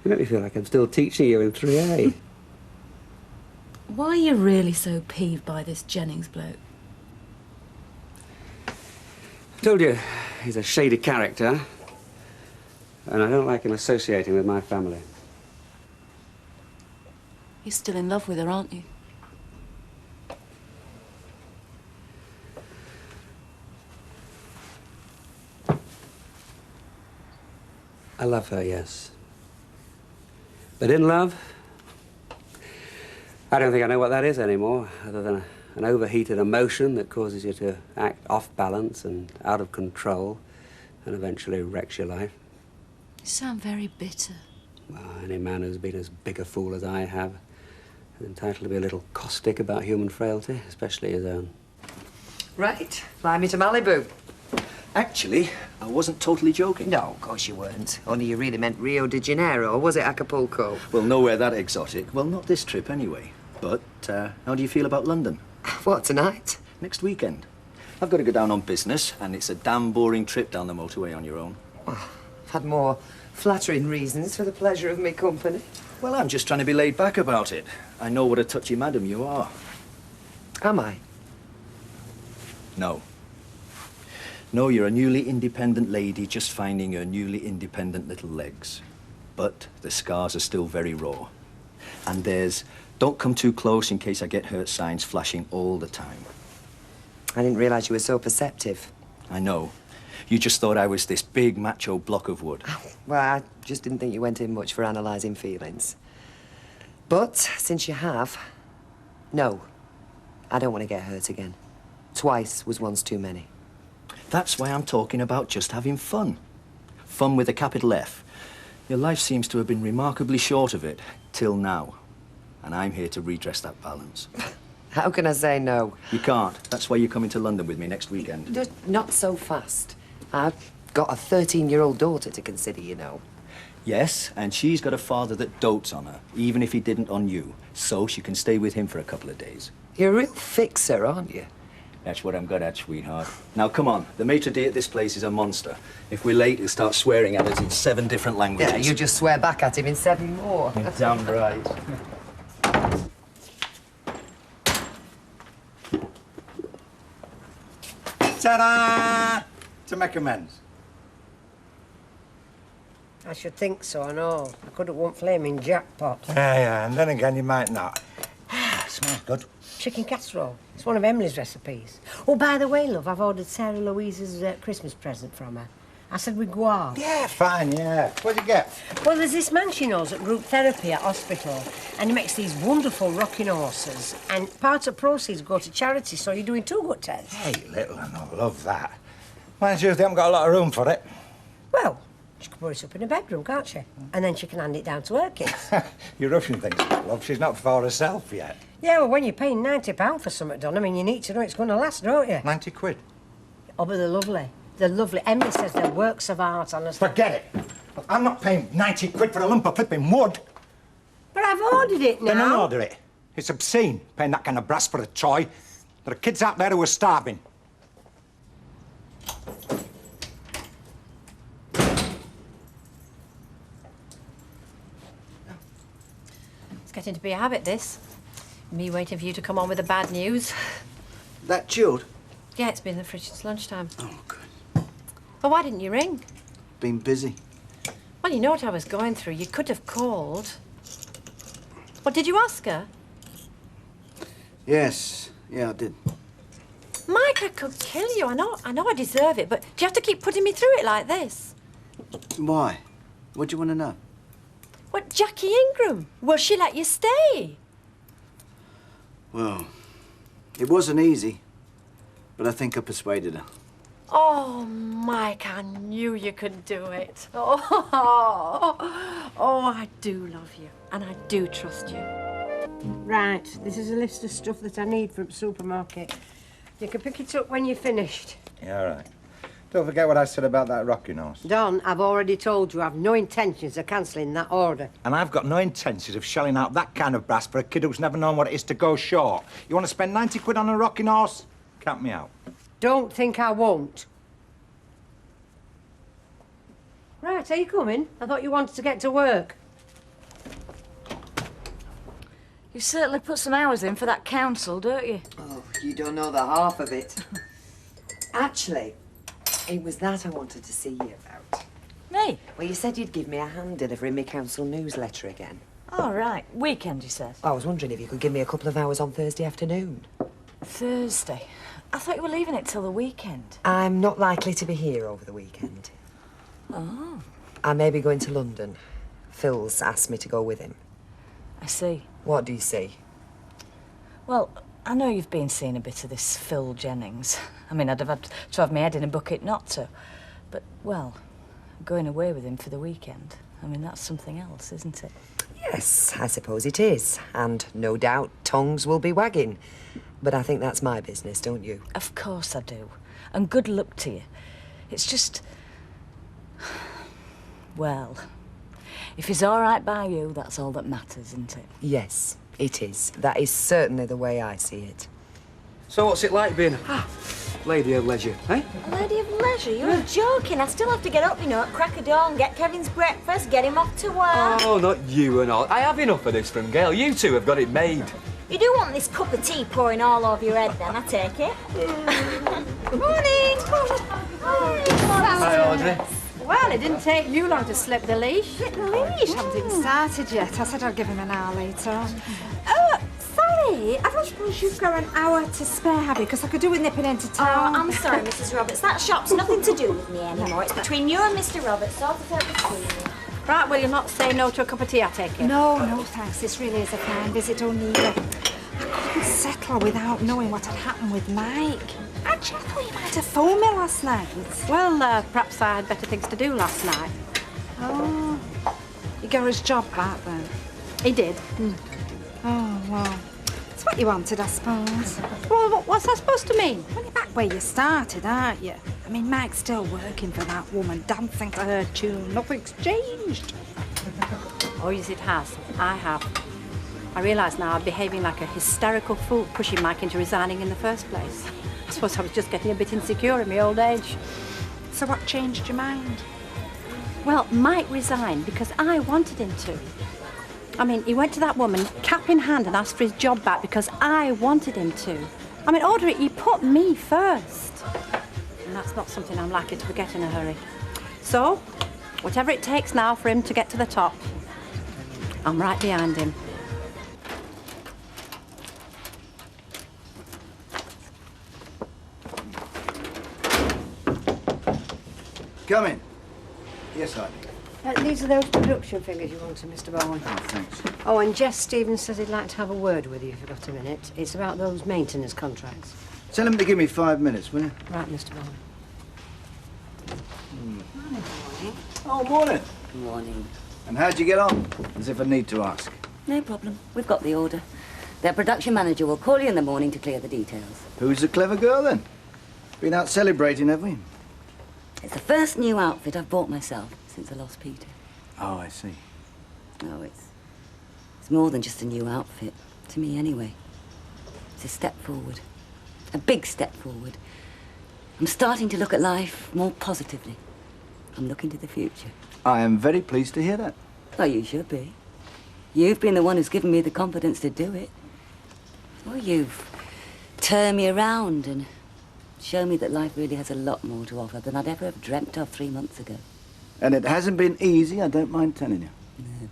You make me feel like I'm still teaching you in 3A. Why are you really so peeved by this Jennings bloke? I told you, he's a shady character. And I don't like him associating with my family. You're still in love with her, aren't you? I love her, yes. But in love, I don't think I know what that is anymore, other than an overheated emotion that causes you to act off balance and out of control and eventually wrecks your life. You sound very bitter. Well, any man who's been as big a fool as I have is entitled to be a little caustic about human frailty, especially his own. Right, fly me to Malibu. Actually, I wasn't totally joking. No, of course you weren't. Only you really meant Rio de Janeiro, or was it Acapulco? Well, nowhere that exotic. Well, not this trip anyway. But how do you feel about London? What, tonight? Next weekend. I've got to go down on business, and it's a damn boring trip down the motorway on your own. Oh, I've had more flattering reasons for the pleasure of me company. Well, I'm just trying to be laid back about it. I know what a touchy madam you are. Am I? No. No, you're a newly independent lady just finding her newly independent little legs. But the scars are still very raw. And there's "don't come too close in case I get hurt" signs flashing all the time. I didn't realise you were so perceptive. I know. You just thought I was this big macho block of wood. Well, I just didn't think you went in much for analysing feelings. But since you have, no, I don't want to get hurt again. Twice was once too many. That's why I'm talking about just having fun. Fun with a capital F. Your life seems to have been remarkably short of it, till now. And I'm here to redress that balance. How can I say no? You can't. That's why you're coming to London with me next weekend. Just not so fast. I've got a 13-year-old daughter to consider, you know. Yes, and she's got a father that dotes on her, even if he didn't on you. So she can stay with him for a couple of days. You're a real fixer, aren't you? That's what I'm good at, sweetheart. Now, come on. The maitre d' at this place is a monster. If we're late, he'll start swearing at us in 7 different languages. Yeah, you just swear back at him in 7 more. You're damn right. Ta-da! To make amends. I should think so, I know. I could have won flaming jackpot. Yeah, and then again, you might not. Smells good. Chicken casserole. It's one of Emily's recipes. Oh, by the way, love, I've ordered Sarah Louise's Christmas present from her. I said we'd go out. Yeah, fine, yeah. What'd you get? Well, there's this man she knows at group therapy at hospital, and he makes these wonderful rocking horses, and part of proceeds go to charity, so you're doing 2 good, Ted. Hey, little one, I love that. Mind you, they haven't got a lot of room for it. Well, she can put it up in her bedroom, can't she? And then she can hand it down to her kids. You're rushing things, love. She's not for herself yet. Yeah, well, when you're paying £90 for something done, I mean, you need to know it's going to last, don't you? 90 quid. Oh, but they're lovely. They're lovely. Emily says they're works of art, honestly. Forget it. I'm not paying 90 quid for a lump of flipping wood. But I've ordered it now. Then don't order it. It's obscene, paying that kind of brass for a toy. There are kids out there who are starving. It's getting to be a habit, this. Me waiting for you to come on with the bad news. That chilled? Yeah, it's been in the fridge since lunchtime. Oh, good. Well, why didn't you ring? Been busy. Well, you know what I was going through. You could have called. What, did you ask her? Yes. Yeah, I did. Mike, I could kill you. I know I deserve it, but do you have to keep putting me through it like this? Why? What do you want to know? What, Jackie Ingram? Will she let you stay? Well, it wasn't easy, but I think I persuaded her. Oh, Mike, I knew you could do it. Oh, I do love you, and I do trust you. Right, this is a list of stuff that I need from the supermarket. You can pick it up when you're finished. Yeah, all right. Don't forget what I said about that rocking horse. Don, I've already told you I've no intentions of cancelling that order. And I've got no intentions of shelling out that kind of brass for a kid who's never known what it is to go short. You want to spend 90 quid on a rocking horse? Count me out. Don't think I won't. Right, are you coming? I thought you wanted to get to work. You certainly put some hours in for that council, don't you? Oh, you don't know the half of it. Actually, it was that I wanted to see you about. Me? Well, you said you'd give me a hand delivering my council newsletter again. Oh, right. Weekend, you said? I was wondering if you could give me a couple of hours on Thursday afternoon. Thursday? I thought you were leaving it till the weekend. I'm not likely to be here over the weekend. Oh. I may be going to London. Phil's asked me to go with him. I see. What do you see? Well, I know you've been seeing a bit of this Phil Jennings. I mean, I'd have had to have my head in a bucket not to. But, well, going away with him for the weekend, I mean, that's something else, isn't it? Yes, I suppose it is. And no doubt tongues will be wagging. But I think that's my business, don't you? Of course I do. And good luck to you. It's just... Well, if he's all right by you, that's all that matters, isn't it? Yes, it is. That is certainly the way I see it. So what's it like being a lady of leisure, eh? A lady of leisure? You're joking. I still have to get up, you know, at crack of dawn, get Kevin's breakfast, get him off to work. Oh, not you and all. I have enough of this from Gail. You two have got it made. You do want this cup of tea pouring all over your head, then, I take it. Morning! Hi, Audrey. Well, it didn't take you long to slip the leash. Slip the leash? I haven't even started yet. I said I'd give him an hour later. Oh, Sally, I don't suppose you've got an hour to spare, have you? Because I could do with nipping into town. Oh, I'm sorry, Mrs. Roberts. That shop's nothing to do with me anymore. It's between you and Mr. Roberts. Sort it out between you. Right, will you not say no to a cup of tea, I take it? No, no, thanks. This really is a fine visit, O'Neill. I couldn't settle without knowing what had happened with Mike. Actually, I thought you might have phoned me last night. Well, perhaps I had better things to do last night. Oh, he got his job back then? He did. Oh, well, it's what you wanted, I suppose. Well, what's that supposed to mean? Well, you're back where you started, aren't you? I mean, Mike's still working for that woman, dancing to her tune. Nothing's changed. Oh, yes, it has. I have. I realise now I'm behaving like a hysterical fool, pushing Mike into resigning in the first place. I suppose I was just getting a bit insecure in my old age. So what changed your mind? Well, Mike resigned because I wanted him to. I mean, he went to that woman, cap in hand, and asked for his job back because I wanted him to. I mean, Audrey, he put me first. And that's not something I'm likely to forget in a hurry. So, whatever it takes now for him to get to the top, I'm right behind him. Come in. Yes, I do. These are those production figures you wanted, Mr. Bowen. Oh, thanks. Oh, and Jess Stevens says he'd like to have a word with you if you've got a minute. It's about those maintenance contracts. Tell him to give me 5 minutes, will you? Right, Mr. Bowen. Oh, morning. Morning. And how'd you get on? As if I need to ask. No problem. We've got the order. Their production manager will call you in the morning to clear the details. Who's the clever girl, then? Been out celebrating, have we? It's the first new outfit I've bought myself since I lost Peter. Oh, I see. Oh, it's more than just a new outfit. To me, anyway. It's a step forward. A big step forward. I'm starting to look at life more positively. I'm looking to the future. I am very pleased to hear that. Oh, you should be. You've been the one who's given me the confidence to do it. Oh, you've turned me around and shown me that life really has a lot more to offer than I'd ever have dreamt of 3 months ago. And it hasn't been easy, I don't mind telling you. No.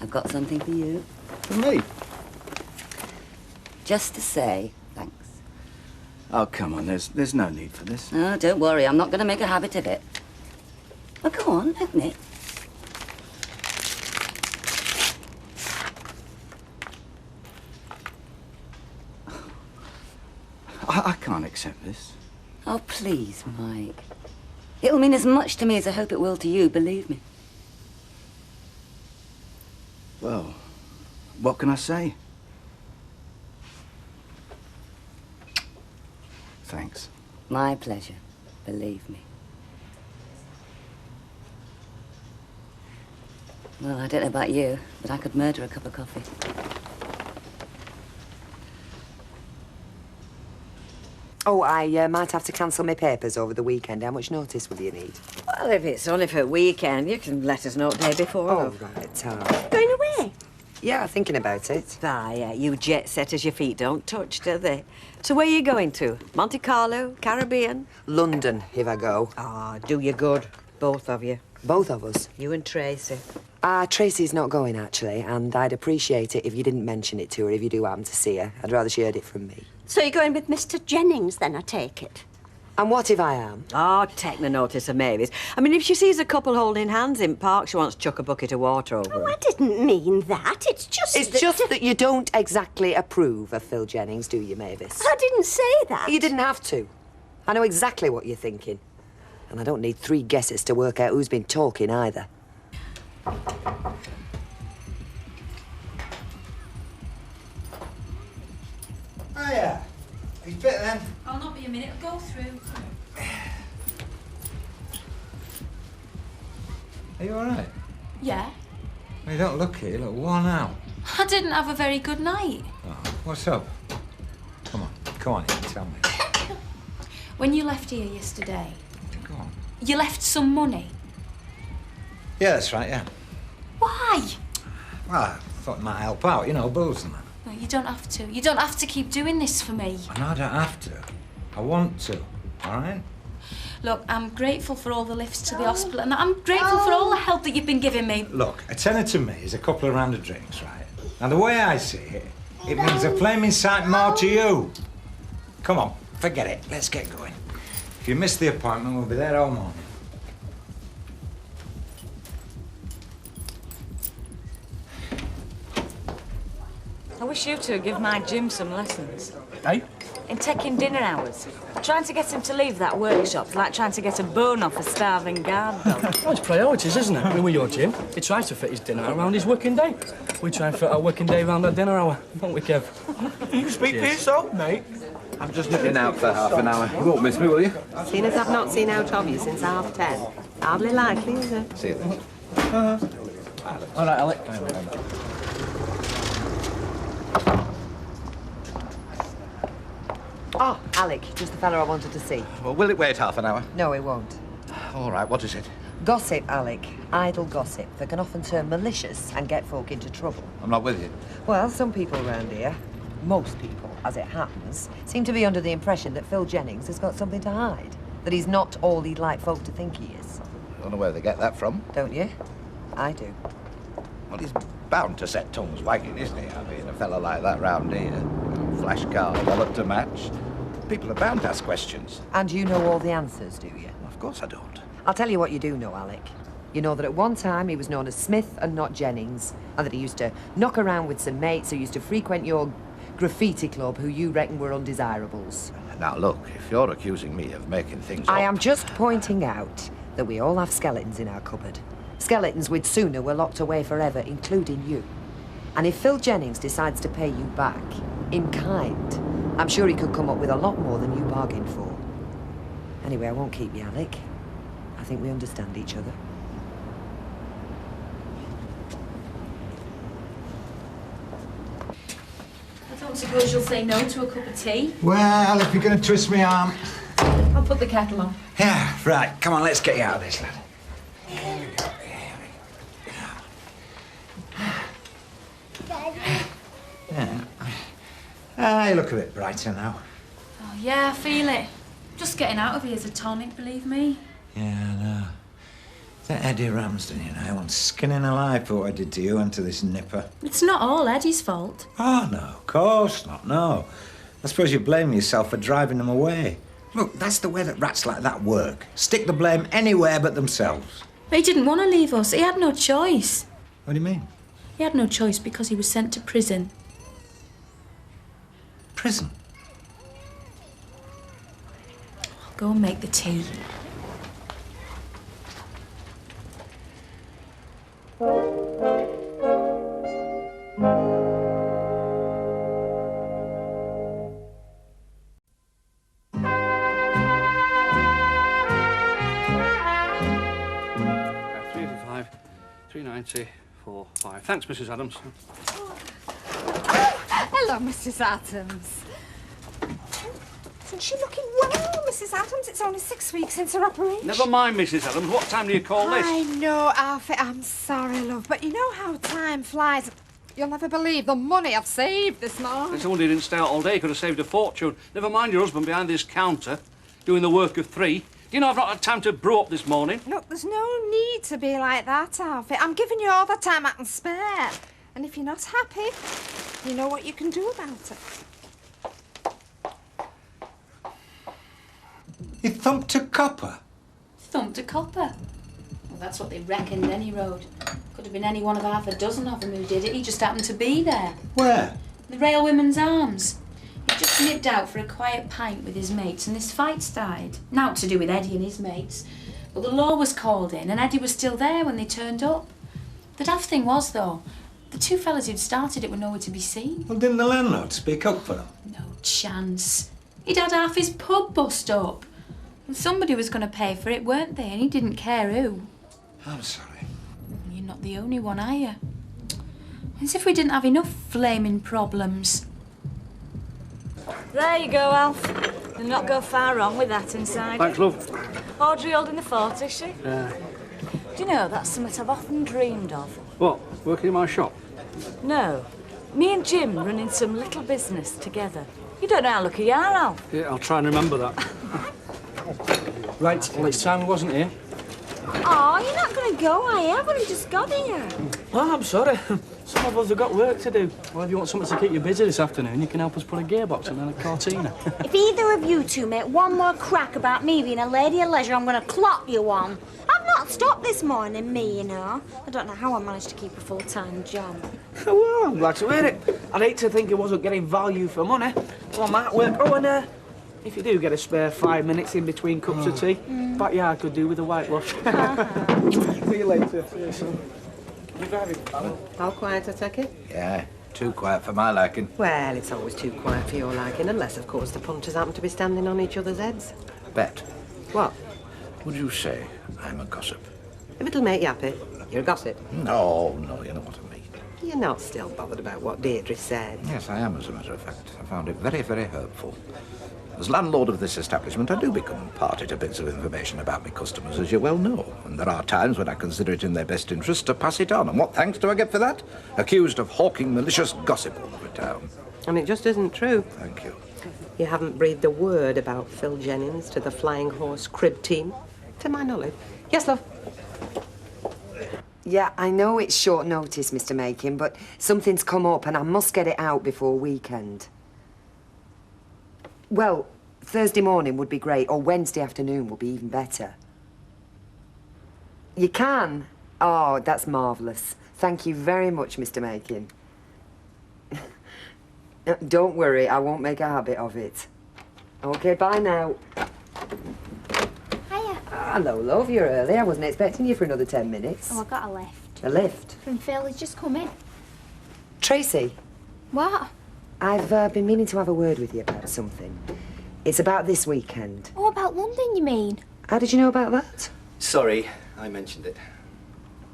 I've got something for you. For me? Just to say thanks. Oh, come on, there's no need for this. Oh, don't worry, I'm not going to make a habit of it. Well, go on, open it. I can't accept this. Oh, please, Mike. It'll mean as much to me as I hope it will to you, believe me. Well, what can I say? Thanks. My pleasure, believe me. Well, I don't know about you, but I could murder a cup of coffee. Oh, I might have to cancel my papers over the weekend. How much notice will you need? Well, if it's only for a weekend, you can let us know the day before. Oh, right, all right. Going away? Yeah, thinking about it. Ah, yeah, you jet setters, your feet don't touch, do they? So where are you going to? Monte Carlo? Caribbean? London, if I go. Ah, do you good, both of you. Both of us? You and Tracy. Tracy's not going, actually, and I'd appreciate it if you didn't mention it to her if you do happen to see her. I'd rather she heard it from me. So you're going with Mr. Jennings, then, I take it? And what if I am? Oh, take no notice of Mavis. I mean, if she sees a couple holding hands in park, she wants to chuck a bucket of water over them. I didn't mean that. It's just that you don't exactly approve of Phil Jennings, do you, Mavis? I didn't say that. You didn't have to. I know exactly what you're thinking. And I don't need 3 guesses to work out who's been talking either. Hiya. He's fit then. I'll not be a minute. Go through. Are you all right? Yeah. Well, you don't look it. You look worn out. I didn't have a very good night. Oh, what's up? Come on, Ian, tell me. When you left here yesterday, Go on. you left some money. Yeah, that's right, yeah. Why? Well, I thought it might help out, you know, bills and that. No, you don't have to. You don't have to keep doing this for me. No, I don't have to. I want to, all right? Look, I'm grateful for all the lifts to the hospital and I'm grateful for all the help that you've been giving me. Look, a tenner to me is a couple of round of drinks, right? Now, the way I see it, it means a flaming sight more to you. Come on, forget it. Let's get going. If you miss the appointment, we'll be there all morning. I wish you two would give my Jim some lessons. Hey? In taking dinner hours. Trying to get him to leave that workshop's like trying to get a bone off a starving guard dog. Well, it's priorities, isn't it? I mean, with your Jim, he tries to fit his dinner around his working day. We try and fit our working day around our dinner hour, don't we, Kev? You speak for yourself, mate. I'm just nipping out for half an hour. You won't miss me, will you? Seeing as I've not seen out of you since 10:30. Hardly likely, is it? See you then. All right, Alec. Oh, Alec, just the fellow I wanted to see. Well, will it wait half an hour? No, it won't. All right, what is it? Gossip, Alec. Idle gossip that can often turn malicious and get folk into trouble. I'm not with you. Well, some people around here, most people, as it happens, seem to be under the impression that Phil Jennings has got something to hide. That he's not all he'd like folk to think he is. I don't know where they get that from. Don't you? I do. Well, he's bound to set tongues wagging, isn't he? I mean, a fella like that round here, flash car, wallet to match. People are bound to ask questions. And you know all the answers, do you? Of course I don't. I'll tell you what you do know, Alec. You know that at one time he was known as Smith and not Jennings, and that he used to knock around with some mates who used to frequent your graffiti club who you reckon were undesirables. Now, look, if you're accusing me of making things I up... am just pointing out that we all have skeletons in our cupboard. Skeletons we'd sooner were locked away forever, including you. And if Phil Jennings decides to pay you back, in kind, I'm sure he could come up with a lot more than you bargained for. Anyway, I won't keep you, Alec. I think we understand each other. I don't suppose you'll say no to a cup of tea? Well, if you're going to twist my arm... I'll put the kettle on. Yeah, right. Come on, let's get you out of this, lad. Yeah. You look a bit brighter now. Oh, yeah, I feel it. Just getting out of here is a tonic, believe me. Yeah, I know. That Eddie Ramsden, you know, wants skinning alive for what I did to you and to this nipper. It's not all Eddie's fault. Oh, no, of course not, no. I suppose you blame yourself for driving them away. Look, that's the way that rats like that work. Stick the blame anywhere but themselves. But he didn't want to leave us. He had no choice. What do you mean? He had no choice because he was sent to prison. Prison? I'll go and make the tea. £3.95, Thanks, Mrs. Adams. Hello, Mrs. Adams. Isn't she looking well, Mrs. Adams? It's only 6 weeks since her operation. Never mind, Mrs. Adams. What time do you call this? I know, Alfie. I'm sorry, love, but you know how time flies. You'll never believe the money I've saved this morning. If someone didn't stay out all day, could have saved a fortune. Never mind your husband behind this counter, doing the work of 3. Do you know I've not had time to brew up this morning? Look, there's no need to be like that, Alfie. I'm giving you all the time I can spare. And if you're not happy, you know what you can do about it. You thumped a copper? Thumped a copper. Well, that's what they reckoned any road. Could have been any one of half a dozen of them who did it. He just happened to be there. Where? The Railwomen's Arms. He just nipped out for a quiet pint with his mates and this fight started. Naught to do with Eddie and his mates. But the law was called in and Eddie was still there when they turned up. The daft thing was, though, the two fellas who'd started it were nowhere to be seen. Well, didn't the landlord speak up for him? No chance. He'd had half his pub bust up. And somebody was going to pay for it, weren't they? And he didn't care who. I'm sorry. You're not the only one, are you? As if we didn't have enough flaming problems. There you go, Alf. You'll not go far wrong with that inside. Thanks, love. Audrey holding the fort, is she? Yeah. Do you know, that's something I've often dreamed of. What, working in my shop? No. Me and Jim running some little business together. You don't know how lucky you are, Alf. Yeah, I'll try and remember that. Right, well, it's time we wasn't here. Oh, you're not going to go, are you? I've only just got here. Oh, I'm sorry. Some of us have got work to do. Well, if you want something to keep you busy this afternoon, you can help us put a gearbox in and a Cortina. If either of you two make one more crack about me being a lady of leisure, I'm going to clop you one. I've not stopped this morning, me, you know. I don't know how I managed to keep a full-time job. Well, I'm glad to hear it. I'd hate to think it wasn't getting value for money. Well, I might work. Oh, and if you do get a spare 5 minutes in between cups of tea, backyard could do with a whitewash. See you later. See you soon. You driving, Alan? How quiet, I take it? Yeah, too quiet for my liking. Well, it's always too quiet for your liking, unless, of course, the punters happen to be standing on each other's heads. Bet. What? Would you say I'm a gossip? If it'll make you happy, you're a gossip. No, you know what I mean. You're not still bothered about what Deirdre said. Yes, I am, as a matter of fact. I found it very, very hurtful. As landlord of this establishment, I do become party to bits of information about my customers, as you well know. And there are times when I consider it in their best interest to pass it on. And what thanks do I get for that? Accused of hawking malicious gossip all over town. And it just isn't true. Thank you. You haven't breathed a word about Phil Jennings to the Flying Horse crib team, to my knowledge. Yes, love? Yeah, I know it's short notice, Mr. Makin, but something's come up and I must get it out before weekend. Well, Thursday morning would be great, or Wednesday afternoon would be even better. You can? Oh, that's marvellous. Thank you very much, Mr. Makin. Don't worry, I won't make a habit of it. OK, bye now. Hiya. Hello, love, you're early. I wasn't expecting you for another 10 minutes. Oh, I got a lift. A lift? From Phil, he's just come in. Tracy? What? I've been meaning to have a word with you about something. It's about this weekend. Oh, about London, you mean? How did you know about that? Sorry, I mentioned it.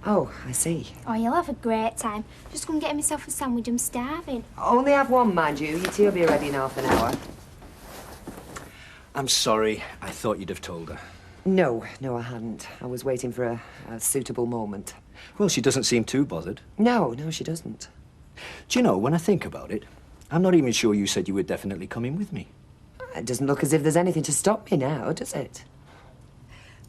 Oh, I see. Oh, you'll have a great time. Just go and get myself a sandwich, I'm starving. Only have one, mind you. You two will be ready in half an hour. I'm sorry. I thought you'd have told her. No, I hadn't. I was waiting for a suitable moment. Well, she doesn't seem too bothered. No, she doesn't. Do you know, when I think about it, I'm not even sure you said you were definitely coming with me. It doesn't look as if there's anything to stop me now, does it?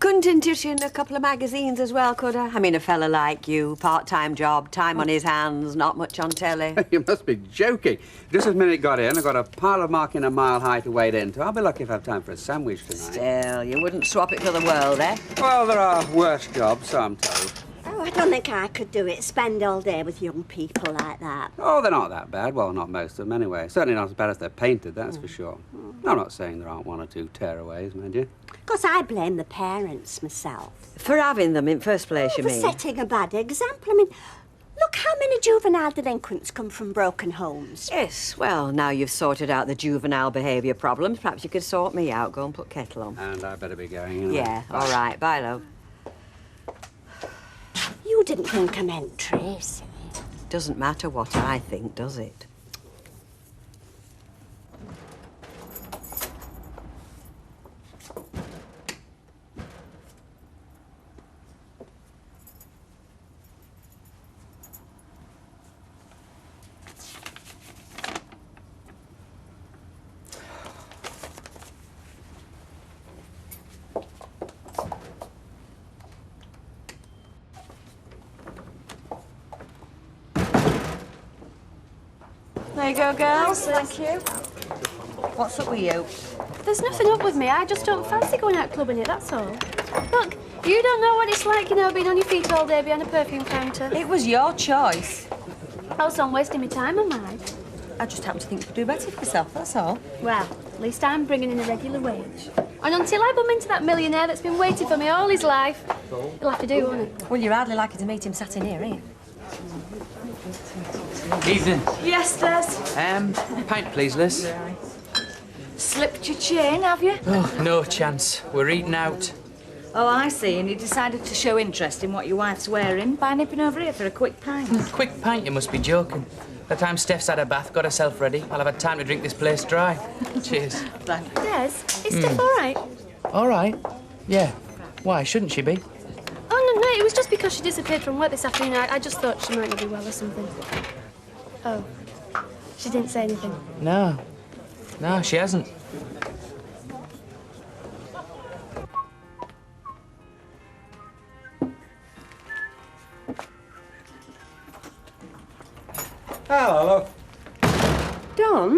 Couldn't interest you in a couple of magazines as well, could I? I mean, a fella like you, part-time job, time on his hands, not much on telly. You must be joking. Just as minute got in, I got a pile of marking a mile high to wade into. I'll be lucky if I have time for a sandwich tonight. Still, you wouldn't swap it for the world, eh? Well, there are worse jobs, so I'm told. Oh, I don't think I could do it, spend all day with young people like that. Oh, they're not that bad. Well, not most of them, anyway. Certainly not as bad as they're painted, that's for sure. I'm not saying there aren't one or two tearaways, mind you. Of course, I blame the parents myself. For having them in first place, you For mean? setting a bad example. I mean, look how many juvenile delinquents come from broken homes. Yes, well, now you've sorted out the juvenile behaviour problems, perhaps you could sort me out. Go and put kettle on. And I better be going, anyway. Yeah, all right. Bye, love. You didn't think I meant Tracy. Doesn't matter what I think, does it? There you go, girls. Thank you. What's up with you? there's nothing up with me. I just don't fancy going out clubbing it, that's all. Look, you don't know what it's like, you know, being on your feet all day behind a perfume counter. It was your choice. Also, I'm wasting my time, am I? I just happen to think you could do better for yourself, that's all. Well, at least I'm bringing in a regular wage. And until I bump into that millionaire that's been waiting for me all his life, he'll have to do, won't he? Well, you're hardly likely to meet him sat in here, are you? Evening. Yes, Des. Pint, please, Liz. Slipped your chain, have you? Oh, no chance. We're eating out. Oh, I see. And you decided to show interest in what your wife's wearing by nipping over here for a quick pint. Quick pint, you must be joking. By the time Steph's had her bath, got herself ready, I'll have had time to drink this place dry. Cheers. Des, is Steph all right? All right. Yeah. Why, shouldn't she be? Oh, no, it was just because she disappeared from work this afternoon. I just thought she might not be well or something. Oh, she didn't say anything? No. No, she hasn't. Hello. Don,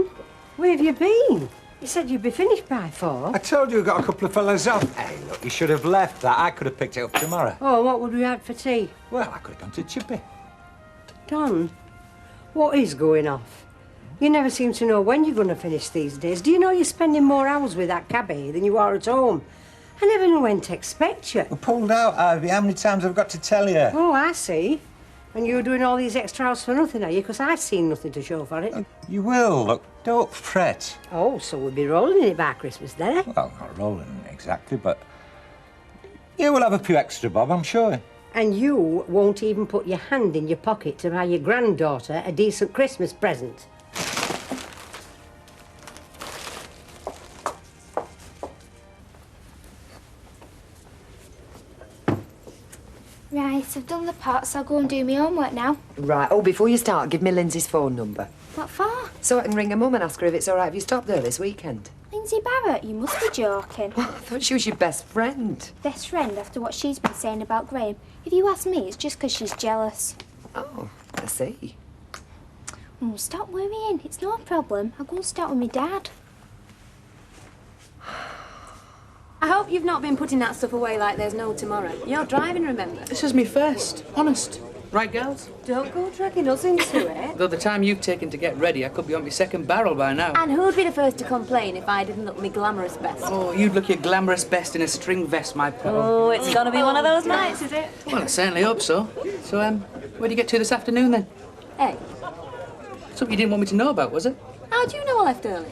where have you been? You said you'd be finished by 4. I told you we got a couple of fellas off. Hey, look, you should have left that. I could have picked it up tomorrow. Oh, what would we have for tea? Well, I could have gone to Chippy. Don, what is going off? You never seem to know when you're going to finish these days. Do you know you're spending more hours with that cabbie than you are at home? I never know when to expect you. We pulled out, Ivy. How many times have I got to tell you? Oh, I see. And you're doing all these extra hours for nothing, are you? Because I've seen nothing to show for it. You will. Look, don't fret. Oh, so we'll be rolling in it by Christmas then, eh? Well, not rolling exactly, but... Yeah, we'll have a few extra, Bob, I'm sure. And you won't even put your hand in your pocket to buy your granddaughter a decent Christmas present. Right, I've done the pots. I'll go and do my homework now. Right. Oh, before you start, give me Lindsay's phone number. What for? So I can ring her mum and ask her if it's all right if you stop there this weekend. Lindsay Barrett, you must be joking. I thought she was your best friend. Best friend after what she's been saying about Graham. If you ask me, it's just because she's jealous. Oh, I see. Oh, stop worrying. It's no problem. I'll go and start with my dad. I hope you've not been putting that stuff away like there's no tomorrow. You're driving, remember? This is me first, honest. Right, girls? Don't go dragging us into it. Though the time you've taken to get ready, I could be on my second barrel by now. And who'd be the first to complain if I didn't look me glamorous best? Oh, you'd look your glamorous best in a string vest, my pearl. Oh, it's gonna be one of those nights, is it? Well, I certainly hope so. So, where do you get to this afternoon, then? Hey, Something you didn't want me to know about, was it? how do you know I left early?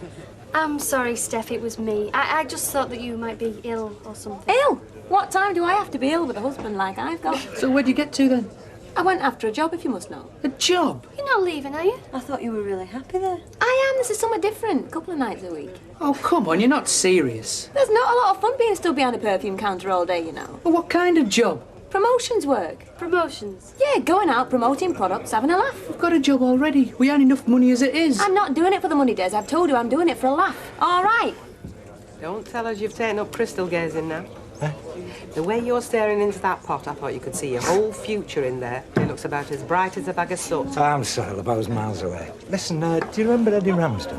I'm sorry, Steph, it was me. I just thought that you might be ill or something. Ill? What time do I have to be ill with a husband like I've got? So where'd you get to, then? I went after a job, if you must know. A job? You're not leaving, are you? I thought you were really happy there. I am. This is somewhere different. A couple of nights a week. Oh, come on, you're not serious. There's not a lot of fun being stood behind a perfume counter all day, you know. Well, what kind of job? Promotions work. Promotions? Yeah, going out, promoting products, having a laugh. I've got a job already. We earn enough money as it is. I'm not doing it for the money, Des. I've told you I'm doing it for a laugh. All right. Don't tell us you've taken up crystal gazing now. The way you're staring into that pot, I thought you could see your whole future in there. It looks about as bright as a bag of soot. I'm sorry, I was miles away. Listen, do you remember Eddie Ramsden?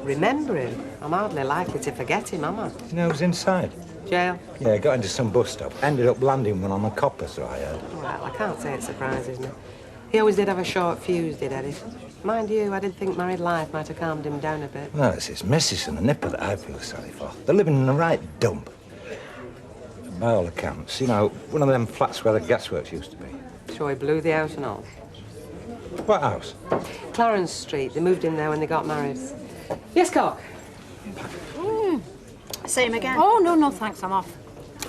Remember him? I'm hardly likely to forget him, am I? You know who's inside? Jail? Yeah, got into some bus stop. Ended up landing one on a copper, so I heard. Well, I can't say it surprises me. He always did have a short fuse, did Eddie? Mind you, I did think married life might have calmed him down a bit. Well, it's his missus and the nipper that I feel sorry for. They're living in a right dump. By all accounts, you know, one of them flats where the gasworks used to be. Sure he blew the house and all. What house? Clarence Street. They moved in there when they got married. Yes, Cock? Same again. Oh, no, thanks, I'm off.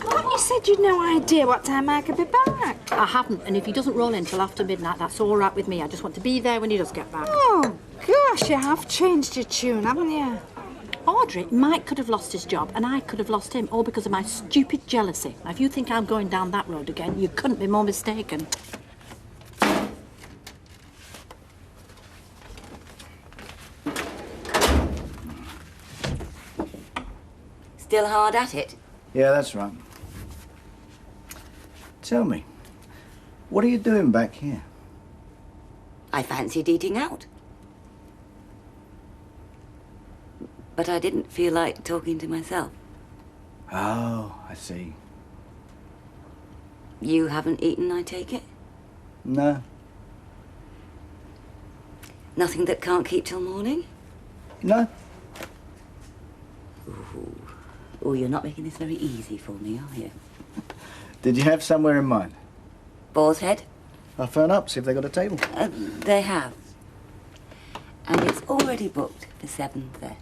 Well, you said you'd no idea what time I could be back. I haven't, and if he doesn't roll in till after midnight, that's all right with me. I just want to be there when he does get back. Oh, gosh, you have changed your tune, haven't you? Audrey, Mike could have lost his job, and I could have lost him, all because of my stupid jealousy. Now, if you think I'm going down that road again, you couldn't be more mistaken. Still hard at it? Yeah, that's right. Tell me, what are you doing back here? I fancied eating out. But but I didn't feel like talking to myself. Oh, I see. You haven't eaten, I take it? No. Nothing that can't keep till morning? No. Ooh. Oh, you're not making this very easy for me, are you? Did you have somewhere in mind? Boar's Head? I'll phone up, see if they got a table. They have. And it's already booked for 7:30.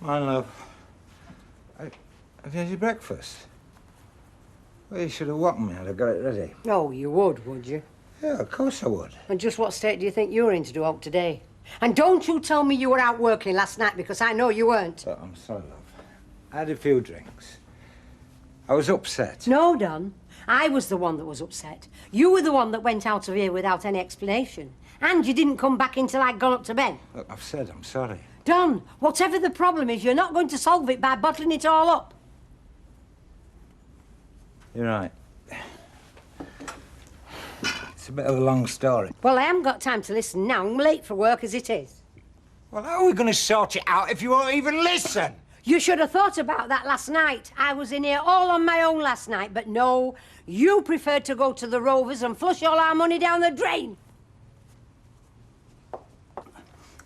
My love, have you had your breakfast? Well, you should have woken me. I'd have got it ready. Oh, you would you? Yeah, of course I would. And just what state do you think you're in to do out today? And don't you tell me you were out working last night, because I know you weren't. But I'm sorry, love. I had a few drinks. I was upset. No, Don. I was the one that was upset. You were the one that went out of here without any explanation. And you didn't come back until I'd gone up to bed. Look, I've said I'm sorry. Don, whatever the problem is, you're not going to solve it by bottling it all up. You're right. It's a bit of a long story. Well, I haven't got time to listen now. I'm late for work as it is. Well, how are we going to sort it out if you won't even listen? You should have thought about that last night. I was in here all on my own last night, but no, you preferred to go to the Rovers and flush all our money down the drain.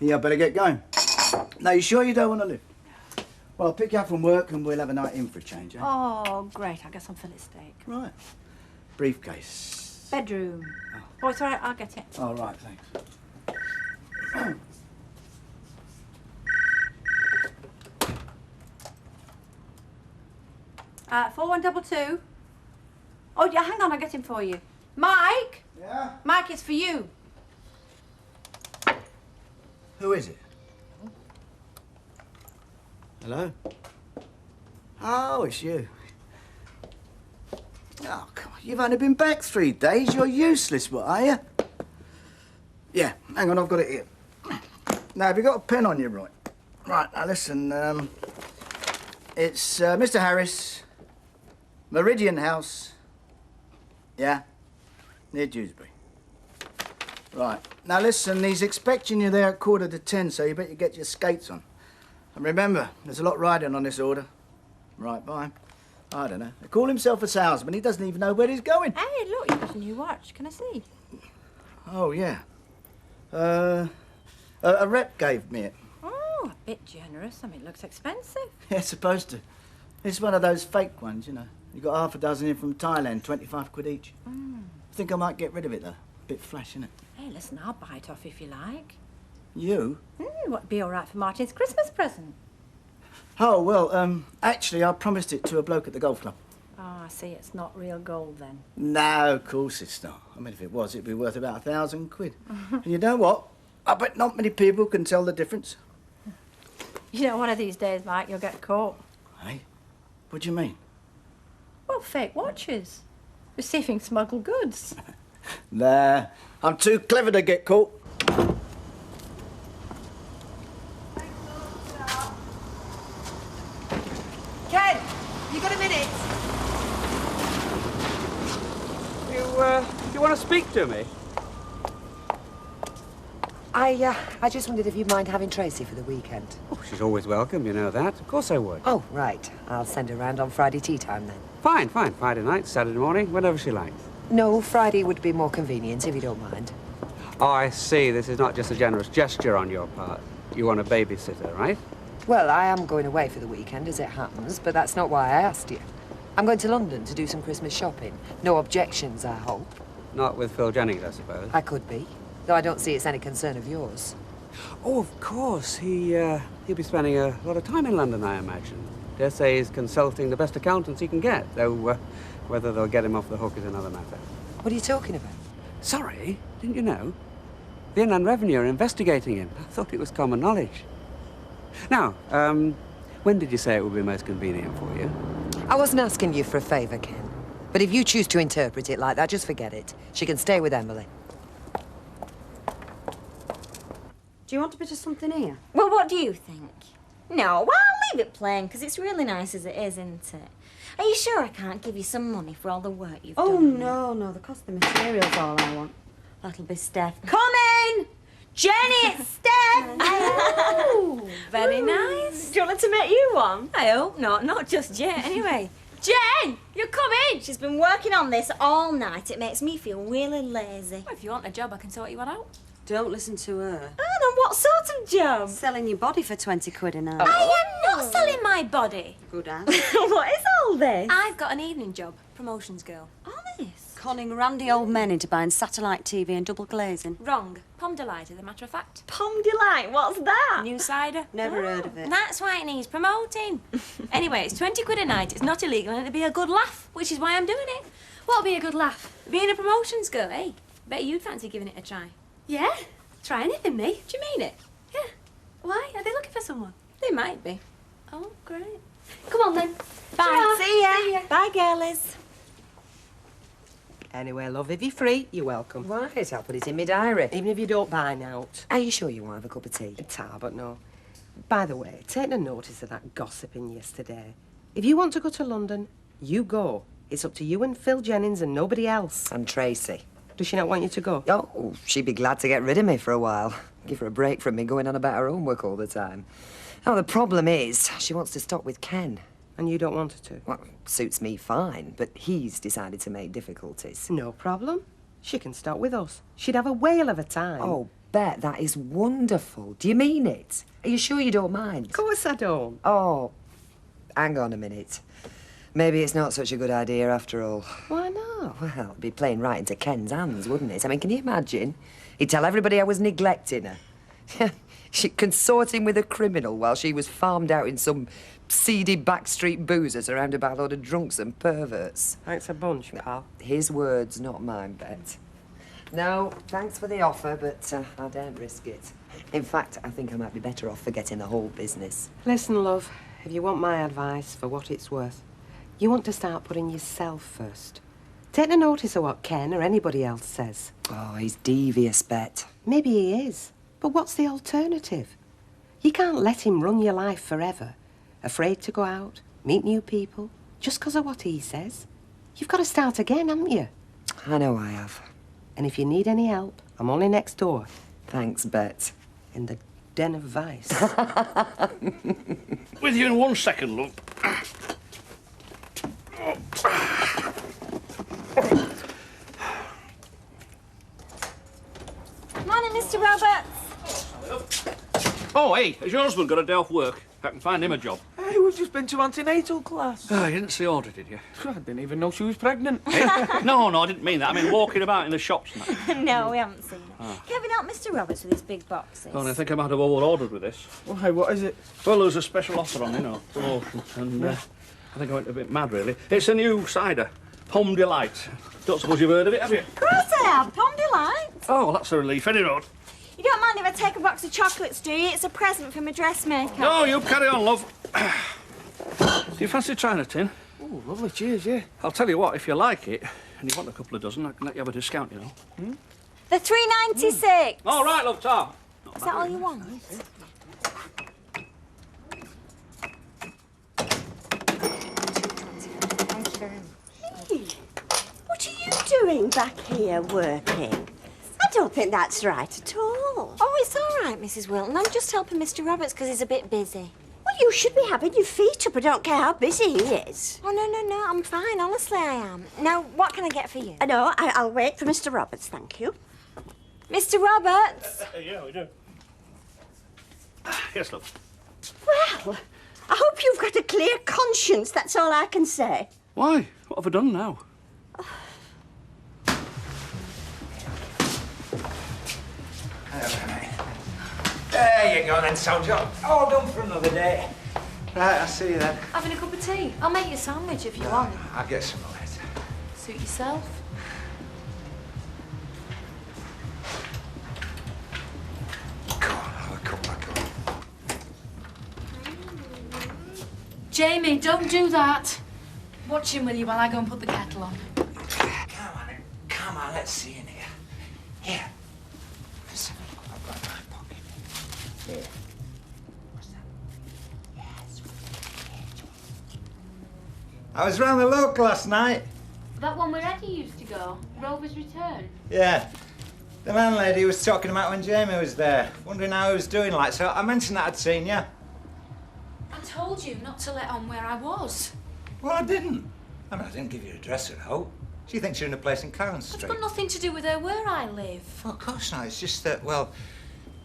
Yeah, I better get going. Now, you sure you don't want to live? Well, I'll pick you up from work and we'll have a night in for a change, eh? Oh, great. I guess I'm fillet steak. Right. Briefcase. Bedroom. Oh, it's all right. I'll get it. Oh, right, thanks. 4122. Oh, yeah, hang on. I'll get him for you. Mike? Yeah? Mike, it's for you. Who is it? Hello? Oh, it's you. Oh, come on. You've only been back 3 days. You're useless, what, are you? Yeah, hang on, I've got it here. Now, have you got a pen on you, right? Right, now listen, it's Mr. Harris, Meridian House, yeah, near Dewsbury. Right, now listen, he's expecting you there at 10:15, so you better get your skates on. And remember, there's a lot riding on this order. Right, bye. I don't know. They call himself a salesman. He doesn't even know where he's going. Hey, look, you've got a new watch. Can I see? Oh, yeah. A rep gave me it. Oh, a bit generous. I mean, it looks expensive. Yeah, it's supposed to. It's one of those fake ones, you know. You got half a dozen in from Thailand, 25 quid each. I think I might get rid of it, though. Bit flash, innit? Hey, listen, I'll buy it off if you like. You? What'd be all right for Martin's Christmas present? Oh, well, actually, I promised it to a bloke at the golf club. Oh, I see. It's not real gold, then. No, of course it's not. I mean, if it was, it'd be worth about 1,000 quid. And you know what? I bet not many people can tell the difference. You know, one of these days, Mike, you'll get caught. Hey? What do you mean? Well, fake watches. Receiving smuggled goods. Nah, I'm too clever to get caught. Ken, you got a minute? You want to speak to me? I just wondered if you'd mind having Tracy for the weekend. Oh, she's always welcome, you know that. Of course I would. Oh, right. I'll send her round on Friday tea time then. Fine, fine. Friday night, Saturday morning, whenever she likes. No, Friday would be more convenient, if you don't mind. Oh, I see. This is not just a generous gesture on your part. You want a babysitter, right? Well, I am going away for the weekend, as it happens, but that's not why I asked you. I'm going to London to do some Christmas shopping. No objections, I hope. Not with Phil Jennings, I suppose. I could be, though I don't see it's any concern of yours. Oh, of course. He'll be spending a lot of time in London, I imagine. Dare say he's consulting the best accountants he can get, though whether they'll get him off the hook is another matter. What are you talking about? Sorry, didn't you know? The Inland Revenue are investigating him. I thought it was common knowledge. Now, when did you say it would be most convenient for you? I wasn't asking you for a favour, Ken. But if you choose to interpret it like that, just forget it. She can stay with Emily. Do you want a bit of something here? Well, what do you think? No, well, I'll leave it plain, because it's really nice as it is, isn't it? Are you sure I can't give you some money for all the work you've done? Oh, no, the cost of the material's all I want. That'll be Steph. Come in! Jenny, it's Steph! Oh, very nice. Do you want her to make you one? I hope not just yet, anyway. Jen, you come in. She's been working on this all night. It makes me feel really lazy. Well, if you want a job, I can sort you one out. Don't listen to her. Oh, and what sort of job? Selling your body for 20 quid an hour. I am not selling my body. Good ass. What is all this? I've got an evening job, promotions girl. Honest? Conning randy old men into buying satellite TV and double glazing. Wrong. Pom Delight, as a matter of fact. Pom Delight, what's that? New cider. Never heard of it. That's why it needs promoting. Anyway, it's 20 quid a night. It's not illegal and it'll be a good laugh, which is why I'm doing it. What'll be a good laugh? Being a promotions girl, eh? Bet you'd fancy giving it a try. Yeah? Try anything, me. Do you mean it? Yeah. Why? Are they looking for someone? They might be. Oh, great. Come on, then. Bye. Ta-ra. See ya. See ya. Bye, girlies. Anyway, love, if you're free, you're welcome. Right, I'll put it in my diary. Even if you don't dine out. Are you sure you won't have a cup of tea? Ta, but no. By the way, take no notice of that gossiping yesterday. If you want to go to London, you go. It's up to you and Phil Jennings and nobody else. And Tracy. Does she not want you to go? Oh, she'd be glad to get rid of me for a while. Give her a break from me going on about her homework all the time. Oh, the problem is, she wants to stop with Ken. And you don't want her to? Well, suits me fine, but he's decided to make difficulties. No problem. She can stop with us. She'd have a whale of a time. Oh, Bet, that is wonderful. Do you mean it? Are you sure you don't mind? Of course I don't. Oh, hang on a minute. Maybe it's not such a good idea after all. Why not? Well, it'd be playing right into Ken's hands, wouldn't it? I mean, can you imagine? He'd tell everybody I was neglecting her. She consorting with a criminal while she was farmed out in some seedy backstreet boozer surrounded by a load of drunks and perverts. Thanks a bunch, pal. His words, not mine, Bet. No, thanks for the offer, but I daren't risk it. In fact, I think I might be better off forgetting the whole business. Listen, love, if you want my advice for what it's worth, you want to start putting yourself first. Take no notice of what Ken or anybody else says. Oh, he's devious, Bet. Maybe he is, but what's the alternative? You can't let him run your life forever, afraid to go out, meet new people, just 'cause of what he says. You've got to start again, haven't you? I know I have. And if you need any help, I'm only next door. Thanks, Bet. In the den of vice. With you in 1 second, love. Morning, Mr. Roberts. Oh, hey, has your husband got a day off work? I can find him a job. Hey, we've just been to antenatal class. Oh, you didn't see Audrey, did you? I didn't even know she was pregnant. No, I didn't mean that. I mean walking about in the shops and that. No, we haven't seen her. Ah. Kevin, help Mr. Roberts with his big boxes. Oh, and I think I might have over-ordered with this. Well, hey, what is it? Well, there's a special offer on, you know, promotion, and I think I went a bit mad, really. It's a new cider, Pom Delight. Don't suppose you've heard of it, have you? Of course I have. Pom Delight. Oh, well, that's a relief, any road. You don't mind if I take a box of chocolates, do you? It's a present from a dressmaker. No, you carry on, love. Do you fancy trying a tin? Oh, lovely, cheers, yeah. I'll tell you what, if you like it, and you want a couple of dozen, I can let you have a discount, you know. The $3.96. All right, love, Tom. Is that all you want? Thank you very much. Hey, what are you doing back here working? I don't think that's right at all. Oh, it's all right, Mrs. Wilton. I'm just helping Mr. Roberts because he's a bit busy. Well, you should be having your feet up. I don't care how busy he is. Oh, no, I'm fine. Honestly, I am. Now, what can I get for you? No, I'll wait for Mr. Roberts, thank you. Mr. Roberts! Yeah, we do. Yes, love. Well, I hope you've got a clear conscience, that's all I can say. Why? What have I done now? There you go then, soldier. All done for another day. Right, I'll see you then. Having a cup of tea? I'll make you a sandwich if you want. I'll get some later. Suit yourself. Go on, I'll come back on. Jamie, don't do that. Watch him, will you, while I go and put the kettle on? Come on, let's see in here. Here. Let's have a look. I've got my pocket. Here. What's that? Yes. I was round the local last night. That one where Eddie used to go. Rover's Return. Yeah. The landlady was talking about when Jamie was there, wondering how he was doing, like, so I mentioned that I'd seen you. I told you not to let on where I was. Well, I didn't. I mean, I didn't give you an address at home. She thinks you're in a place in Cowan Street. It's got nothing to do with her where I live. Well, of course not. It's just that, well,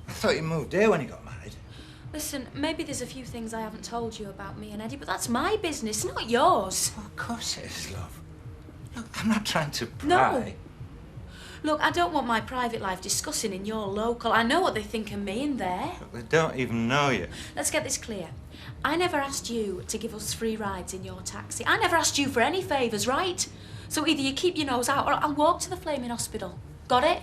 I thought you moved here when you got married. Listen, maybe there's a few things I haven't told you about me and Eddie, but that's my business, not yours. Well, of course it is, love. Look, I'm not trying to pry. No. Look, I don't want my private life discussing in your local. I know what they think of me in there. Look, they don't even know you. Let's get this clear. I never asked you to give us free rides in your taxi. I never asked you for any favours, right? So either you keep your nose out or I'll walk to the flaming hospital. Got it?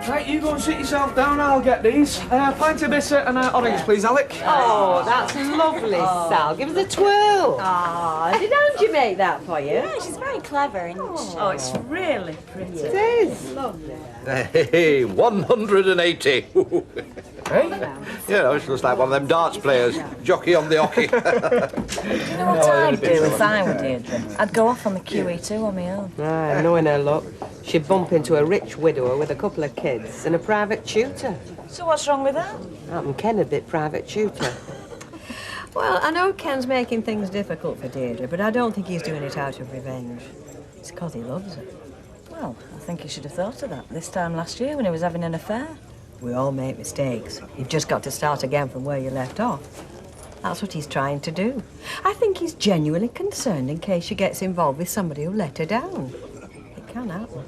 Right, you go and sit yourself down, I'll get these. Pint of bitter and orange, please, Alec. Oh, that's lovely, Sal. Give us a twirl. Ah, did Angie make that for you? Yeah, she's very clever, isn't she? Oh, it's really pretty. It is. Lovely. Hey, 180. Hey? Yeah, it's just like one of them darts players. Jockey on the hockey. You know what I'd do if I were Deirdre? I'd go off on the QE2 on my own. Ah, knowing her luck, she'd bump into a rich widower with a couple of kids and a private tutor. So what's wrong with that? And Ken a bit private tutor. Well, I know Ken's making things difficult for Deirdre, but I don't think he's doing it out of revenge. It's because he loves her. Well, I think he should have thought of that this time last year when he was having an affair. We all make mistakes. You've just got to start again from where you left off. That's what he's trying to do. I think he's genuinely concerned in case she gets involved with somebody who let her down. It can happen.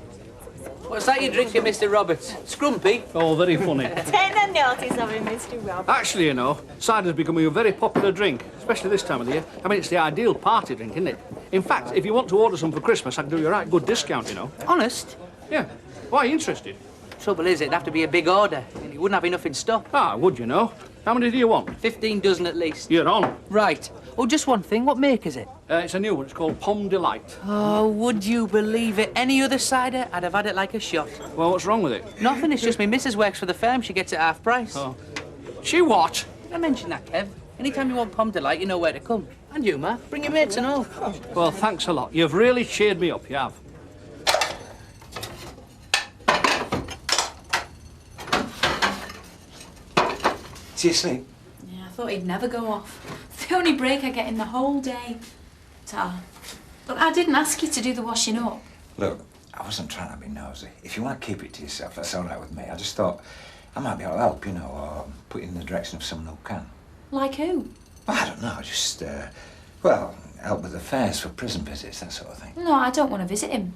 What's that you're drinking, Mr. Roberts? Scrumpy? Oh, very funny. Take no notice of him, Mr. Rob. Actually, you know, cider's becoming a very popular drink, especially this time of the year. I mean, it's the ideal party drink, isn't it? In fact, if you want to order some for Christmas, I can do you a right good discount, you know. Honest? Yeah. Why, are you interested? Trouble is, it'd have to be a big order, and you wouldn't have enough in stock. Ah, would you know? How many do you want? 15 dozen at least. You're on. Right. Oh, just one thing. What make is it? It's a new one. It's called Pomme Delight. Oh, would you believe it? Any other cider, I'd have had it like a shot. Well, what's wrong with it? Nothing. It's just me missus works for the firm. She gets it half price. Oh. She what? I mentioned that, Kev. Anytime you want Pomme Delight, you know where to come. And you, Ma. Bring your mates and all. Well, thanks a lot. You've really cheered me up, you have. Is he asleep? Yeah, I thought he'd never go off. The only break I get in the whole day. Ta. Look, I didn't ask you to do the washing up. Look, I wasn't trying to be nosy. If you want to keep it to yourself, that's all right with me. I just thought I might be able to help, you know, or put you in the direction of someone who can. Like who? Well, I don't know, just, well, help with the fares for prison visits, that sort of thing. No, I don't want to visit him.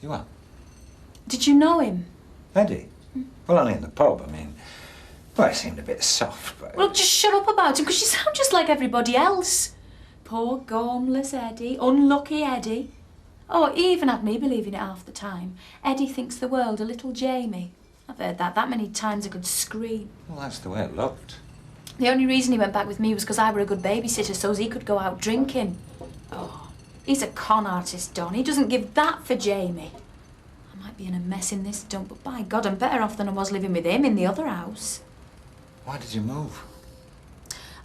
You are? Did you know him? Eddie? Well, only in the pub, I mean. Well, it seemed a bit soft, but... Well, just shut up about him, because you sound just like everybody else. Poor, gormless Eddie. Unlucky Eddie. Oh, he even had me believing it half the time. Eddie thinks the world a little Jamie. I've heard that many times I could scream. Well, that's the way it looked. The only reason he went back with me was because I were a good babysitter, so he could go out drinking. Oh, he's a con artist, Don. He doesn't give that for Jamie. I might be in a mess in this dump, but by God, I'm better off than I was living with him in the other house. Why did you move?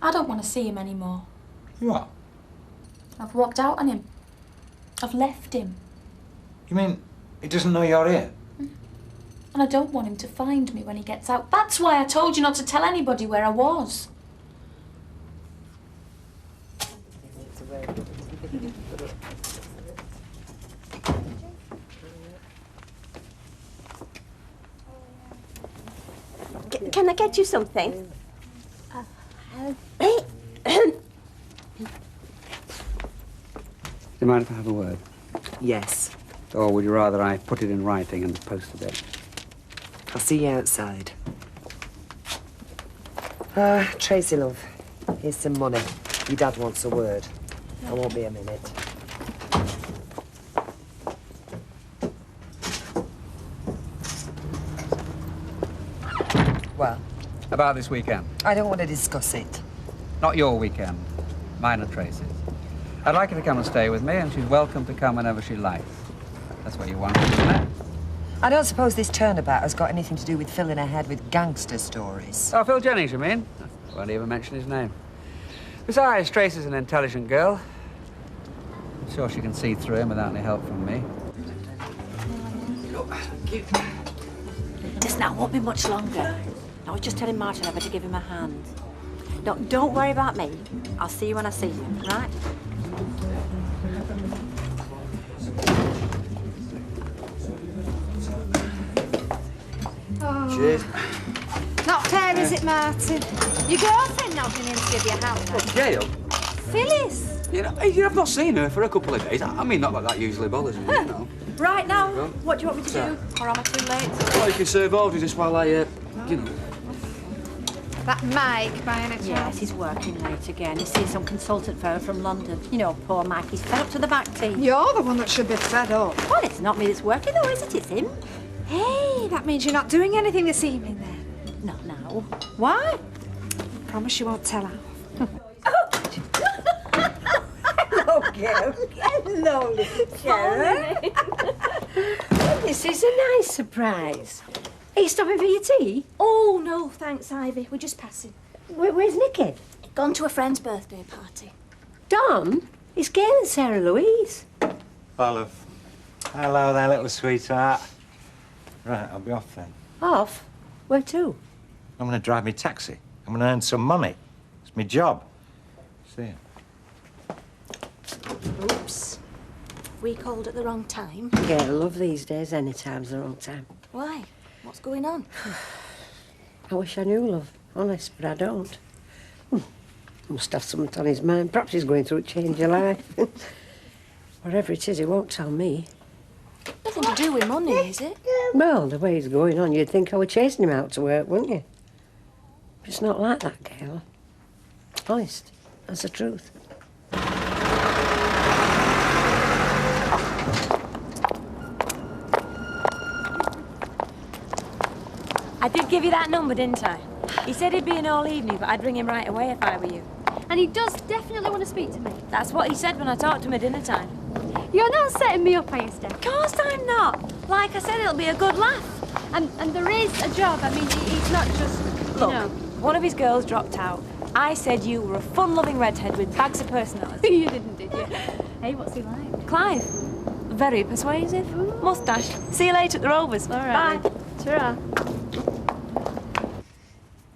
I don't want to see him anymore. You are? I've walked out on him. I've left him. You mean he doesn't know you're here? And I don't want him to find me when he gets out. That's why I told you not to tell anybody where I was. Can I get you something? Do you mind if I have a word? Yes. Or would you rather I put it in writing and posted it? I'll see you outside. Tracy, love, here's some money. Your dad wants a word. I won't be a minute. Well? About this weekend. I don't want to discuss it. Not your weekend. Mine and Tracy's. I'd like her to come and stay with me, and she's welcome to come whenever she likes. That's what you want, isn't it? I don't suppose this turnabout has got anything to do with filling her head with gangster stories. Oh, Phil Jennings, you mean? I won't even mention his name. Besides, Tracy's an intelligent girl. I'm sure she can see through him without any help from me. Listen, that won't be much longer. I was just telling Martin I better give him a hand. No, don't worry about me. I'll see you when I see you, right? Oh. Cheers. Not fair, is it, Martin? Your girlfriend not been in to give you a hand. What, Gail? Phyllis. I've not seen her for a couple of days. I mean, not like that usually bothers me, you know. Right now, Well, what do you want me to do? Or am I too late? Well, you can serve orders just while I, you know. That Mike, by any chance? Yes, he's working late again. He's seeing some consultant fella from London. You know, poor Mike, he's fed up to the back teeth. You're the one that should be fed up. Well, it's not me that's working though, is it? It's him. Hey, that means you're not doing anything this evening then? Not now. Why? Promise you won't tell her. Hello, girl. Hello, little Sharon. This is a nice surprise. Are you stopping for your tea? Oh, no, thanks, Ivy. We're just passing. Where's Nicky? Gone to a friend's birthday party. Dom? It's Gail and Sarah Louise. Olive. Hello there, little sweetheart. Right, I'll be off then. Off? Where to? I'm going to drive me taxi. I'm going to earn some money. It's my job. See you. Oops. We called at the wrong time. Gail, love these days, any time's the wrong time. Why? What's going on? I wish I knew, love. Honest, but I don't. Must have something on his mind. Perhaps he's going through a change of life. Whatever it is, he won't tell me. Nothing to do with money, is it? Well, the way he's going on, you'd think I were chasing him out to work, wouldn't you? But it's not like that, Gail. Honest, that's the truth. I did give you that number, didn't I? He said he'd be in all evening, but I'd ring him right away if I were you. And he does definitely want to speak to me. That's what he said when I talked to him at dinner time. You're not setting me up, are you, Steph? Of course I'm not. Like I said, it'll be a good laugh. And there is a job. I mean, he's not just, you Look, know. one of his girls dropped out. I said you were a fun-loving redhead with bags of personality. You didn't, did you? Hey, what's he like? Clive. Very persuasive. Moustache. See you later at the Rovers. All right. Bye. Ta-ra.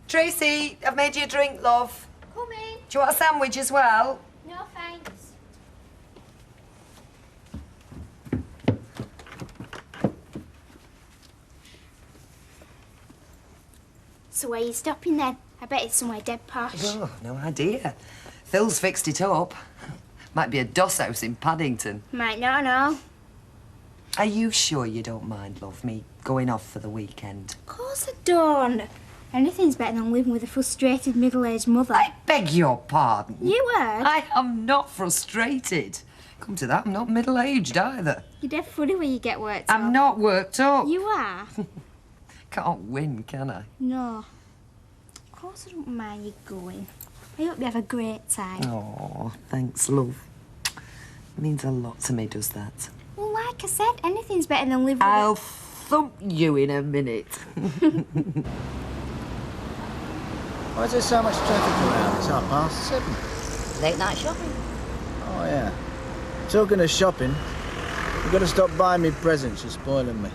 Tracy, I've made you a drink, love. Coming. Do you want a sandwich as well? No, thanks. So where are you stopping then? I bet it's somewhere dead posh. Oh, no idea. Phil's fixed it up. Might be a doss house in Paddington. Might not know. Are you sure you don't mind, love, me going off for the weekend? Of course I don't. Anything's better than living with a frustrated middle-aged mother. I beg your pardon. You heard? I am not frustrated. Come to that, I'm not middle-aged either. You're dead funny when you get worked up. I'm not worked up. You are? Can't win, can I? No. Of course I don't mind you going. I hope you have a great time. Oh, thanks, love. It means a lot to me, does that? Well, like I said, anything's better than living with I'll thump you in a minute. Why is there so much traffic around? It's 7:30. Late night shopping. Oh, yeah. Talking of shopping, you've got to stop buying me presents. You're spoiling me.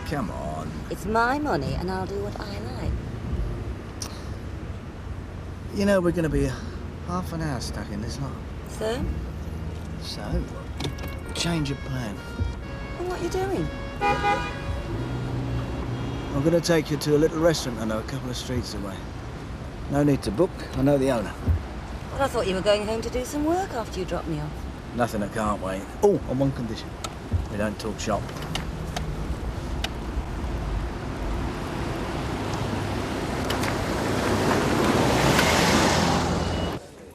Come on. It's my money and I'll do what I like. You know, we're going to be half an hour stuck in this lot. So? Change of plan. And what are you doing? I'm going to take you to a little restaurant I know a couple of streets away. No need to book. I know the owner. Well, I thought you were going home to do some work after you dropped me off. Nothing that can't wait. Oh, on one condition. We don't talk shop.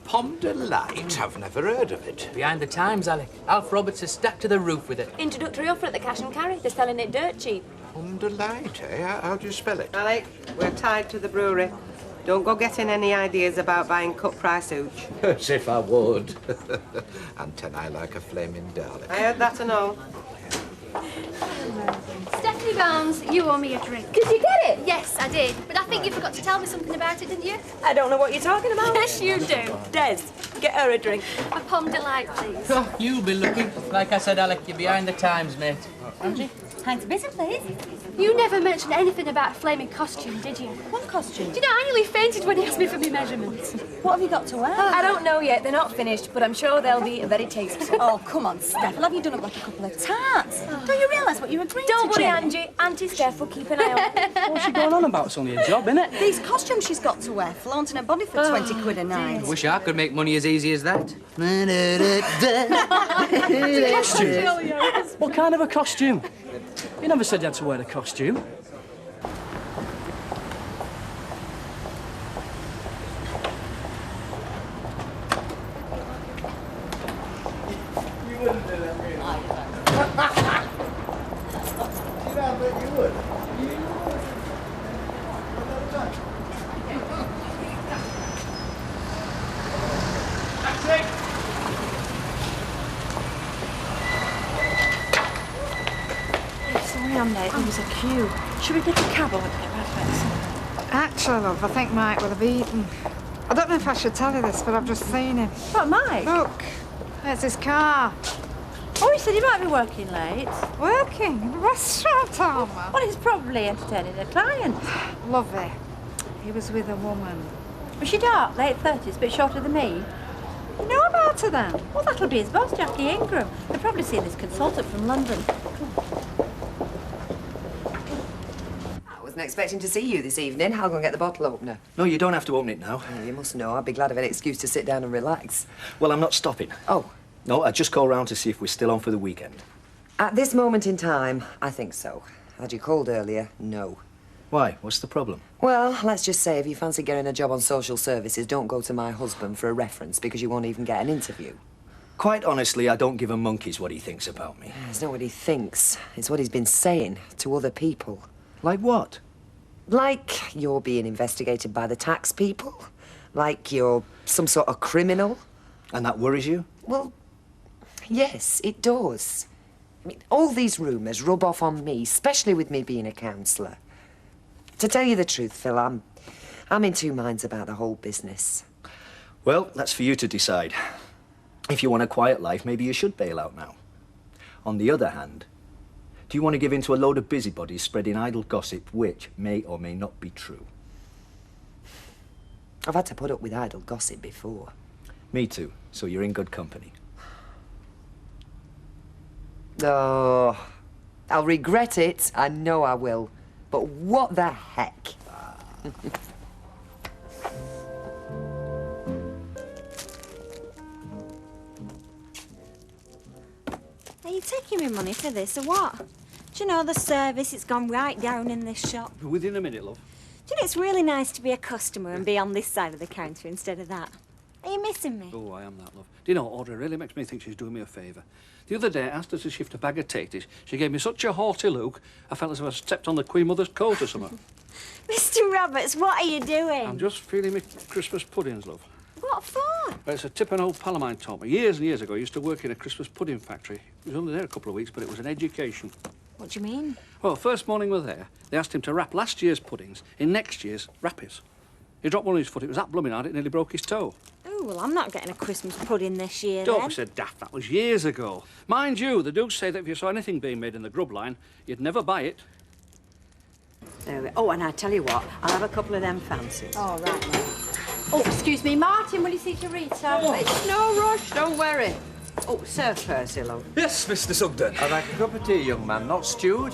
Pomme de Light? I've never heard of it. Behind the times, Alec. Alf Roberts is stacked to the roof with it. Introductory offer at the Cash and Carry. They're selling it dirt cheap. Underlight, eh? How do you spell it? Alec, we're tied to the brewery. Don't go getting any ideas about buying cut-price hooch. As if I would. And ten I like a flaming darling. I heard that and all. Stephanie Barnes, you owe me a drink. Did you get it? Yes, I did. But I think you forgot to tell me something about it, didn't you? I don't know what you're talking about. Yes, you do. Des, get her a drink. A Pomme Delight, please. Oh, you'll be lucky. Like I said, Alec, you're behind the times, mate. Angie? Pints of bitter, please. You never mentioned anything about a flaming costume, did you? What costume? Do you know, I nearly fainted when he asked me for my measurements. What have you got to wear? I don't know yet. They're not finished, but I'm sure they'll be very tasteful. Oh, come on, Steph. Have you done up like a couple of tarts? Don't you realise what you agreed to, Don't worry, Jenny? Angie. Auntie Steph will keep an eye on. What's she going on about? It's only a job, innit? These costumes she's got to wear, flaunting her body for 20 quid a night. Wish I could make money as easy as that. Costume? What kind of a costume? You never said you had to wear a costume. Sorry I'm late, there was a queue. Should we get a cab or get back first? Actually, love, I think Mike will have eaten. I don't know if I should tell you this, but I've just seen him. What, Mike? Look, there's his car. Oh, he said he might be working late. Working in a restaurant, Alma. Well, he's probably entertaining a client. Lovely. He was with a woman. Was she dark, late 30s, a bit shorter than me? You know about her then? Well, that'll be his boss, Jackie Ingram. They've probably seen his consultant from London. I wasn't expecting to see you this evening. I'll go and get the bottle opener. No, you don't have to open it now. Oh, you must know. I'd be glad of an excuse to sit down and relax. Well, I'm not stopping. Oh. No, I just call round to see if we're still on for the weekend. At this moment in time, I think so. Had you called earlier, no. Why? What's the problem? Well, let's just say if you fancy getting a job on social services, don't go to my husband for a reference because you won't even get an interview. Quite honestly, I don't give a monkey's what he thinks about me. It's not what he thinks. It's what he's been saying to other people. Like what? Like you're being investigated by the tax people. Like you're some sort of criminal. And that worries you? Well, yes, it does. I mean, all these rumours rub off on me, especially with me being a counsellor. To tell you the truth, Phil, I'm in two minds about the whole business. Well, that's for you to decide. If you want a quiet life, maybe you should bail out now. On the other hand, do you want to give in to a load of busybodies spreading idle gossip which may or may not be true? I've had to put up with idle gossip before. Me too, so you're in good company. Oh, I'll regret it. I know I will. But what the heck? Are you taking me money for this or what? Do you know the service? It's gone right down in this shop. Within a minute, love. Do you know it's really nice to be a customer and be on this side of the counter instead of that? Are you missing me? Oh, I am that, love. Do you know, Audrey really makes me think she's doing me a favour. The other day, I asked her to shift a bag of taters. She gave me such a haughty look, I felt as if I stepped on the Queen Mother's coat or something. Mr. Roberts, what are you doing? I'm just feeling me Christmas puddings, love. What for? Well, it's a tip an old pal of mine taught me. Years and years ago, I used to work in a Christmas pudding factory. He was only there a couple of weeks, but it was an education. What do you mean? Well, first morning we were there, they asked him to wrap last year's puddings in next year's wrappers. He dropped one on his foot, it was that blooming hard, it nearly broke his toe. Oh, well, I'm not getting a Christmas pudding this year, Don't then. be so daft, that was years ago. Mind you, the Dukes say that if you saw anything being made in the grub line, you'd never buy it. There we... Oh, and I tell you what, I'll have a couple of them fancies. All right, mate. Oh, excuse me, Martin, will you see to Rita? Oh, it's no rush, don't worry. Oh, Sir Percy, love. Yes, Mr. Sugden. I'd like a cup of tea, young man, not stewed.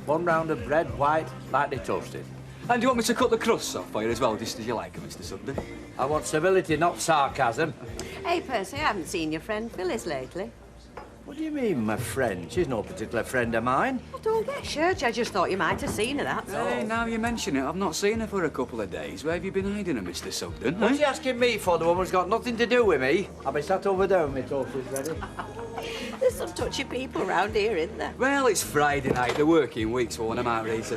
One round of bread, white, lightly toasted. And do you want me to cut the crusts off for you as well, just as you like, Mr. Sugden? I want civility, not sarcasm. Hey, Percy, I haven't seen your friend Phyllis lately. What do you mean, my friend? She's no particular friend of mine. Well, don't get church. I just thought you might have seen her, that's all. Hey, now you mention it, I've not seen her for a couple of days. Where have you been hiding her, Mr. Sugden? What's he asking me for? The woman's got nothing to do with me. I'll be sat over there with my toasters ready. There's some touchy people round here, isn't there? Well, it's Friday night. The working week's worn them out, Rita.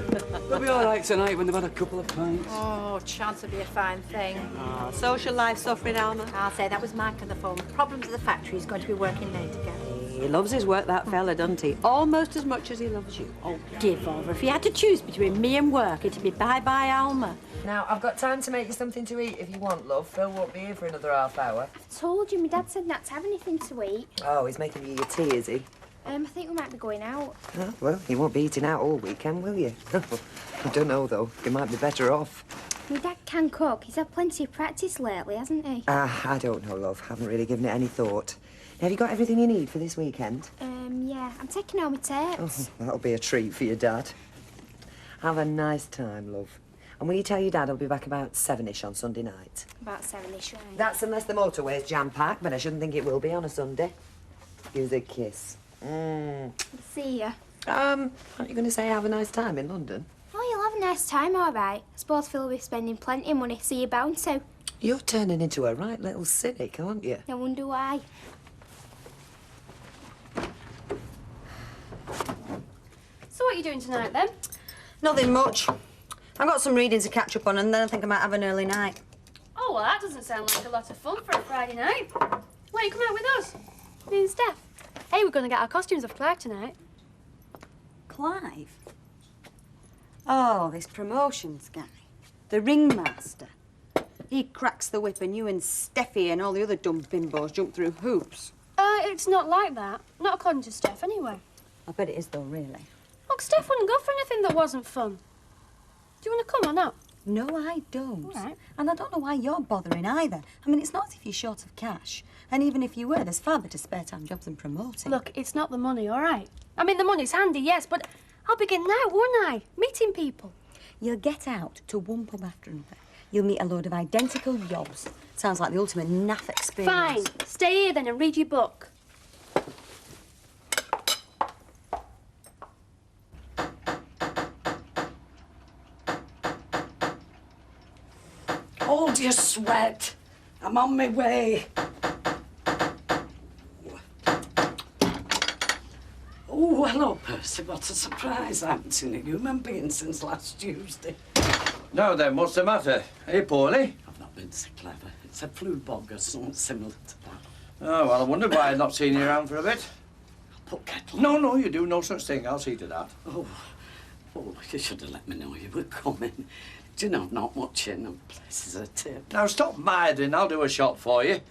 They'll be all right tonight when they've had a couple of pints. Oh, chance would be a fine thing. Oh, social life suffering, Alma. I'll say that was Mike on the phone. Problems at the factory. He's going to be working late again. He loves his work, that fella, doesn't he? Almost as much as he loves you. Oh, give over. If he had to choose between me and work, it'd be bye-bye, Alma. Now, I've got time to make you something to eat if you want, love. Phil won't be here for another half hour. I told you, my dad said not to have anything to eat. Oh, he's making you your tea, is he? I think we might be going out. Oh, well, you won't be eating out all weekend, will you? I don't know, though. You might be better off. My dad can cook. He's had plenty of practice lately, hasn't he? I don't know, love. Haven't really given it any thought. Have you got everything you need for this weekend? Yeah. I'm taking all my tapes. Oh, that'll be a treat for your dad. Have a nice time, love. And will you tell your dad I'll be back about 7-ish on Sunday night? About 7-ish, right? That's unless the motorway's jam-packed, but I shouldn't think it will be on a Sunday. Give us a kiss. See ya. Aren't you going to say have a nice time in London? Oh, you'll have a nice time, all right. I suppose Phil will be spending plenty of money, so you're bound to. You're turning into a right little cynic, aren't you? I wonder why. So what are you doing tonight, then? Nothing much. I've got some reading to catch up on, and then I think I might have an early night. Oh, well, that doesn't sound like a lot of fun for a Friday night. Why don't you come out with us? Me and Steph. Hey, we're going to get our costumes off Clive tonight. Clive? Oh, this promotions guy. The ringmaster. He cracks the whip and you and Steffi and all the other dumb bimbos jump through hoops. It's not like that. Not according to Steph, anyway. I bet it is, though, really. Look, Steph wouldn't go for anything that wasn't fun. Do you want to come or not? No, I don't. All right. And I don't know why you're bothering either. I mean, it's not as if you're short of cash. And even if you were, there's far better spare time jobs than promoting. Look, it's not the money, all right? I mean, the money's handy, yes, but I'll begin now, won't I? Meeting people. You'll get out to one pub after another. You'll meet a load of identical yobs. Sounds like the ultimate naff experience. Fine. Stay here then and read your book. Hold your sweat. I'm on my way. Oh, hello, Percy. What a surprise. I haven't seen a human being since last Tuesday. Now then, what's the matter? Are you poorly? I've not been so clever. It's a flu bug or something similar to that. Oh, well, I wondered why I've not seen you around for a bit. Put kettle. No, you do no such thing. I'll see to that. Oh, you should have let me know you were coming. Do you know, not much in and places a tip. Now, stop minding. I'll do a shot for you.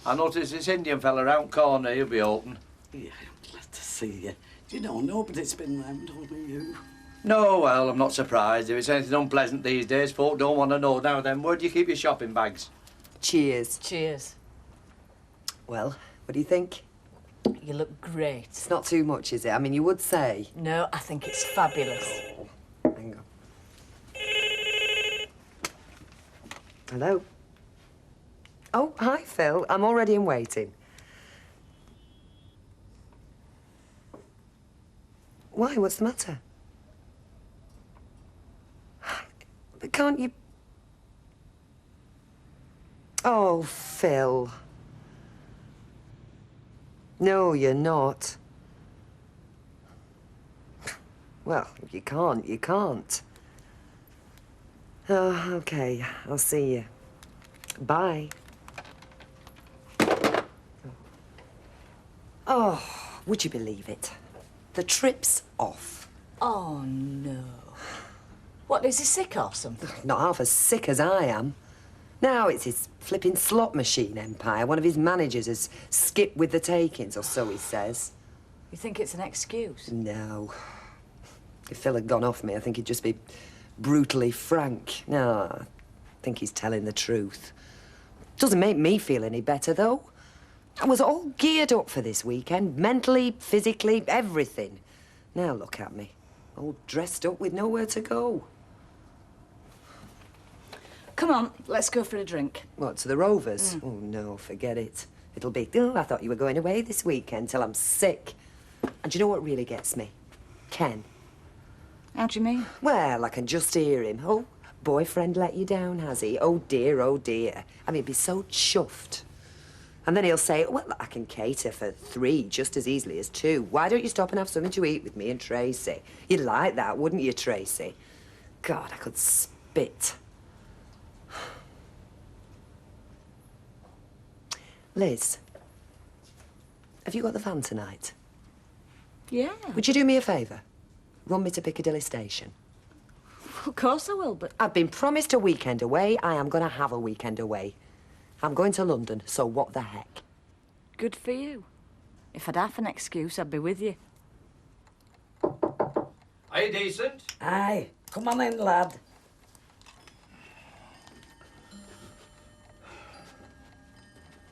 I noticed this Indian fella round corner. He'll be open. Yeah, I'm glad to see you. Do you know, nobody's been round, only you. No, well, I'm not surprised. If it's anything unpleasant these days, folk don't want to know. Now then, where do you keep your shopping bags? Cheers. Cheers. Well, what do you think? You look great. It's not too much, is it? I mean, you would say. No, I think it's fabulous. Hang on. Hello? Oh, hi, Phil. I'm already in waiting. Why? What's the matter? But can't you... Oh, Phil. No, you're not. Well, you can't. Oh, OK. I'll see you. Bye. Oh, would you believe it? The trip's off. Oh, no. What, is he sick or something? Not half as sick as I am. Now it's his flipping slot machine empire. One of his managers has skipped with the takings, or so he says. You think it's an excuse? No. If Phil had gone off me, I think he'd just be brutally frank. No, I think he's telling the truth. Doesn't make me feel any better, though. I was all geared up for this weekend, mentally, physically, everything. Now look at me, all dressed up with nowhere to go. Come on, let's go for a drink. What, to the Rovers? Oh, no, forget it. It'll be, oh, I thought you were going away this weekend till I'm sick. And do you know what really gets me? Ken. How do you mean? Well, I can just hear him. Oh, boyfriend let you down, has he? Oh, dear, oh, dear. I mean, he'd be so chuffed. And then he'll say, well, I can cater for 3 just as easily as 2. Why don't you stop and have something to eat with me and Tracy? You'd like that, wouldn't you, Tracy? God, I could spit. Liz, have you got the van tonight? Yeah. Would you do me a favour? Run me to Piccadilly Station. Of course I will, but... I've been promised a weekend away. I am going to have a weekend away. I'm going to London, so what the heck? Good for you. If I'd half an excuse, I'd be with you. Are you decent? Aye. Come on in, lad.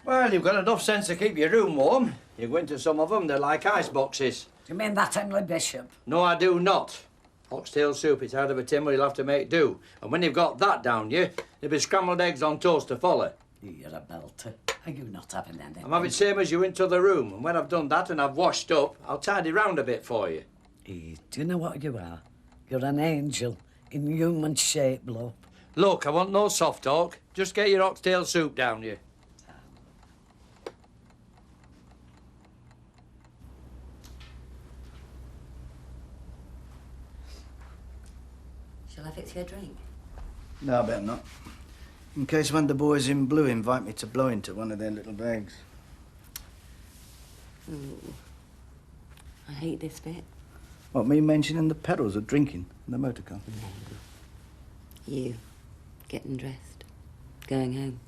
Well, you've got enough sense to keep your room warm. You go into some of them, they're like ice boxes. Do you mean that Emily Bishop? No, I do not. Oxtail soup is out of a tin where you'll have to make do. And when you've got that down you, there'll be scrambled eggs on toast to follow. You're a belter. Are you not having anything? I'm having same as you into the room, and when I've done that and I've washed up, I'll tidy round a bit for you. Do you know what you are? You're an angel in human shape, love. Look, I want no soft talk. Just get your oxtail soup down you. Shall I fix you a drink? No, I better not. In case one of the boys in blue invite me to blow into one of their little bags. Ooh. I hate this bit. What, me mentioning the perils of drinking in the motor car? You, getting dressed, going home.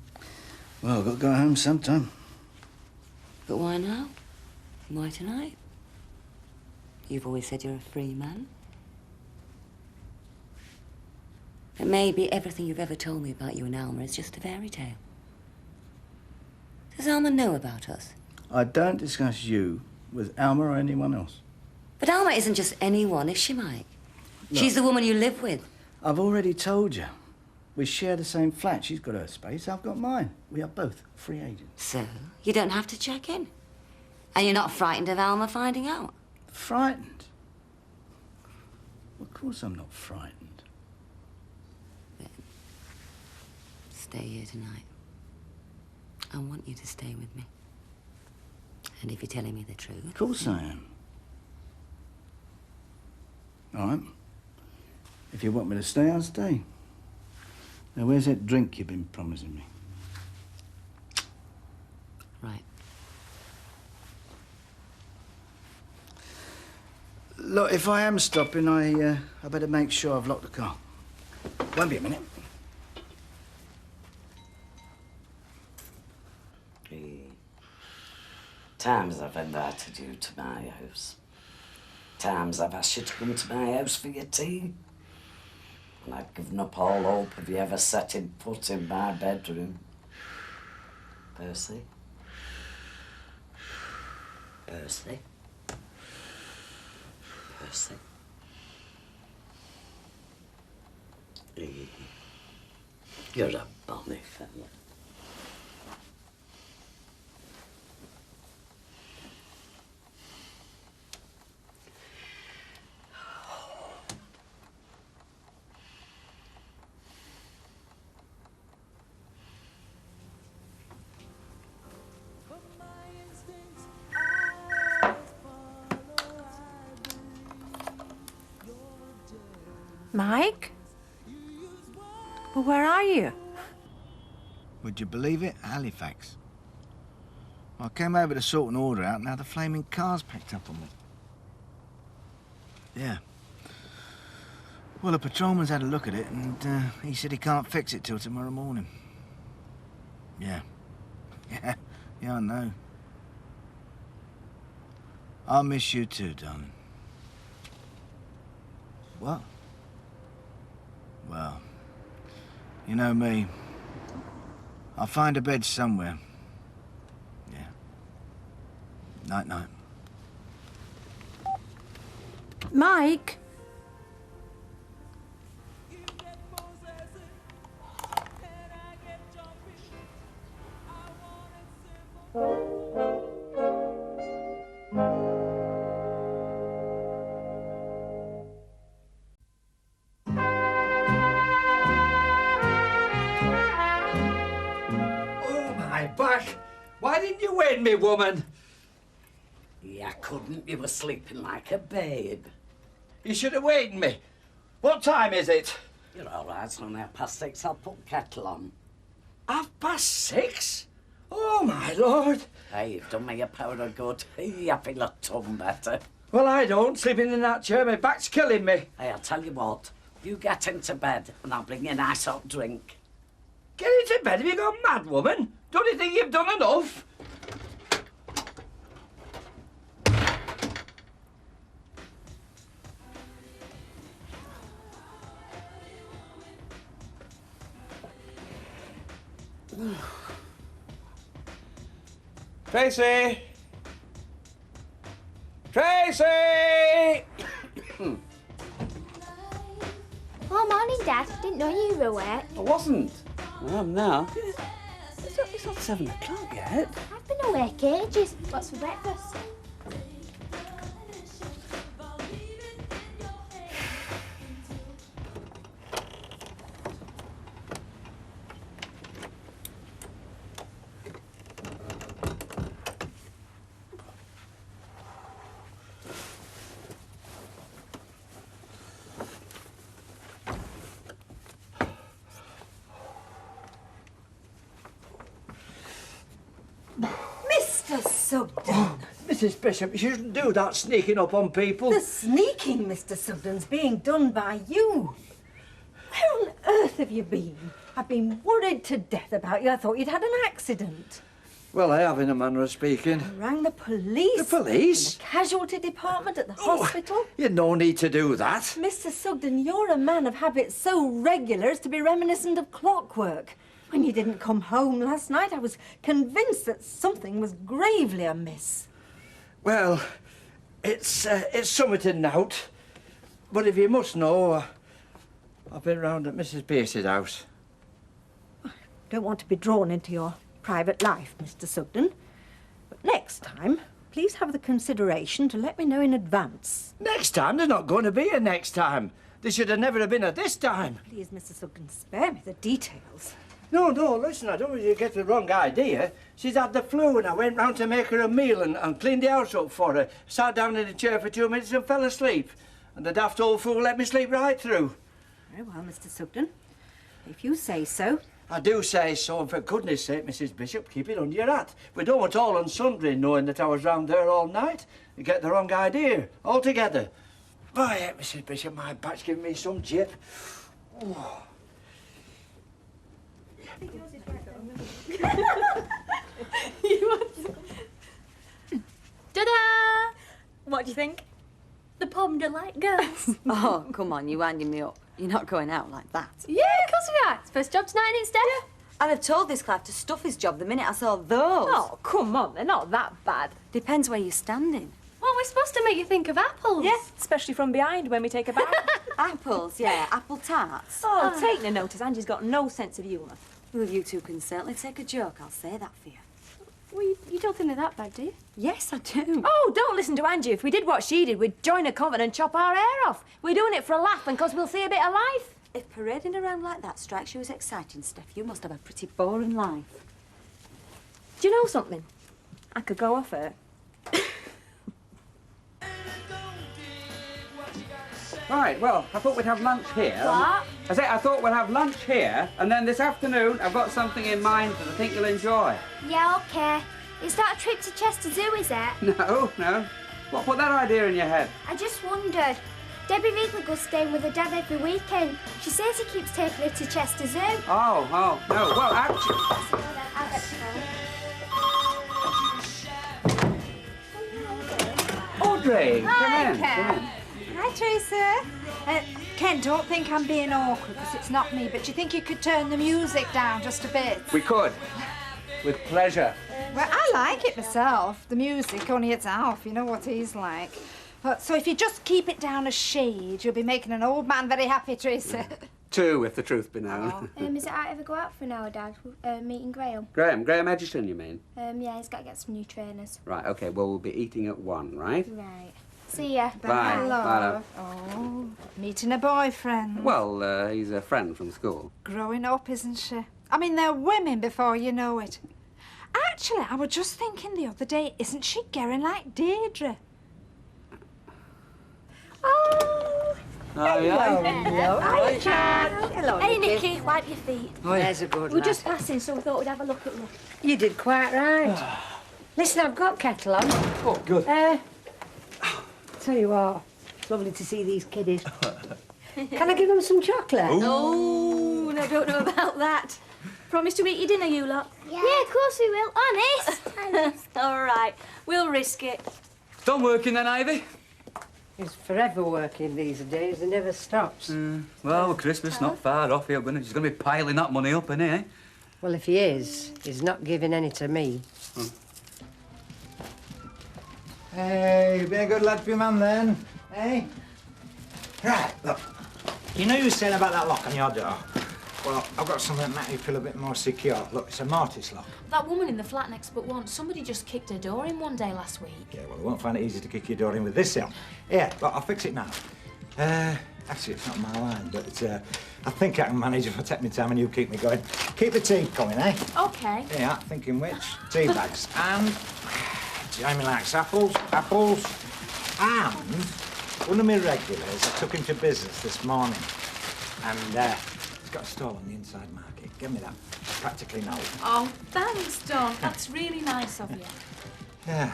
Well, I've got to go home sometime. But why now? Why tonight? You've always said you're a free man. But maybe everything you've ever told me about you and Alma is just a fairy tale. Does Alma know about us? I don't discuss you with Alma or anyone else. But Alma isn't just anyone, is she, Mike? Look, She's the woman you live with. I've already told you. We share the same flat. She's got her space, I've got mine. We are both free agents. So, you don't have to check in. And you're not frightened of Alma finding out? Frightened? Of course I'm not frightened. Stay here tonight. I want you to stay with me. And if you're telling me the truth... Of course I am. All right. If you want me to stay, I'll stay. Now, where's that drink you've been promising me? Right. Look, if I am stopping, I better make sure I've locked the car. Won't be a minute. Times I've invited you to my house. Times I've asked you to come to my house for your tea. And I've given up all hope of you ever setting foot in my bedroom. Percy? Percy? Percy? You're a bonny fella. Mike? Well, where are you? Would you believe it? Halifax. I came over to sort an order out, now the flaming car's packed up on me. Yeah. Well, the patrolman's had a look at it, and he said he can't fix it till tomorrow morning. Yeah. Yeah, I know. I'll miss you too, darling. What? Well, you know me. I'll find a bed somewhere. Yeah. Night-night. Mike? Oh, my back! Why didn't you wake me, woman? Yeah, couldn't. You were sleeping like a babe. You should have waked me. What time is it? You're all right, it's only 6:30. I'll put kettle on. 6:30? Oh, my Lord. Hey, you've done me a power of good. I feel a ton better. Well, I don't. Sleeping in that chair, my back's killing me. Hey, I'll tell you what. You get into bed and I'll bring you a nice hot drink. Get into bed? Have you gone mad, woman? Don't you think you've done enough? Tracy! Tracy! Oh, morning, Dad. Didn't know you were awake. I wasn't. I am now. It's not 7 o'clock yet. I've been awake ages. What's for breakfast? Mr. Sugden. Mrs. Bishop, you shouldn't do that sneaking up on people. The sneaking, Mr. Sugden's being done by you. Where on earth have you been? I've been worried to death about you. I thought you'd had an accident. Well, I have, in a manner of speaking. I rang the police. The police? The casualty department at the hospital. You'd no need to do that. Mr. Sugden, you're a man of habits so regular as to be reminiscent of clockwork. When you didn't come home last night, I was convinced that something was gravely amiss. Well, it's something out. But if you must know, I've been round at Mrs. Pierce's house. Don't want to be drawn into your private life, Mr. Sugden. But next time, please have the consideration to let me know in advance. Next time? There's not going to be a next time. There should have never have been a this time. Please, Mr. Sugden, spare me the details. No, listen, I don't want you to get the wrong idea. She's had the flu and I went round to make her a meal and cleaned the house up for her. Sat down in a chair for 2 minutes and fell asleep. And the daft old fool let me sleep right through. Very well, Mr. Sugden. If you say so. I do say so, and for goodness sake, Mrs. Bishop, keep it under your hat. We don't want all and sundry knowing that I was round there all night. You get the wrong idea altogether. Why, Mrs. Bishop, my back's giving me some jip. Oh. Ta-da! What do you think? The pub do like girls. Oh, come on, you're winding me up. You're not going out like that. Yeah, of course we are. It's first job tonight, isn't it, Steph? I'd have told this Clive to stuff his job the minute I saw those. Oh, come on, they're not that bad. Depends where you're standing. Well, we're supposed to make you think of apples. Yeah, especially from behind when we take a bath. Apples, yeah, apple tarts. Oh, take no notice. Angie's got no sense of humour. Well, you two can certainly take a joke, I'll say that for you. Well, you don't think they're that bad, do you? Yes, I do. Oh, don't listen to Angie. If we did what she did, we'd join a convent and chop our hair off. We're doing it for a laugh and 'cause we'll see a bit of life. If parading around like that strikes you as exciting, Steph, you must have a pretty boring life. Do you know something? I could go off her. Right, well, I thought we'd have lunch here. What? I thought we'd have lunch here, and then this afternoon I've got something in mind that I think you'll enjoy. Yeah, OK. It's not a trip to Chester Zoo, is it? No. What put that idea in your head? I just wondered. Debbie Reedley goes staying with her dad every weekend. She says he keeps taking her to Chester Zoo. Oh, no. Well, actually... Audrey, come in. Hi, Teresa. Ken, don't think I'm being awkward because it's not me, but do you think you could turn the music down just a bit? We could. With pleasure. Well, I like it myself, the music, only it's Alf, you know what he's like. So if you just keep it down a shade, you'll be making an old man very happy, Teresa. 2, if the truth be known. Is it I ever go out for an hour, Dad? Meeting Graham? Graham Edgerton, you mean? Yeah, he's got to get some new trainers. Right, OK, well, we'll be eating at 1, right? Right. See ya. Bye. Hello. Bye, love. Oh, meeting a boyfriend. Well, he's a friend from school. Growing up, isn't she? I mean, they're women before you know it. Actually, I was just thinking the other day, isn't she getting like Deirdre? Oh, yeah. Hello. Hi, John. Hello, Hey, Nicky. Nicky, wipe your feet. Oh, yeah. There's a good We're lad. just passing, so we thought we'd have a look at you. You did quite right. Listen, I've got kettle on. Oh, good. Tell you what, it's lovely to see these kiddies. Can I give them some chocolate? Oh, I don't know about that. Promise to eat your dinner, you lot? Yeah, of course we will. Honest. All right, we'll risk it. Done working then, Ivy? He's forever working these days. He never stops. Well, Christmas not far off. He's going to be piling that money up, isn't he, eh? Well, if he is, he's not giving any to me. Hey, be a good lad for your man then. Hey? Right, look. You know you were saying about that lock on your door? Well, I've got something that make you feel a bit more secure. Look, it's a mortise lock. That woman in the flat next but one, somebody just kicked her door in one day last week. Yeah, well, I won't find it easy to kick your door in with this hill. Yeah, look, I'll fix it now. Actually, it's not my line, but I think I can manage if I take my time and you keep me going. Keep the tea coming, eh? Okay. Yeah, thinking which? Tea bags. And Jamie likes apples, and one of my regulars, I took him to business this morning, and he's got a stall on the inside market. Give me that. Practically no. Oh, thanks, Don. That's really nice of you. Yeah.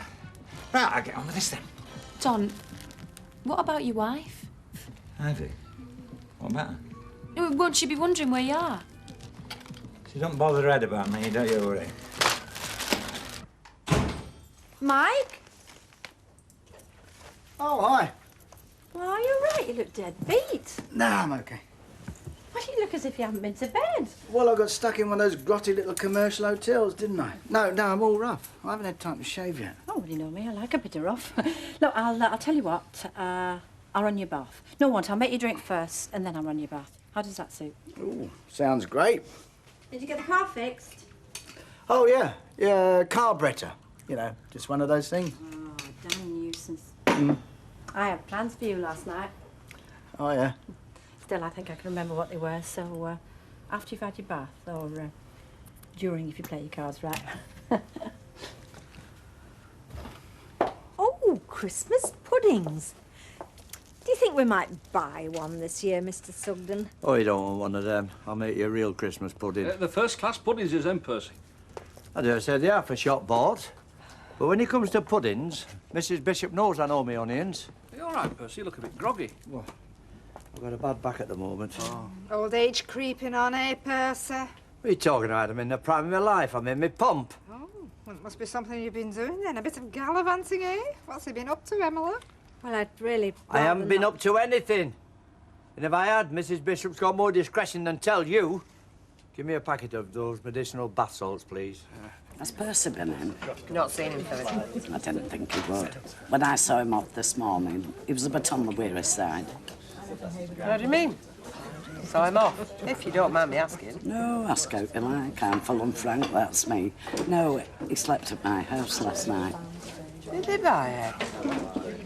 Right, I'll get on with this then. Don, what about your wife? Ivy, what matter? Won't she be wondering where you are? She don't bother her head about me, don't you worry. Mike? Oh, hi. Well, are you right? You look dead beat. Nah, I'm okay. Why do you look as if you haven't been to bed? Well, I got stuck in one of those grotty little commercial hotels, didn't I? No, I'm all rough. I haven't had time to shave yet. Oh, well, you know me. I like a bit of rough. Look, I'll tell you what. I'll run your bath. No, I'll make you drink first, and then I'll run your bath. How does that suit? Ooh, sounds great. Did you get the car fixed? Oh, yeah, carburetor. You know, just one of those things. Oh, damn nuisance. Mm. I had plans for you last night. Oh, yeah. Still, I think I can remember what they were, so after you've had your bath, or during if you play your cards right. Oh, Christmas puddings. Do you think we might buy one this year, Mr. Sugden? Oh, you don't want one of them. I'll make you a real Christmas pudding. The first-class puddings is them, Percy. I dare say they are for shop bought. But when it comes to puddings, Mrs. Bishop knows I know my onions. Are you all right, Percy? You look a bit groggy. Well, I've got a bad back at the moment. Oh. Old age creeping on, eh, Percy? What are you talking about? I'm in the prime of my life. I'm in my pump. Oh, well, it must be something you've been doing then. A bit of gallivanting, eh? What's he been up to, Emily? Well, I'd really... I haven't been up to anything. And if I had, Mrs. Bishop's got more discretion than tell you. Give me a packet of those medicinal bath salts, please. Has Percy been in? Not seen him for I didn't think he would. When I saw him off this morning, he was a bit on the weary side. What do you mean? So I'm off, if you don't mind me asking. No, ask out you like. I'm full and frank, that's me. No, he slept at my house last night. Did they buy it?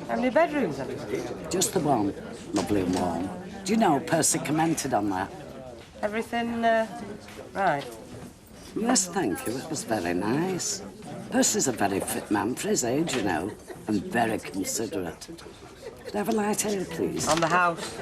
How many bedrooms have you got? Just the one, lovely and warm. Do you know, Percy commented on that? Everything, right? Yes, thank you. It was very nice. Percy's a very fit man for his age, you know, and very considerate. Could I have a light ale, please? On the house.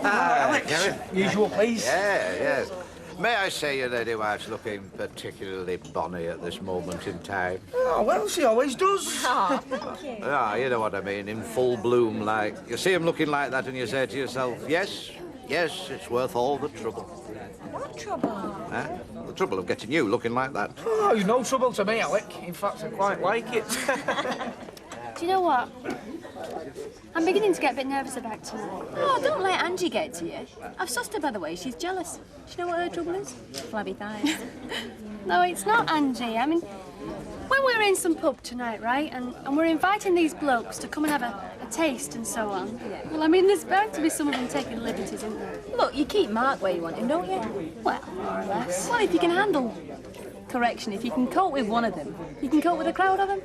Alex, usual, please. Yeah, yes. May I say your lady wife's looking particularly bonny at this moment in time? Oh, well, she always does. Ah, you know what I mean, in full bloom, like. You see him looking like that and you say to yourself, yes, it's worth all the trouble. What trouble? Huh? The trouble of getting you looking like that. Oh, it's no trouble to me, Alec. In fact, I quite like it. Do you know what? I'm beginning to get a bit nervous about tonight. Oh, don't let Angie get to you. I've sussed her, by the way. She's jealous. Do you know what her trouble is? Flabby thighs. No, it's not Angie. I mean, when we were in some pub tonight, right, and we're inviting these blokes to come and have a taste and so on. Yeah. Well, I mean, there's bound to be some of them taking liberties, isn't there? Look, you keep Mark where you want him, don't you? Well, more or less. Well, if you can handle... Correction, if you can cope with one of them, you can cope with a crowd of them.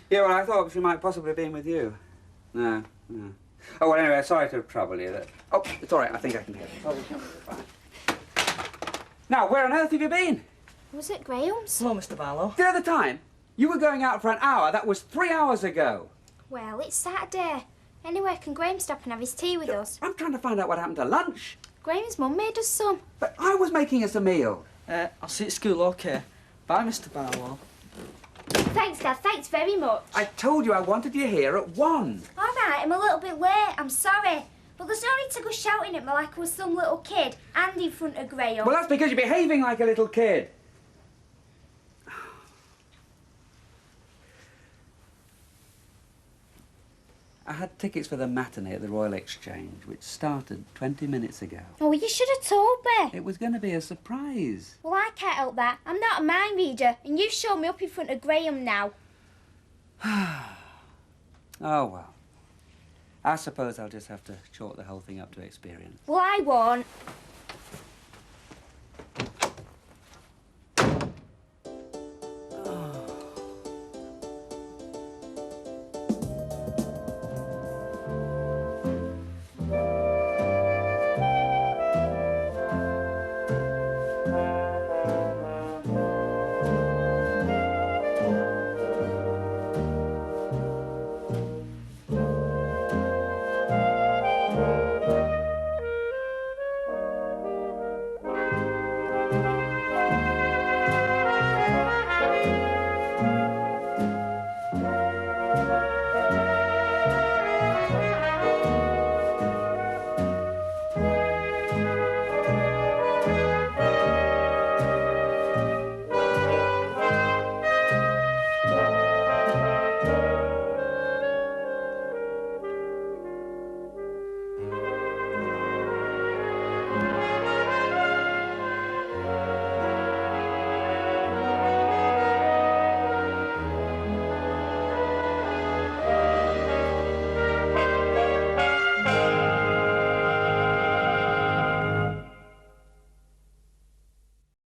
Yeah, well, I thought she might possibly have been with you. No. Oh, well, anyway, sorry to trouble you. Oh, it's all right. I think I can hear it. Oh, fine. Now, where on earth have you been? Was it Graham's? Hello, Mr. Barlow. The other time, you were going out for an hour. That was 3 hours ago. Well, it's Saturday. Anyway, can Graham stop and have his tea with us? I'm trying to find out what happened to lunch. Graham's mum made us some. But I was making us a meal. I'll see you at school, OK? Bye, Mr. Barlow. Thanks, Dad. Thanks very much. I told you I wanted you here at 1. All right, I'm a little bit late. I'm sorry. But there's no need to go shouting at me like I was some little kid and in front of Graham. Well, that's because you're behaving like a little kid. I had tickets for the matinee at the Royal Exchange, which started 20 minutes ago. Oh, you should have told me. It was going to be a surprise. Well, I can't help that. I'm not a mind reader, and you've shown me up in front of Graham now. Oh, well. I suppose I'll just have to chalk the whole thing up to experience. Well, I won't.